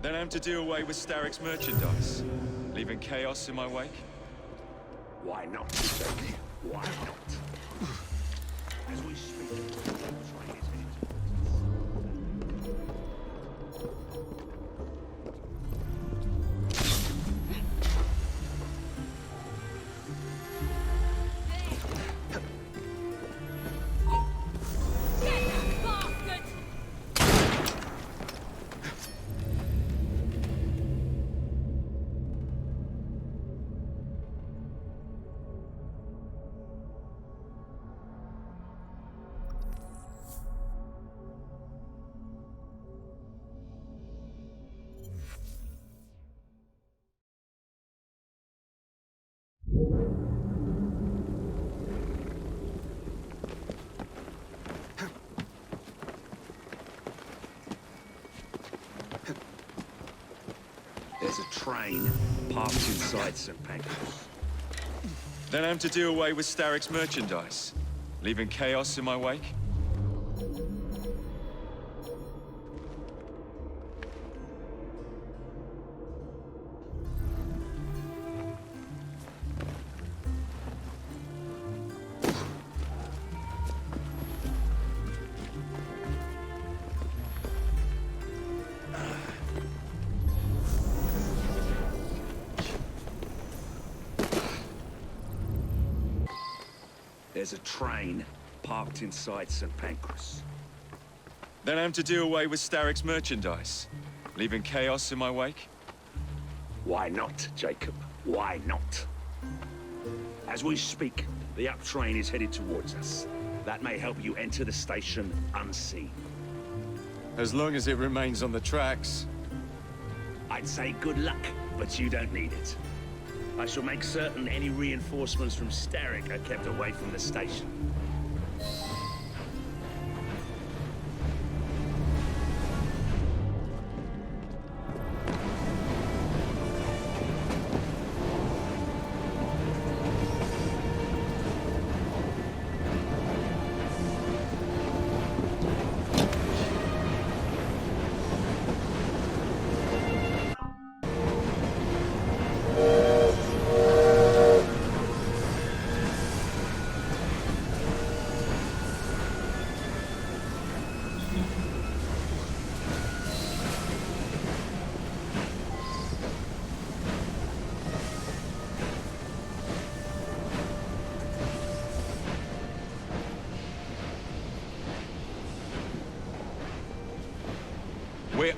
Then I'm to do away with Starrick's merchandise, leaving chaos in my wake? Why not, Jake? Why not? As we speak, the train is heading There's a train parked inside St. Pancras. Then I'm to do away with Starrick's merchandise, leaving chaos in my wake? There's a train parked inside St. Pancras. Then I'm to do away with Starrick's merchandise, leaving chaos in my wake? Why not, Jacob? Why not? As we speak, the up train is headed towards us. That may help you enter the station unseen. As long as it remains on the tracks. I'd say good luck, but you don't need it. I shall make certain any reinforcements from Starrick are kept away from the station.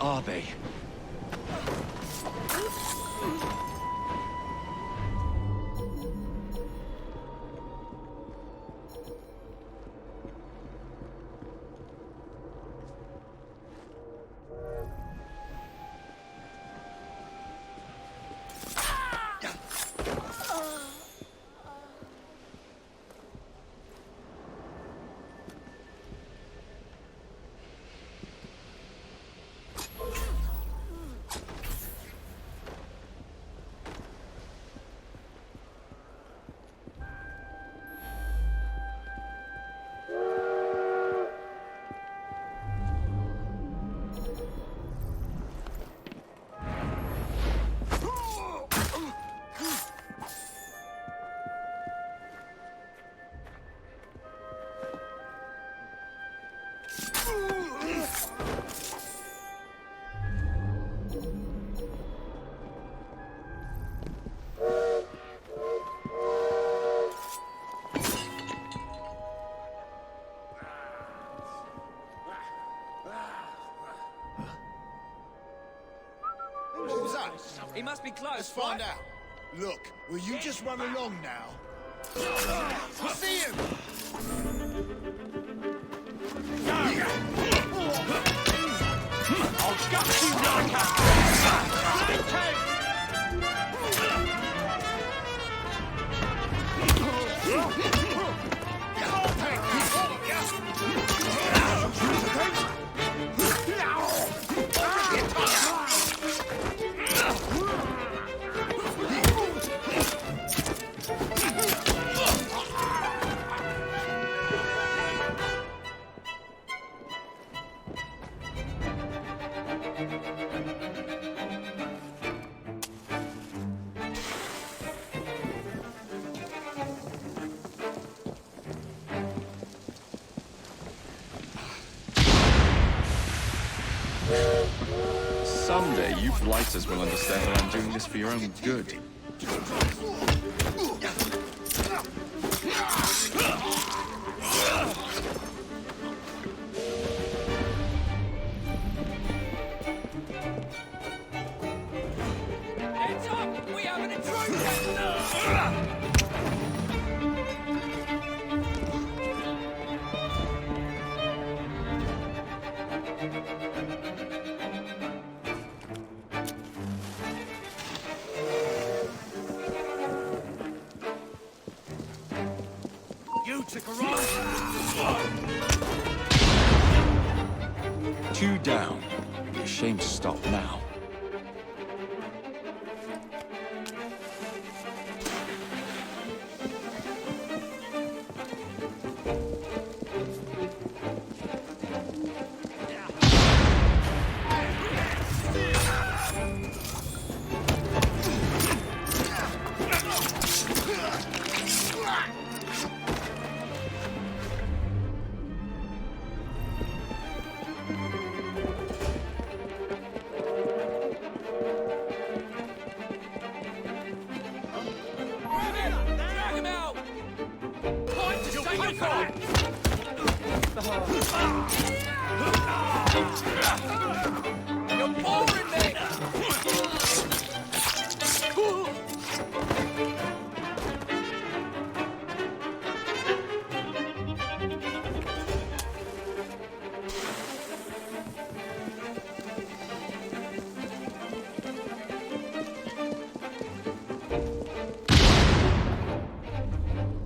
are they? What was that? He must be close. Let's find out. Look, will you just run along now? I see him! I'll gut you, Narca! Someday, you blighters will understand that I'm doing this for your own good. Heads up! We have an intruder! You took a run. Two down. It'd be a shame to stop now. Drag him out! Point to stay your fire! You're boring me!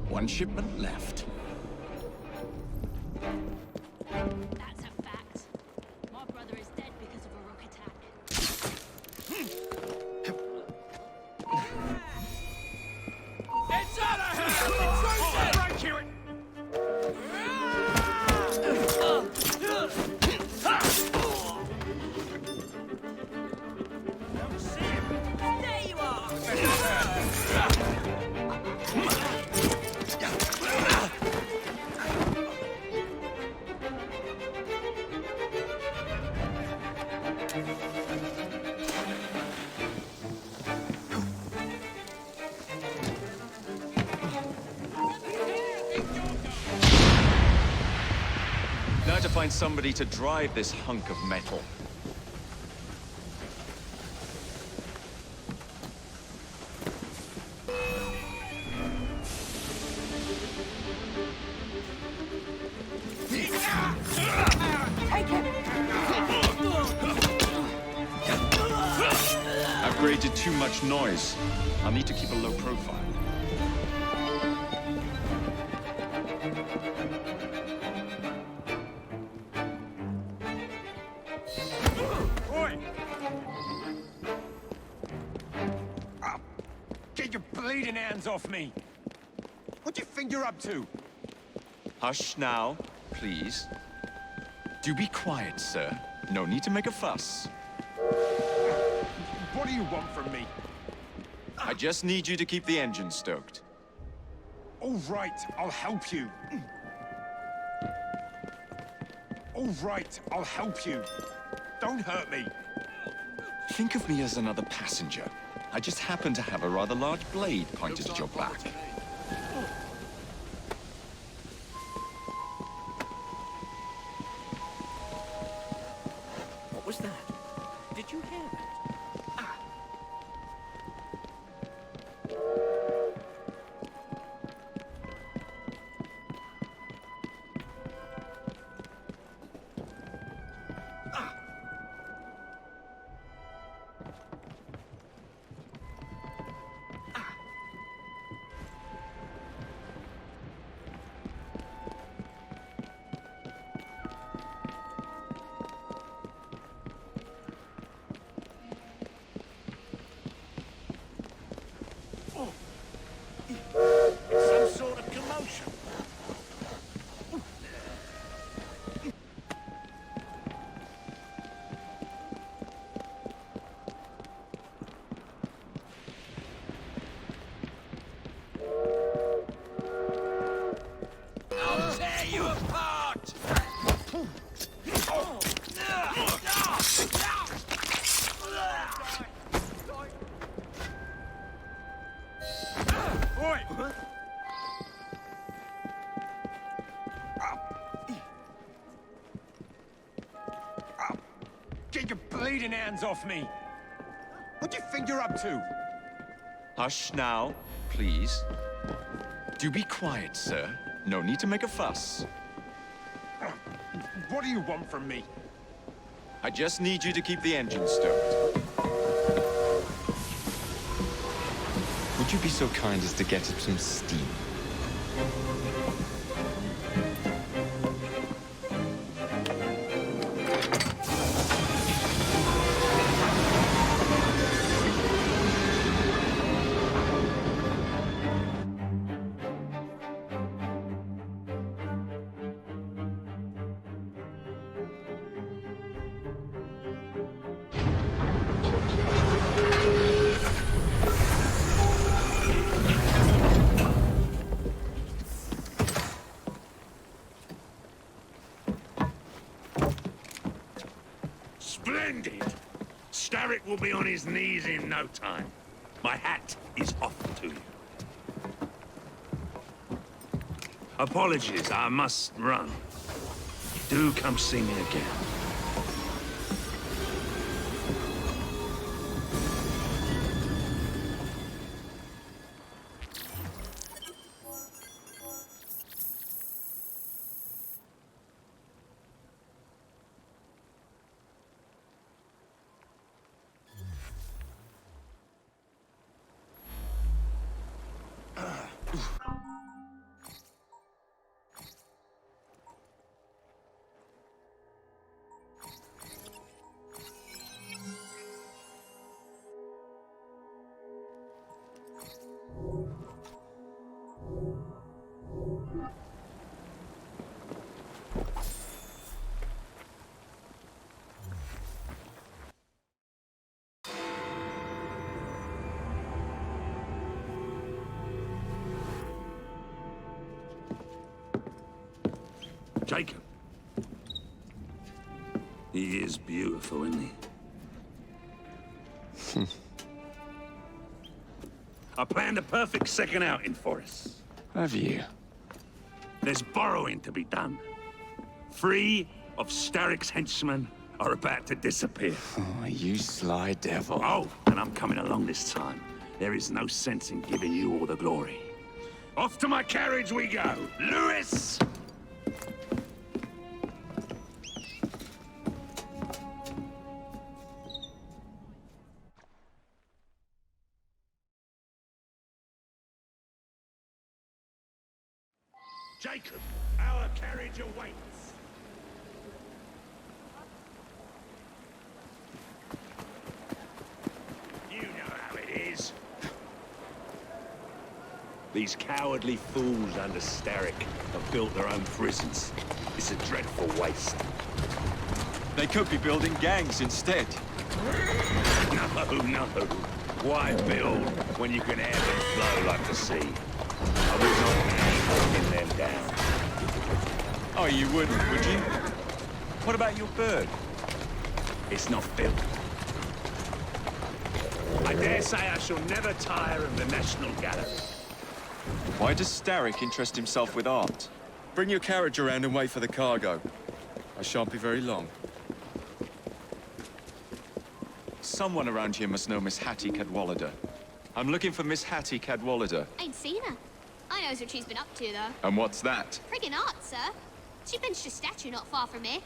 One shipment left. That's a fact. My brother is dead because of a rook attack. It's out of here! Right here. There you are! Now to find somebody to drive this hunk of metal. too much noise. I'll need to keep a low profile. Oi! Ah, get your bleeding hands off me! What do you think you're up to? Hush now, please. Do be quiet, sir. No need to make a fuss. What do you want from me? I just need you to keep the engine stoked. All right, I'll help you. All right, I'll help you. Don't hurt me. Think of me as another passenger. I just happen to have a rather large blade pointed at your back. What was that? Did you hear that? Some sort of commotion. I'll tear you apart! Oi! Get your bleeding hands off me! What do you think you're up to? Hush now, please. Do be quiet, sir. No need to make a fuss. What do you want from me? I just need you to keep the engine stoked. Would you be so kind as to get up some steam? Splendid! Starrick will be on his knees in no time. My hat is off to you. Apologies, I must run. Do come see me again. Jacob. He is beautiful, isn't he? I planned a perfect second outing for us. Have you? There's borrowing to be done. 3 of Starrick's henchmen are about to disappear. Oh, you sly devil. Oh, and I'm coming along this time. There is no sense in giving you all the glory. Off to my carriage we go. Lewis! Jacob, our carriage awaits. You know how it is. These cowardly fools under Starrick have built their own prisons. It's a dreadful waste. They could be building gangs instead. No. Why build when you can ebb and flow like the sea? I would not pin them down. Oh, you wouldn't, would you? What about your bird? It's not built. I dare say I shall never tire of the National Gallery. Why does Starrick interest himself with art? Bring your carriage around and wait for the cargo. I shan't be very long. Someone around here must know Miss Hattie Cadwallader. I'm looking for Miss Hattie Cadwallader. Ain't seen her. I knows what she's been up to, though. And what's that? Friggin' art, sir. She benched a statue not far from here.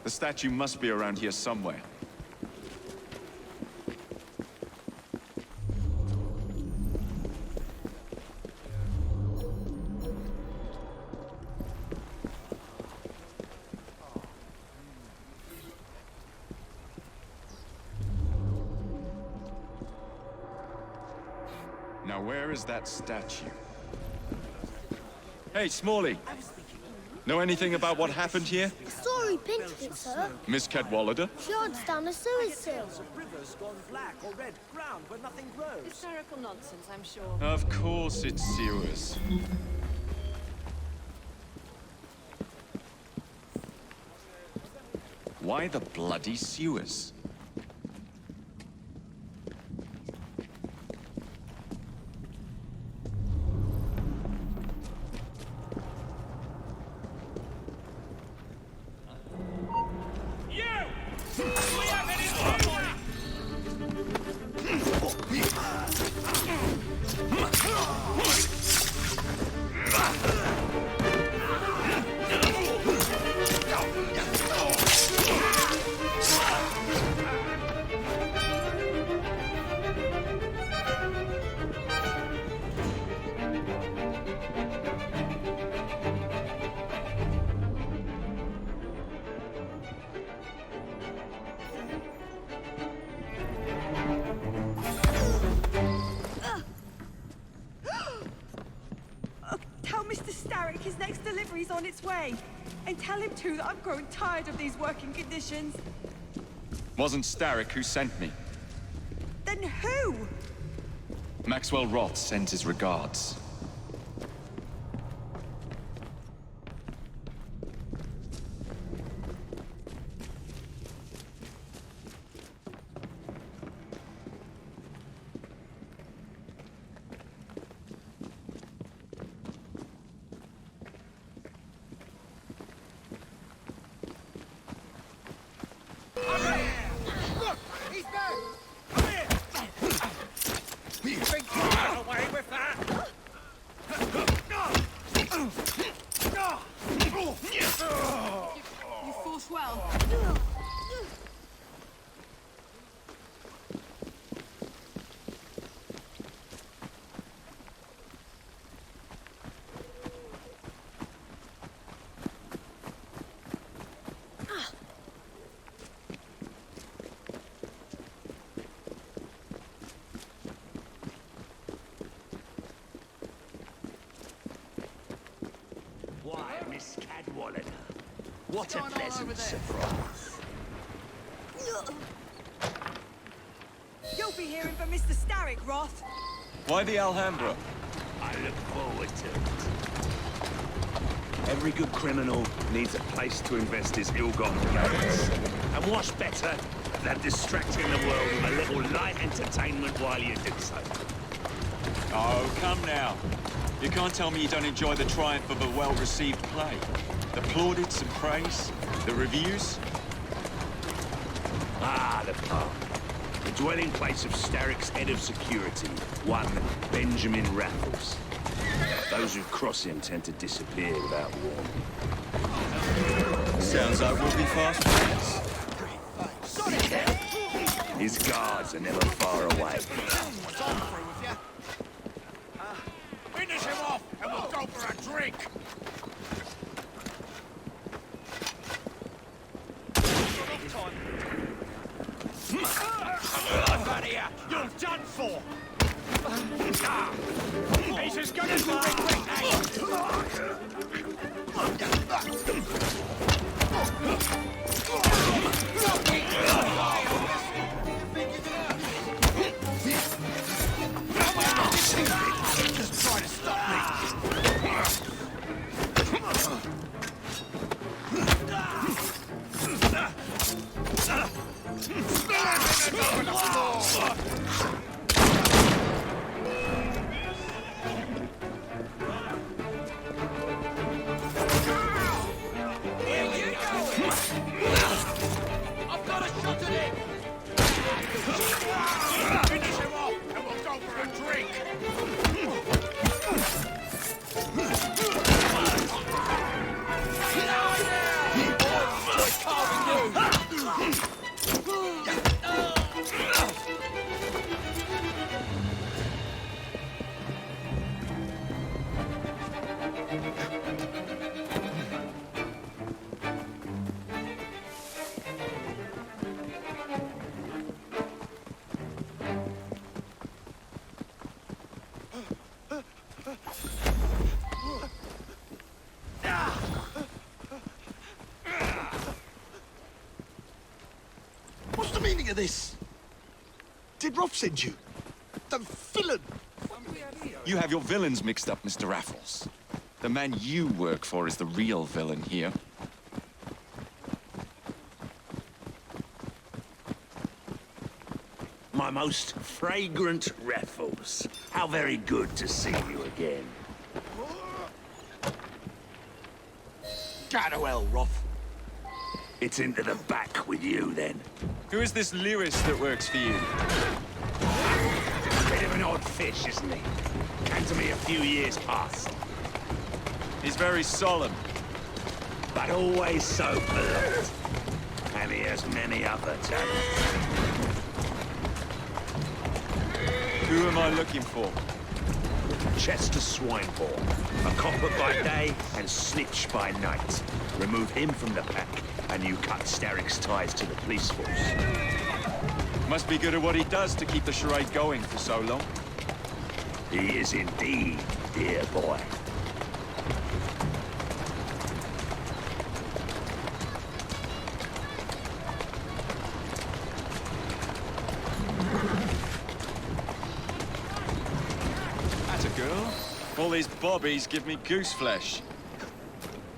The statue must be around here somewhere. Now, where is that statue? Hey, Smalley! Know anything about what happened here? I saw he pinched it, sir. Miss Cadwallader? Fjord's down the sewage sill. Rivers gone black or red, ground where nothing grows. Hysterical nonsense, I'm sure. Of course it's sewers. Why the bloody sewers? Tell Mr. Starrick his next delivery's on its way. And tell him, too, that I've grown tired of these working conditions. Wasn't Starrick who sent me. Then who? Maxwell Roth sends his regards. Look! He's back! Come here! You think you got away with that? You fought well. Why, Miss Cadwallader? What a pleasant surprise. You'll be hearing from Mr. Starrick, Roth. Why the Alhambra? I look forward to it. Every good criminal needs a place to invest his ill-gotten gains. And what's better than distracting the world with a little light entertainment while you do so? Oh, come now. You can't tell me you don't enjoy the triumph of a well-received play. The plaudits and praise, the reviews. Ah, the park. The dwelling place of Starrick's head of security, one Benjamin Raffles. Those who cross him tend to disappear without warning. Sounds like we'll be fast friends. His guards are never far away. Finish him off, and we'll go for a drink. Out of here! You're done for! He's as good as the Just try to stop me! I've got a shot at him! Finish him off, and we'll go for a drink! What's the meaning of this? Did Rob send you? The villain! You have your villains mixed up, Mr. Raffles. The man you work for is the real villain here. My most fragrant Raffles. How very good to see you again. Go to hell, Roth. It's into the back with you, then. Who is this Lewis that works for you? Bit of an odd fish, isn't he? Came to me a few years past. He's very solemn. But always so polite. And he has many other talents. Who am I looking for? Chester Swinebourne. A copper by day and snitch by night. Remove him from the pack, and you cut Starrick's ties to the police force. Must be good at what he does to keep the charade going for so long. He is indeed, dear boy. That's a girl. All these bobbies give me goose flesh.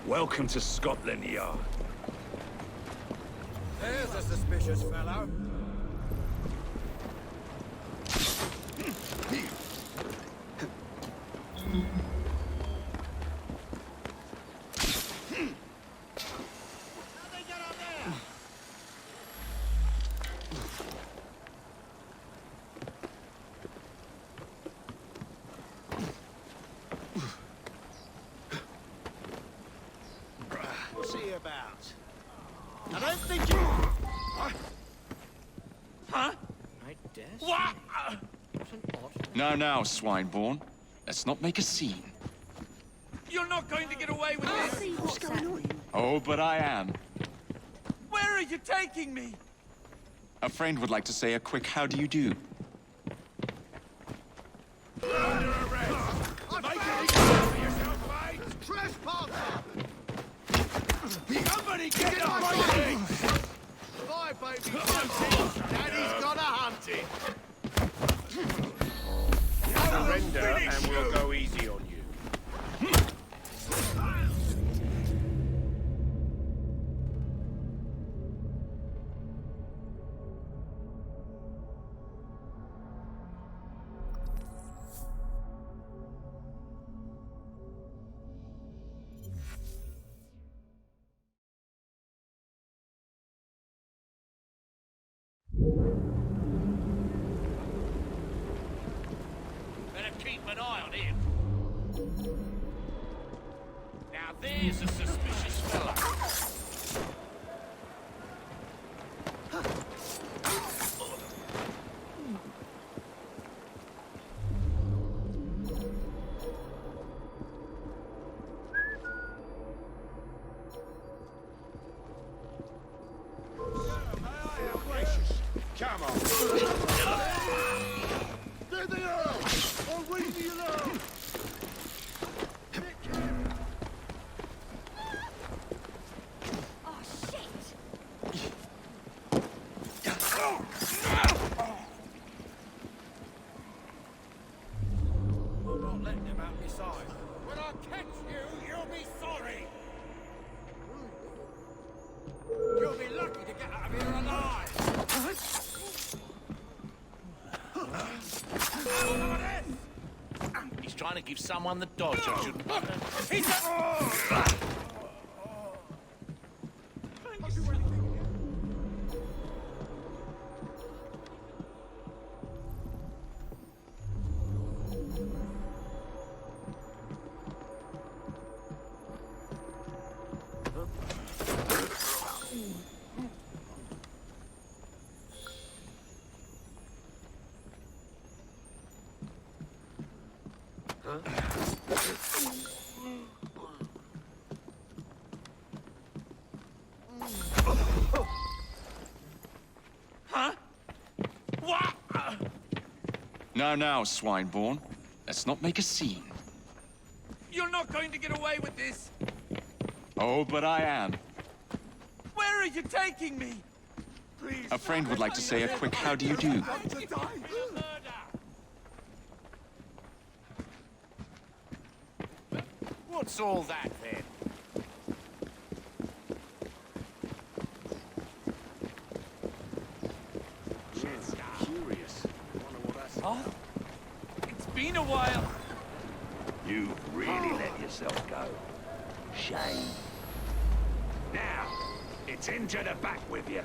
Welcome to Scotland Yard. There's a suspicious fellow. See about. I don't think you... Huh? I dare What? Now, Swinebourne. Let's not make a scene. You're not going to get away with this! What's going on? Oh, but I am. Where are you taking me? A friend would like to say a quick how do you do. Under arrest! Make it easy for yourself, mate! Trespasser! Somebody get off my legs! Bye, baby. Hunting! Daddy's got a hunting! Surrender and we'll go easy on you. Better keep an eye on him. Now there's a suspicious fella. Leave me alone! Oh, shit! I'm not letting him out my side. When I catch you, you'll be sorry! You'll be lucky to get out of here alive! He's trying to give someone the dodge, I shouldn't. Huh? What? Now, Swineborn. Let's not make a scene. You're not going to get away with this. Oh, but I am. Where are you taking me? Please. A friend would like to say a quick how do you do. What's all that then? Curious. Wonder what that's Huh? It's been a while. You've really let yourself go. Shame. Now, it's into the back with you.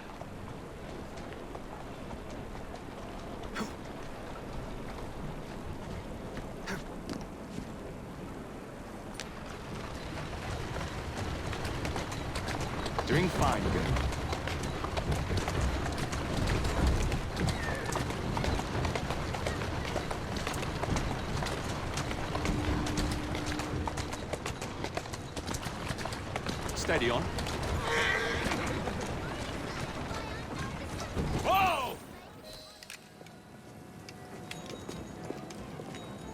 Doing fine, good. Steady on. Whoa!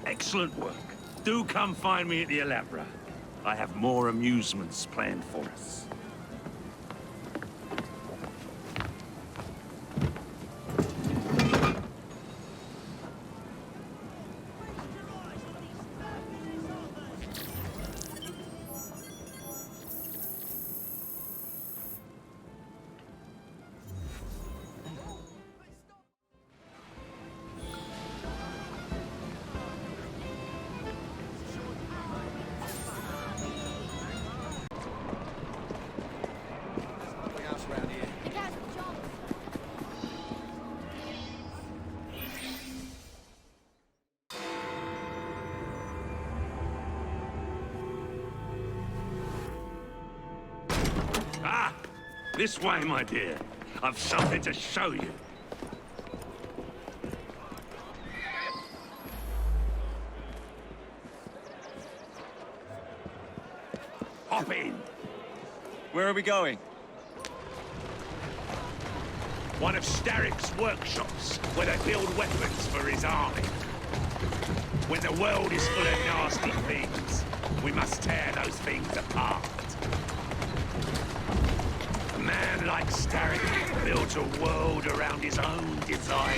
Excellent work. Do come find me at the Alhambra. I have more amusements planned for us. The guy's with John. Ah! This way, my dear. I've something to show you. Hop in. Where are we going? One of Starrick's workshops, where they build weapons for his army. When the world is full of nasty things, we must tear those things apart. A man like Starrick built a world around his own desire.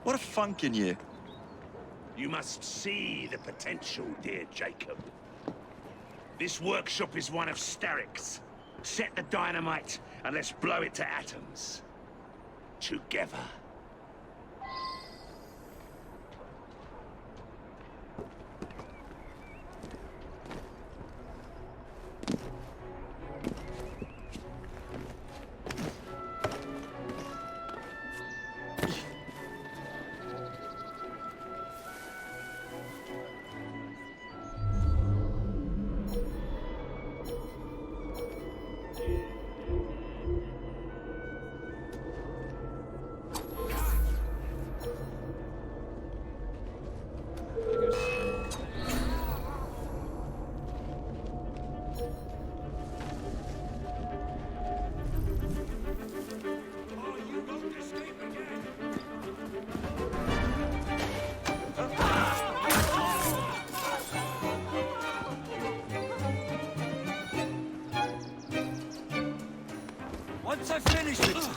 What a funk in you. You must see the potential, dear Jacob. This workshop is one of Starrick's. Set the dynamite and let's blow it to atoms. Together. finish it!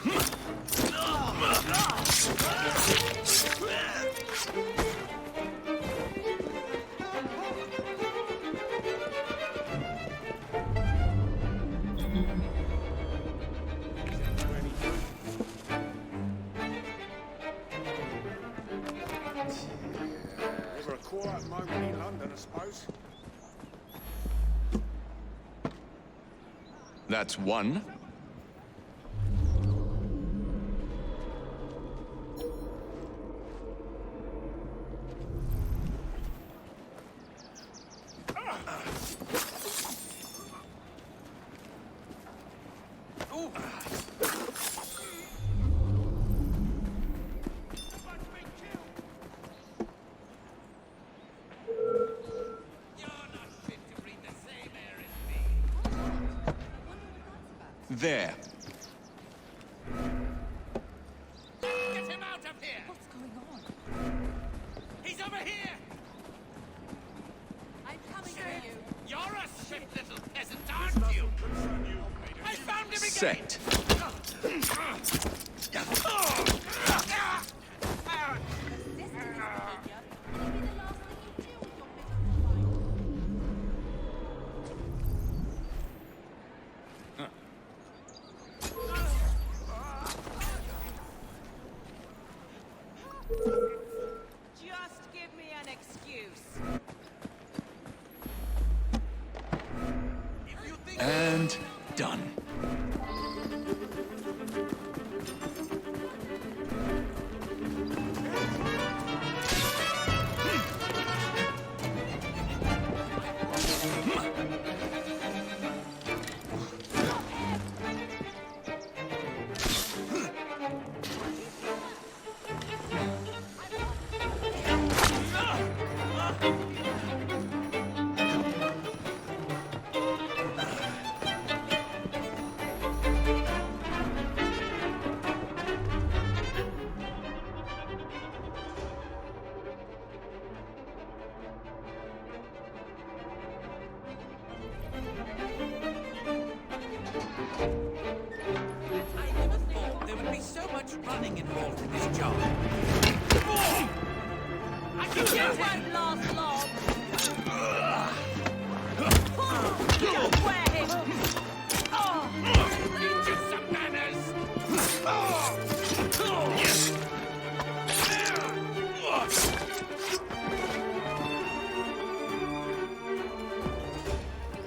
Never a quiet moment in London, I suppose. That's one. There. Get him out of here! What's going on? He's over here! I'm coming for you. You're a swift little peasant, aren't you? I found him again! Set. Just give me an excuse. And done. I never thought there would be so much running involved in this job. I can You get won't him! last long. Don't wear him. Teach us some manners!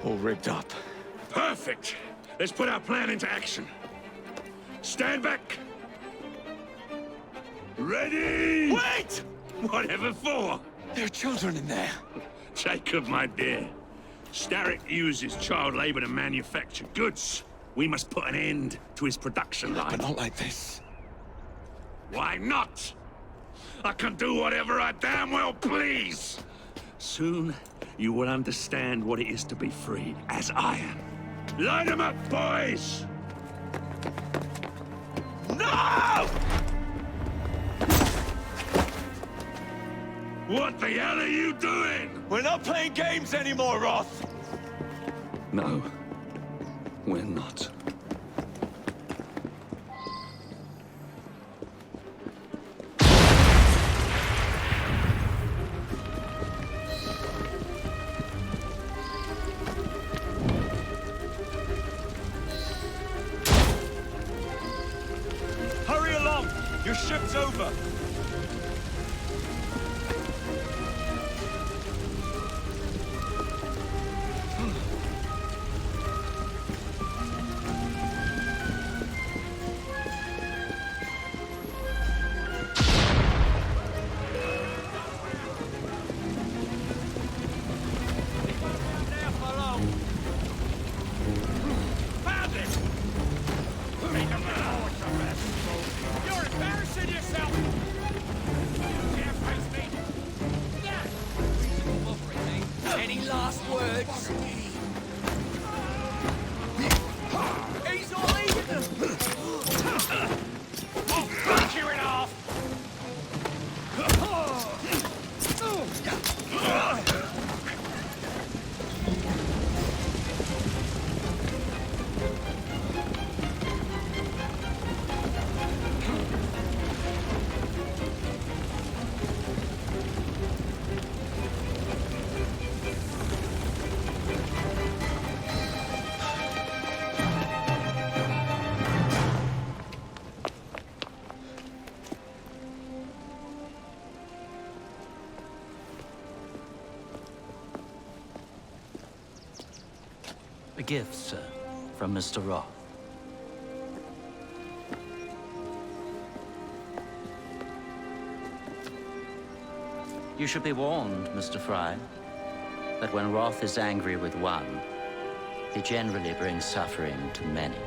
All rigged up. Perfect. Let's put our plan into action. Stand back. Ready? Wait! Whatever for? There are children in there. Jacob, my dear. Starrick uses child labor to manufacture goods. We must put an end to his production line. But not like this. Why not? I can do whatever I damn well please. Soon, you will understand what it is to be free, as I am. Line them up, boys! No! What the hell are you doing? We're not playing games anymore, Roth! No, we're not. Hurry along! Your ship's over! Found him! Make a man! You're embarrassing yourself! gift, sir, from Mr. Roth. You should be warned, Mr. Fry, that when Roth is angry with one, he generally brings suffering to many.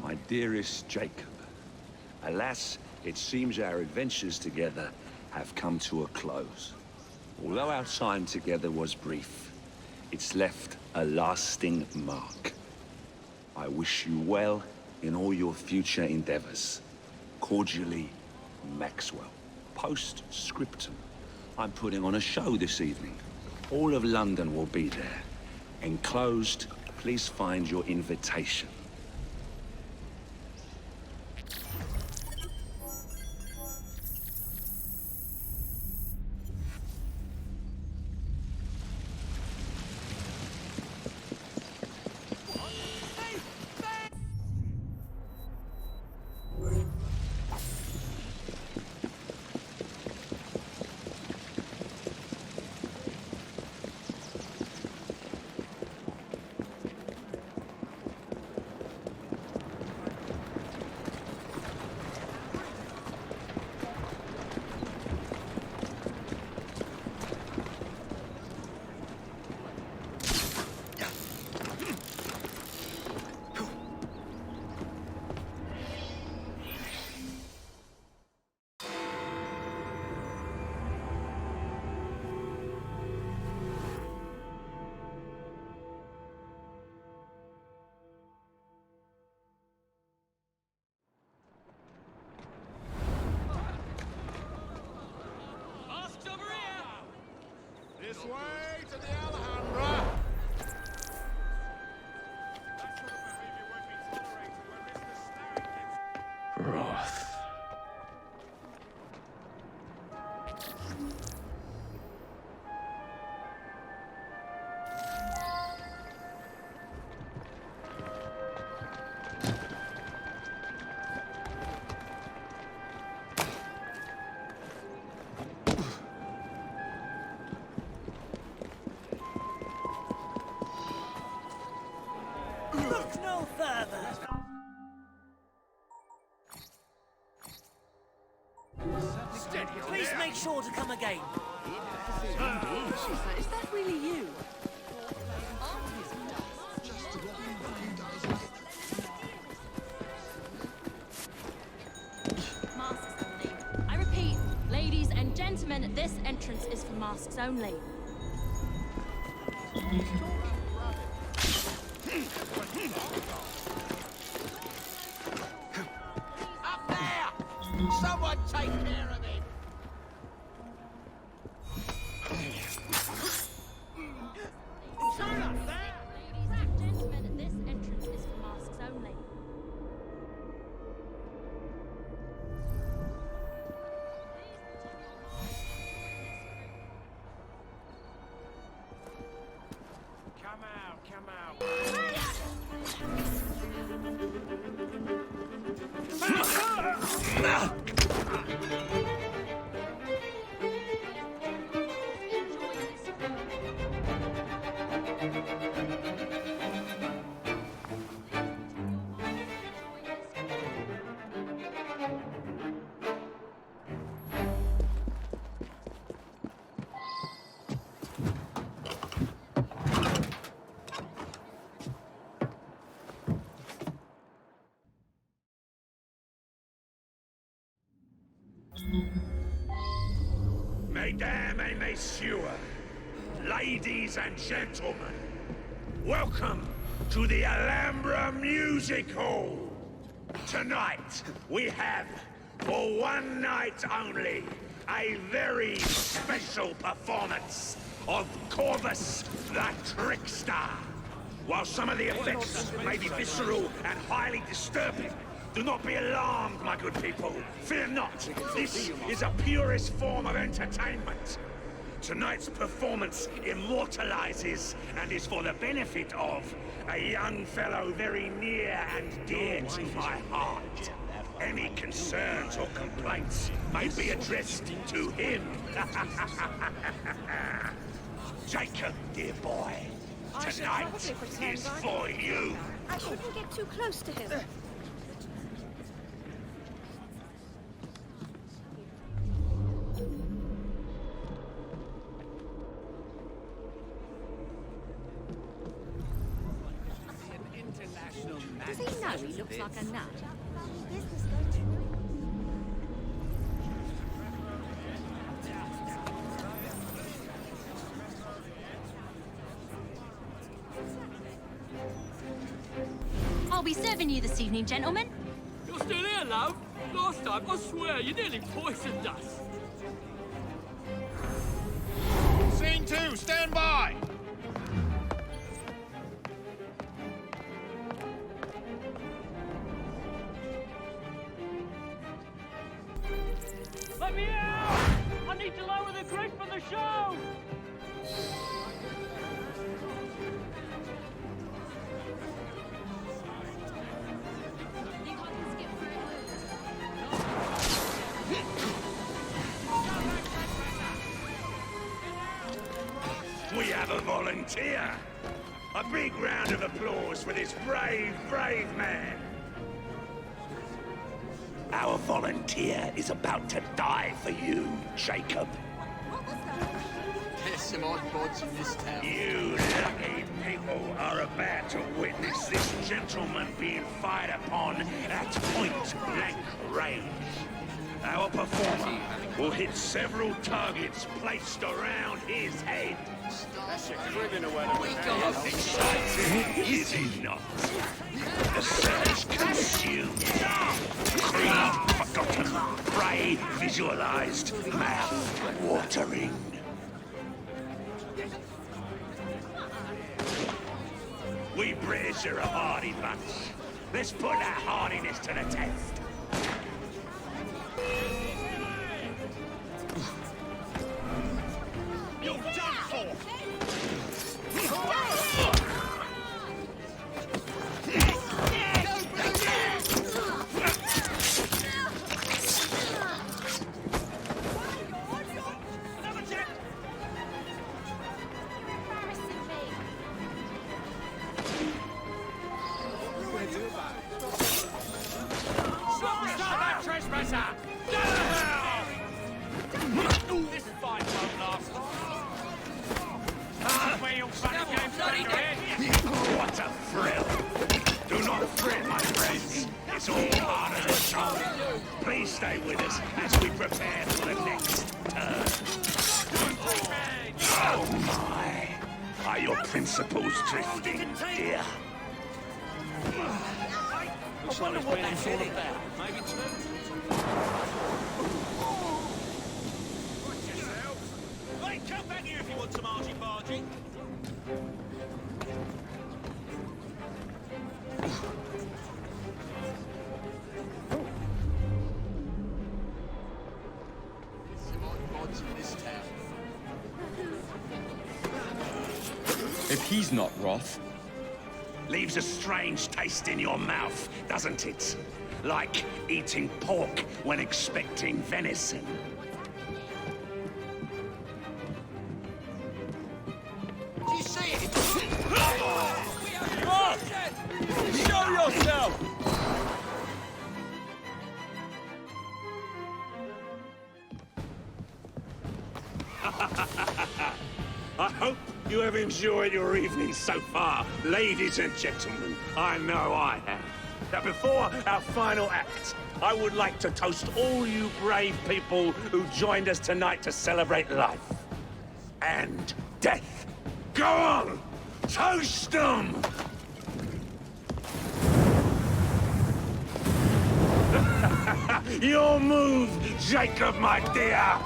My dearest Jacob, alas, it seems our adventures together have come to a close. Although our time together was brief, it's left a lasting mark. I wish you well in all your future endeavors. Cordially, Maxwell. Post-scriptum. I'm putting on a show this evening. All of London will be there. Enclosed, please find your invitation. This way to the Alhambra. Roth. Look no further. Steady, please make sure to come again. Is that really you? Masks only. I repeat, ladies and gentlemen, this entrance is for masks only. Up there! Someone take care of him! Turn up there! Ladies and gentlemen, this entrance is for masks only. Come out, come out. Mesdames et messieurs, ladies and gentlemen, welcome to the Alhambra Music Hall. Tonight, we have, for one night only, a very special performance of Corvus the Trickster. While some of the effects may be visceral and highly disturbing, do not be alarmed, my good people. Fear not. This is a purest form of entertainment. Tonight's performance immortalizes and is for the benefit of a young fellow very near and dear to my heart. Any concerns or complaints may be addressed to him. Jacob, dear boy, tonight is for you. I shouldn't get too close to him. Does he know he looks like a nut? I'll be serving you this evening, gentlemen. You're still here, love? Last time, I swear, you nearly poisoned us. Scene 2, stand by! Let me out! I need to lower the grip for the show! We have a volunteer. A big round of applause for this brave, brave man. Our volunteer is about to die for you, Jacob. There's some odd bods in this town. You lucky people are about to witness this gentleman being fired upon at point-blank range. Our performer will hit several targets placed around his head. That's your criminal weather. Exciting, is it not? The search consumed. Creed forgotten. Prey visualized. Mouth watering. We British are a hardy bunch. Let's put that hardiness to the test. You're done for! Stop that trespasser! This fight won't last long. Where your fun games going to end? What a thrill! Do not fret, my friends. It's all part of the show. Please stay with us as we prepare for the next turn. Oh my! Are your principles drifting, dear? Looks like it's been all about. Maybe Hey, come back here if you want some argy-bargy. some odd bods in this town. If he's not Roth, Leaves a strange taste in your mouth, doesn't it? Like eating pork when expecting venison. Do you see it? Show yourself! I hope you have enjoyed your evening so far, ladies and gentlemen. I know I have. Now, before our final act, I would like to toast all you brave people who joined us tonight to celebrate life and death. Go on! Toast them! Your move, Jacob, my dear!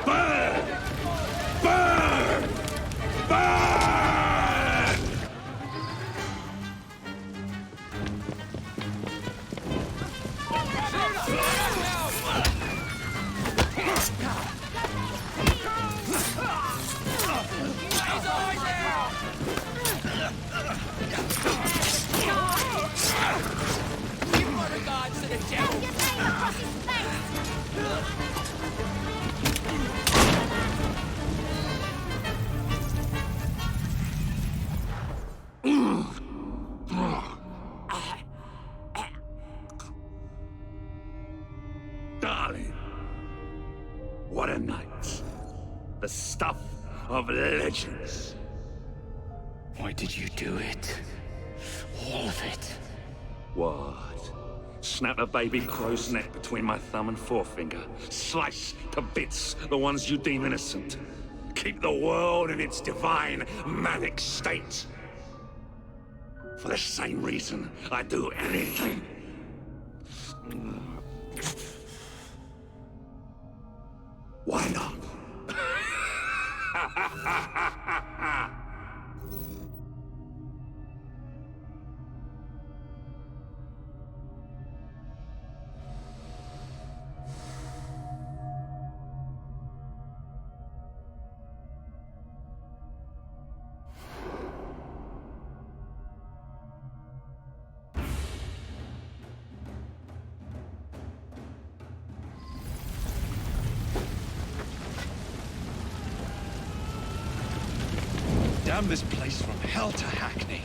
Burn! Burn! Burn! lives to the devil! Your name across his face! Darling, what a night. The stuff of legends. Why did you do it? All of it. What? Snap a baby crow's neck between my thumb and forefinger. Slice to bits the ones you deem innocent. Keep the world in its divine, manic state. For the same reason, I'd do anything. Why not? Damn this place from hell to Hackney.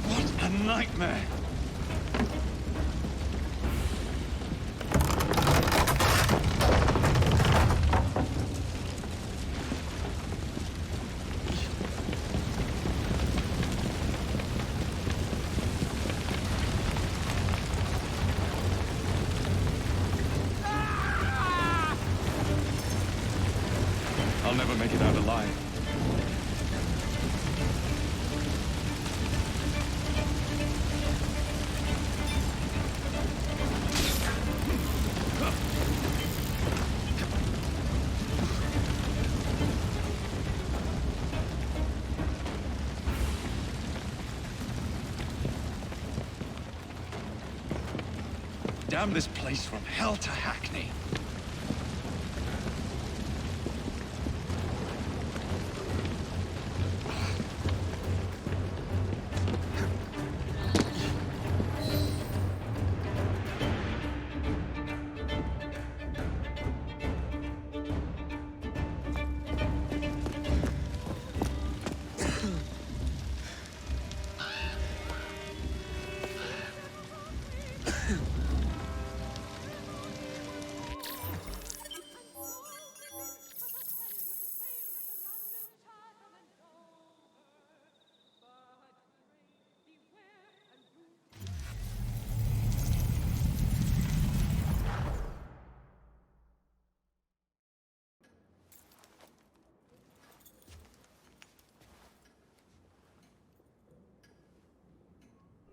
What a nightmare. I'll never make it out alive. Damn this place from hell to Hackney.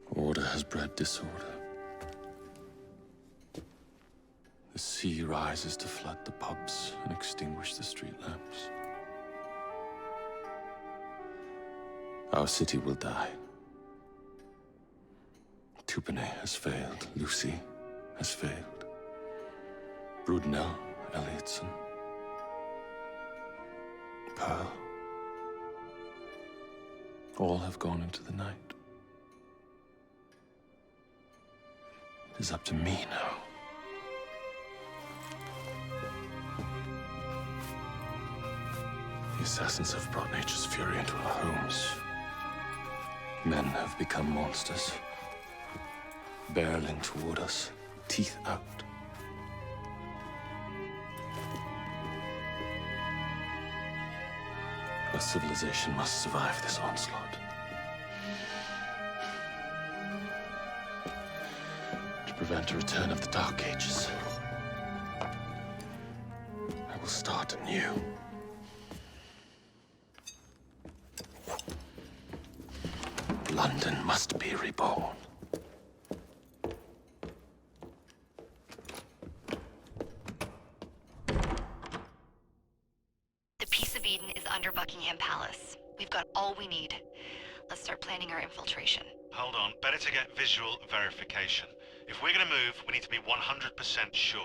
Order has bred disorder. The sea rises to flood the pubs and extinguish the street lamps. Our city will die. Tupene has failed. Lucy has failed. Brudnell, Elliotson, Pearl. All have gone into the night. It is up to me now. The assassins have brought nature's fury into our homes. Men have become monsters, barreling toward us, teeth out. Our civilization must survive this onslaught. To prevent a return of the Dark Ages, I will start anew. London must be reborn. The Peace of Eden is under Buckingham Palace. We've got all we need. Let's start planning our infiltration. Hold on. Better to get visual verification. If we're gonna move, we need to be 100% sure.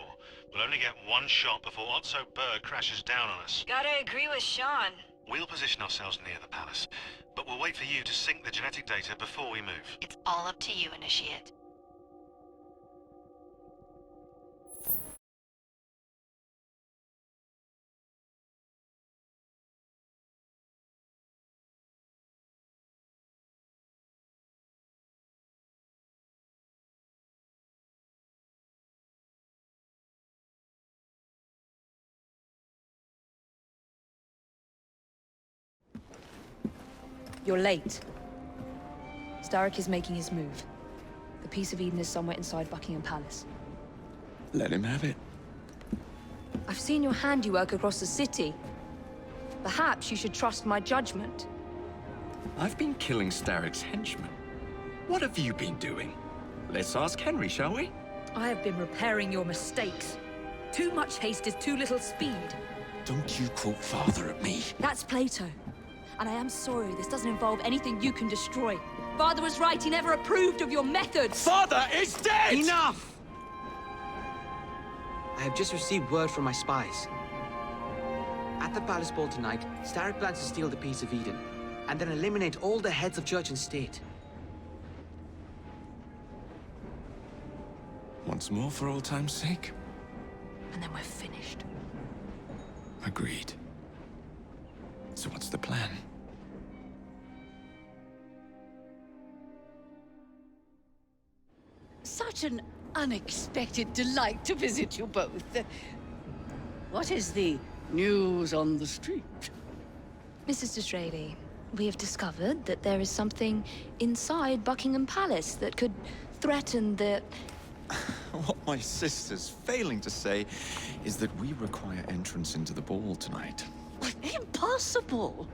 We'll only get one shot before Otso Berg crashes down on us. Gotta agree with Sean. We'll position ourselves near the palace, but we'll wait for you to sync the genetic data before we move. It's all up to you, Initiate. You're late. Starrick is making his move. The Piece of Eden is somewhere inside Buckingham Palace. Let him have it. I've seen your handiwork across the city. Perhaps you should trust my judgment. I've been killing Starrick's henchmen. What have you been doing? Let's ask Henry, shall we? I have been repairing your mistakes. Too much haste is too little speed. Don't you quote Father at me. That's Plato. And I am sorry this doesn't involve anything you can destroy. Father was right, he never approved of your methods. Father is dead! Enough! I have just received word from my spies. At the palace ball tonight, Starrick plans to steal the Piece of Eden, and then eliminate all the heads of church and state. Once more for old time's sake. And then we're finished. Agreed. So what's the plan? Such an unexpected delight to visit you both. What is the news on the street? Mrs. Disraeli, we have discovered that there is something inside Buckingham Palace that could threaten the... What my sister's failing to say is that we require entrance into the ball tonight. Impossible!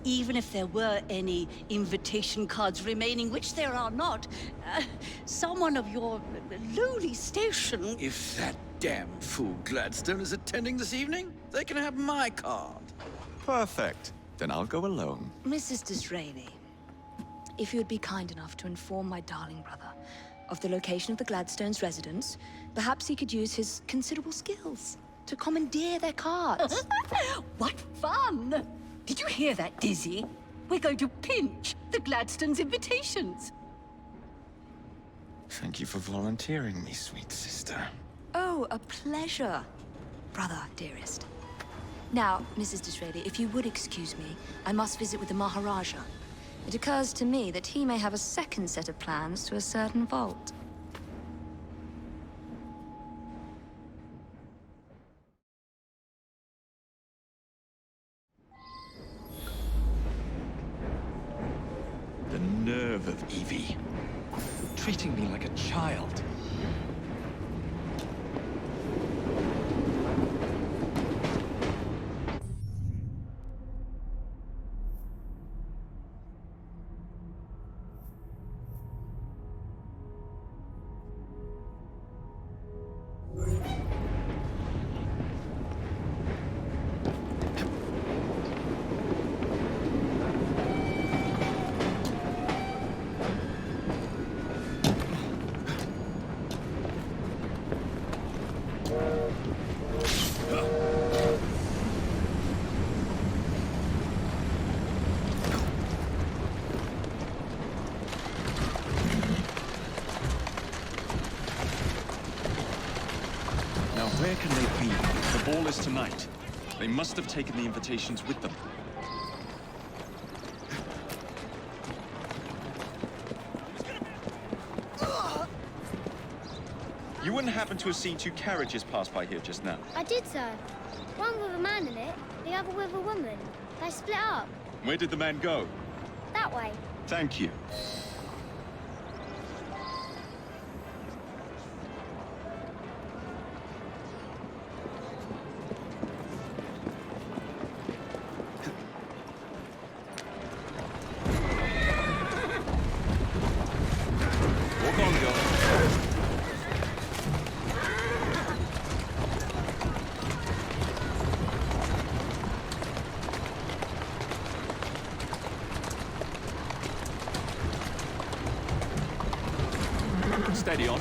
Even if there were any invitation cards remaining, which there are not, someone of your lowly station... If that damn fool Gladstone is attending this evening, they can have my card. Perfect. Then I'll go alone. Mrs. Disraeli, if you would be kind enough to inform my darling brother of the location of the Gladstones' residence, perhaps he could use his considerable skills to commandeer their cards. What fun! Did you hear that, Dizzy? We're going to pinch the Gladstones' invitations. Thank you for volunteering me, sweet sister. Oh, a pleasure, brother, dearest. Now, Mrs. Disraeli, if you would excuse me, I must visit with the Maharaja. It occurs to me that he may have a second set of plans to a certain vault. The nerve of Evie. Treating me like a child. Where can they be? The ball is tonight. They must have taken the invitations with them. You wouldn't happen to have seen two carriages pass by here just now? I did, sir. One with a man in it, the other with a woman. They split up. Where did the man go? That way. Thank you. Steady on.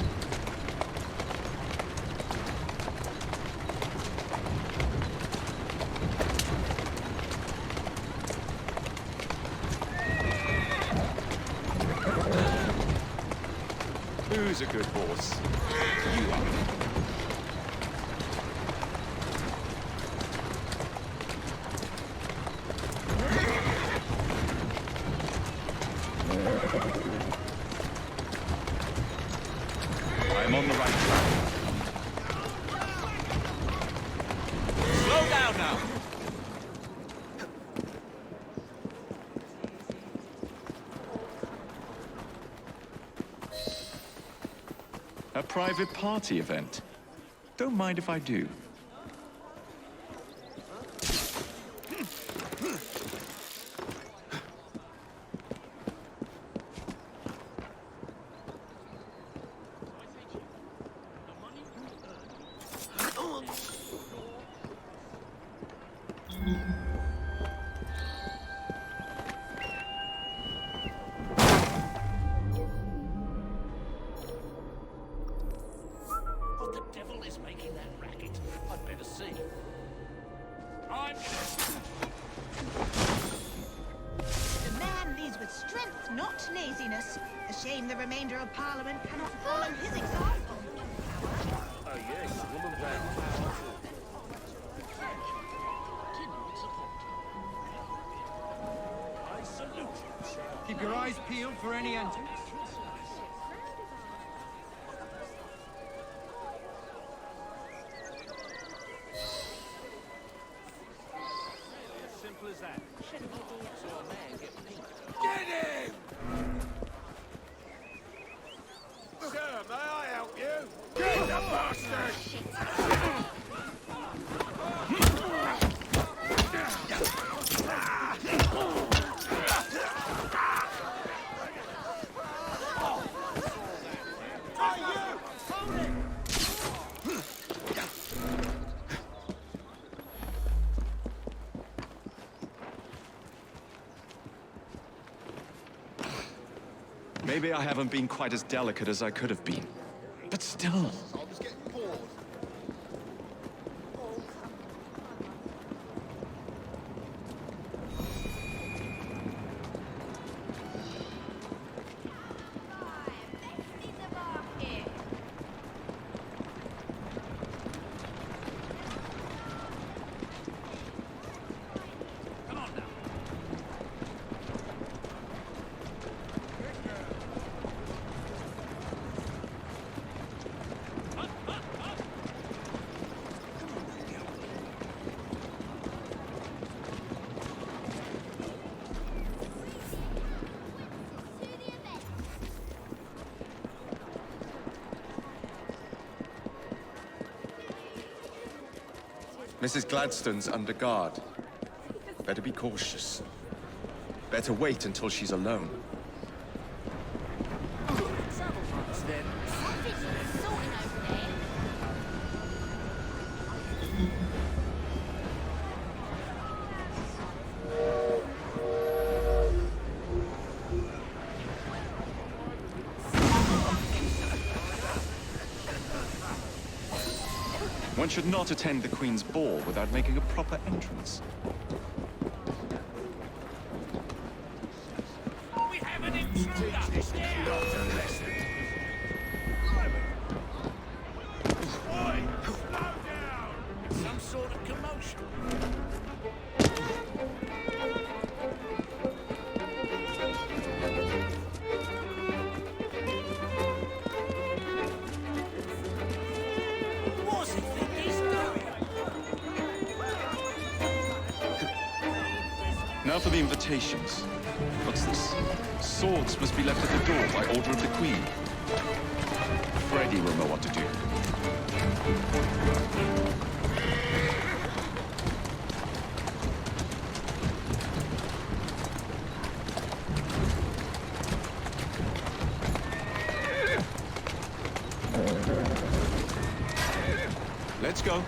Who's a good horse? You are. I'm on the right track. Slow down now. A private party event. Don't mind if I do. What the devil is making that racket? I'd better see. The man leads with strength, not laziness. A shame the remainder of Parliament cannot follow his example. Oh yes, woman bound. I salute you. Keep your eyes peeled for any antics. Simple as that. So a man get pink. Get him! Sir, may I help you? Get the bastard! Maybe I haven't been quite as delicate as I could have been. But still. I was getting bored. Come on now. Mrs. Gladstone's under guard. Better be cautious. Better wait until she's alone. One should not attend the Queen's ball without making a proper entrance. We have an intruder. Oi! Slow down! Some sort of commotion. What's he think he's doing? Now for the invitations. What's this? Swords must be left at the door by order of the Queen. Freddy will know what to do. Let's go.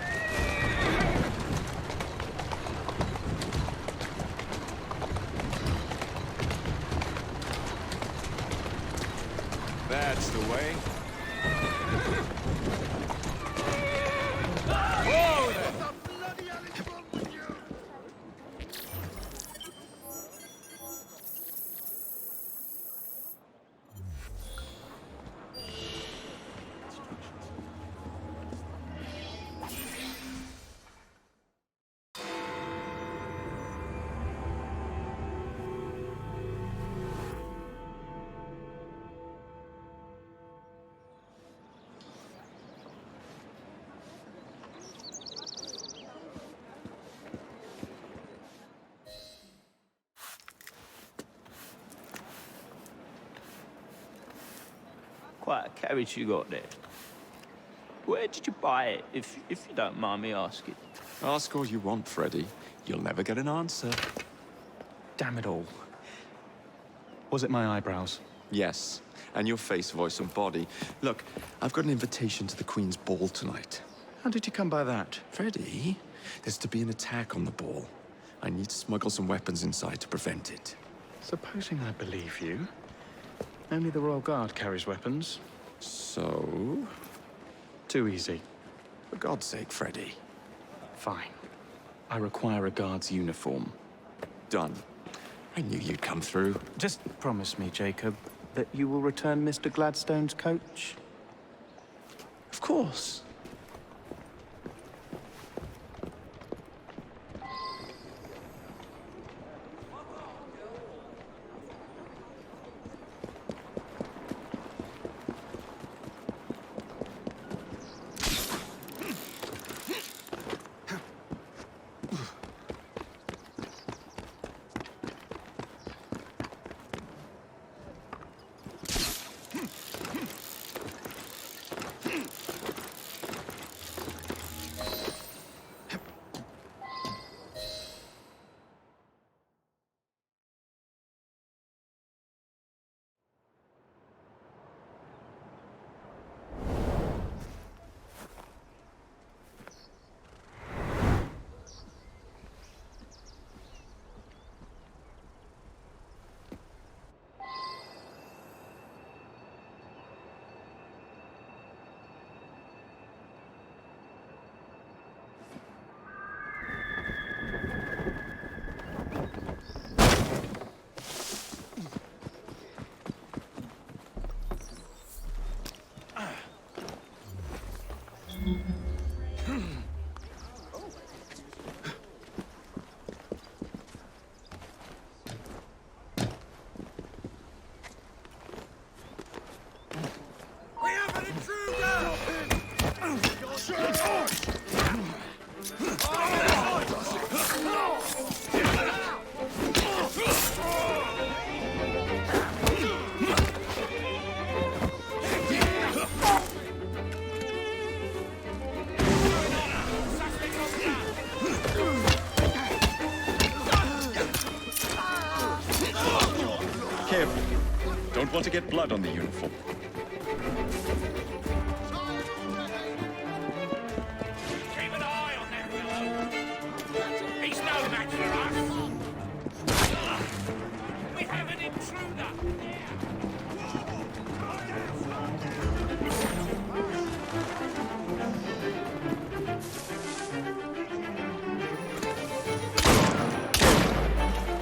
That's the way. Whoa there! Quite a carriage you got there. Where did you buy it, if you don't mind me asking? Ask all you want, Freddy. You'll never get an answer. Damn it all. Was it my eyebrows? Yes, and your face, voice, and body. Look, I've got an invitation to the Queen's ball tonight. How did you come by that? Freddy, there's to be an attack on the ball. I need to smuggle some weapons inside to prevent it. Supposing I believe you. Only the Royal Guard carries weapons. So? Too easy. For God's sake, Freddy. Fine. I require a guard's uniform. Done. I knew you'd come through. Just promise me, Jacob, that you will return Mr. Gladstone's coach. Of course. Don't want to get blood on the uniform. Keep an eye on that fellow. He's no match for us. We have an intruder.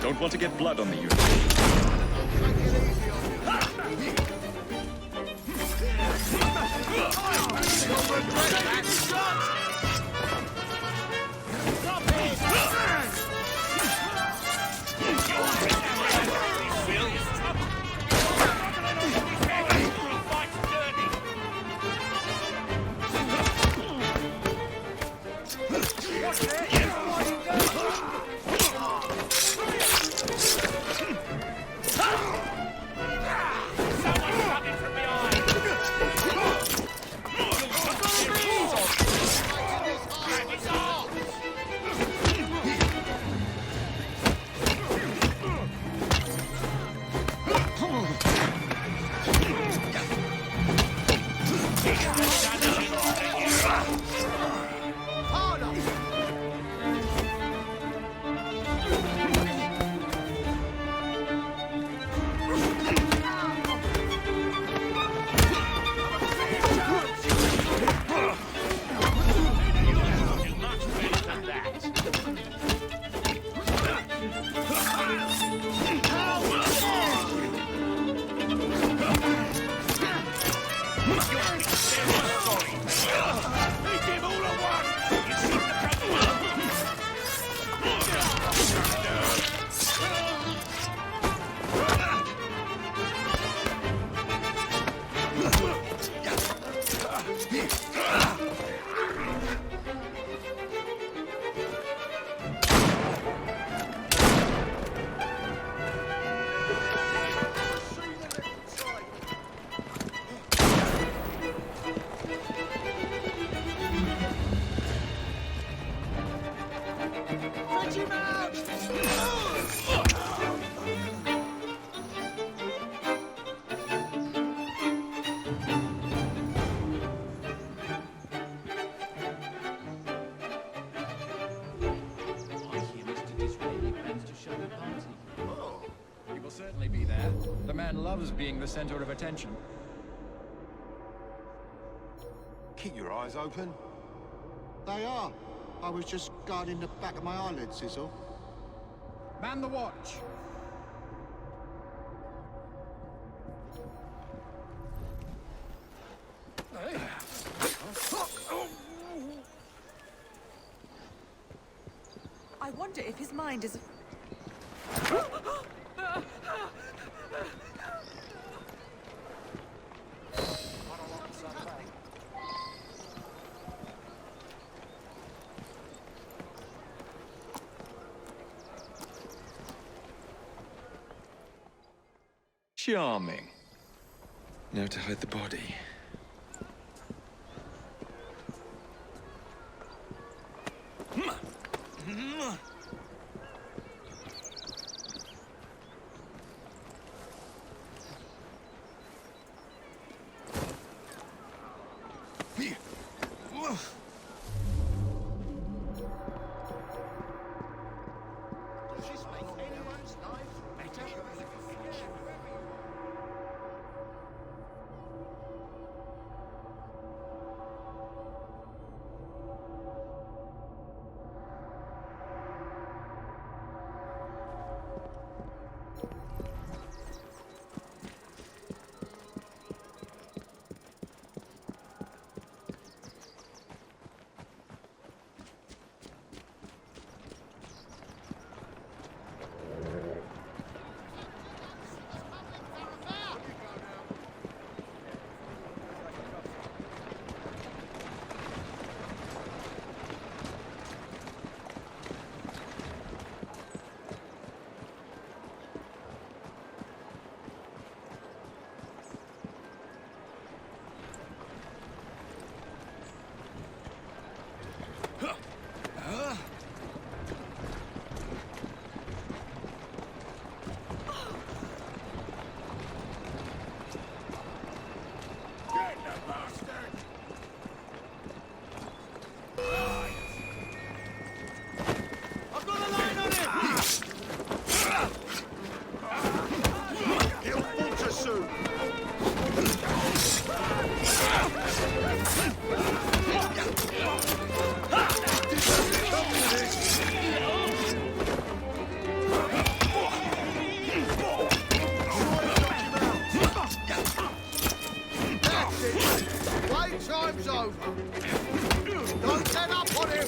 Don't want to get blood on the uniform. punch him out! He will certainly be there. The man loves being the center of attention. Keep your eyes open. They are. I was just guarding the back of my eyelids, is all. Man the watch. I wonder if his mind is... Charming. Now to hide the body. Does this make anyone's life better? Playtime's over. Don't let up on him.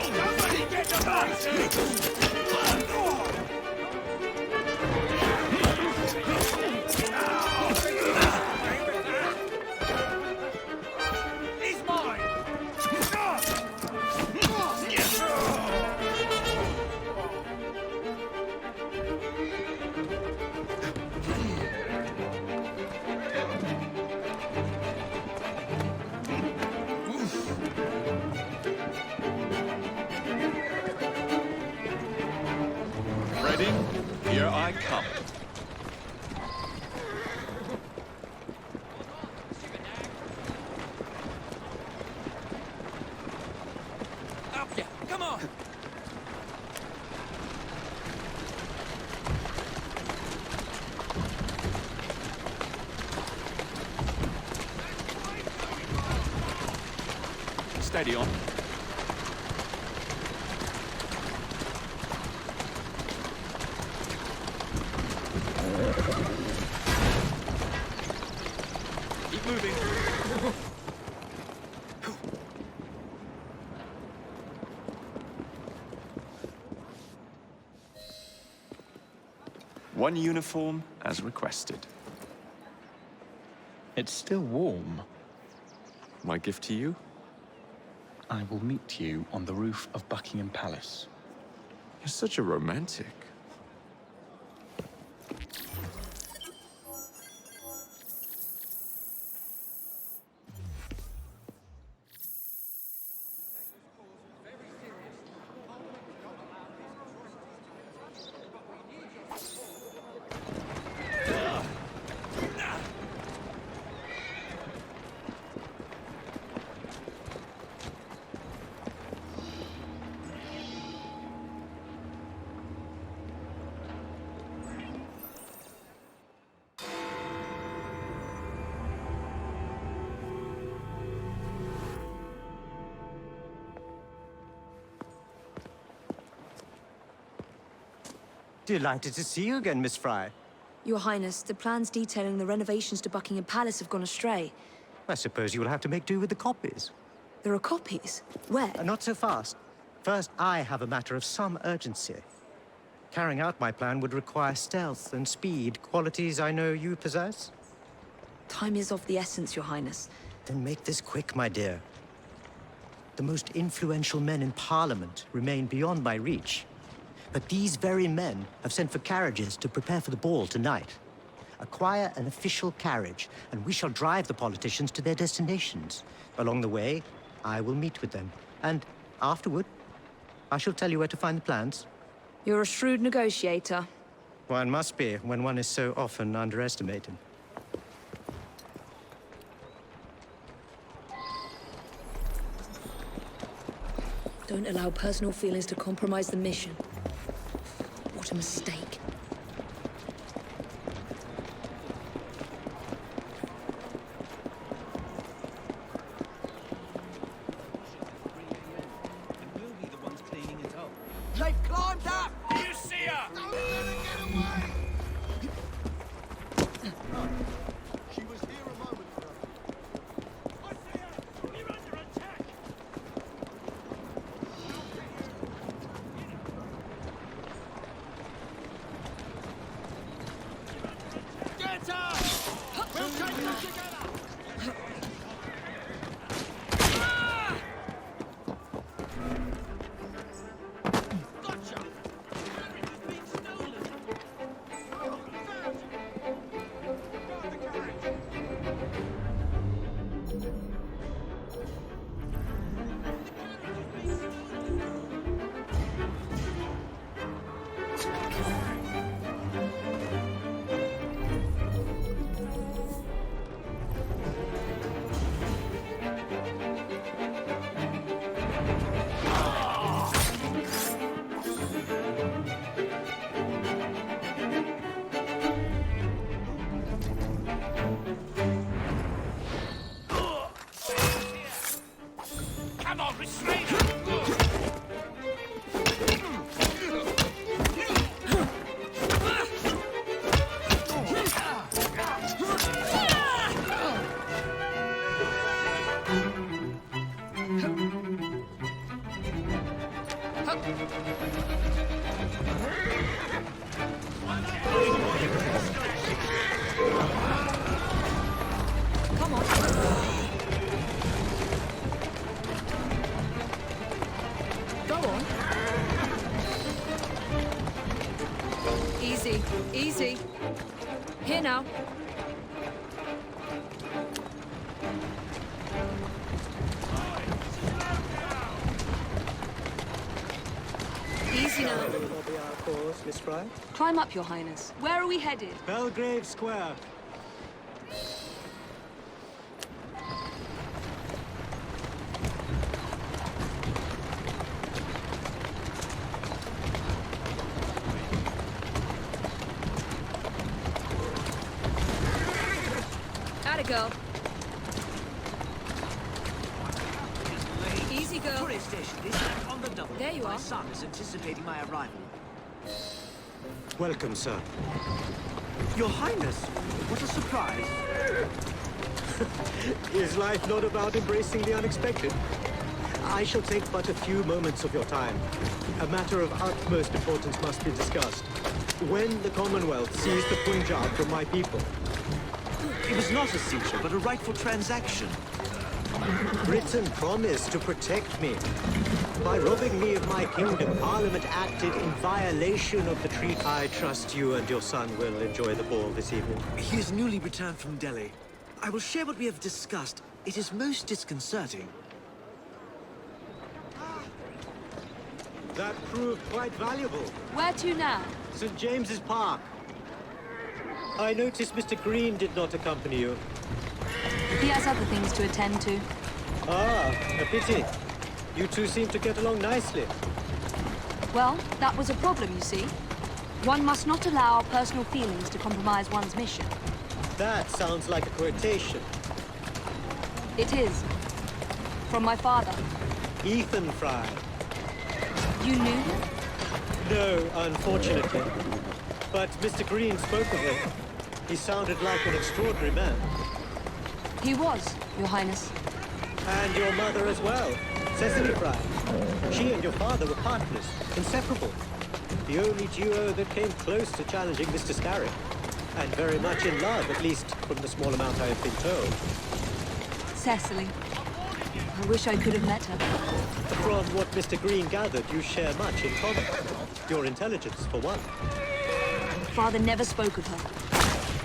Somebody get the bastard! Ready? Here I come. Up ya! Come on! Steady on. Keep moving. One uniform as requested. It's still warm. My gift to you? I will meet you on the roof of Buckingham Palace. You're such a romantic. Delighted to see you again, Miss Fry. Your Highness, the plans detailing the renovations to Buckingham Palace have gone astray. I suppose you will have to make do with the copies. There are copies? Where? Not so fast. First, I have a matter of some urgency. Carrying out my plan would require stealth and speed, qualities I know you possess. Time is of the essence, Your Highness. Then make this quick, my dear. The most influential men in Parliament remain beyond my reach. But these very men have sent for carriages to prepare for the ball tonight. Acquire an official carriage, and we shall drive the politicians to their destinations. Along the way, I will meet with them. And afterward, I shall tell you where to find the plans. You're a shrewd negotiator. One must be when one is so often underestimated. Don't allow personal feelings to compromise the mission. What a mistake. They've climbed up! Do you see her? Don't let her get away! She was here a moment ago. I see her! We're under attack! Get her! We'll take them together! Come on, restrain her! Come on. Go on. Easy, easy. Here now. Easy now. What will be our course, Miss Fry? Climb up, Your Highness. Where are we headed? Belgrave Square. Atta girl. Easy girl. Tourist station is back on the double. There you My are. son is anticipating my arrival. Welcome, sir. Your Highness, what a surprise. Is life not about embracing the unexpected? I shall take but a few moments of your time. A matter of utmost importance must be discussed. When the Commonwealth seized the Punjab from my people, It was not a seizure, but a rightful transaction. Britain promised to protect me. By robbing me of my kingdom, Parliament acted in violation of the treaty. I trust you and your son will enjoy the ball this evening. He is newly returned from Delhi. I will share what we have discussed. It is most disconcerting. That proved quite valuable. Where to now? St. James's Park. I noticed Mr. Green did not accompany you. He has other things to attend to. Ah, a pity. You two seem to get along nicely. Well, that was a problem, you see. One must not allow personal feelings to compromise one's mission. That sounds like a quotation. It is. From my father. Ethan Fry. You knew him? No, unfortunately. But Mr. Green spoke of him. He sounded like an extraordinary man. He was, Your Highness. And your mother as well, Cecily Fry. She and your father were partners, inseparable. The only duo that came close to challenging Mr. Starrick. And very much in love, at least from the small amount I have been told. Cecily. I wish I could have met her. From what Mr. Green gathered, you share much in common. Your intelligence, for one. Father never spoke of her.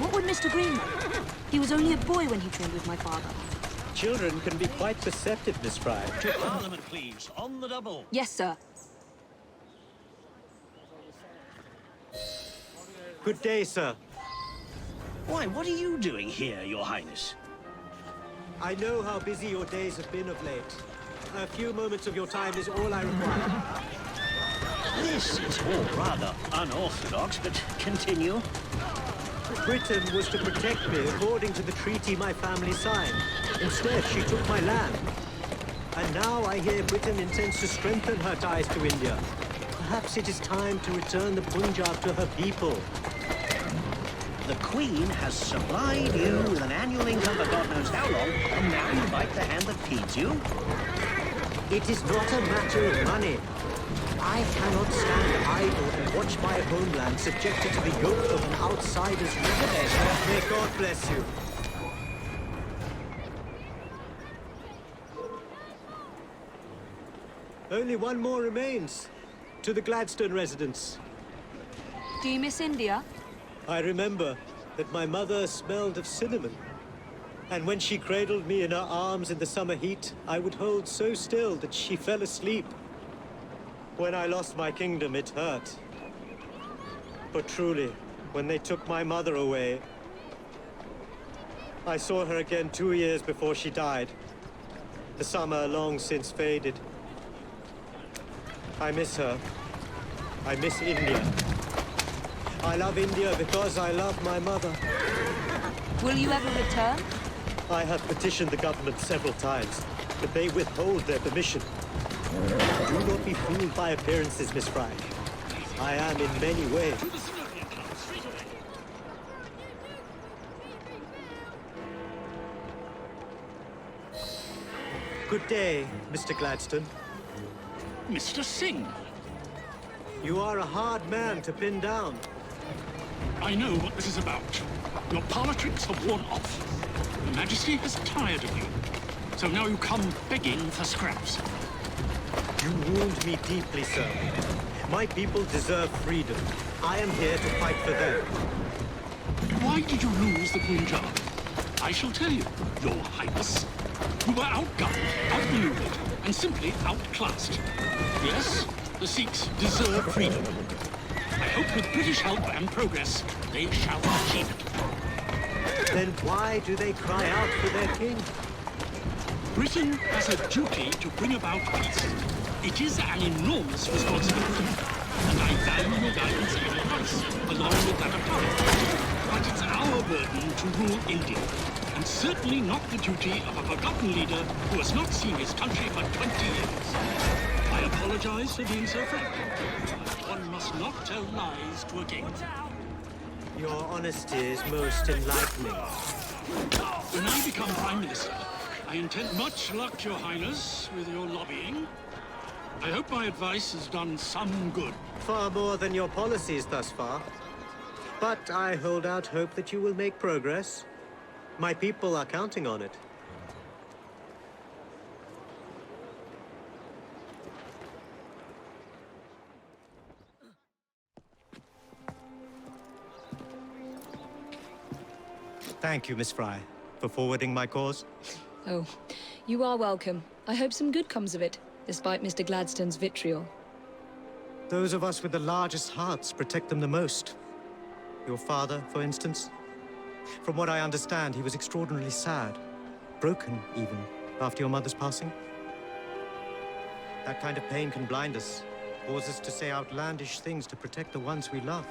What would Mr. Green know? He was only a boy when he trained with my father. Children can be quite perceptive, Miss Fry. To Parliament, please. On the double. Yes, sir. Good day, sir. Why, what are you doing here, Your Highness? I know how busy your days have been of late. A few moments of your time is all I require. This is all rather unorthodox, but continue. Britain was to protect me according to the treaty my family signed. Instead, she took my land. And now I hear Britain intends to strengthen her ties to India. Perhaps it is time to return the Punjab to her people. The Queen has supplied you with an annual income for God knows how long, and now you bite the hand that feeds you? It is not a matter of money. I cannot stand idle and watch my homeland subjected to the yoke of an outsider's rule. May God bless you. Only one more remains. To the Gladstone residence. Do you miss India? I remember that my mother smelled of cinnamon. And when she cradled me in her arms in the summer heat, I would hold so still that she fell asleep. When I lost my kingdom, it hurt. But truly, when they took my mother away, I saw her again 2 years before she died. The summer long since faded. I miss her. I miss India. I love India because I love my mother. Will you ever return? I have petitioned the government several times, but they withhold their permission. Do not be fooled by appearances, Miss Fry. I am in many ways. Good day, Mr. Gladstone. Mr. Singh. You are a hard man to pin down. I know what this is about. Your politics have worn off. Her Majesty has tired of you. So now you come begging for scraps. You wound me deeply, sir. My people deserve freedom. I am here to fight for them. Why did you lose the Punjab? I shall tell you, Your Highness. You were outgunned, outmaneuvered, and simply outclassed. Yes, the Sikhs deserve freedom. I hope with British help and progress, they shall achieve it. Then why do they cry out for their king? Britain has a duty to bring about peace. It is an enormous responsibility, and I value your guidance and advice, along with that of Parliament. But it's our burden to rule India, and certainly not the duty of a forgotten leader who has not seen his country for 20 years. I apologize for being so frank. One must not tell lies to a king. Your honesty is most enlightening. When I become Prime Minister, I intend much luck, Your Highness, with your lobbying. I hope my advice has done some good. Far more than your policies thus far. But I hold out hope that you will make progress. My people are counting on it. Thank you, Miss Fry, for forwarding my cause. Oh, you are welcome. I hope some good comes of it, despite Mr. Gladstone's vitriol. Those of us with the largest hearts protect them the most. Your father, for instance. From what I understand, he was extraordinarily sad. Broken, even, after your mother's passing. That kind of pain can blind us, cause us to say outlandish things to protect the ones we love.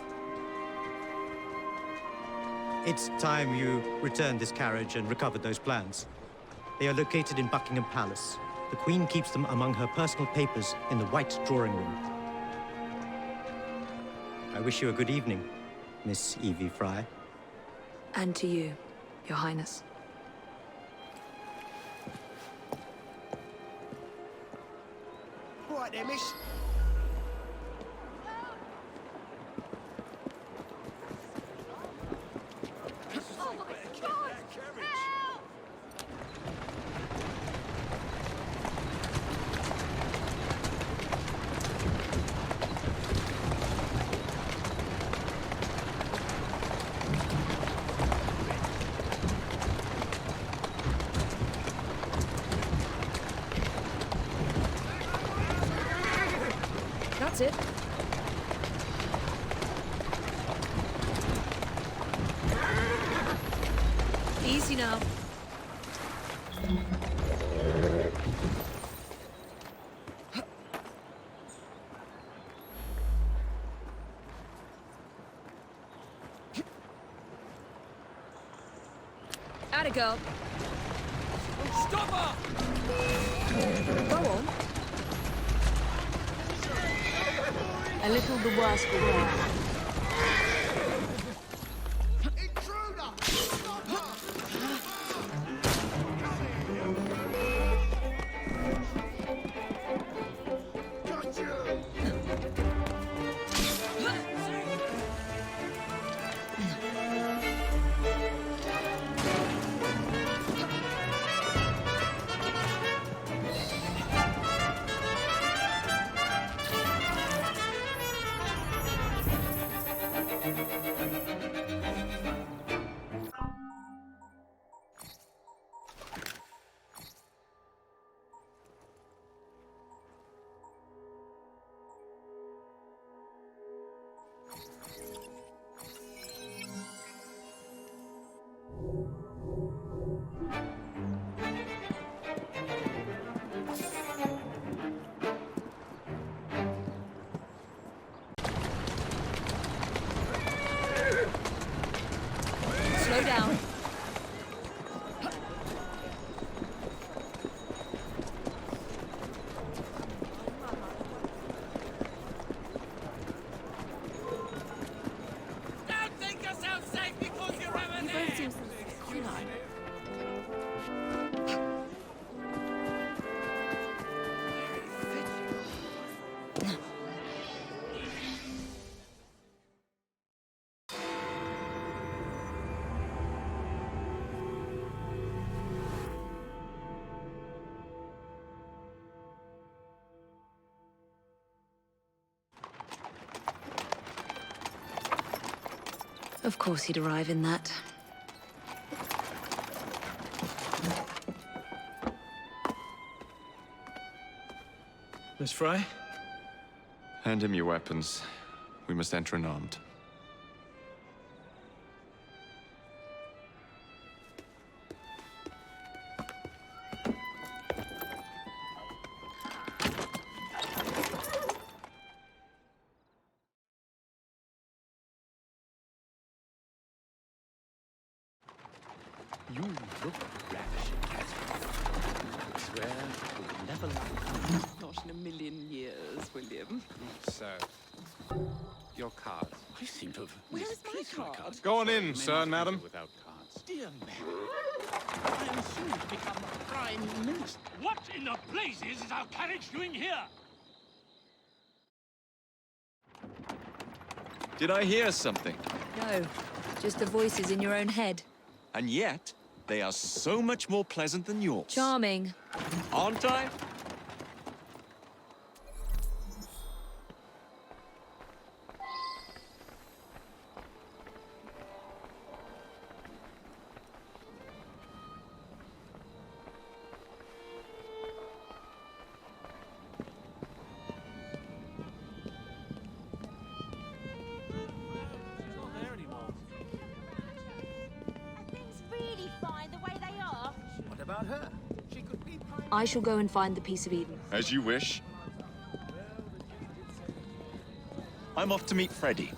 It's time you returned this carriage and recovered those plans. They are located in Buckingham Palace. The Queen keeps them among her personal papers in the White Drawing Room. I wish you a good evening, Miss Evie Fry. And to you, Your Highness. Right there, miss. That's it. Easy now. Atta girl. Stop her! Go on. A little the worse for wear. Slow down. Don't think yourself safe because you're over there! Of course he'd arrive in that. Miss Fry? Hand him your weapons. We must enter unarmed. You look ravishing, Catherine. I swear you'll never like Not in a million years, William. So, your cards. I seem to have Where's my card? Go on in, sir and madam. without cards. Dear man, I am soon to become Prime Minister. What in the blazes is our carriage doing here? Did I hear something? No, just the voices in your own head. And yet, they are so much more pleasant than yours. Charming. Aren't I? I shall go and find the Piece of Eden. As you wish. I'm off to meet Freddy.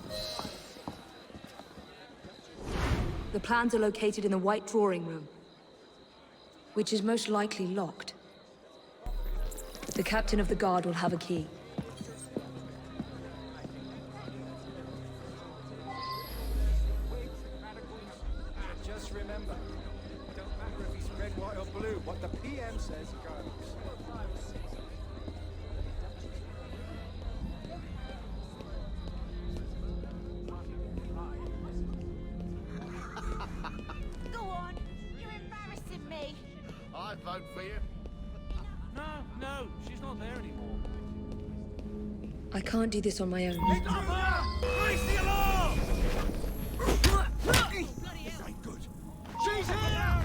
The plans are located in the White Drawing Room, which is most likely locked. The captain of the guard will have a key. Just remember, it don't matter if he's red, white, or blue. What the PM says goes. Go on, you're embarrassing me. I'd vote for you. No, she's not there anymore. I can't do this on my own. Raise the alarm! This ain't good. She's here!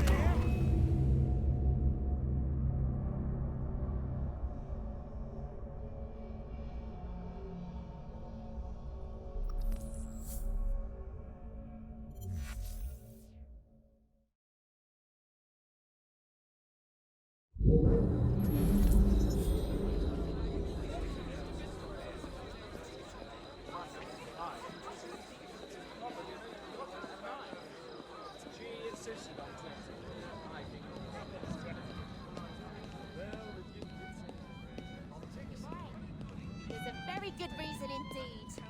There's a very good reason indeed.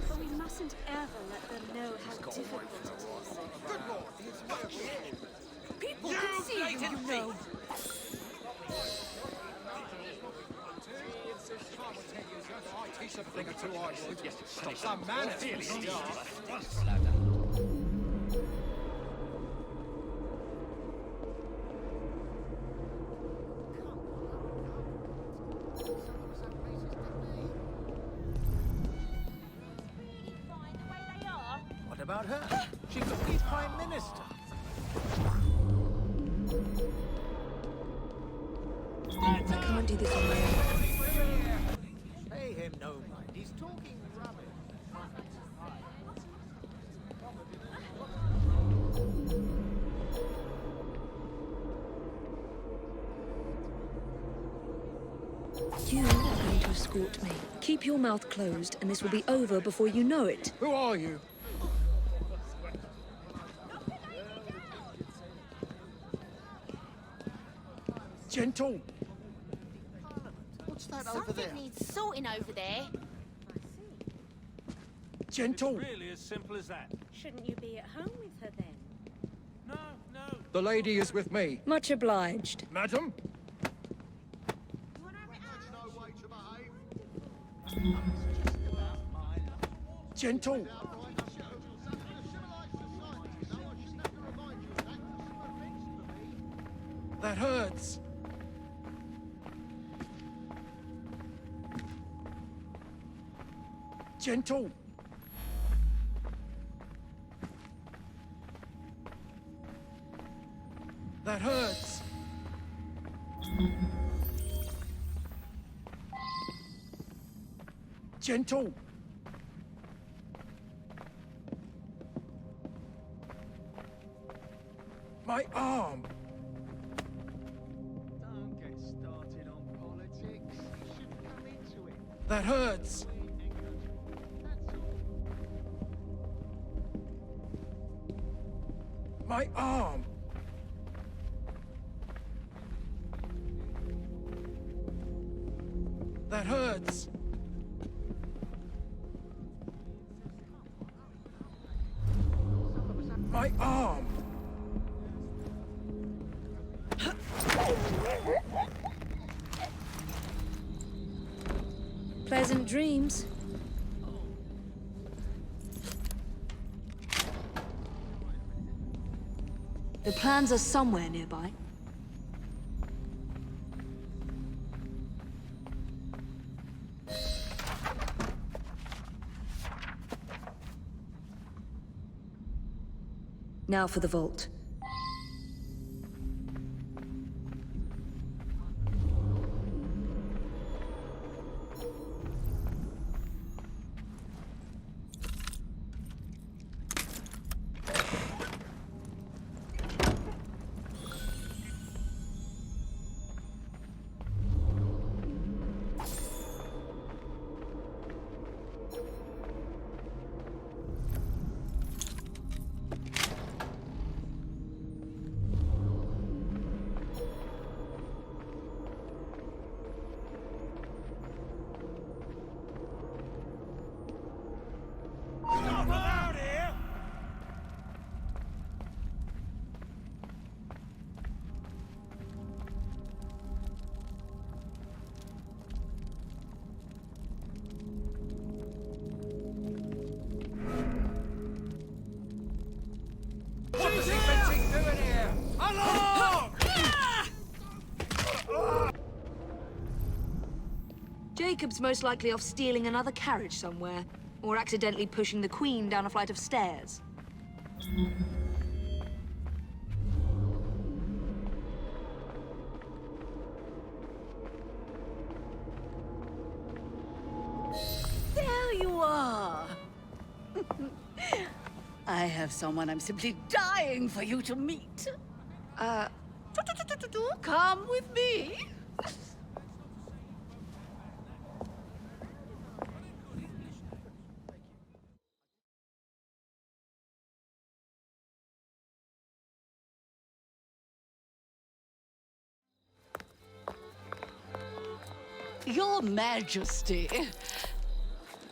But we mustn't ever let them know how difficult it is. Good Lord, it's way over here. People can see you, you know. I teach a thing or two, I would. Some manners. What about her? She's the police prime minister. I can't do this on my own. Pay him no mind. He's talking rubbish. You are going to escort me. Keep your mouth closed, and this will be over before you know it. Who are you? Gentle. What's that over Something there? needs sorting over there. Gentle. Really as simple as that. Shouldn't you be at home with her then? No. The lady is with me. Much obliged. Madam? Gentle. That hurts. Gentle. That hurts. Gentle. My arm. Don't get started on politics. You shouldn't come into it. That hurts. My arm. That hurts. My arm. Pleasant dreams. The plans are somewhere nearby. Now for the vault. What does he think he's doing here? Along! Jacob's most likely off stealing another carriage somewhere, or accidentally pushing the Queen down a flight of stairs. There you are. I have someone I'm simply dying for you to meet. Come with me. Your Majesty,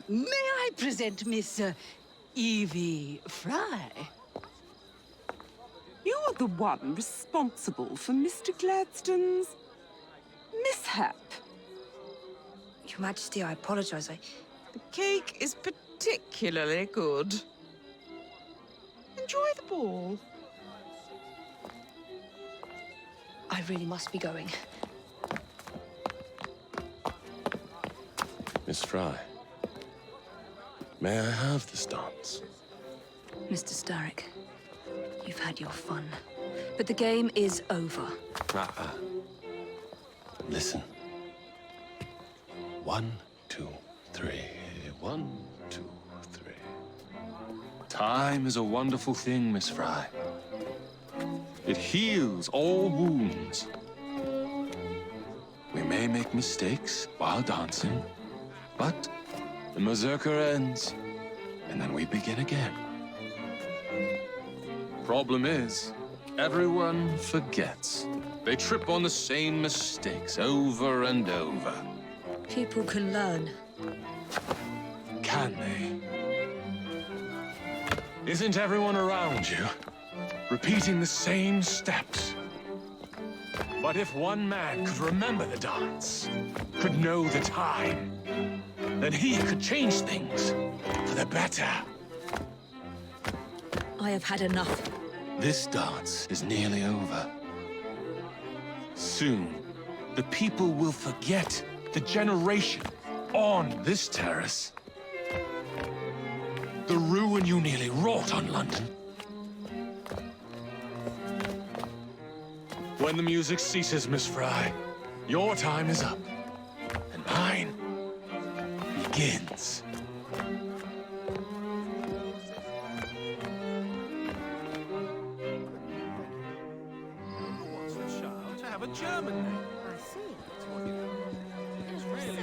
may I present Miss Evie Fry? You're the one responsible for Mr. Gladstone's mishap. Your Majesty, I apologize. The cake is particularly good. Enjoy the ball. I really must be going. Miss Fry, may I have this dance? Mr. Starrick, you've had your fun, but the game is over. Listen. 1, 2, 3. 1, 2, 3. Time is a wonderful thing, Miss Fry. It heals all wounds. We may make mistakes while dancing, but the mazurka ends, and then we begin again. Problem is, everyone forgets. They trip on the same mistakes over and over. People can learn. Can they? Isn't everyone around you repeating the same steps? But if one man could remember the dance, could know the time, then he could change things for the better. I have had enough. This dance is nearly over. Soon, the people will forget the generation on this terrace. The ruin you nearly wrought on London. When the music ceases, Miss Fry, your time is up, and mine begins. Wants the child to have a German name. I see. It's really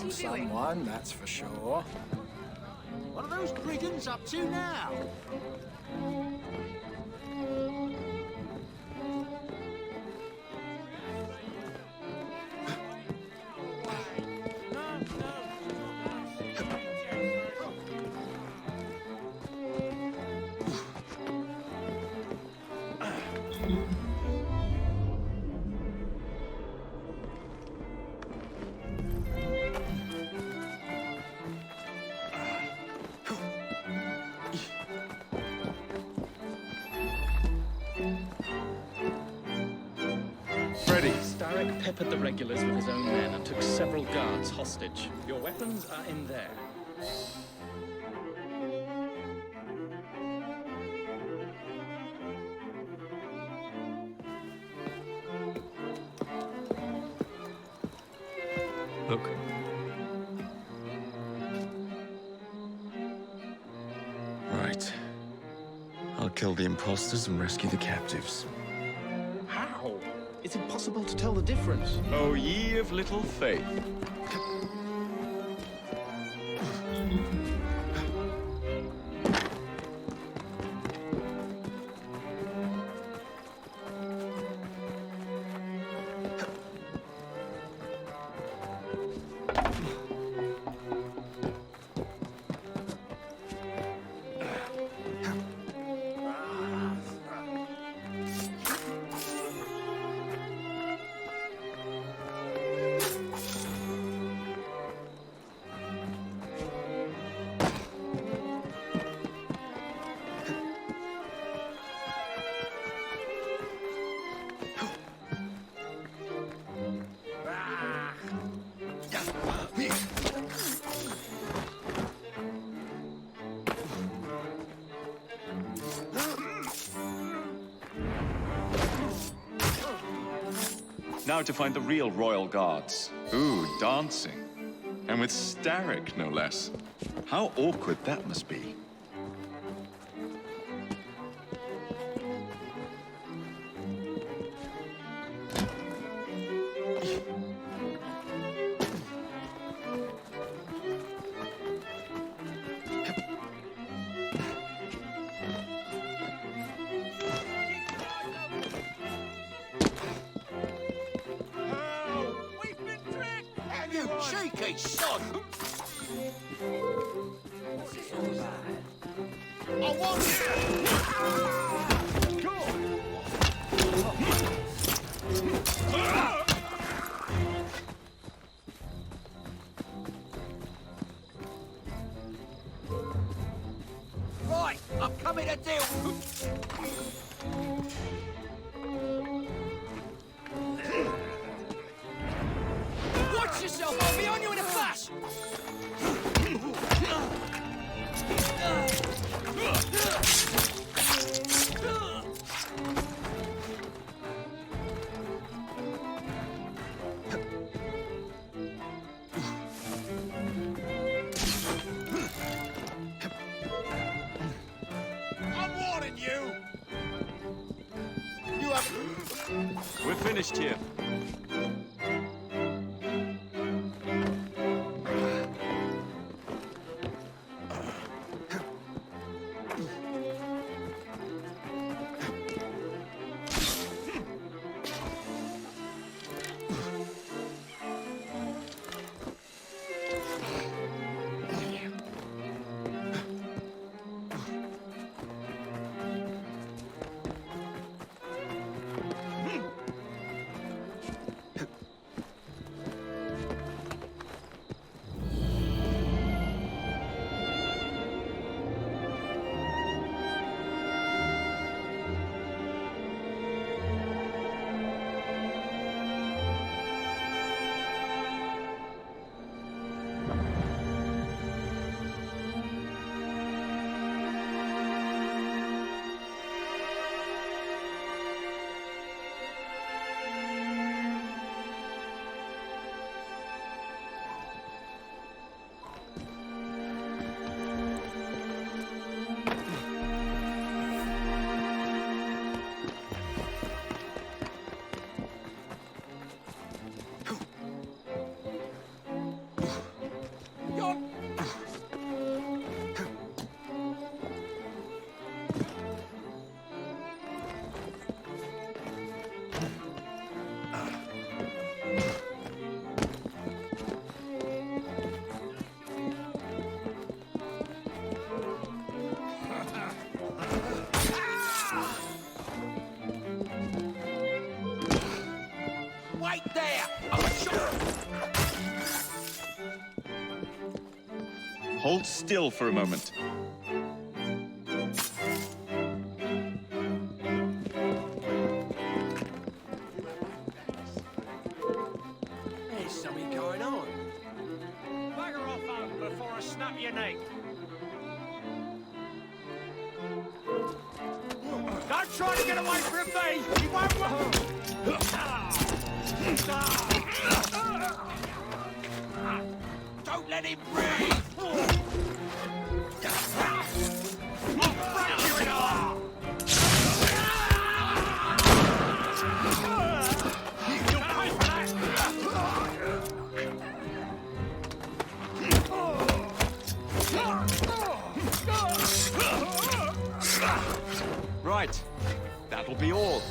of someone, that's for sure. What are those brigands up to now? Starrick peppered the regulars with his own men and took several guards hostage. Your weapons are in there. Look. Right. I'll kill the imposters and rescue the captives. How? It's impossible to tell the difference. O ye of little faith. Now to find the real royal guards. Ooh, dancing. And with Starrick, no less. How awkward that must be. You cheeky sod! I want you! Right, I'm coming to deal. Watch yourself, I'll be on you in a flash! I'm warning you! You have... We're finished here. There! Oh, sure! Hold still for a moment. There's something going on. Bugger off, Owen, before I snap your neck. Don't try to get away from me! He won't Don't let him breathe! Right. That'll be all.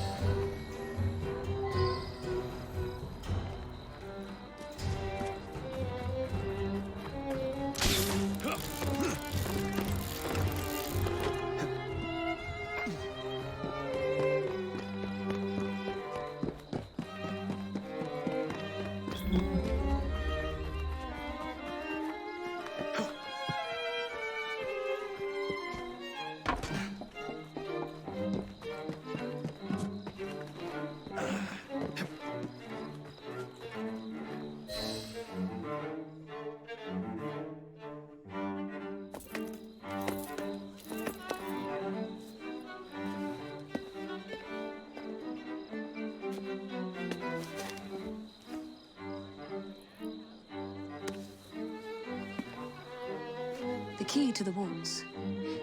The key to the walls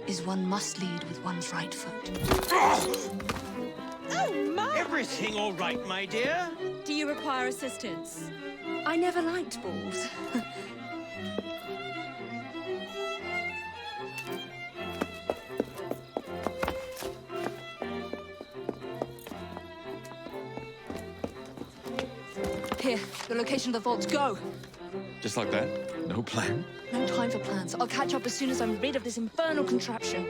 is one must lead with one's right foot. Oh, my! Everything all right, my dear? Do you require assistance? I never liked balls. Here, the location of the vaults. Go! Just like that? No plan? No time for plans. I'll catch up as soon as I'm rid of this infernal contraption.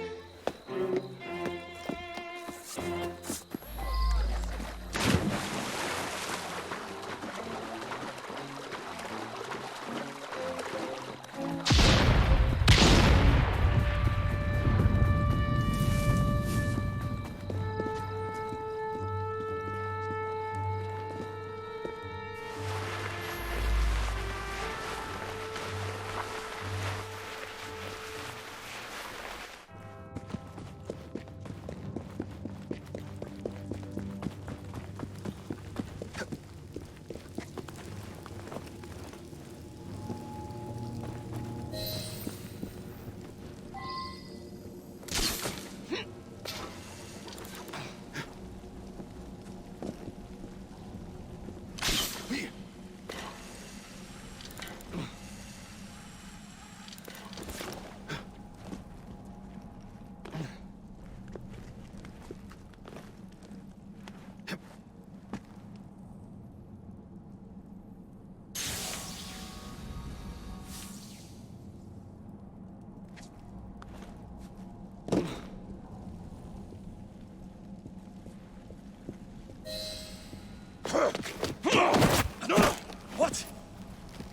What?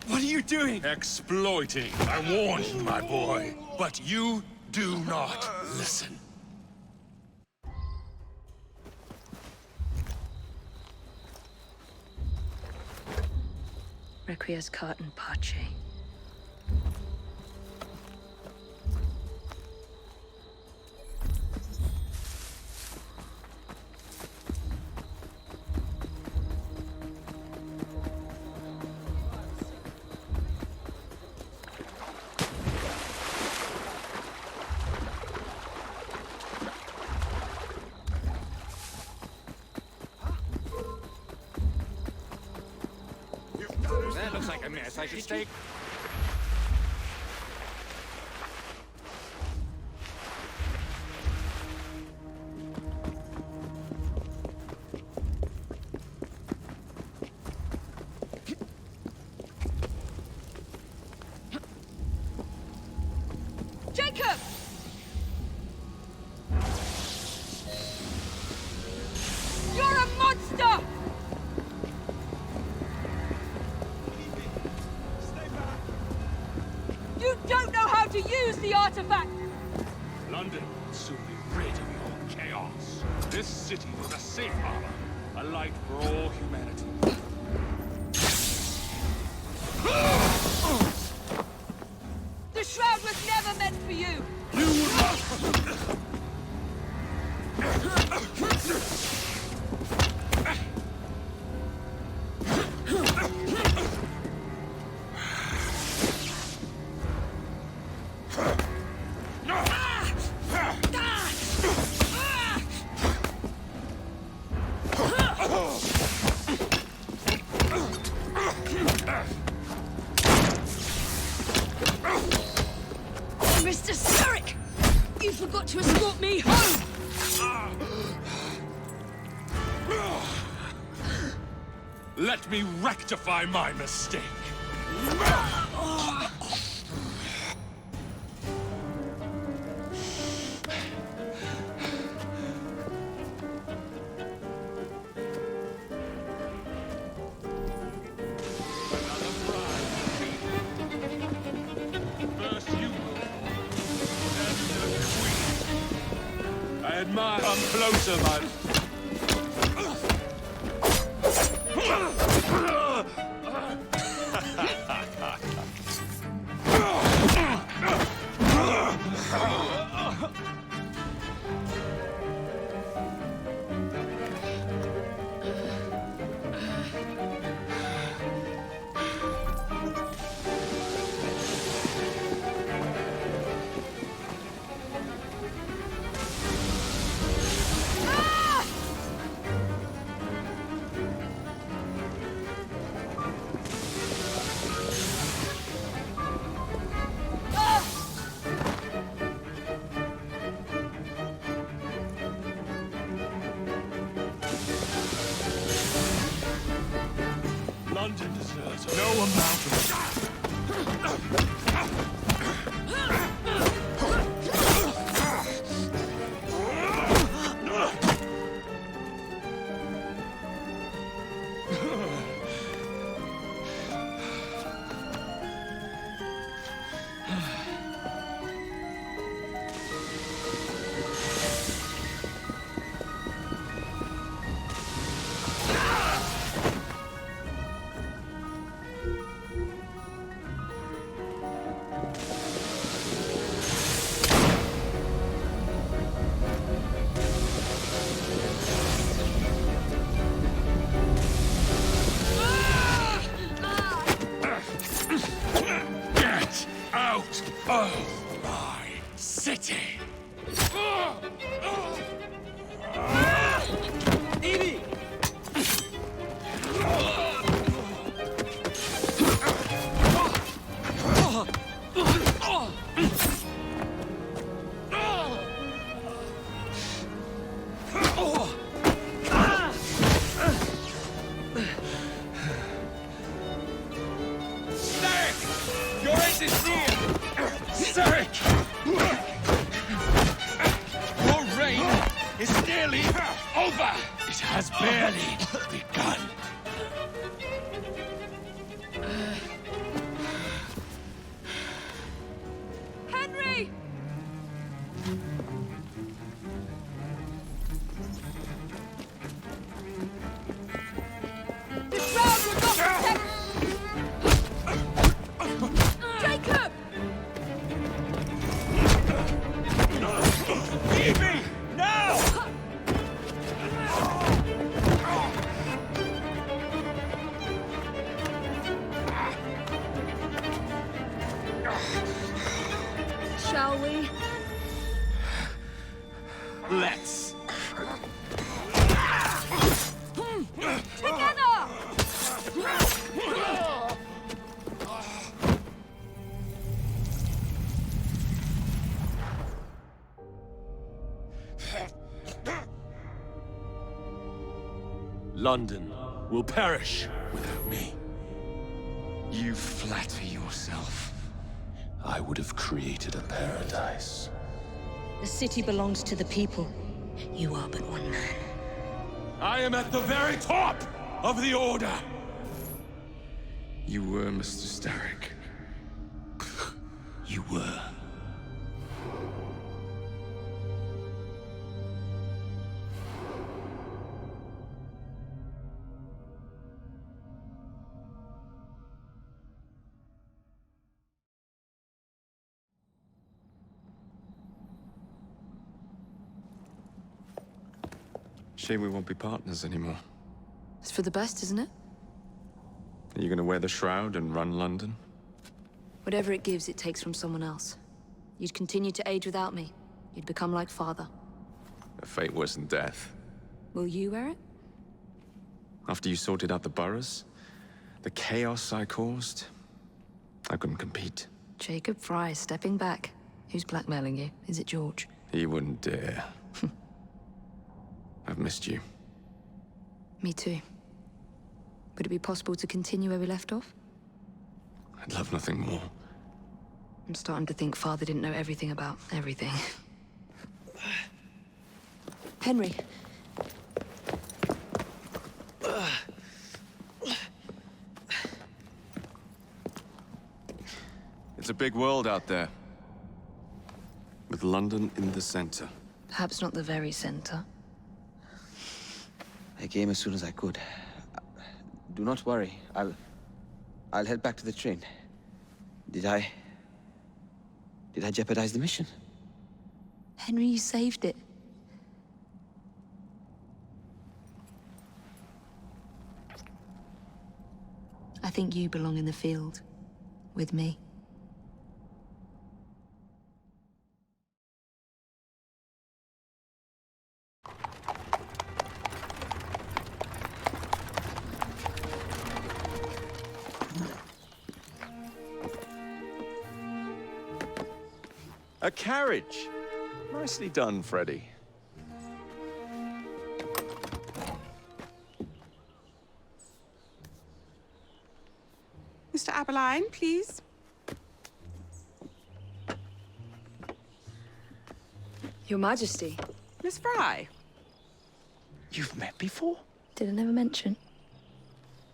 What are you doing? Exploiting. I warned you, my boy. But you do not listen. Requiescat in pace. That looks like a mess. I should stay... Jacob! You're a monster! artifact! London will soon be rid of your chaos. This city was a safe harbor, a light for all humanity. The shroud was never meant for you! Mr. Starrick! You forgot to escort me home! Let me rectify my mistake. I admire. Come closer, man. London deserves no amount of... Get out of my city! Evie! Your end is near! Starrick! Your reign is nearly over! It has barely begun. Henry! The shroud will not protect... Jacob! Evie! Now! Shall we? Let's. Together! London will perish without me. You flatter yourself. I would have created a paradise. The city belongs to the people. You are but one man. I am at the very top of the Order! You were, Mr. Starrick. You were. Shame we won't be partners anymore. It's for the best, isn't it? Are you gonna wear the shroud and run London? Whatever it gives, it takes from someone else. You'd continue to age without me. You'd become like father. A fate worse than death. Will you wear it? After you sorted out the boroughs, the chaos I caused, I couldn't compete. Jacob Fry stepping back. Who's blackmailing you? Is it George? He wouldn't dare. I've missed you. Me too. Would it be possible to continue where we left off? I'd love nothing more. I'm starting to think Father didn't know everything about everything. Henry. It's a big world out there. With London in the center. Perhaps not the very center. I came as soon as I could. Do not worry. I'll head back to the train. Did I jeopardize the mission? Henry, you saved it. I think you belong in the field. With me. A carriage! Nicely done, Freddy. Mr. Aberline, please. Your Majesty. Miss Fry. You've met before? Did I never mention?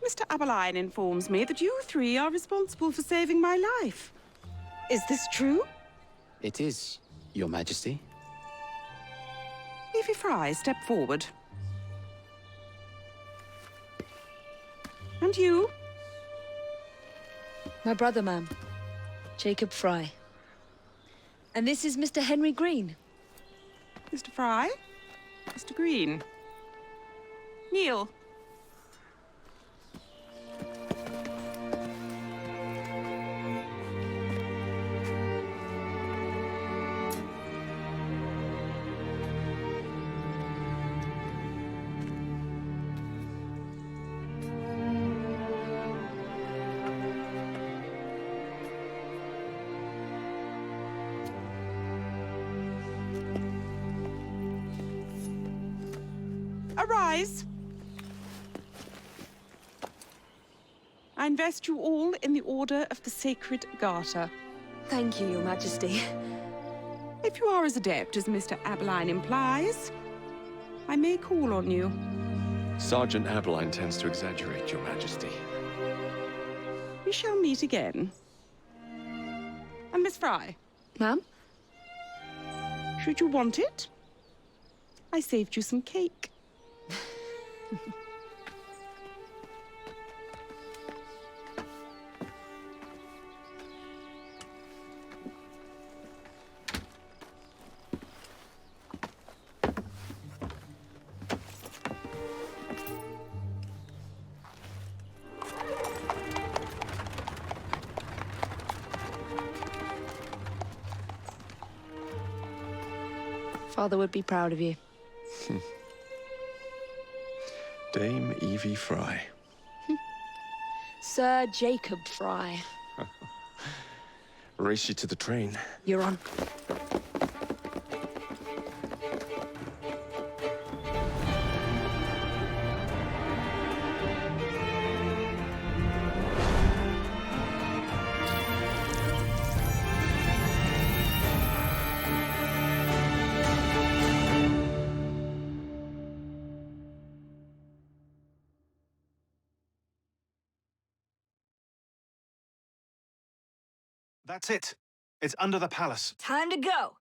Mr. Aberline informs me that you three are responsible for saving my life. Is this true? It is, Your Majesty. Evie Fry, step forward. And you? My brother, ma'am. Jacob Fry. And this is Mr. Henry Green. Mr. Fry? Mr. Green? Kneel. Arise. I invest you all in the Order of the Sacred Garter. Thank you, Your Majesty. If you are as adept as Mr. Aberline implies, I may call on you. Sergeant Aberline tends to exaggerate, Your Majesty. We shall meet again. And Miss Fry? Ma'am? Should you want it, I saved you some cake. Father would be proud of you. Dame Evie Fry. Sir Jacob Fry. Race you to the train. You're on. That's it. It's under the palace. Time to go.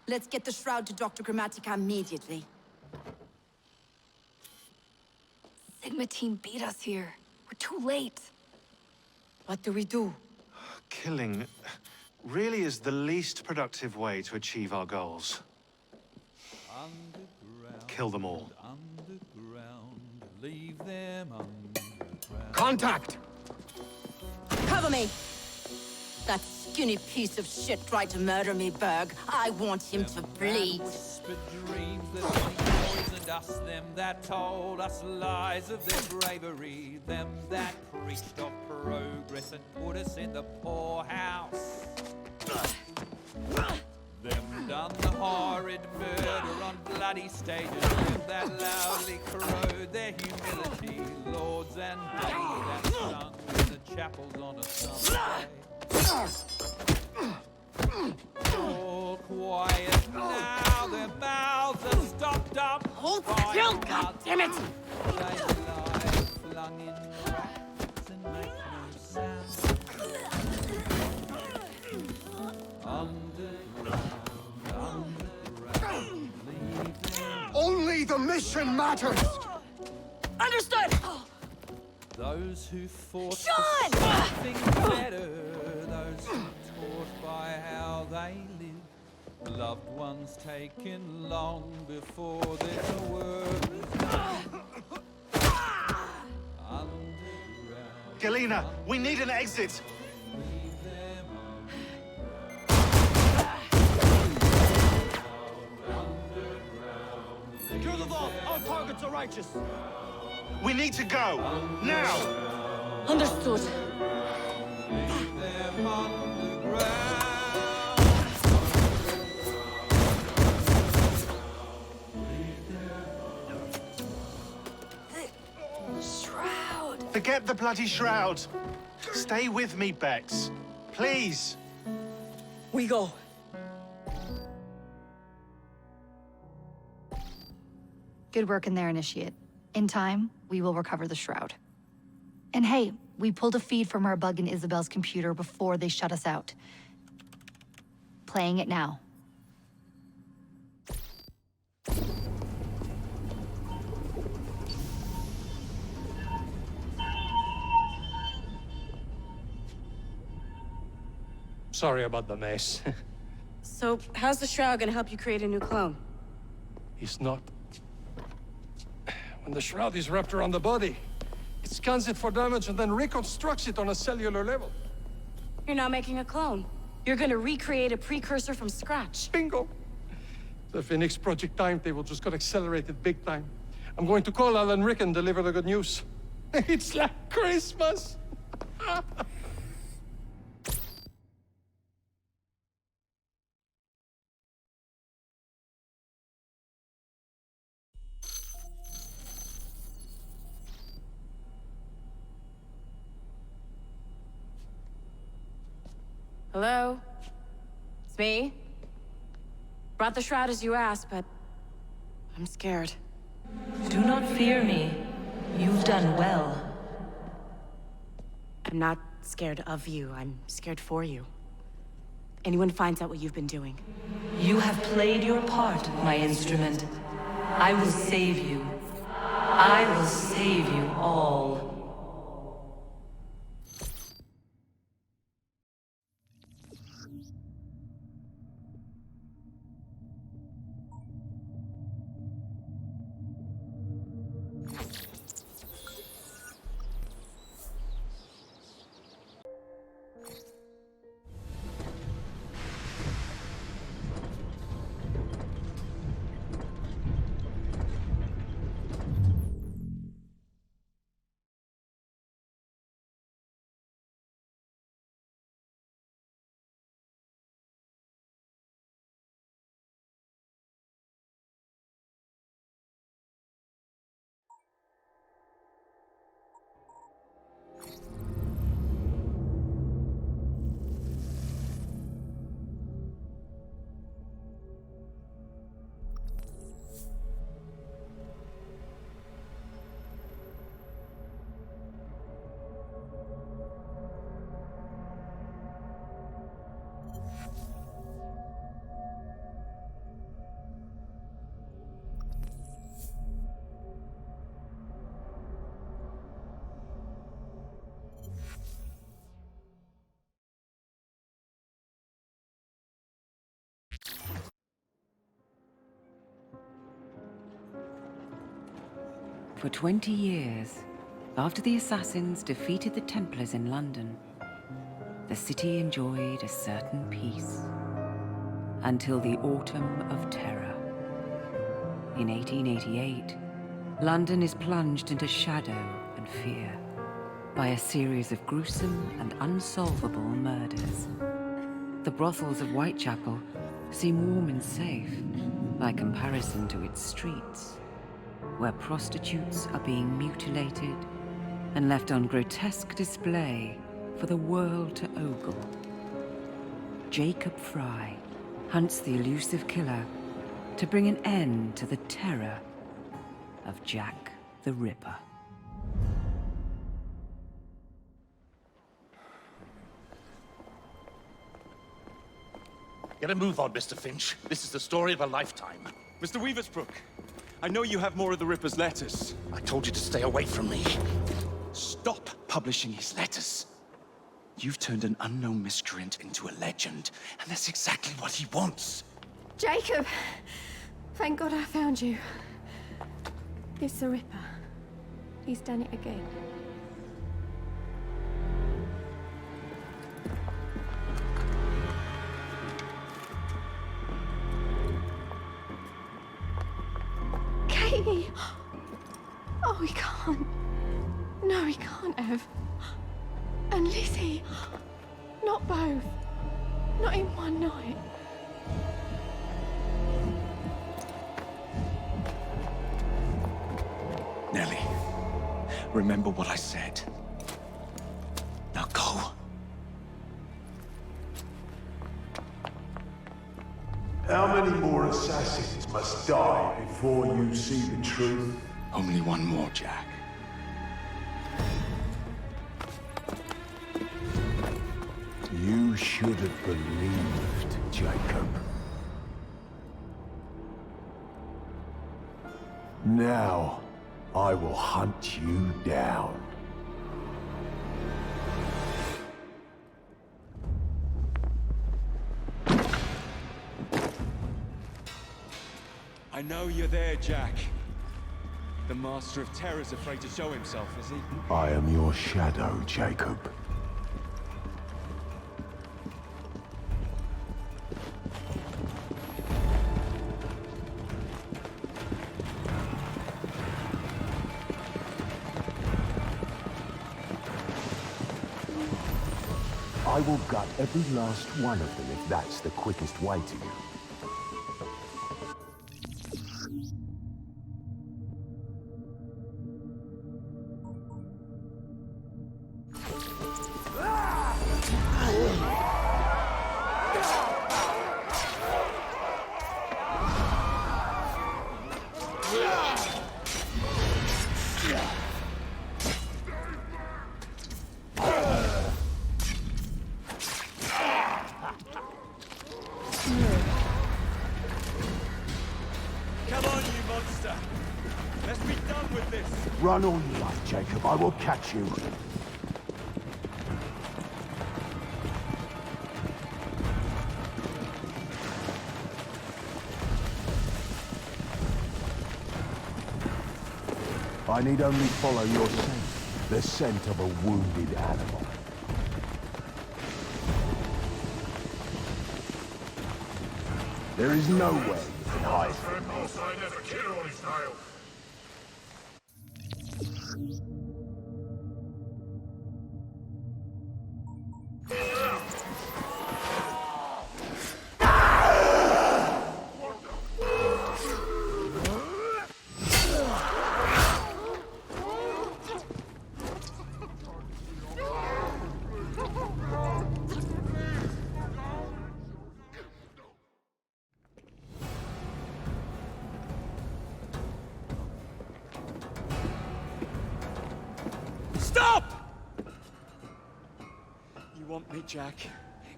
Let's get the shroud to Dr. Grammatica immediately. Sigma team beat us here. We're too late. What do we do? Killing really is the least productive way to achieve our goals. Kill them all. Leave them underground. Contact! Cover me! That skinny piece of shit tried to murder me, Berg. I want him to bleed. Whispered dreams that poisoned us, them that told us lies of their bravery, them that preached of progress and put us in the poorhouse. Them done the horrid murder on bloody stages, them that loudly corrode their humility, lords and days that sung in the chapels on a Sunday. All quiet now, their mouths are stopped up. Hold still, goddammit! They lie flung in racks and make no sound. Underground, leave them. Only the mission matters! Understood! Those who fought Sean! for something better, those who taught by how they live, loved ones taken long before their word was done. Underground, Galena, we need an exit! leave them Secure the vault! All targets are righteous! We need to go! Now! Understood. leave them underground. Shroud. Forget the bloody shroud! Stay with me, Bex. Please! We go. Good work in there, Initiate. In time, we will recover the shroud. And hey, we pulled a feed from our bug in Isabel's computer before they shut us out. Playing it now. Sorry about the mess. So, how's the shroud gonna help you create a new clone? It's not. When the shroud is wrapped around the body, it scans it for damage and then reconstructs it on a cellular level. You're not making a clone. You're gonna recreate a precursor from scratch. Bingo! The Phoenix Project timetable just got accelerated big time. I'm going to call Alan Rick and deliver the good news. It's like Christmas! Hello? It's me. Brought the shroud as you asked, but I'm scared. Do not fear me. You've done well. I'm not scared of you. I'm scared for you. Anyone finds out what you've been doing. You have played your part, my instrument. I will save you. I will save you all. For 20 years, after the assassins defeated the Templars in London, the city enjoyed a certain peace. Until the Autumn of Terror. In 1888, London is plunged into shadow and fear by a series of gruesome and unsolvable murders. The brothels of Whitechapel seem warm and safe by comparison to its streets, where prostitutes are being mutilated and left on grotesque display for the world to ogle. Jacob Fry hunts the elusive killer to bring an end to the terror of Jack the Ripper. Get a move on, Mr. Finch. This is the story of a lifetime. Mr. Weaversbrook, I know you have more of the Ripper's letters. I told you to stay away from me. Stop publishing his letters. You've turned an unknown miscreant into a legend, and that's exactly what he wants. Jacob! Thank God I found you. It's the Ripper. He's done it again. Katie! Oh, he can't. No, he can't have. And Lizzie. Not both. Not in one night. Nellie, remember what I said. Now go. How many more assassins must die before you see the truth? Only one more, Jack. You should have believed, Jacob. Now, I will hunt you down. I know you're there, Jack. The Master of Terror's afraid to show himself, is he? I am your shadow, Jacob. I will gut every last one of them if that's the quickest way to you. Come on, you monster! Let's be done with this! Run all you like, Jacob. I will catch you. I need only follow your scent. The scent of a wounded animal. There is no way you can hide from me. Stop! You want me, Jack?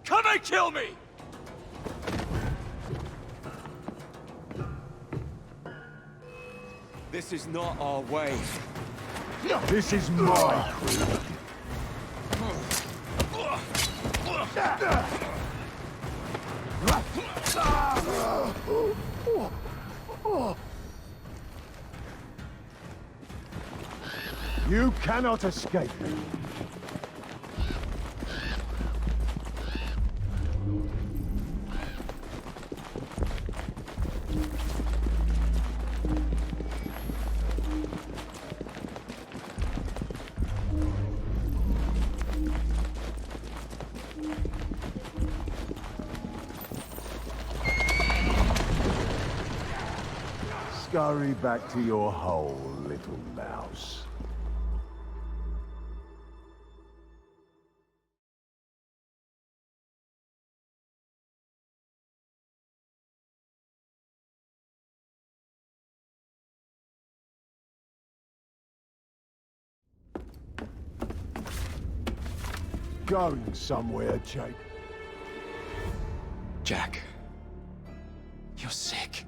Come and kill me! This is not our way. This is my crew. You cannot escape me. Scurry back to your hole, little mouse. Going somewhere, Jake. Jack, you're sick.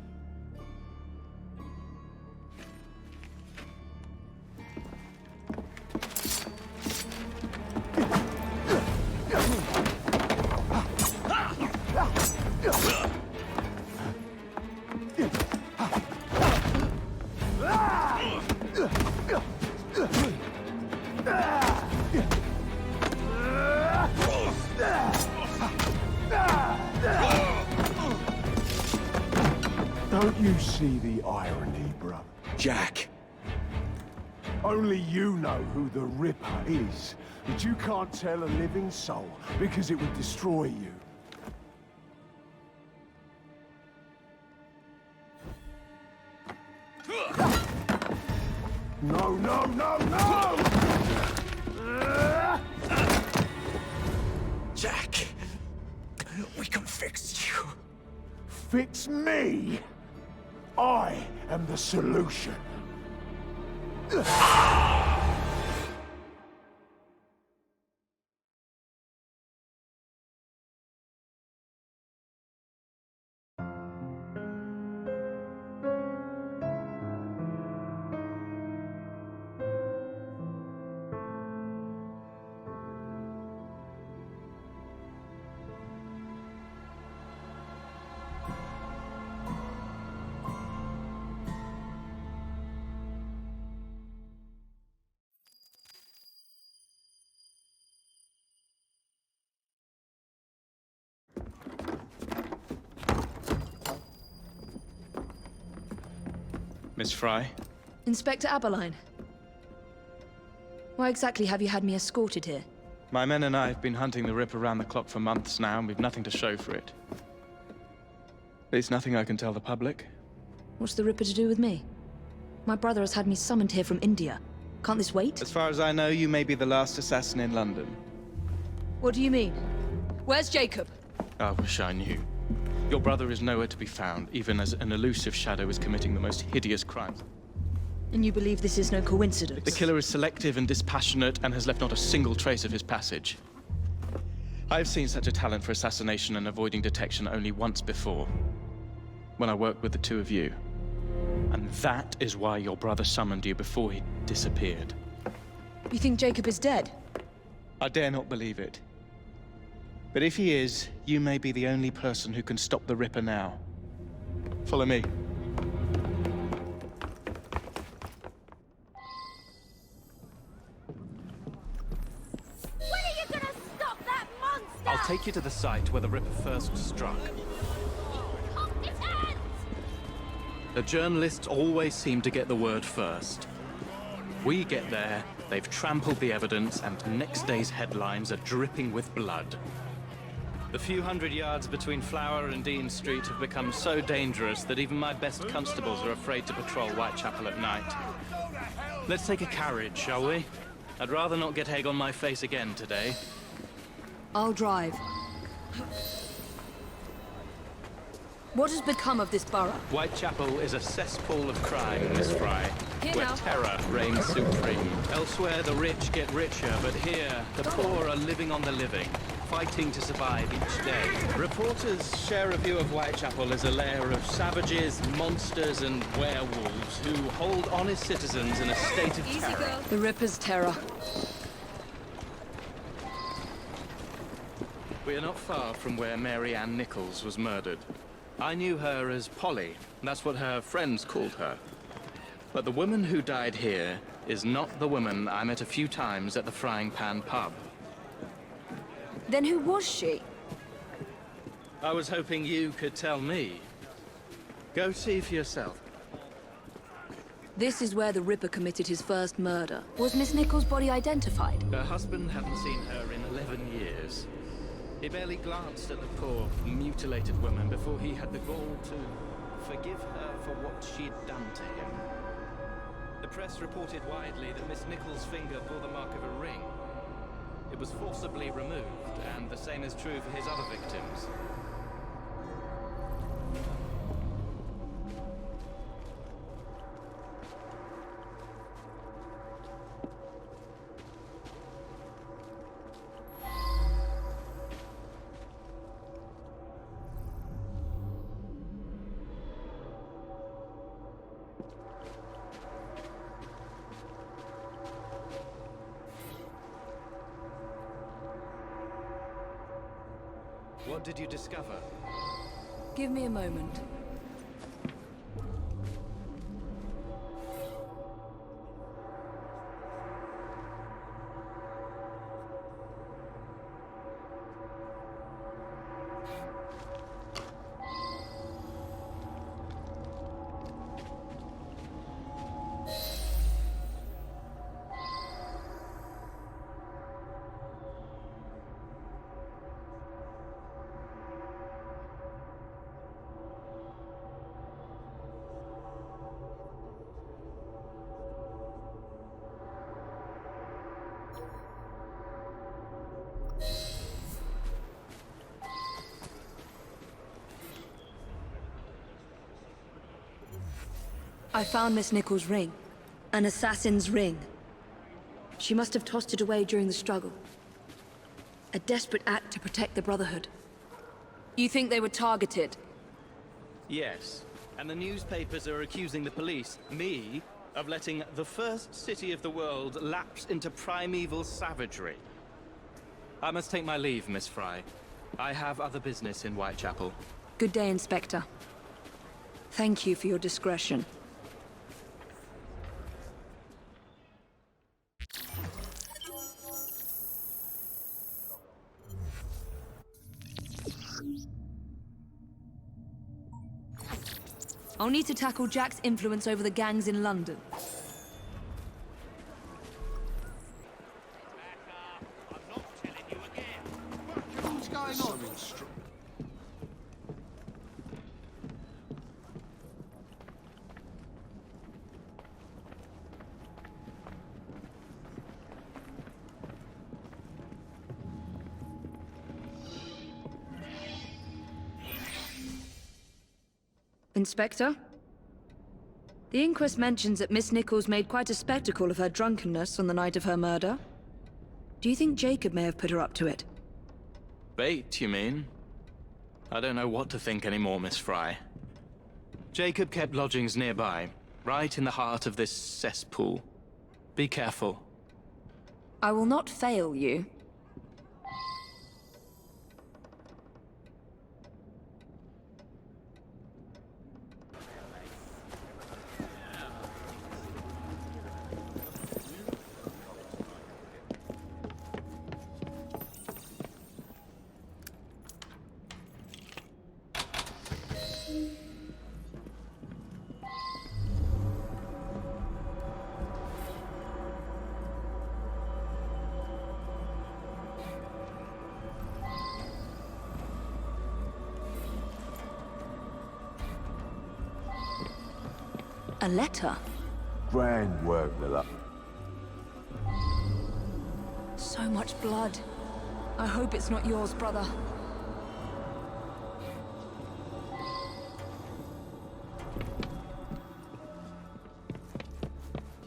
Don't you see the irony, bruv? Jack. Only you know who the Ripper is. But you can't tell a living soul because it would destroy you. No, no, no, no! Jack, we can fix you. Fix me? I am the solution. Miss Fry? Inspector Aberline. Why exactly have you had me escorted here? My men and I have been hunting the Ripper around the clock for months now, and we've nothing to show for it. At least nothing I can tell the public. What's the Ripper to do with me? My brother has had me summoned here from India. Can't this wait? As far as I know, you may be the last assassin in London. What do you mean? Where's Jacob? I wish I knew. Your brother is nowhere to be found, even as an elusive shadow is committing the most hideous crimes. And you believe this is no coincidence? The killer is selective and dispassionate and has left not a single trace of his passage. I've seen such a talent for assassination and avoiding detection only once before, when I worked with the two of you. And that is why your brother summoned you before he disappeared. You think Jacob is dead? I dare not believe it. But if he is, you may be the only person who can stop the Ripper now. Follow me. When are you gonna stop that monster? I'll take you to the site where the Ripper first struck. The journalists always seem to get the word first. We get there, they've trampled the evidence, and next day's headlines are dripping with blood. The few hundred yards between Flower and Dean Street have become so dangerous that even my best constables are afraid to patrol Whitechapel at night. Let's take a carriage, shall we? I'd rather not get egg on my face again today. I'll drive. What has become of this borough? Whitechapel is a cesspool of crime, Miss Fry, Here where now. terror reigns supreme. Elsewhere, the rich get richer, but here, the poor are living on the living, fighting to survive each day. Reporters share a view of Whitechapel as a lair of savages, monsters, and werewolves who hold honest citizens in a state of terror. The Ripper's terror. We are not far from where Mary Ann Nichols was murdered. I knew her as Polly. That's what her friends called her. But the woman who died here is not the woman I met a few times at the Frying Pan pub. Then who was she? I was hoping you could tell me. Go see for yourself. This is where the Ripper committed his first murder. Was Miss Nichols' body identified? Her husband hadn't seen her in 11 years. He barely glanced at the poor, mutilated woman before he had the gall to forgive her for what she'd done to him. The press reported widely that Miss Nichols' finger bore the mark of a ring. It was forcibly removed, and the same is true for his other victims. What did you discover? Give me a moment. I found Miss Nichols' ring. An assassin's ring. She must have tossed it away during the struggle. A desperate act to protect the Brotherhood. You think they were targeted? Yes, and the newspapers are accusing the police, me, of letting the first city of the world lapse into primeval savagery. I must take my leave, Miss Fry. I have other business in Whitechapel. Good day, Inspector. Thank you for your discretion. I'll need to tackle Jack's influence over the gangs in London. What's going on? Inspector? The inquest mentions that Miss Nichols made quite a spectacle of her drunkenness on the night of her murder. Do you think Jacob may have put her up to it? Bait, you mean? I don't know what to think anymore, Miss Fry. Jacob kept lodgings nearby, right in the heart of this cesspool. Be careful. I will not fail you. A letter? Grand work, Miller. So much blood. I hope it's not yours, brother.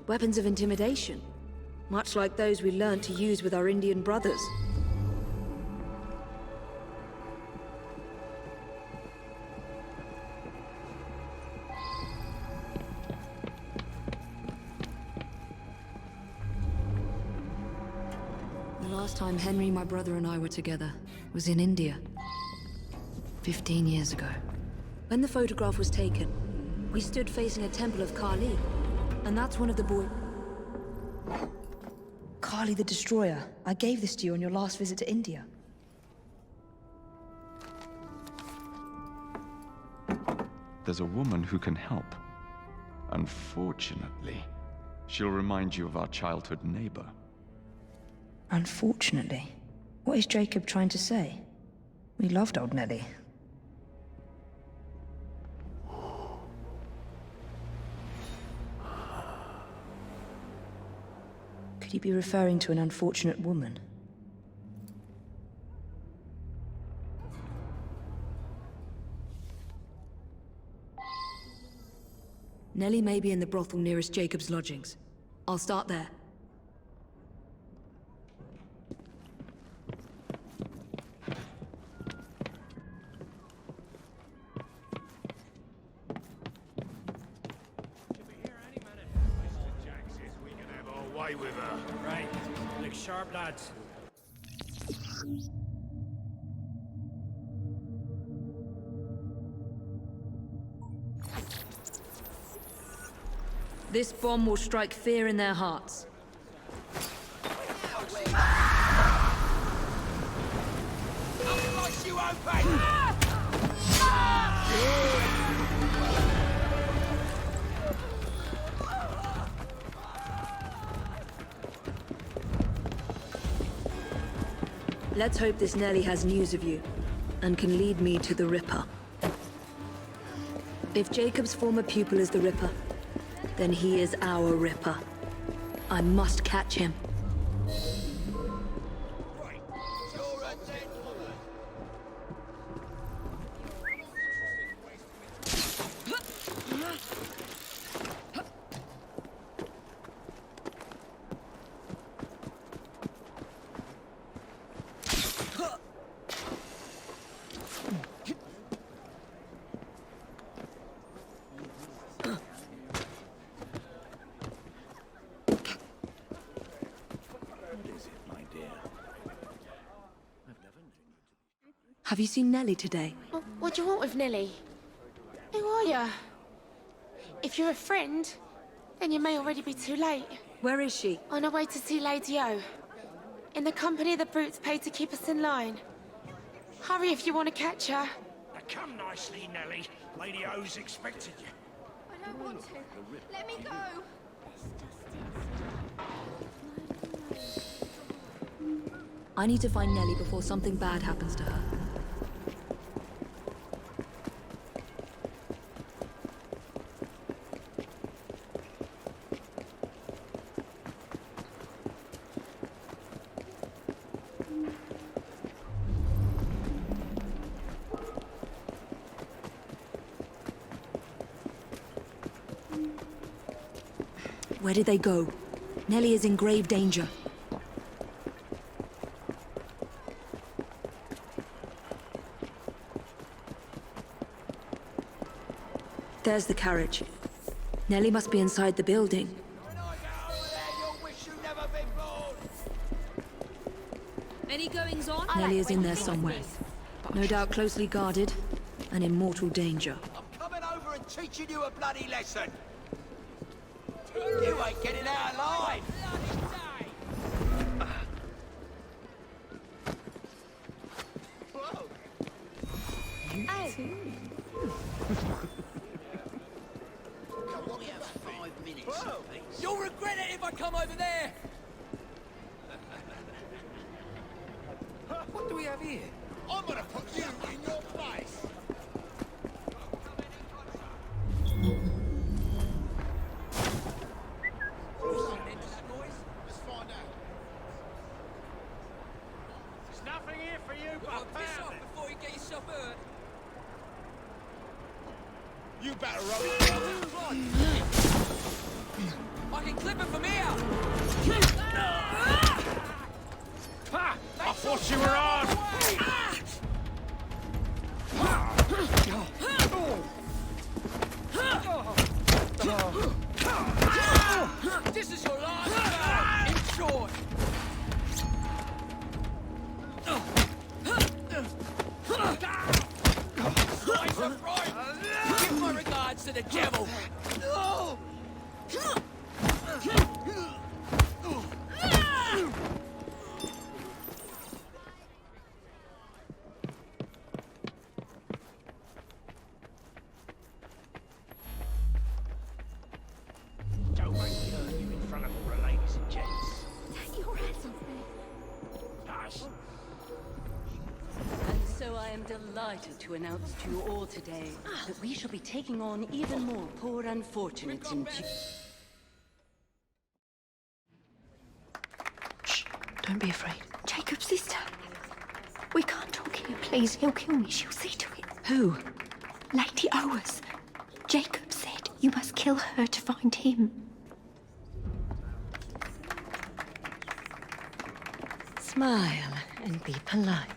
Weapons of intimidation. Much like those we learned to use with our Indian brothers. The last time Henry, my brother, and I were together was in India. 15 years ago. When the photograph was taken, we stood facing a temple of Kali, and that's one of the Kali the Destroyer. I gave this to you on your last visit to India. There's a woman who can help. Unfortunately, she'll remind you of our childhood neighbor. Unfortunately? What is Jacob trying to say? We loved old Nelly. Could he be referring to an unfortunate woman? Nelly may be in the brothel nearest Jacob's lodgings. I'll start there. With her. Right. Look sharp, lads. This bomb will strike fear in their hearts. You open! Let's hope this Nelly has news of you, and can lead me to the Ripper. If Jacob's former pupil is the Ripper, then he is our Ripper. I must catch him. Have you seen Nelly today? What do you want with Nelly? Who are you? If you're a friend, then you may already be too late. Where is she? On her way to see Lady O. In the company the brutes paid to keep us in line. Hurry if you want to catch her. Now come nicely, Nelly. Lady O's expected you. I don't want to. Let me go. I need to find Nelly before something bad happens to her. Where did they go? Nelly is in grave danger. There's the carriage. Nelly must be inside the building. Any goings on? Nelly is in there somewhere. No doubt closely guarded and in mortal danger. Coming over and teaching you a bloody lesson. You ain't getting out alive. You'll regret it if I come over there. What do we have here? I'm gonna put you in your place. Let's find out. There's nothing here for you but piss off before you get yourself hurt. You better run. I can clip it from here. Ha! I thought you were on. This is your last battle. In short. Nice and right. Give my regards to the devil. us. And so I am delighted to announce to you all today that we shall be taking on even more poor unfortunates in... Shh, don't be afraid. Jacob's sister. We can't talk here, please. He'll kill me. She'll see to it. Who? Lady Owers. Jacob said you must kill her to find him. Smile and be polite,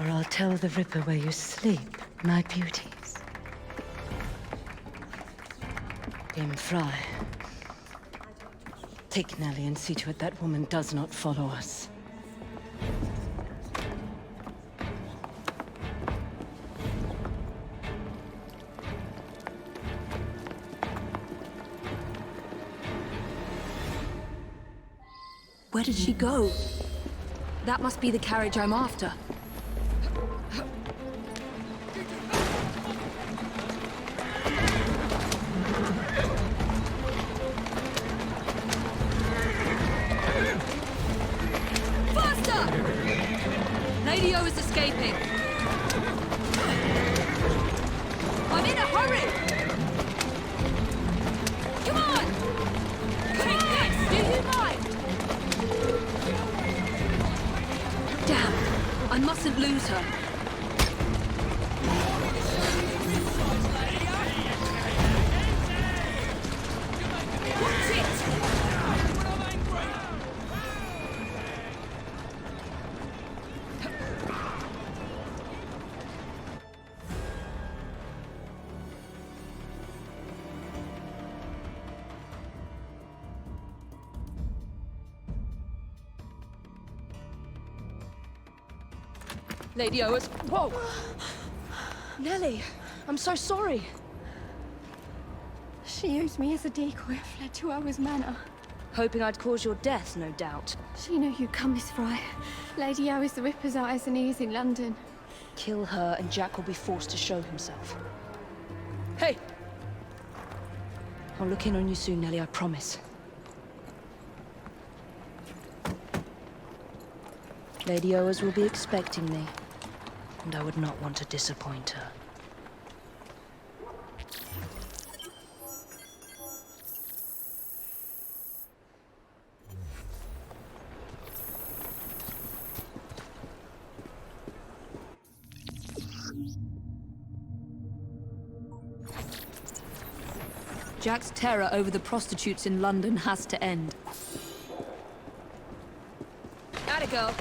or I'll tell the Ripper where you sleep, my beauties. Dame Fry, take Nellie and see to it that woman does not follow us. Where did she go? That must be the carriage I'm after. Faster! Lady O is escaping. I'm in a hurry! Come on! Take this! Do you mind? Damn! I mustn't lose her. What's it? Lady Owers. Whoa! Nellie, I'm so sorry. She used me as a decoy and fled to Owers Manor. Hoping I'd cause your death, no doubt. She knew you'd come, Miss Fry. Lady Owers the Ripper's eyes and ears in London. Kill her and Jack will be forced to show himself. Hey! I'll look in on you soon, Nellie, I promise. Lady Owers will be expecting me, and I would not want to disappoint her. Jack's terror over the prostitutes in London has to end. Atta girl.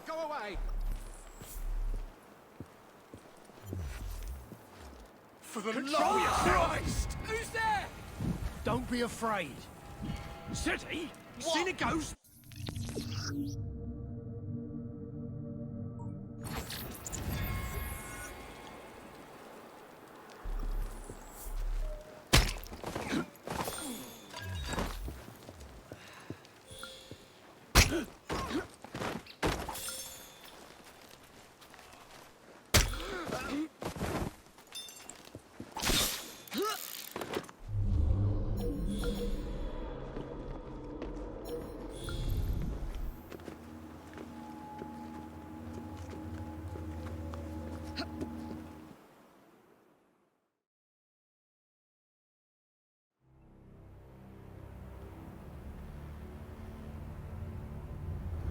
Go away! For the love of Christ! Who's there? Don't be afraid. City? You seen a ghost?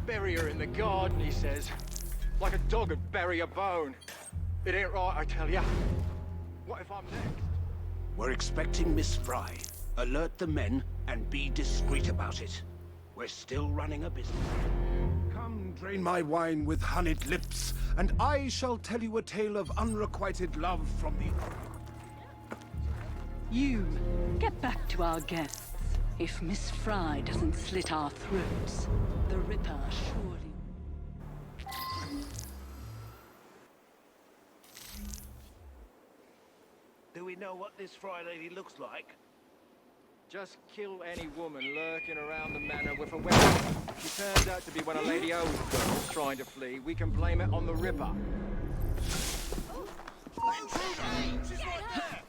Bury her in the garden, he says. Like a dog would bury a bone. It ain't right, I tell ya. What if I'm next? We're expecting Miss Fry. Alert the men and be discreet about it. We're still running a business. Come drain my wine with honeyed lips, and I shall tell you a tale of unrequited love from the... You, get back to our guests. If Miss Fry doesn't slit our throats, the Ripper surely... Do we know what this Fry lady looks like? Just kill any woman lurking around the manor with a weapon. If she turns out to be one of Lady O's girls trying to flee, we can blame it on the Ripper. She's right there!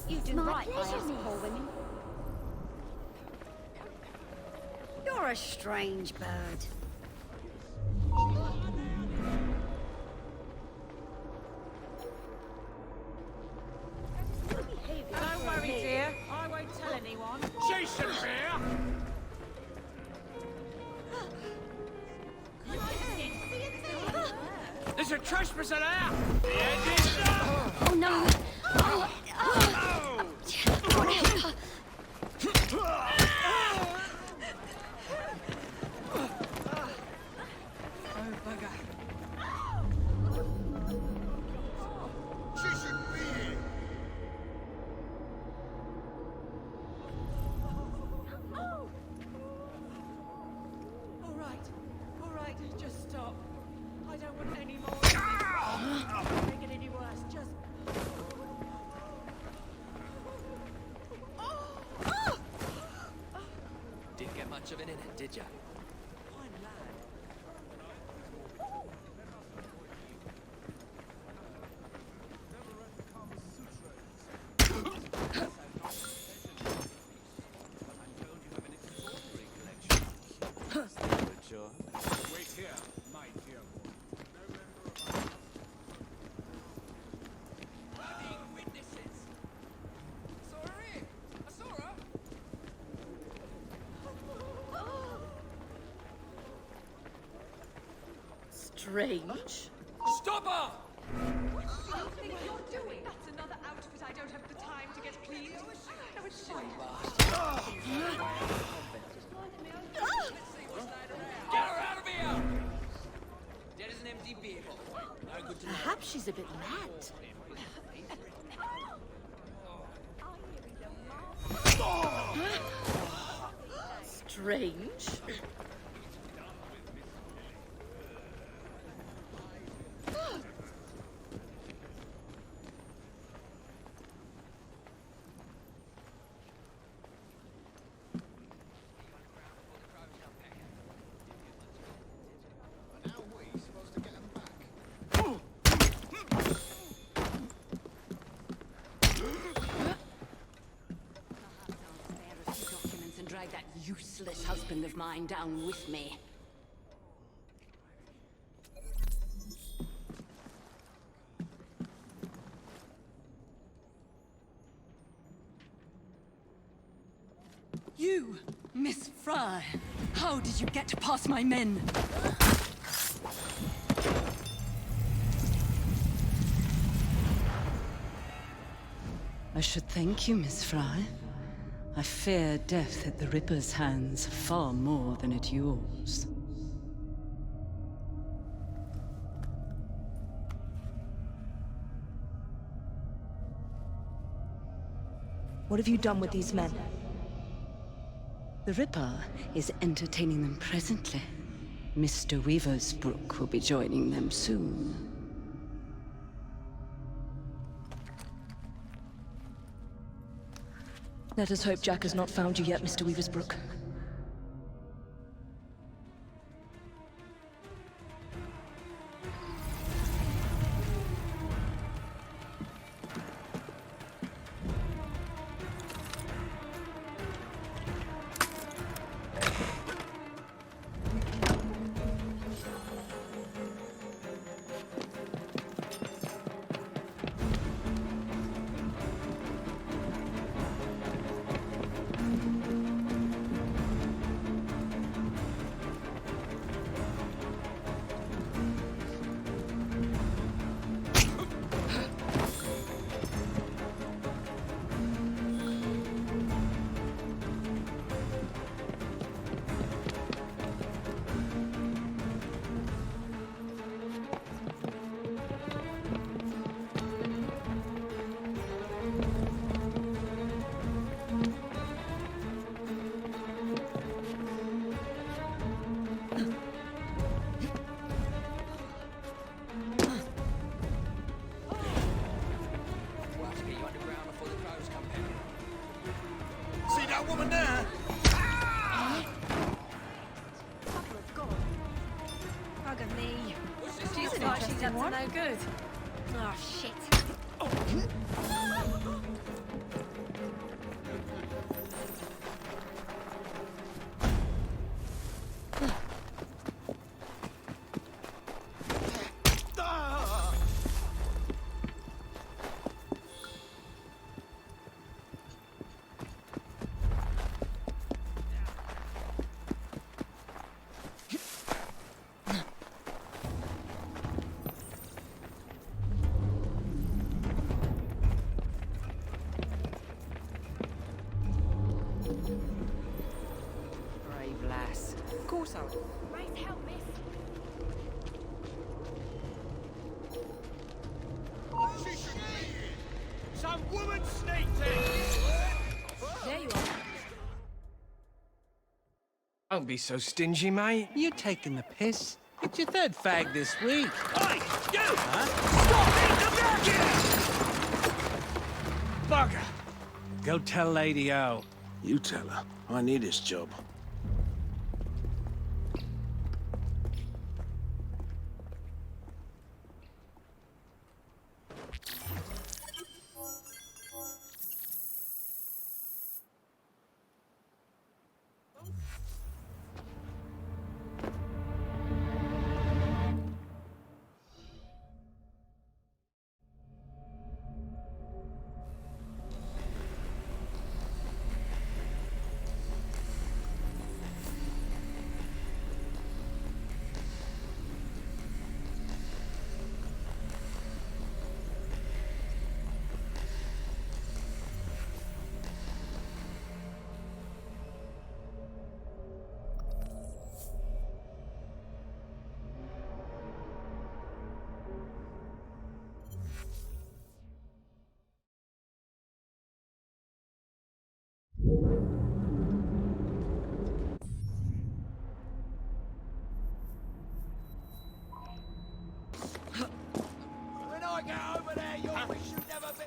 You do right by us poor women. You're a strange bird. Don't worry, dear. I won't tell anyone. Jason Bear! There's a trespasser there! Oh no! Oh. She shouldn't be here! All right, just stop. I don't want any more. Don't make it any worse, just... Didn't get much of it in it, did ya? Wait here, my dear boy. Witnesses! Saw her here! I saw her! Strange. Stop her! What do you think you're doing? That's another outfit I don't have the time to get cleaned. No, it's fine. Get her out of here! Dead as an empty beer bottle. No good to know. Perhaps she's a bit mad. Strange. Documents and drag that useless husband of mine down with me. You, Miss Fry, how did you get past my men? I should thank you, Miss Fry. I fear death at the Ripper's hands far more than at yours. What have you done with these men? The Ripper is entertaining them presently. Mr. Weaversbrook will be joining them soon. Let us hope Jack has not found you yet, Mr. Weaversbrook. See that woman there? Bugger me. She's like she's up to no good. Oh, shit. Brave lass. Of course I will. Raise help, miss. Some woman sneaked in! There you are. Don't be so stingy, mate. You're taking the piss. It's your third fag this week. Oi! You! Huh? Stop being the Bugger! Go tell Lady O. You tell her. I need this job. When I get over there, you'll wish you'd never been...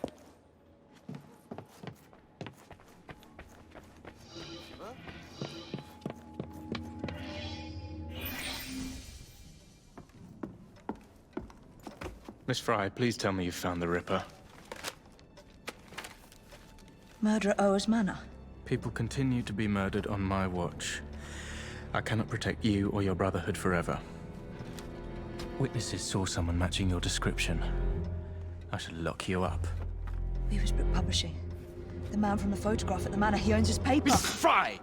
Miss Fry, please tell me you found the Ripper. Murder at Oa's Manor. People continue to be murdered on my watch. I cannot protect you or your brotherhood forever. Witnesses saw someone matching your description. I should lock you up. Weaversbrook Publishing. The man from the photograph at the manor, he owns his paper. Miss Fry!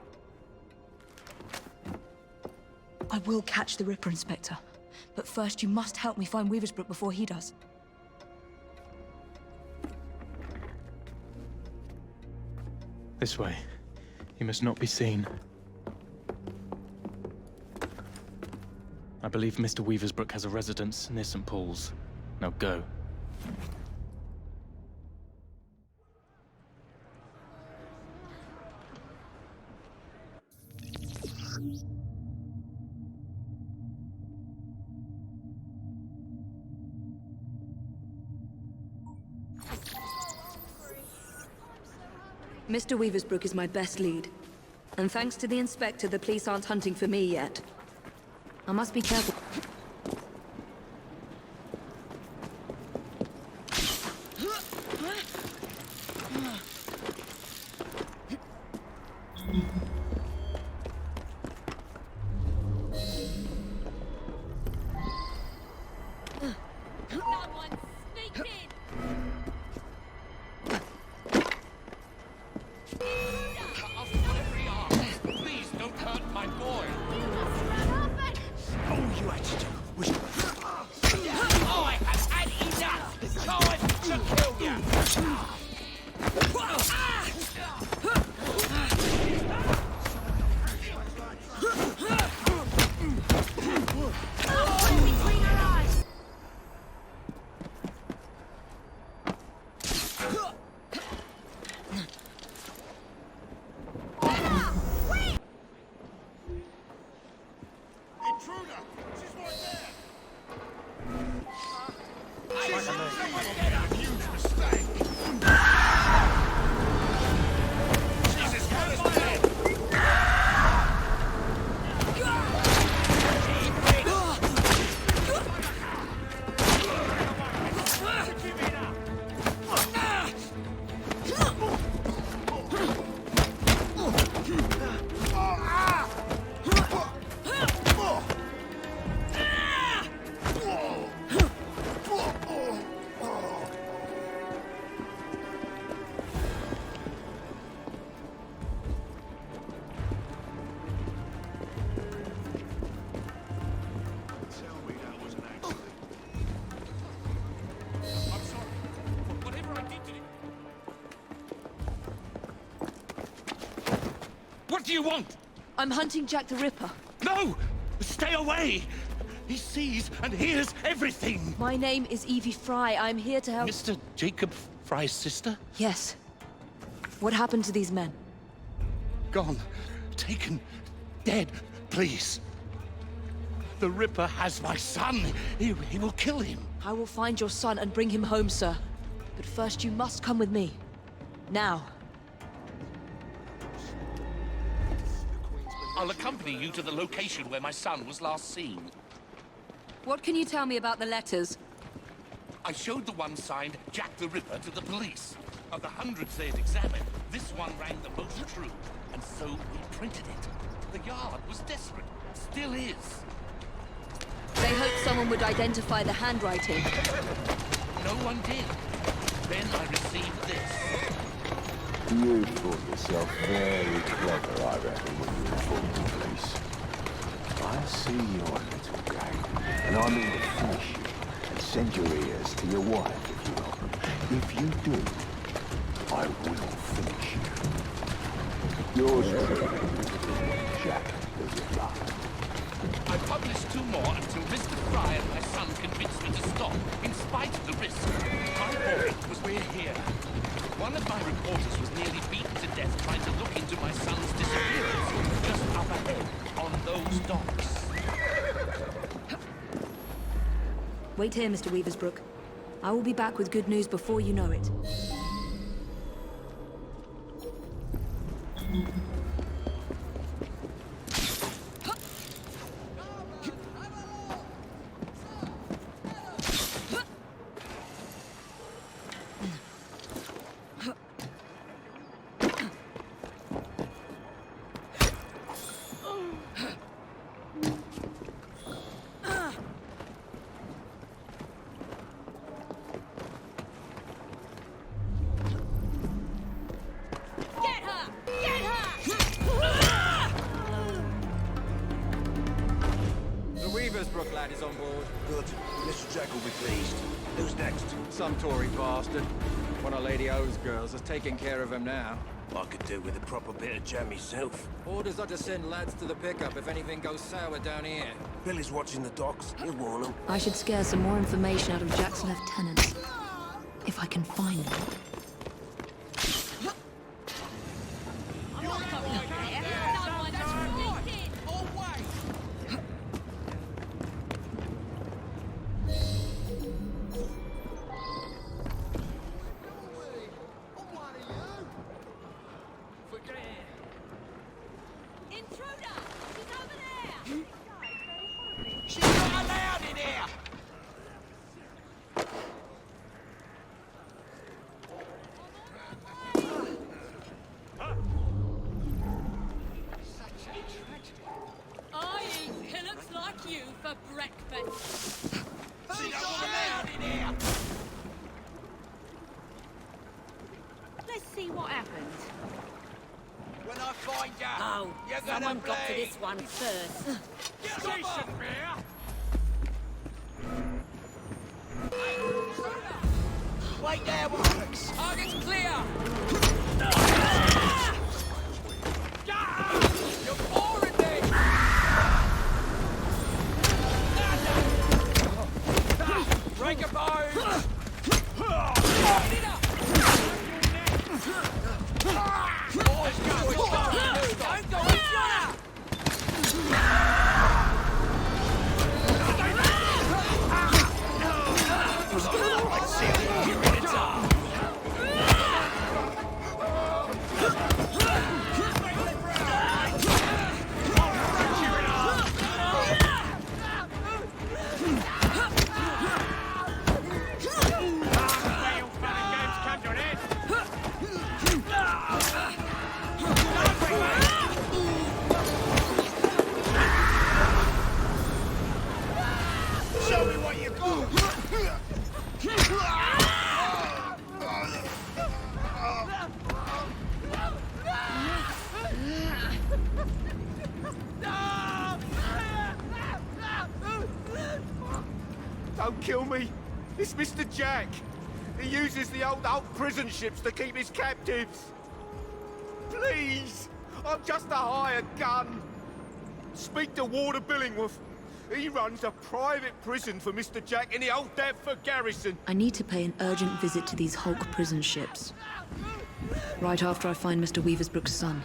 I will catch the Ripper, Inspector. But first, you must help me find Weaversbrook before he does. This way. He must not be seen. I believe Mr. Weaversbrook has a residence near St. Paul's. Now go. Mr. Weaversbrook is my best lead. And thanks to the inspector, the police aren't hunting for me yet. I must be careful. What do you want? I'm hunting Jack the Ripper. No! Stay away! He sees and hears everything! My name is Evie Fry. I'm here to help... Mr. Jacob Fry's sister? Yes. What happened to these men? Gone. Taken. Dead. Please. The Ripper has my son. He will kill him. I will find your son and bring him home, sir. But first you must come with me. Now. I'll accompany you to the location where my son was last seen. What can you tell me about the letters? I showed the one signed Jack the Ripper to the police. Of the hundreds they had examined, this one rang the most true, and so we printed it. The Yard was desperate. Still is. They hoped someone would identify the handwriting. No one did. Then I received this. You thought yourself very clever, I reckon, when you informed the police. I see your little game, and I mean to finish you and send your ears to your wife if you want. If you do, I will finish you. Yours truly, Jack the Ripper. I published 2 more until Mr. Fry and my son convinced me to stop, in spite of the risk. My point was we're here. One of my reporters was nearly beaten to death trying to look into my son's disappearance, just up ahead, on those docks. Wait here, Mr. Weaversbrook. I will be back with good news before you know it. Weaversbrook lad is on board. Good. Mr. Jack will be pleased. Who's next? Some Tory bastard. One of Lady O's girls has taken care of him now. I could do with a proper bit of jam myself. Orders are to send lads to the pickup if anything goes sour down here. Billy's watching the docks. He'll warn them. I should scare some more information out of Jack's lieutenants. If I can find them. She's not allowed in here! I eat pillocks like you for breakfast. She's not allowed in here! Let's see what happened. When I find you, Oh, you're gonna someone got to bleed. this one first. Station here! Wait there, Wallace! Target's clear! You're boring me! Break a bone! Don't go in front! Show me what you got! Don't kill me. It's Mr. Jack. He uses the old prison ships to keep his captives. Please, I'm just a hired gun. Speak to Warder Billingworth. He runs a private prison for Mr. Jack in the old Deptford garrison. I need to pay an urgent visit to these Hulk prison ships. Right after I find Mr. Weaversbrook's son.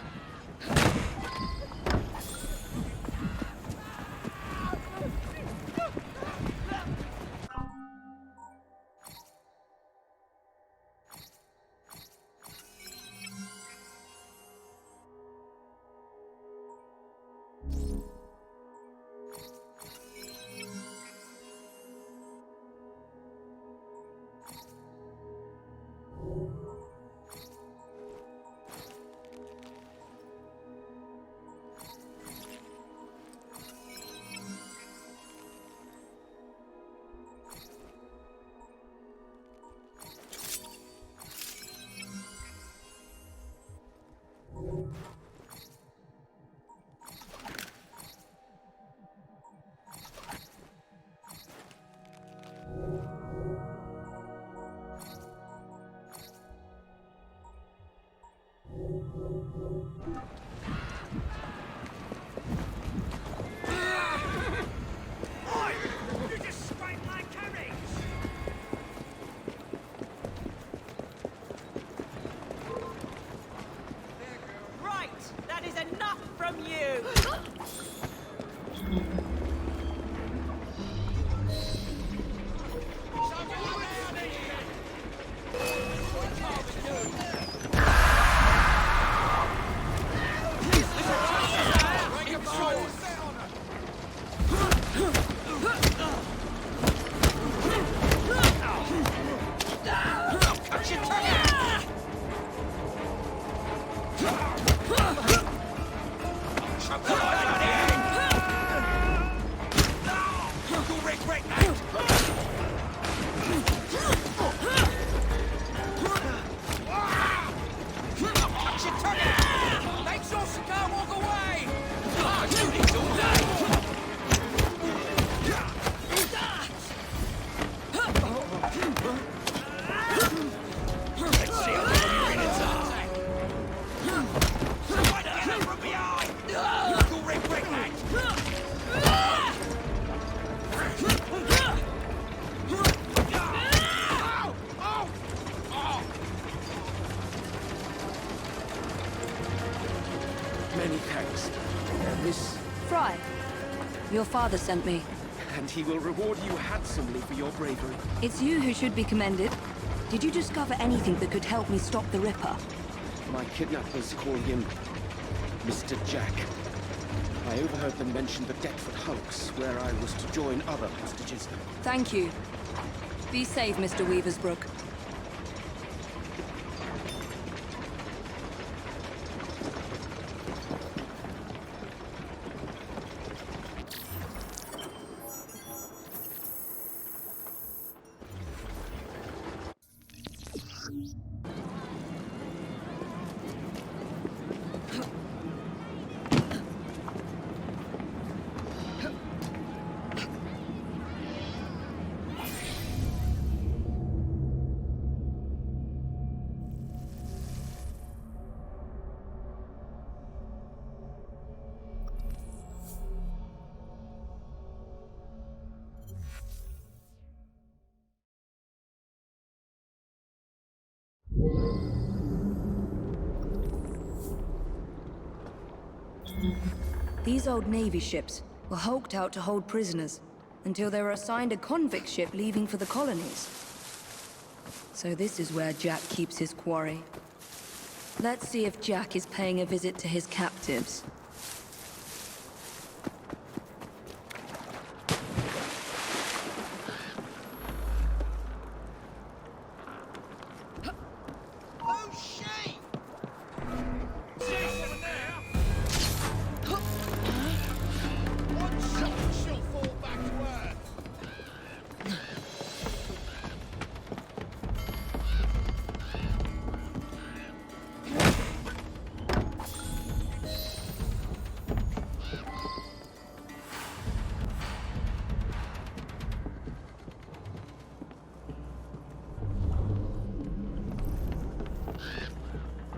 You just scraped my carriage! Right, that is enough from you. Many thanks. Miss... Fry, your father sent me. And he will reward you handsomely for your bravery. It's you who should be commended. Did you discover anything that could help me stop the Ripper? My kidnappers call him Mr. Jack. I overheard them mention the Deptford hulks, where I was to join other hostages. Thank you. Be safe, Mr. Weaversbrook. These old Navy ships were hulked out to hold prisoners until they were assigned a convict ship leaving for the colonies. So this is where Jack keeps his quarry. Let's see if Jack is paying a visit to his captives.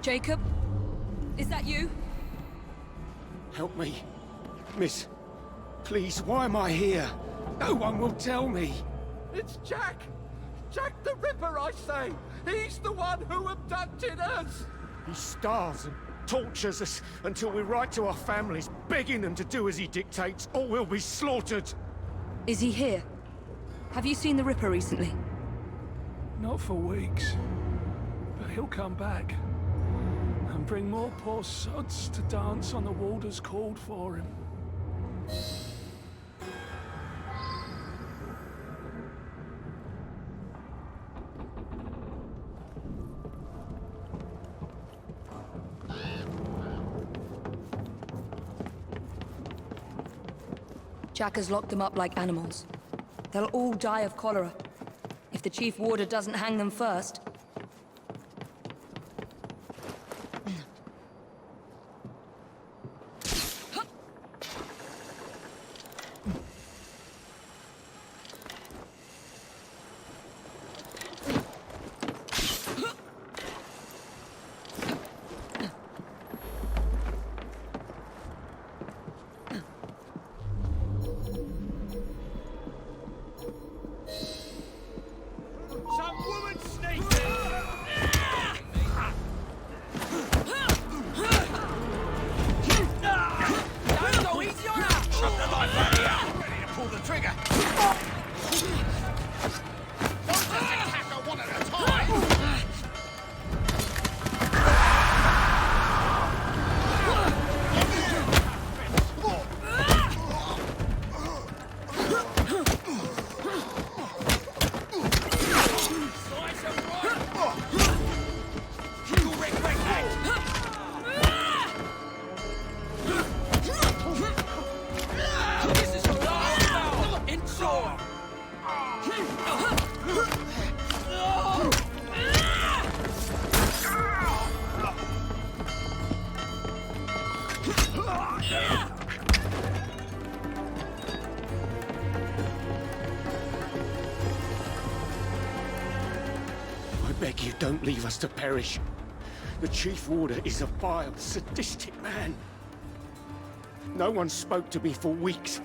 Jacob? Is that you? Help me. Miss, please, why am I here? No one will tell me. It's Jack! Jack the Ripper, I say! He's the one who abducted us! He starves and tortures us until we write to our families, begging them to do as he dictates, or we'll be slaughtered. Is he here? Have you seen the Ripper recently? Not for weeks. But he'll come back. And bring more poor sods to dance on the waters called for him. Jack has locked them up like animals. They'll all die of cholera. If the Chief Warder doesn't hang them first. I beg you, don't leave us to perish. The Chief Warder is a vile, sadistic man. No one spoke to me for weeks.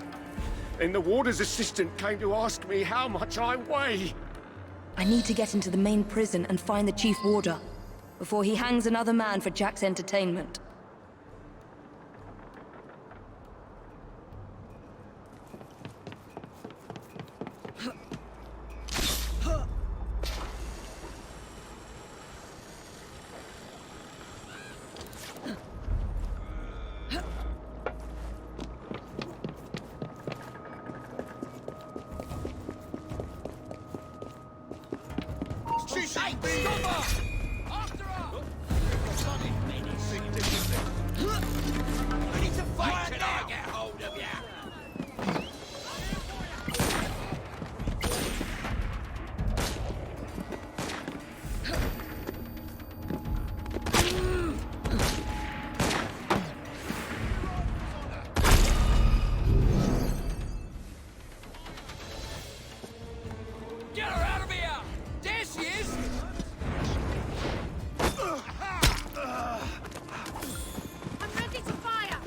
Then the Warder's assistant came to ask me how much I weigh. I need to get into the main prison and find the Chief Warder before he hangs another man for Jack's entertainment. Thanks! Cover! After her! Ready to fight till I get hold of you! Get her out of here! There she is! I'm ready to fire!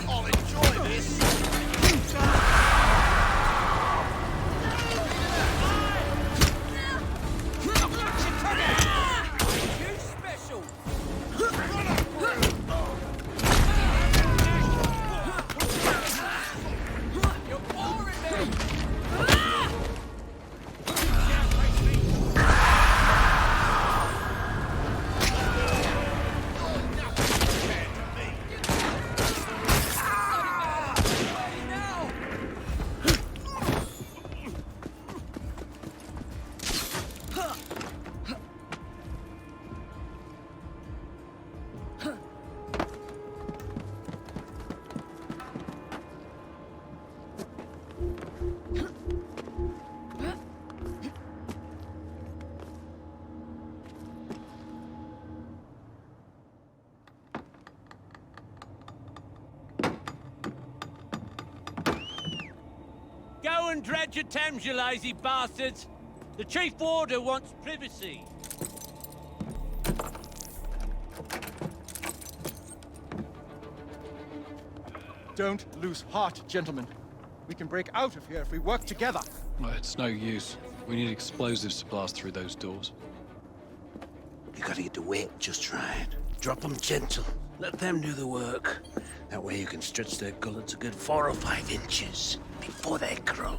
I'll enjoy this! You special! You're boring me! Go and dredge your Thames, you lazy bastards! The Chief Warder wants privacy. Don't lose heart, gentlemen. We can break out of here if we work together. Well, it's no use. We need explosives to blast through those doors. You gotta get the weight just right. Drop them gentle. Let them do the work. That way you can stretch their gullets a good 4 or 5 inches before they croak.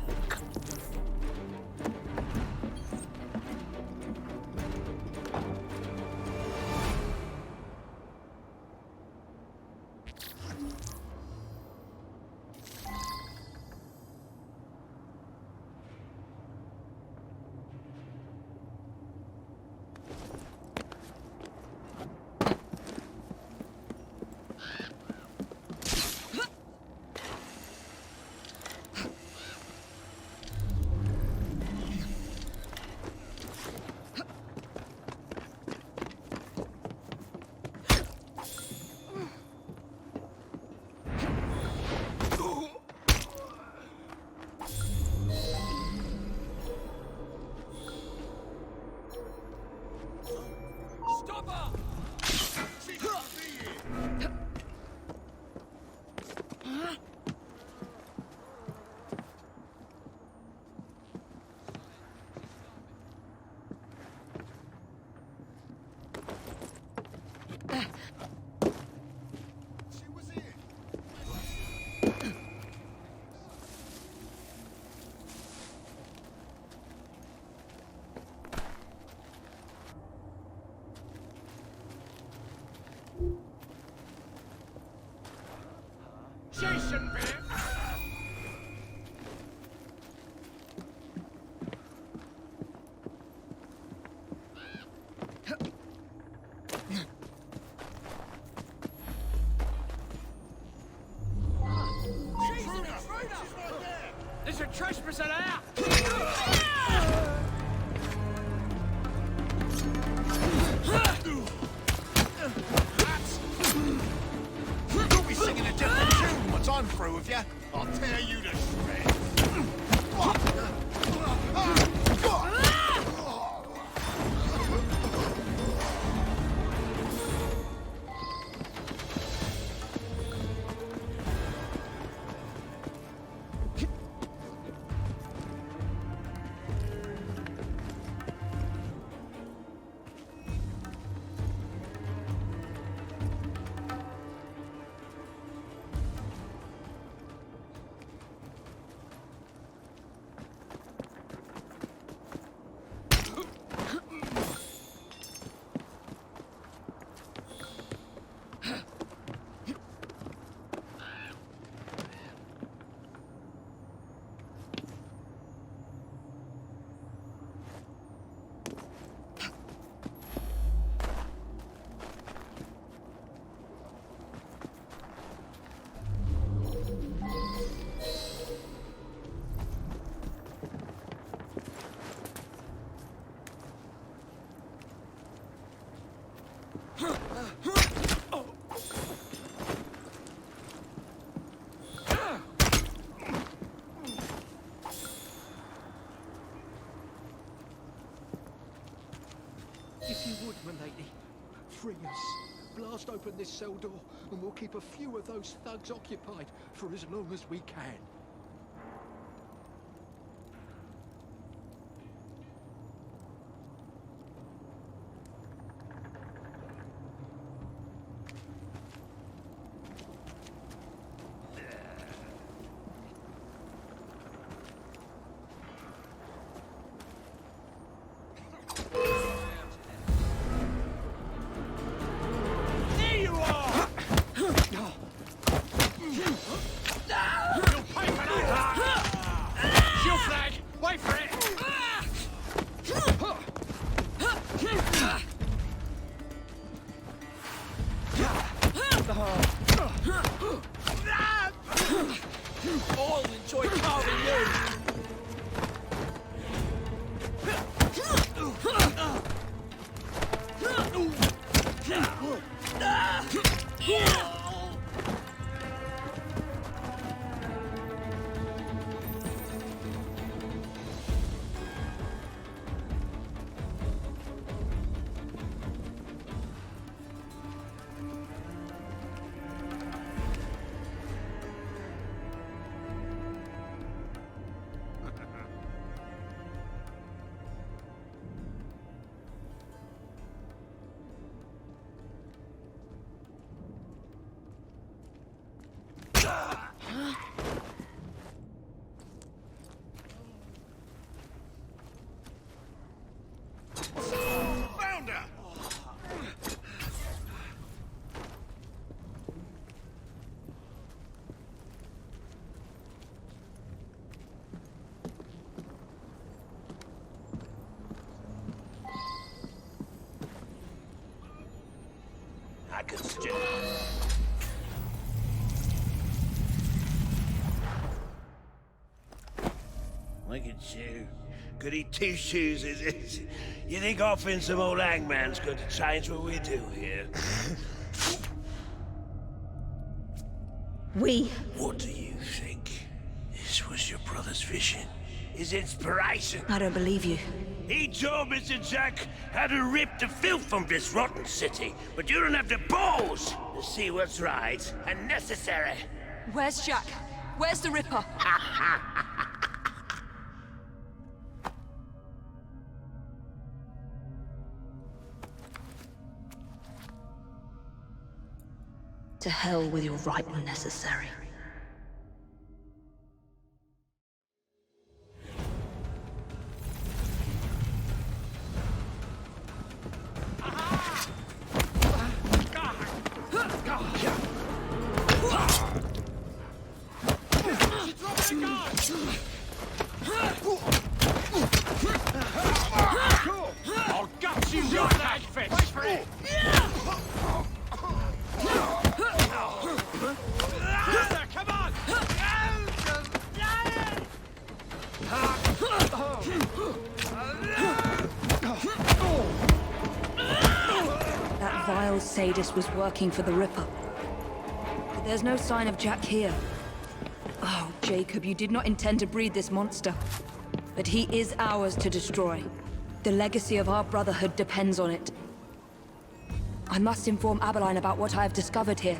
If you would, m'lady, free us. Blast open this cell door, and we'll keep a few of those thugs occupied for as long as we can. There you are! Shield flag! Wait for it! I'll enjoy carving you! Found her! I could suggest... Look at you. Goody two-shoes, is it? You think offering some old hangman's going to change what we do here? What do you think? This was your brother's vision? His inspiration? I don't believe you. He told Mr. Jack how to rip the filth from this rotten city, but you don't have the balls to see what's right and necessary. Where's Jack? Where's the Ripper? To hell with your right and necessary. I'll gut you, your hagfish! Wait for it! Come on! That vile sadist was working for the Ripper. But there's no sign of Jack here. Oh, Jacob, you did not intend to breed this monster. But he is ours to destroy. The legacy of our brotherhood depends on it. I must inform Abeline about what I have discovered here.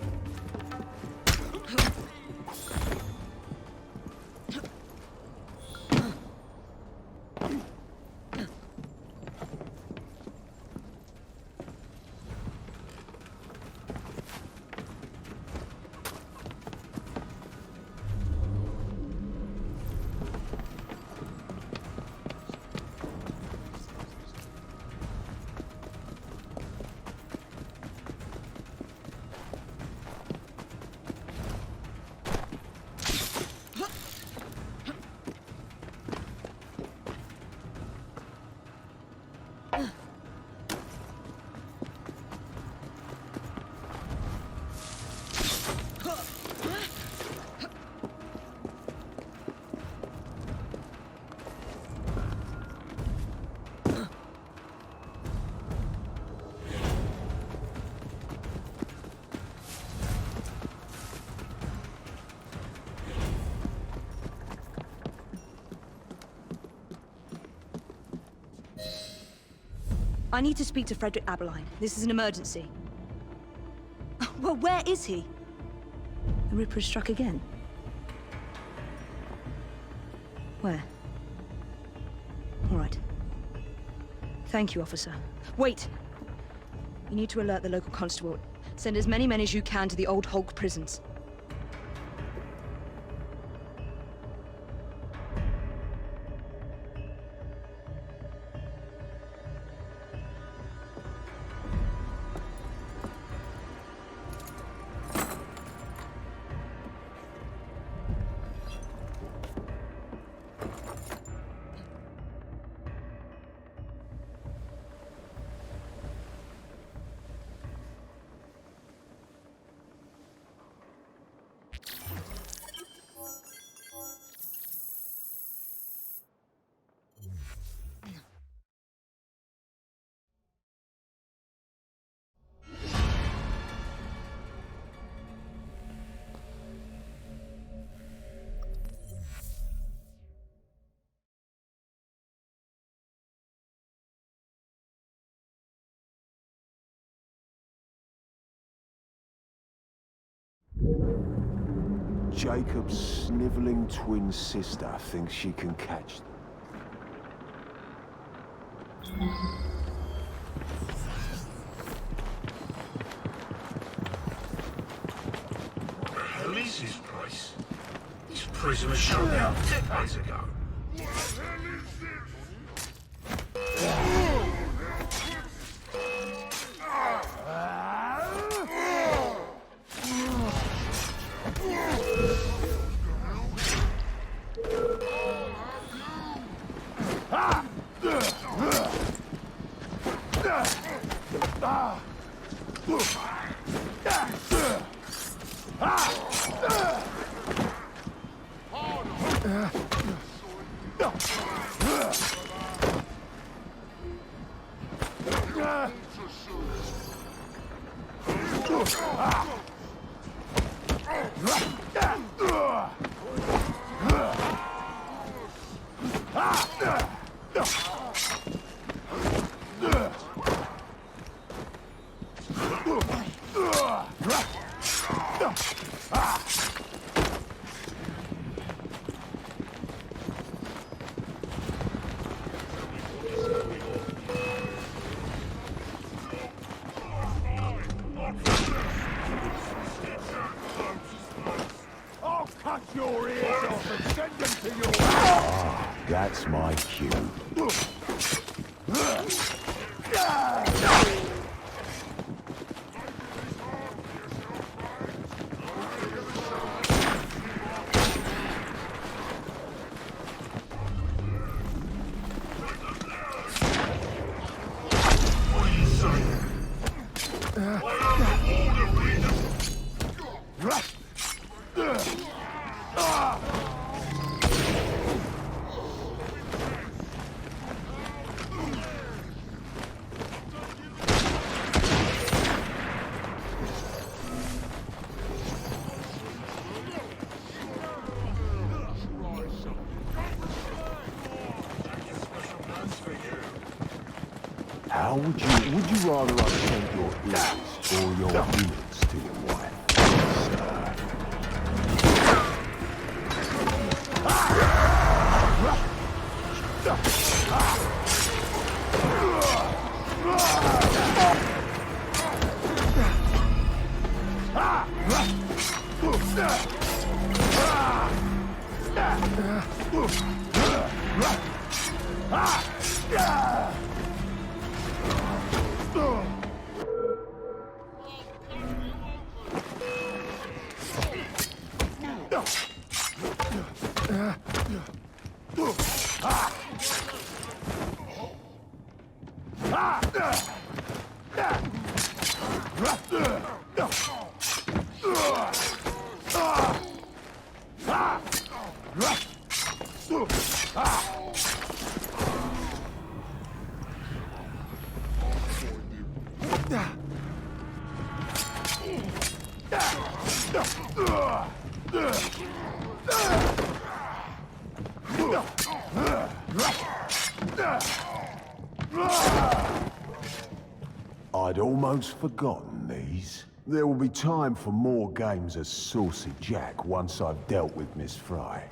I need to speak to Frederick Aberline. This is an emergency. Well, where is he? The Ripper has struck again. Where? All right. Thank you, officer. Wait! You need to alert the local constable. Send as many men as you can to the old Hulk prisons. Jacob's sniveling twin sister thinks she can catch them. What the hell is this place? This prison was shut down decades ago. What the hell is your ears off and send them to your... Ah, that's my cue. How would you rather I send your ears or your ears to your wife, sir? I'd almost forgotten these. There will be time for more games as Saucy Jack once I've dealt with Miss Fry.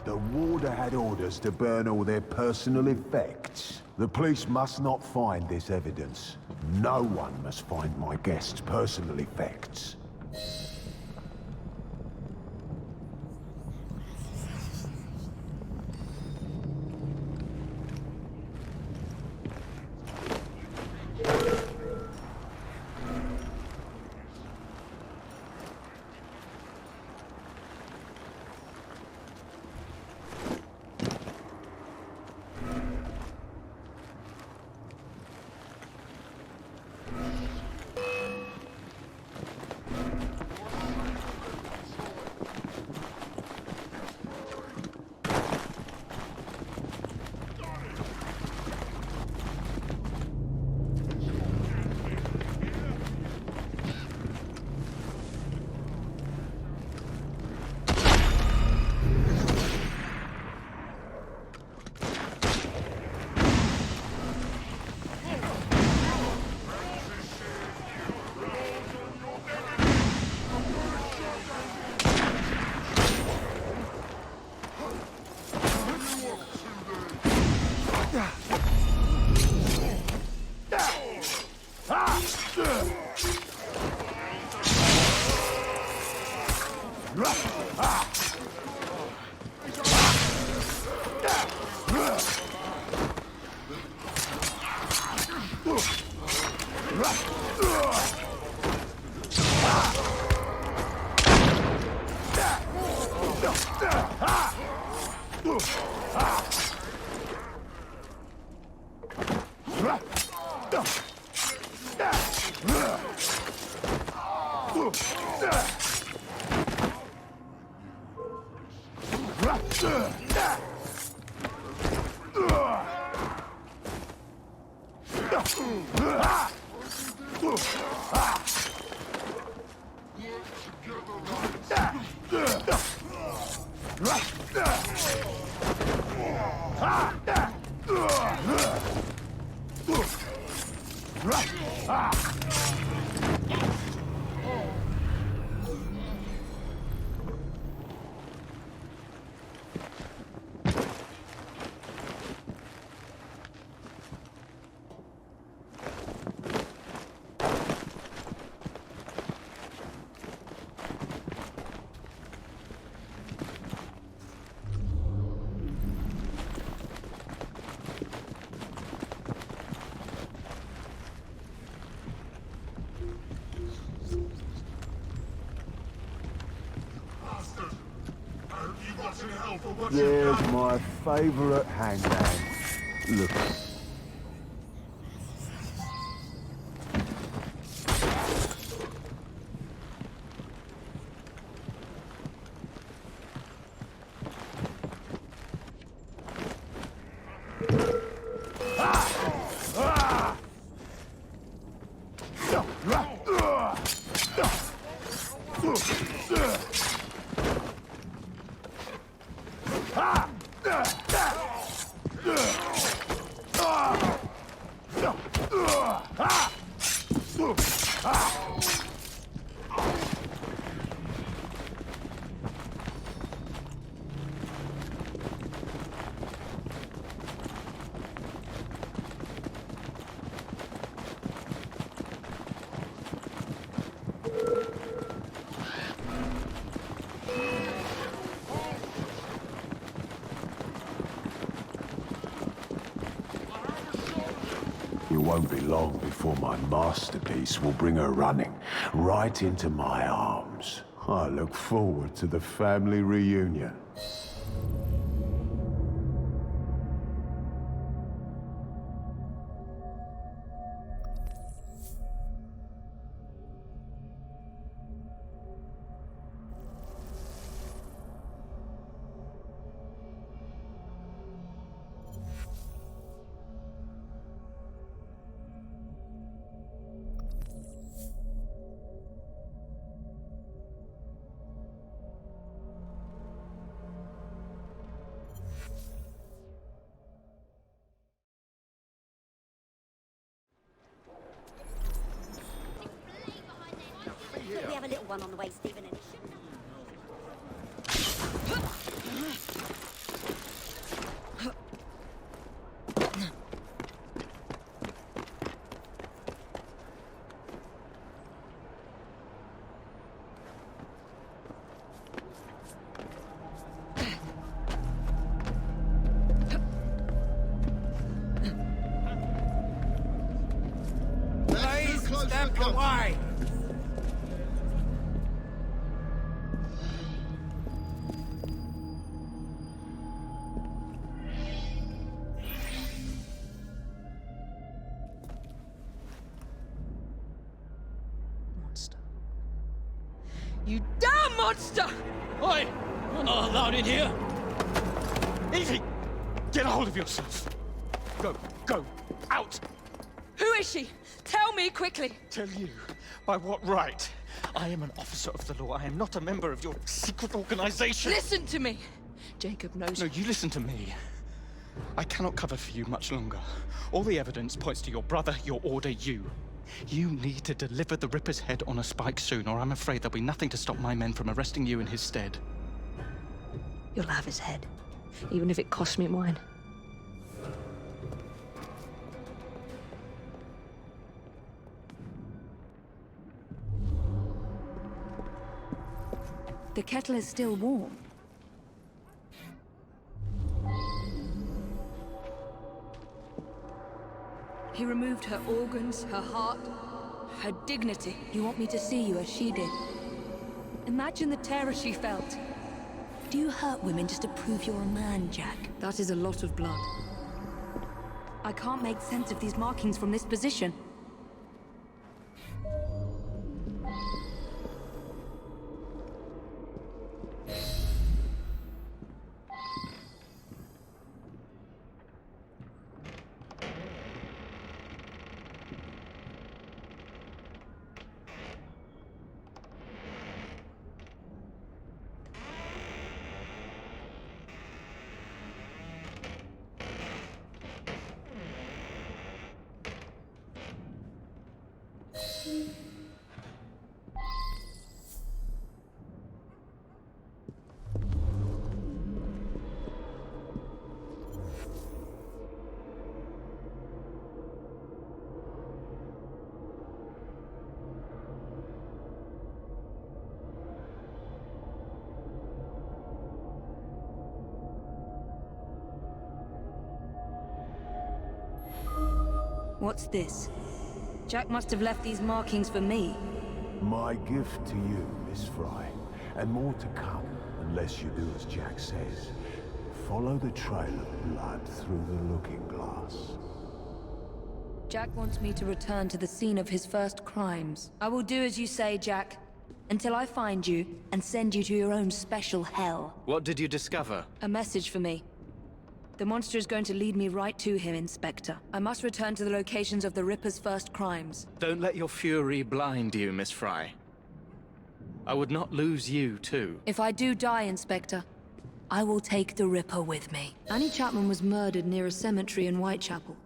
The warder had orders to burn all their personal effects. The police must not find this evidence. No one must find my guest's personal effects. Right. There's my favourite hangman. Look. It won't be long before my masterpiece will bring her running right into my arms. I look forward to the family reunion. We have a little one on the way, Stephen, and it shouldn't. Please step away! Monster. You damn monster! Oi! You're not allowed in here! Evie! Get a hold of yourself! Go, out! Who is she? Tell me quickly! Tell you? By what right? I am an officer of the law. I am not a member of your secret organization. Listen to me! Jacob knows. No, you listen to me. I cannot cover for you much longer. All the evidence points to your brother, your order, you. You need to deliver the Ripper's head on a spike soon, or I'm afraid there'll be nothing to stop my men from arresting you in his stead. You'll have his head, even if it costs me mine. The kettle is still warm. He removed her organs, her heart, her dignity. You want me to see you as she did? Imagine the terror she felt. Do you hurt women just to prove you're a man, Jack? That is a lot of blood. I can't make sense of these markings from this position. What's this? Jack must have left these markings for me. My gift to you, Miss Fry. And more to come, unless you do as Jack says. Follow the trail of blood through the looking glass. Jack wants me to return to the scene of his first crimes. I will do as you say, Jack. Until I find you and send you to your own special hell. What did you discover? A message for me. The monster is going to lead me right to him, Inspector. I must return to the locations of the Ripper's first crimes. Don't let your fury blind you, Miss Fry. I would not lose you, too. If I do die, Inspector, I will take the Ripper with me. Annie Chapman was murdered near a cemetery in Whitechapel.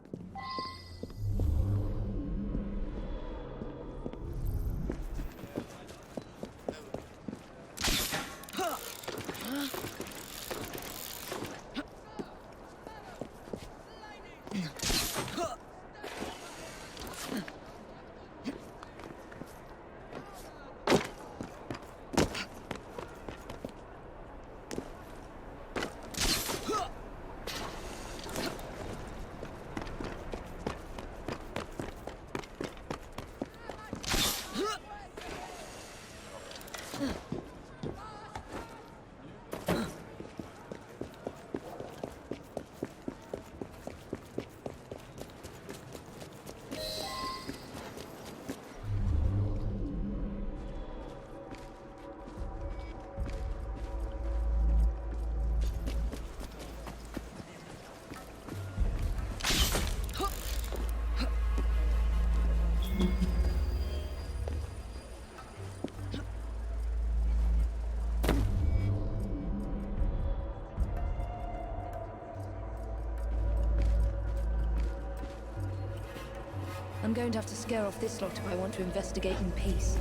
I'm going to have to scare off this lot if I want to investigate in peace.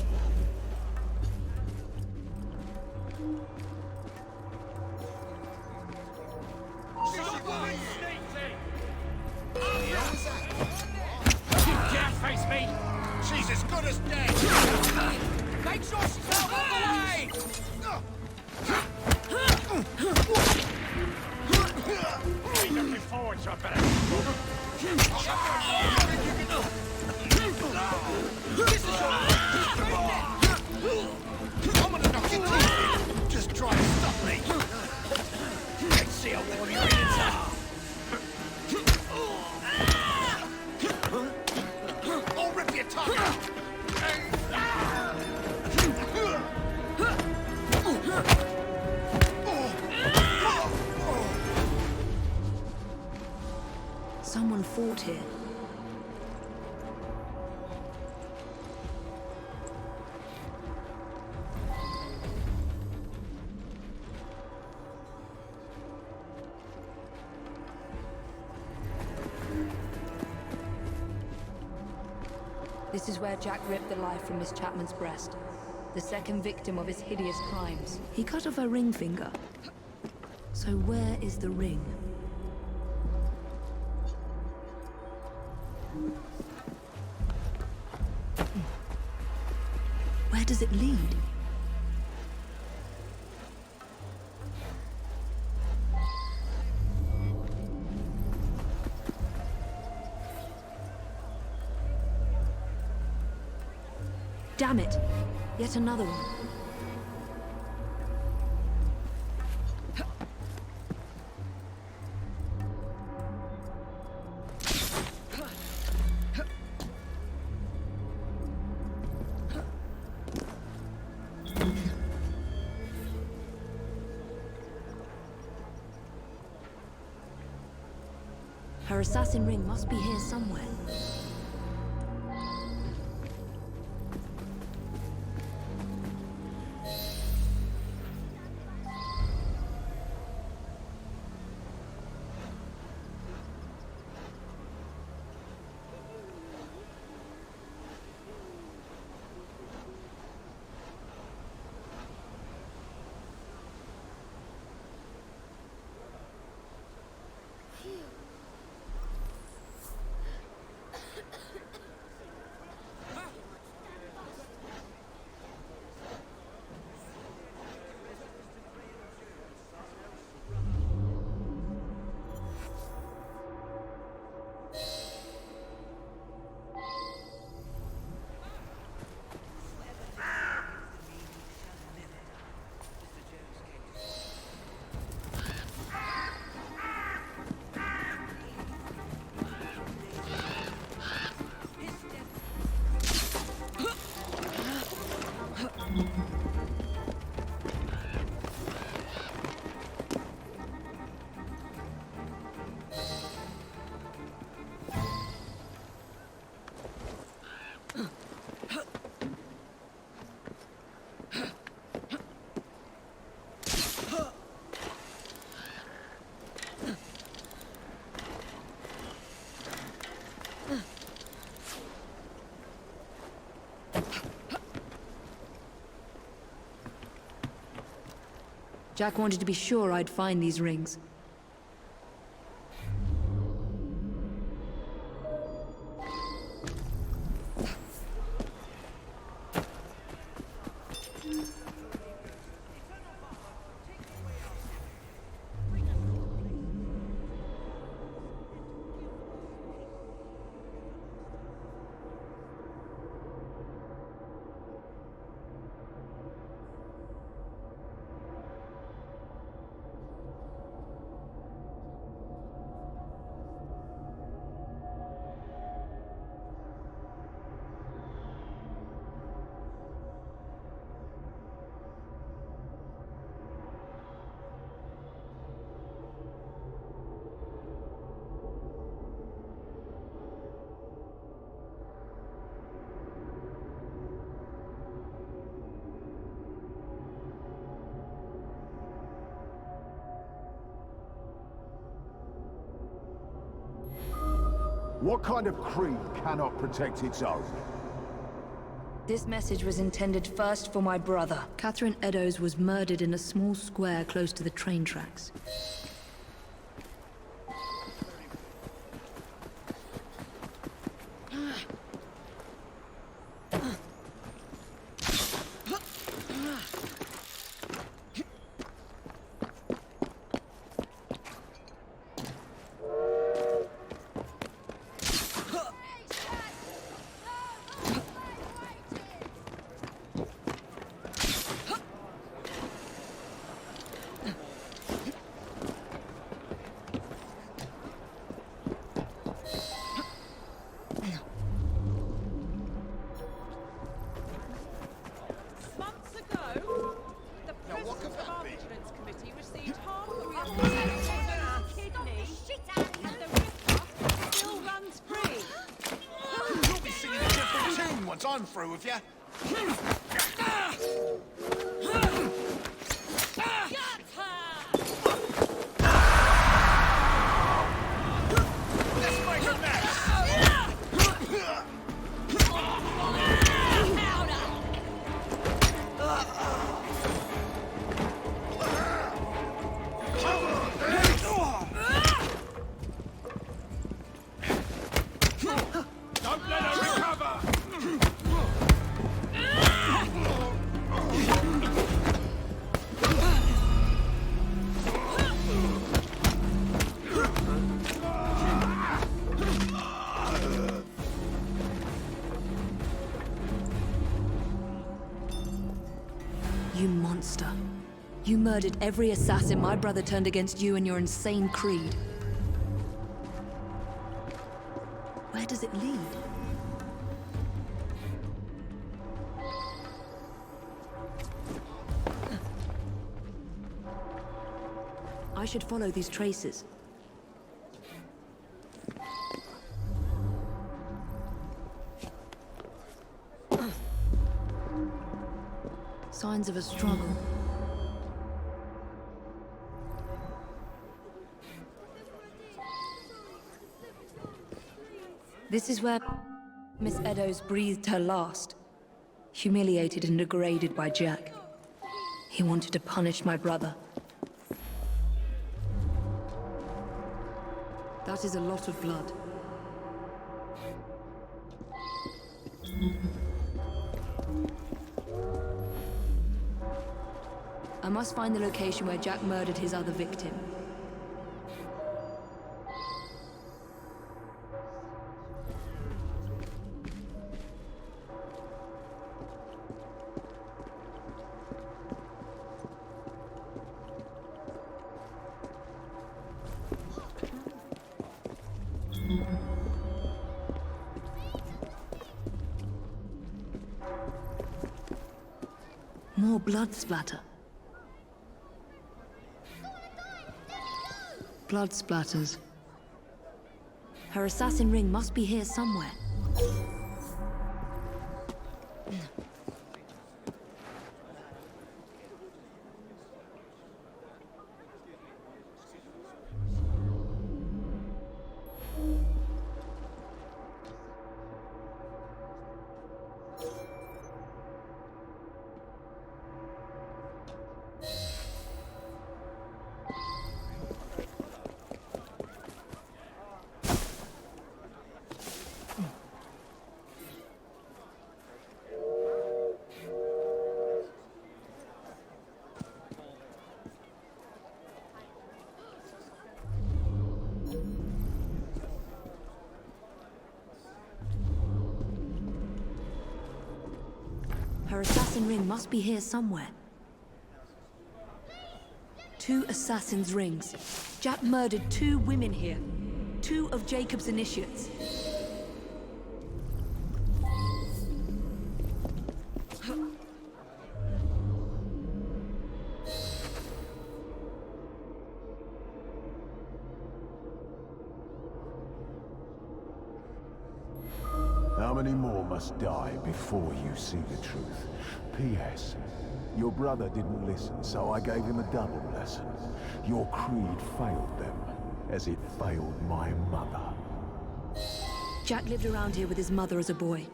Can't face me! She's as good as dead! Make sure she's out of the way! Ain't looking forward to a better... I'm gonna knock your teeth in. Just try to stop me. Let's see how warm you're in. I'll rip your tongue out. Someone fought here. This is where Jack ripped the life from Miss Chapman's breast. The second victim of his hideous crimes. He cut off her ring finger. So where is the ring? Where does it lead? Damn it! Yet another one. Her assassin ring must be here somewhere. Jack wanted to be sure I'd find these rings. What kind of creed cannot protect its own? This message was intended first for my brother. Catherine Eddowes was murdered in a small square close to the train tracks. I'm through with you. Let's make a mess. Don't let her recover. You monster. You murdered every assassin my brother turned against you and your insane creed. Where does it lead? I should follow these traces. Signs of a struggle. This is where Miss Eddowes breathed her last. Humiliated and degraded by Jack. He wanted to punish my brother. That is a lot of blood. I must find the location where Jack murdered his other victim. More blood splatter. Blood splatters. Her assassin ring must be here somewhere. Her assassin ring must be here somewhere. 2 assassin's rings. Jack murdered 2 women here. 2 of Jacob's initiates. How many more must die before you see the truth? P.S. Your brother didn't listen, so I gave him a double lesson. Your creed failed them, as it failed my mother. Jack lived around here with his mother as a boy.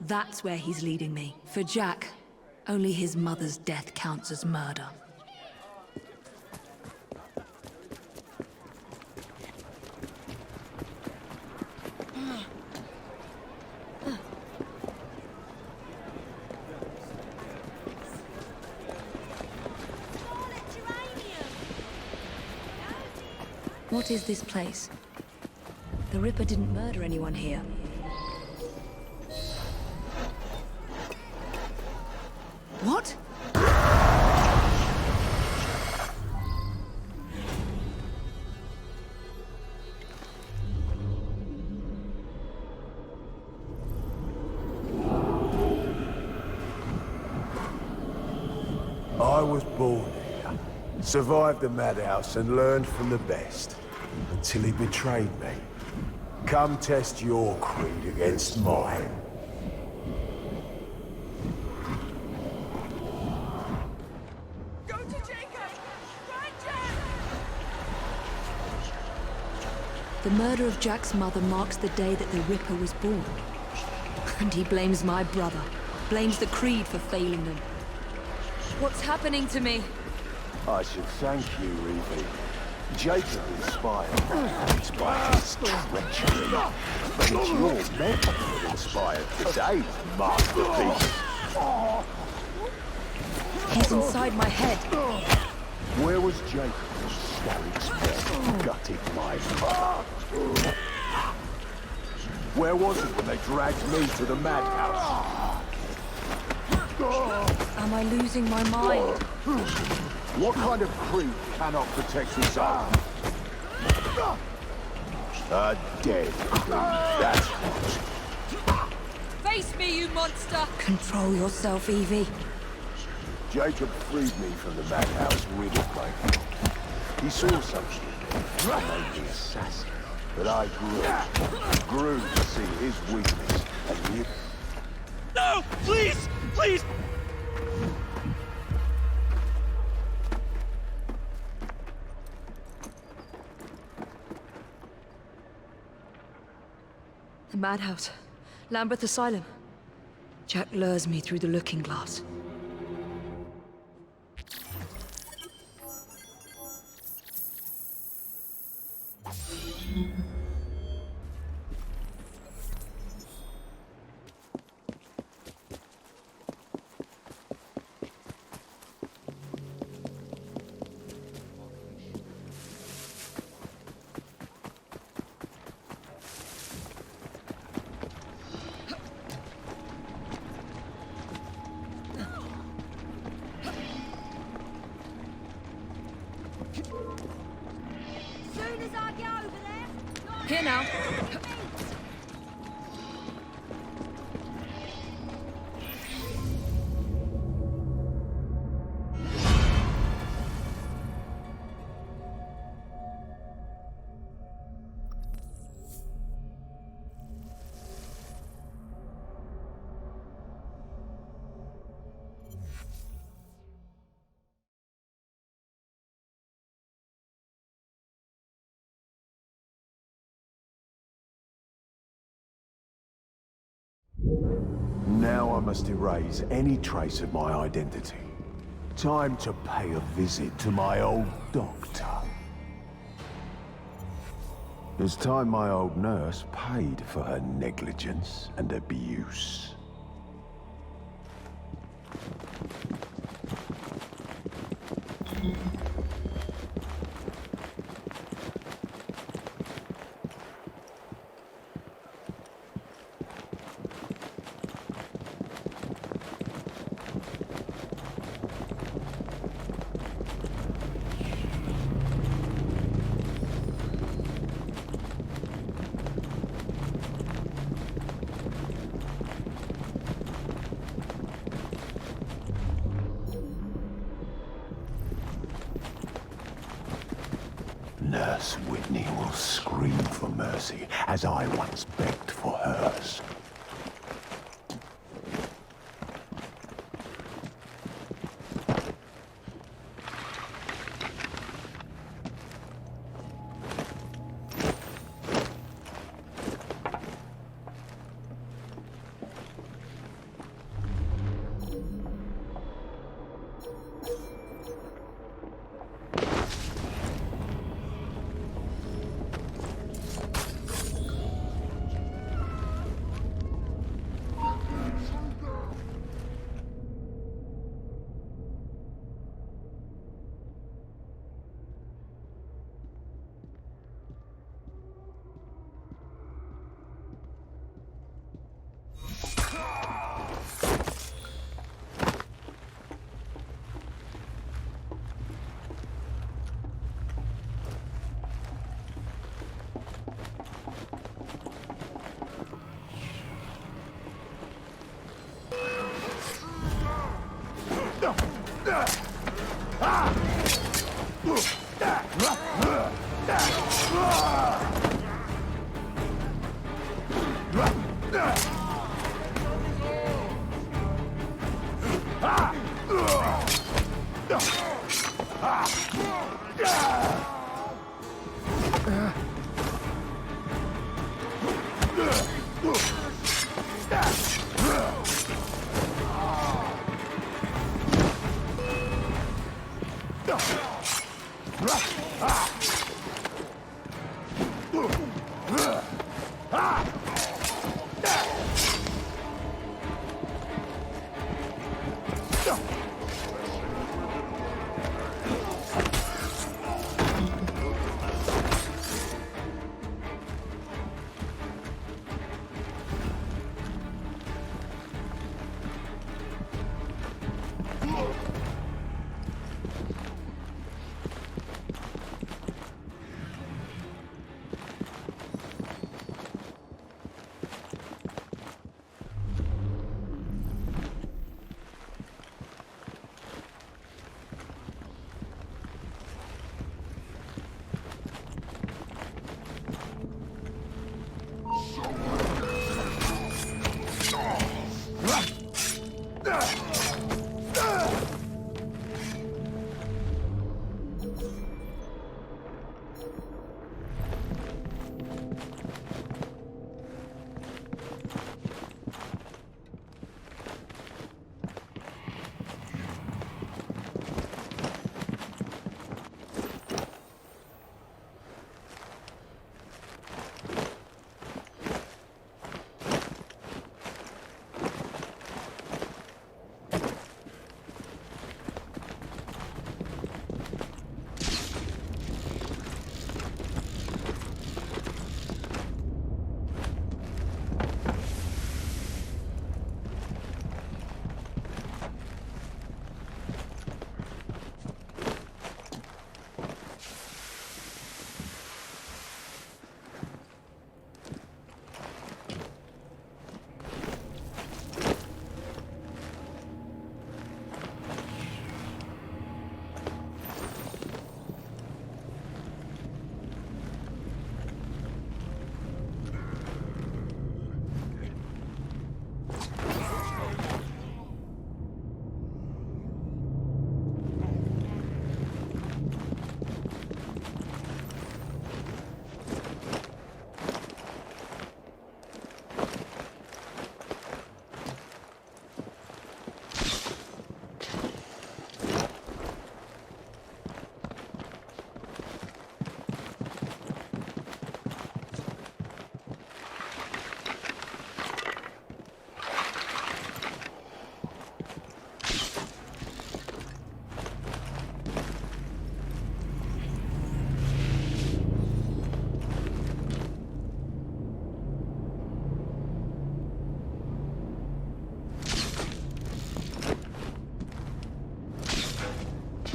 That's where he's leading me. For Jack, only his mother's death counts as murder. What is this place? The Ripper didn't murder anyone here. What? I was born here, survived the madhouse and learned from the best, until he betrayed me. Come test your creed against mine. Go to Jacob! Find Jack! The murder of Jack's mother marks the day that the Ripper was born. And he blames my brother. Blames the Creed for failing them. What's happening to me? I should thank you, Evie. Jacob inspired his treachery. But it's your men that inspired today's masterpiece. He's inside my head. Where was Jacob when Starrick's men gutted my mother? Where was he when they dragged me to the madhouse? Am I losing my mind? What kind of creed cannot protect its own? A dead creed, that's what. Face me, you monster! Control yourself, Evie. Jacob freed me from the madhouse with a blade. He saw something. I made the assassin. But I grew to see his weakness, and you... No! Please! Please! The madhouse. Lambeth Asylum. Jack lures me through the looking glass. Here now. Now I must erase any trace of my identity. Time to pay a visit to my old doctor. It's time my old nurse paid for her negligence and abuse. scream for mercy, as I once begged for hers.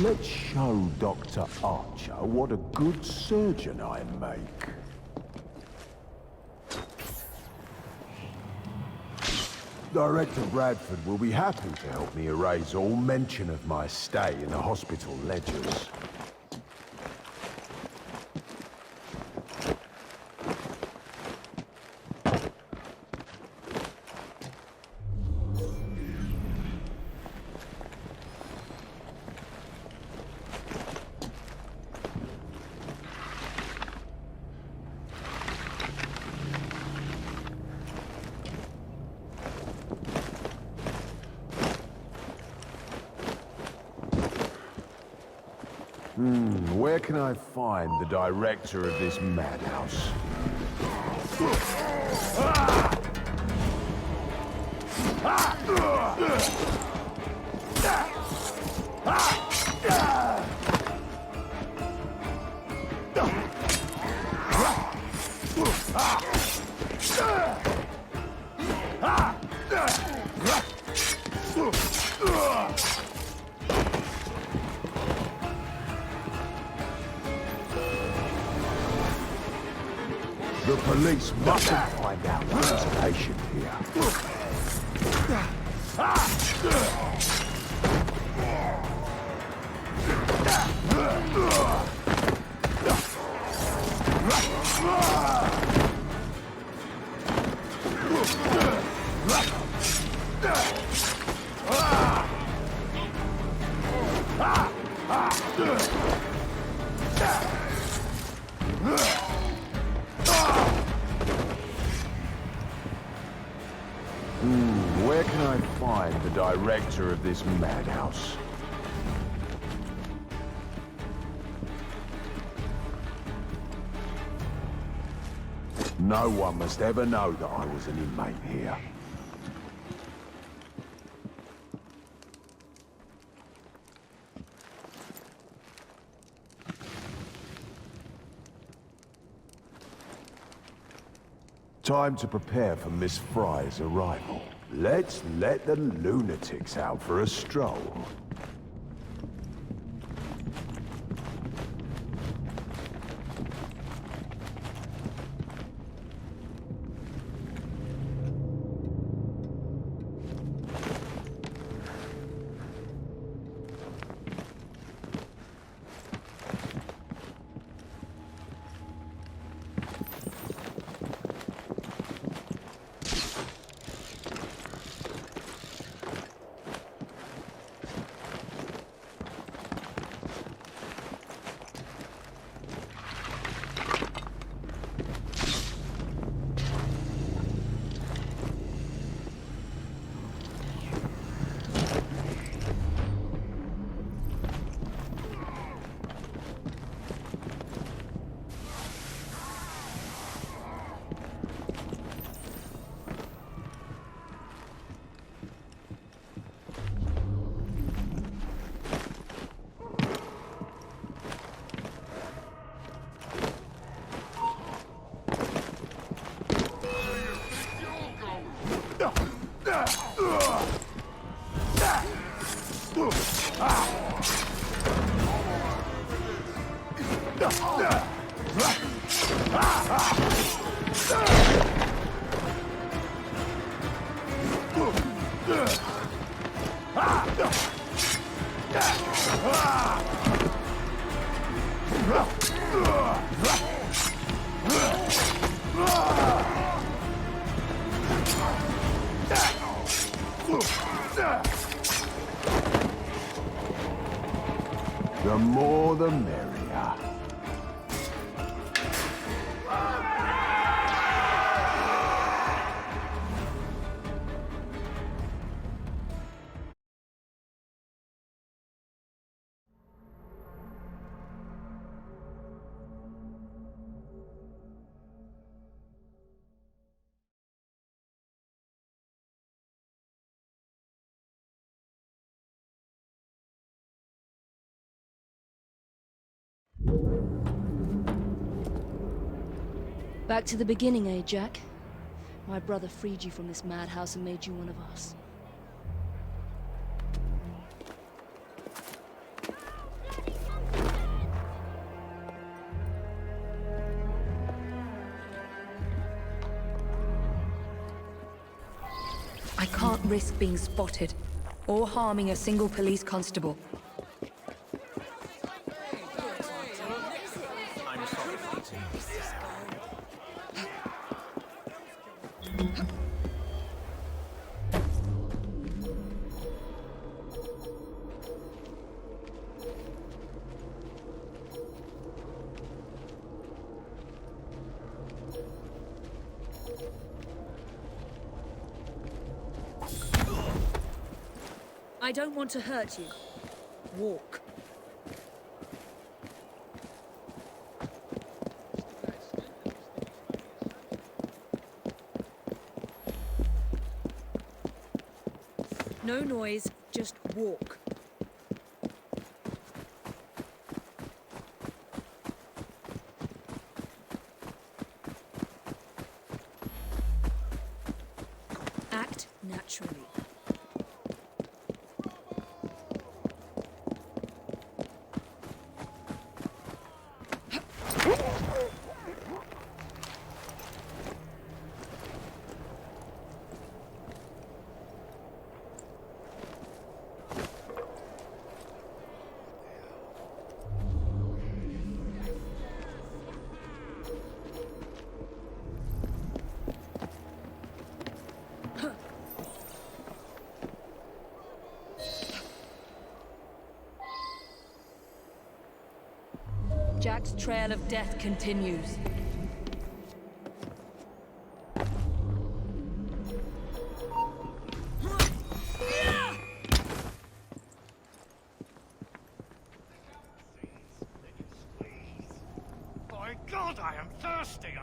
Let's show Dr. Archer what a good surgeon I make. Director Bradford will be happy to help me erase all mention of my stay in the hospital ledgers. Where can I find the director of this madhouse? The police mustn't find out there's a patient here. Where can I find the director of this madhouse? No one must ever know that I was an inmate here. Time to prepare for Miss Fry's arrival. Let's let the lunatics out for a stroll. The more the merrier. Back to the beginning, eh, Jack? My brother freed you from this madhouse and made you one of us. I can't risk being spotted, or harming a single police constable. I don't want to hurt you. Walk. No noise, just walk. Act naturally. Jack's trail of death continues. My God, I am thirsty!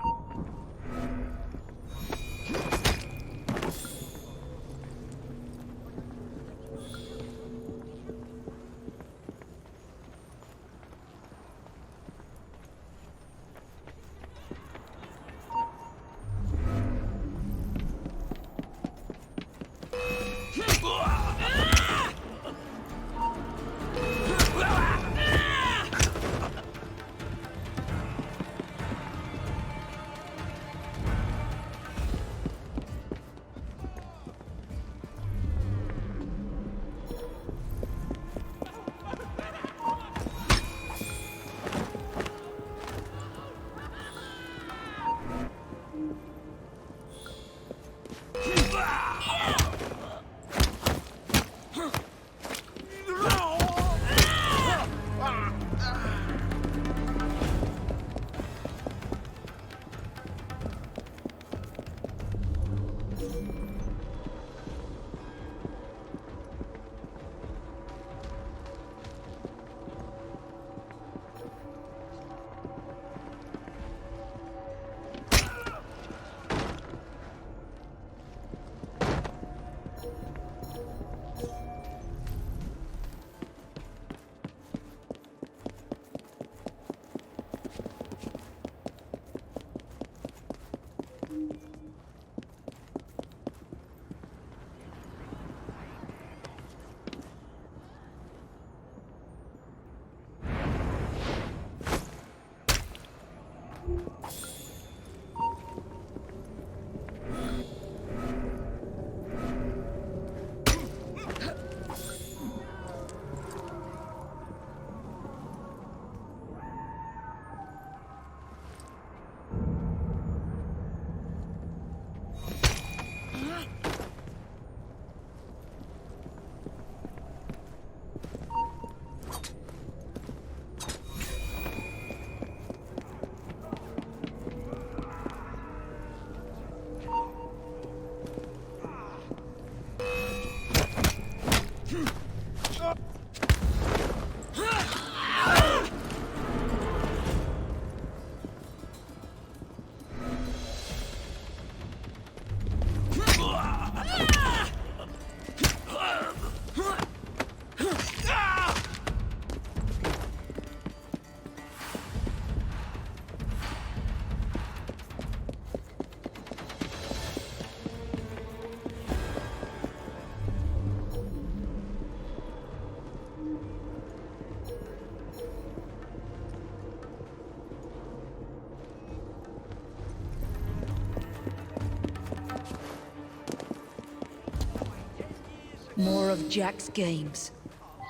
More of Jack's games.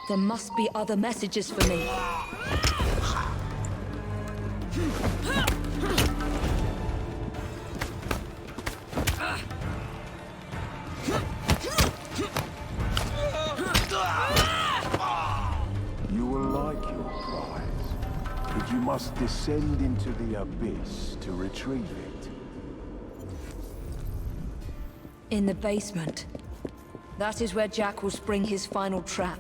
There must be other messages for me. You will like your prize, but you must descend into the abyss to retrieve it. In the basement. That is where Jack will spring his final trap.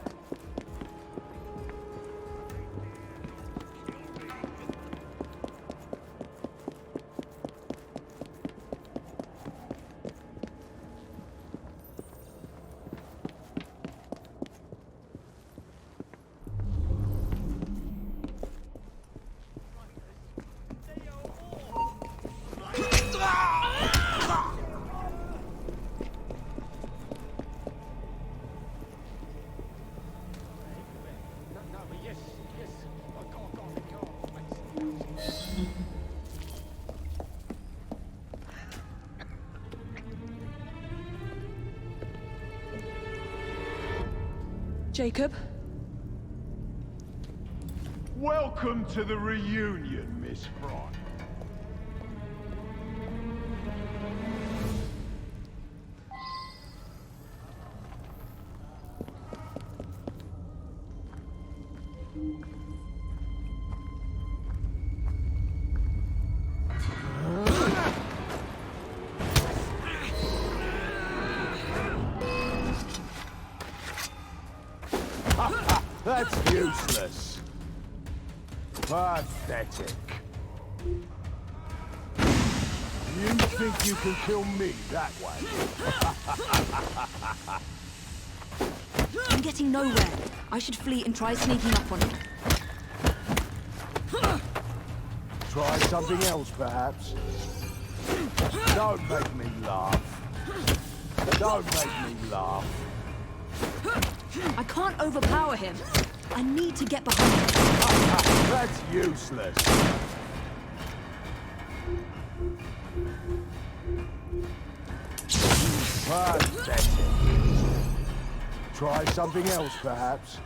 Jacob? Welcome to the reunion, Miss Fry. That's useless. Pathetic. You think you can kill me that way? I'm getting nowhere. I should flee and try sneaking up on him. Try something else, perhaps. Don't make me laugh. Don't make me laugh. I can't overpower him. I need to get behind him. That's useless. Pathetic. Try something else, perhaps.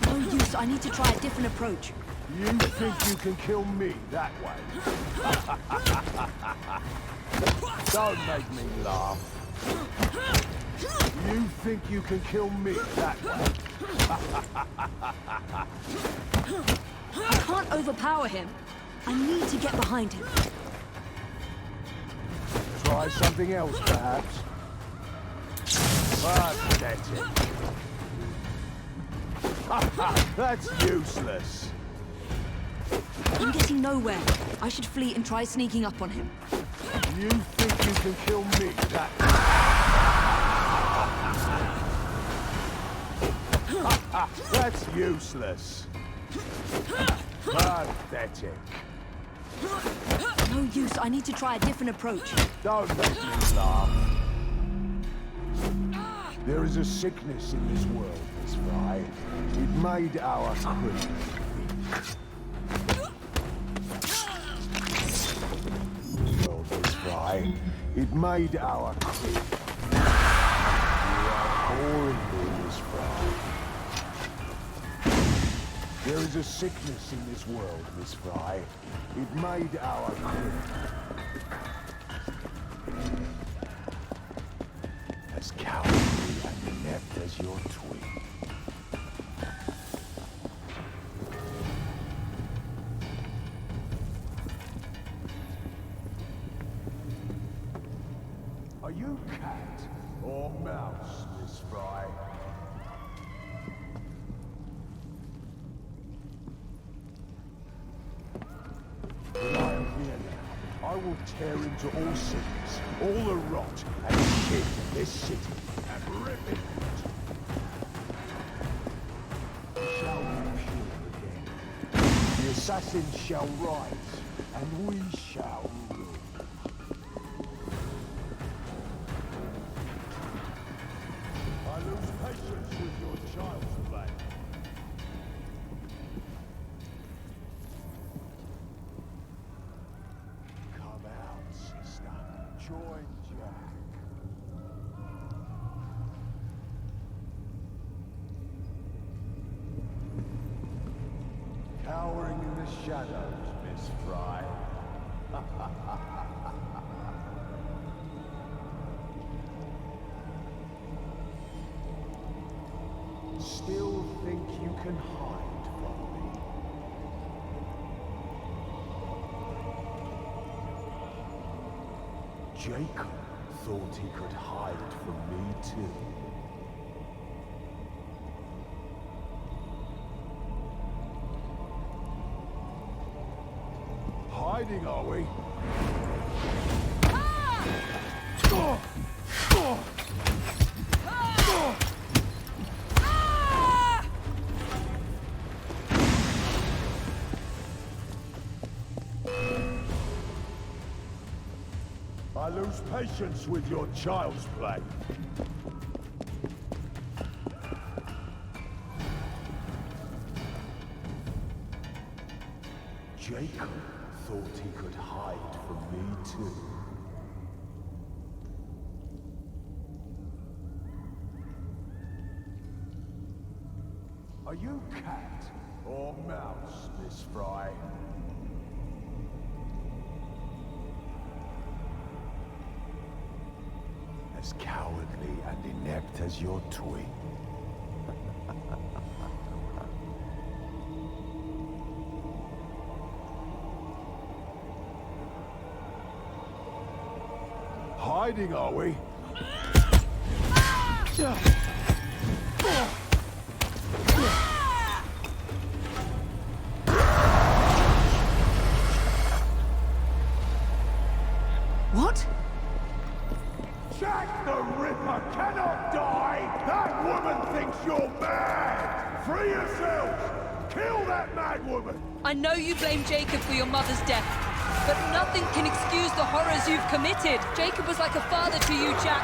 No use. I need to try a different approach. You think you can kill me that way? Don't make me laugh. You think you can kill me that way? I can't overpower him. I need to get behind him. Try something else, perhaps. Pathetic. That's useless. I'm getting nowhere. I should flee and try sneaking up on him. You think you can kill me that way? That's useless. Pathetic. No use. I need to try a different approach. Don't make me laugh. There is a sickness in this world, Miss Fry. It made our crew weak. Miss Fry. It made our crew. You are boring me, Miss Fry. There is a sickness in this world, Miss Fry. It made our crew as cowardly and inept as your twin. Are you cat or mouse, Miss Fry? But I am here now. I will tear into all cities, all the rot and shit in this city, and rip it out. Shall be pure again. The assassins shall rise, and we shall rule. I lose patience with your child's play. Come out, sister. Join Jack. Cowering in the shadows, Miss Fry. Still think you can hide from me? Jacob thought he could hide from me too. Hiding, are we? I lose patience with your child's play. Jacob thought he could hide from me too. Are you cat or mouse, Miss Fry? As cowardly and inept as your twin. Hiding, are we? What? Jack the Ripper cannot die! That woman thinks you're mad! Free yourselves! Kill that mad woman! I know you blame Jacob for your mother's death, but nothing can excuse the horrors you've committed. Jacob was like a father to you, Jack.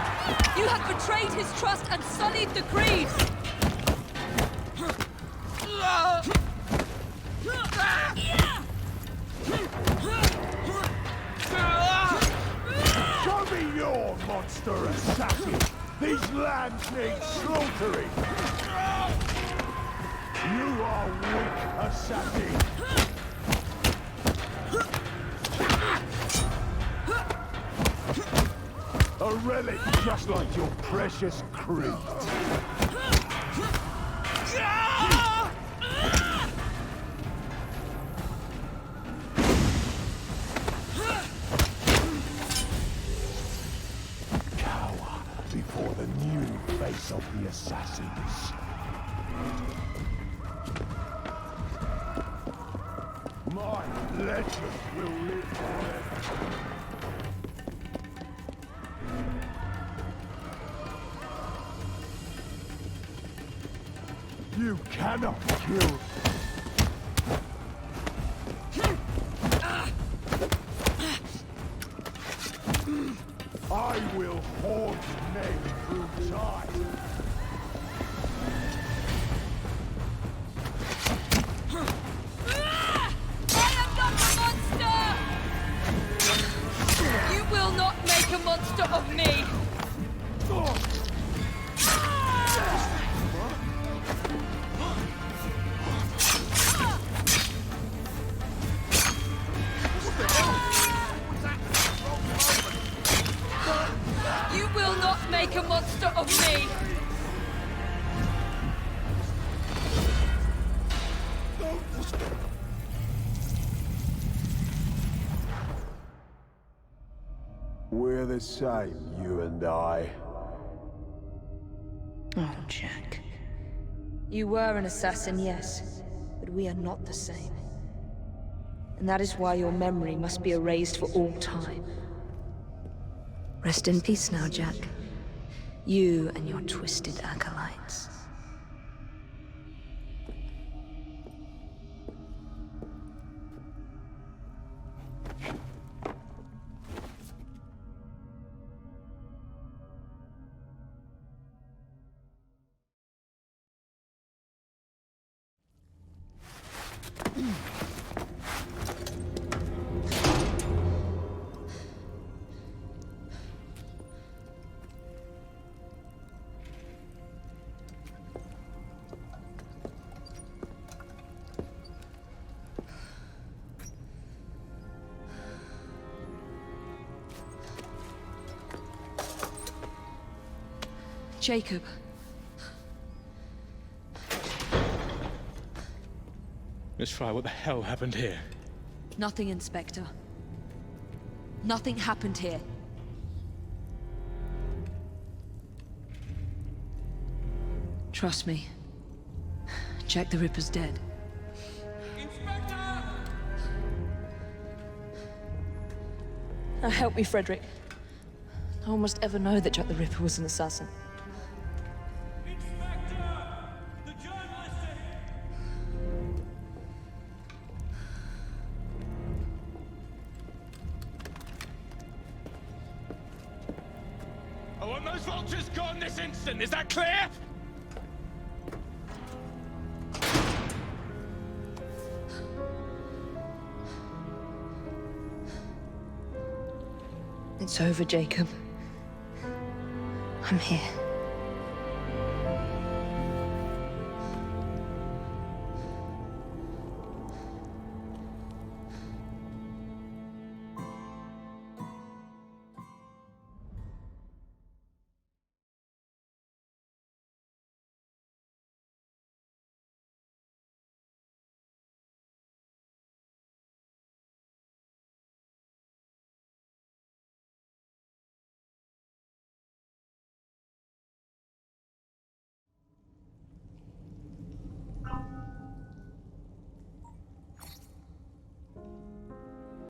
You have betrayed his trust and sullied the creed. Show me your monster assassin! These lambs need slaughtering! You are weak, assassin! A relic just like your precious creed. Cower before the new face of the assassins. My legend will live forever. You cannot kill. I will haunt men through time. I am not a monster! You will not make a monster of me! You will not make a monster of me! We're the same, you and I. Oh, Jack. You were an assassin, yes, but we are not the same. And that is why your memory must be erased for all time. Rest in peace now, Jack. You and your twisted acolytes. Jacob. Miss Fry, what the hell happened here? Nothing, Inspector. Nothing happened here. Trust me. Jack the Ripper's dead. Now help me, Frederick. No one must ever know that Jack the Ripper was an assassin. I want those vultures gone this instant, is that clear? It's over, Jacob. I'm here.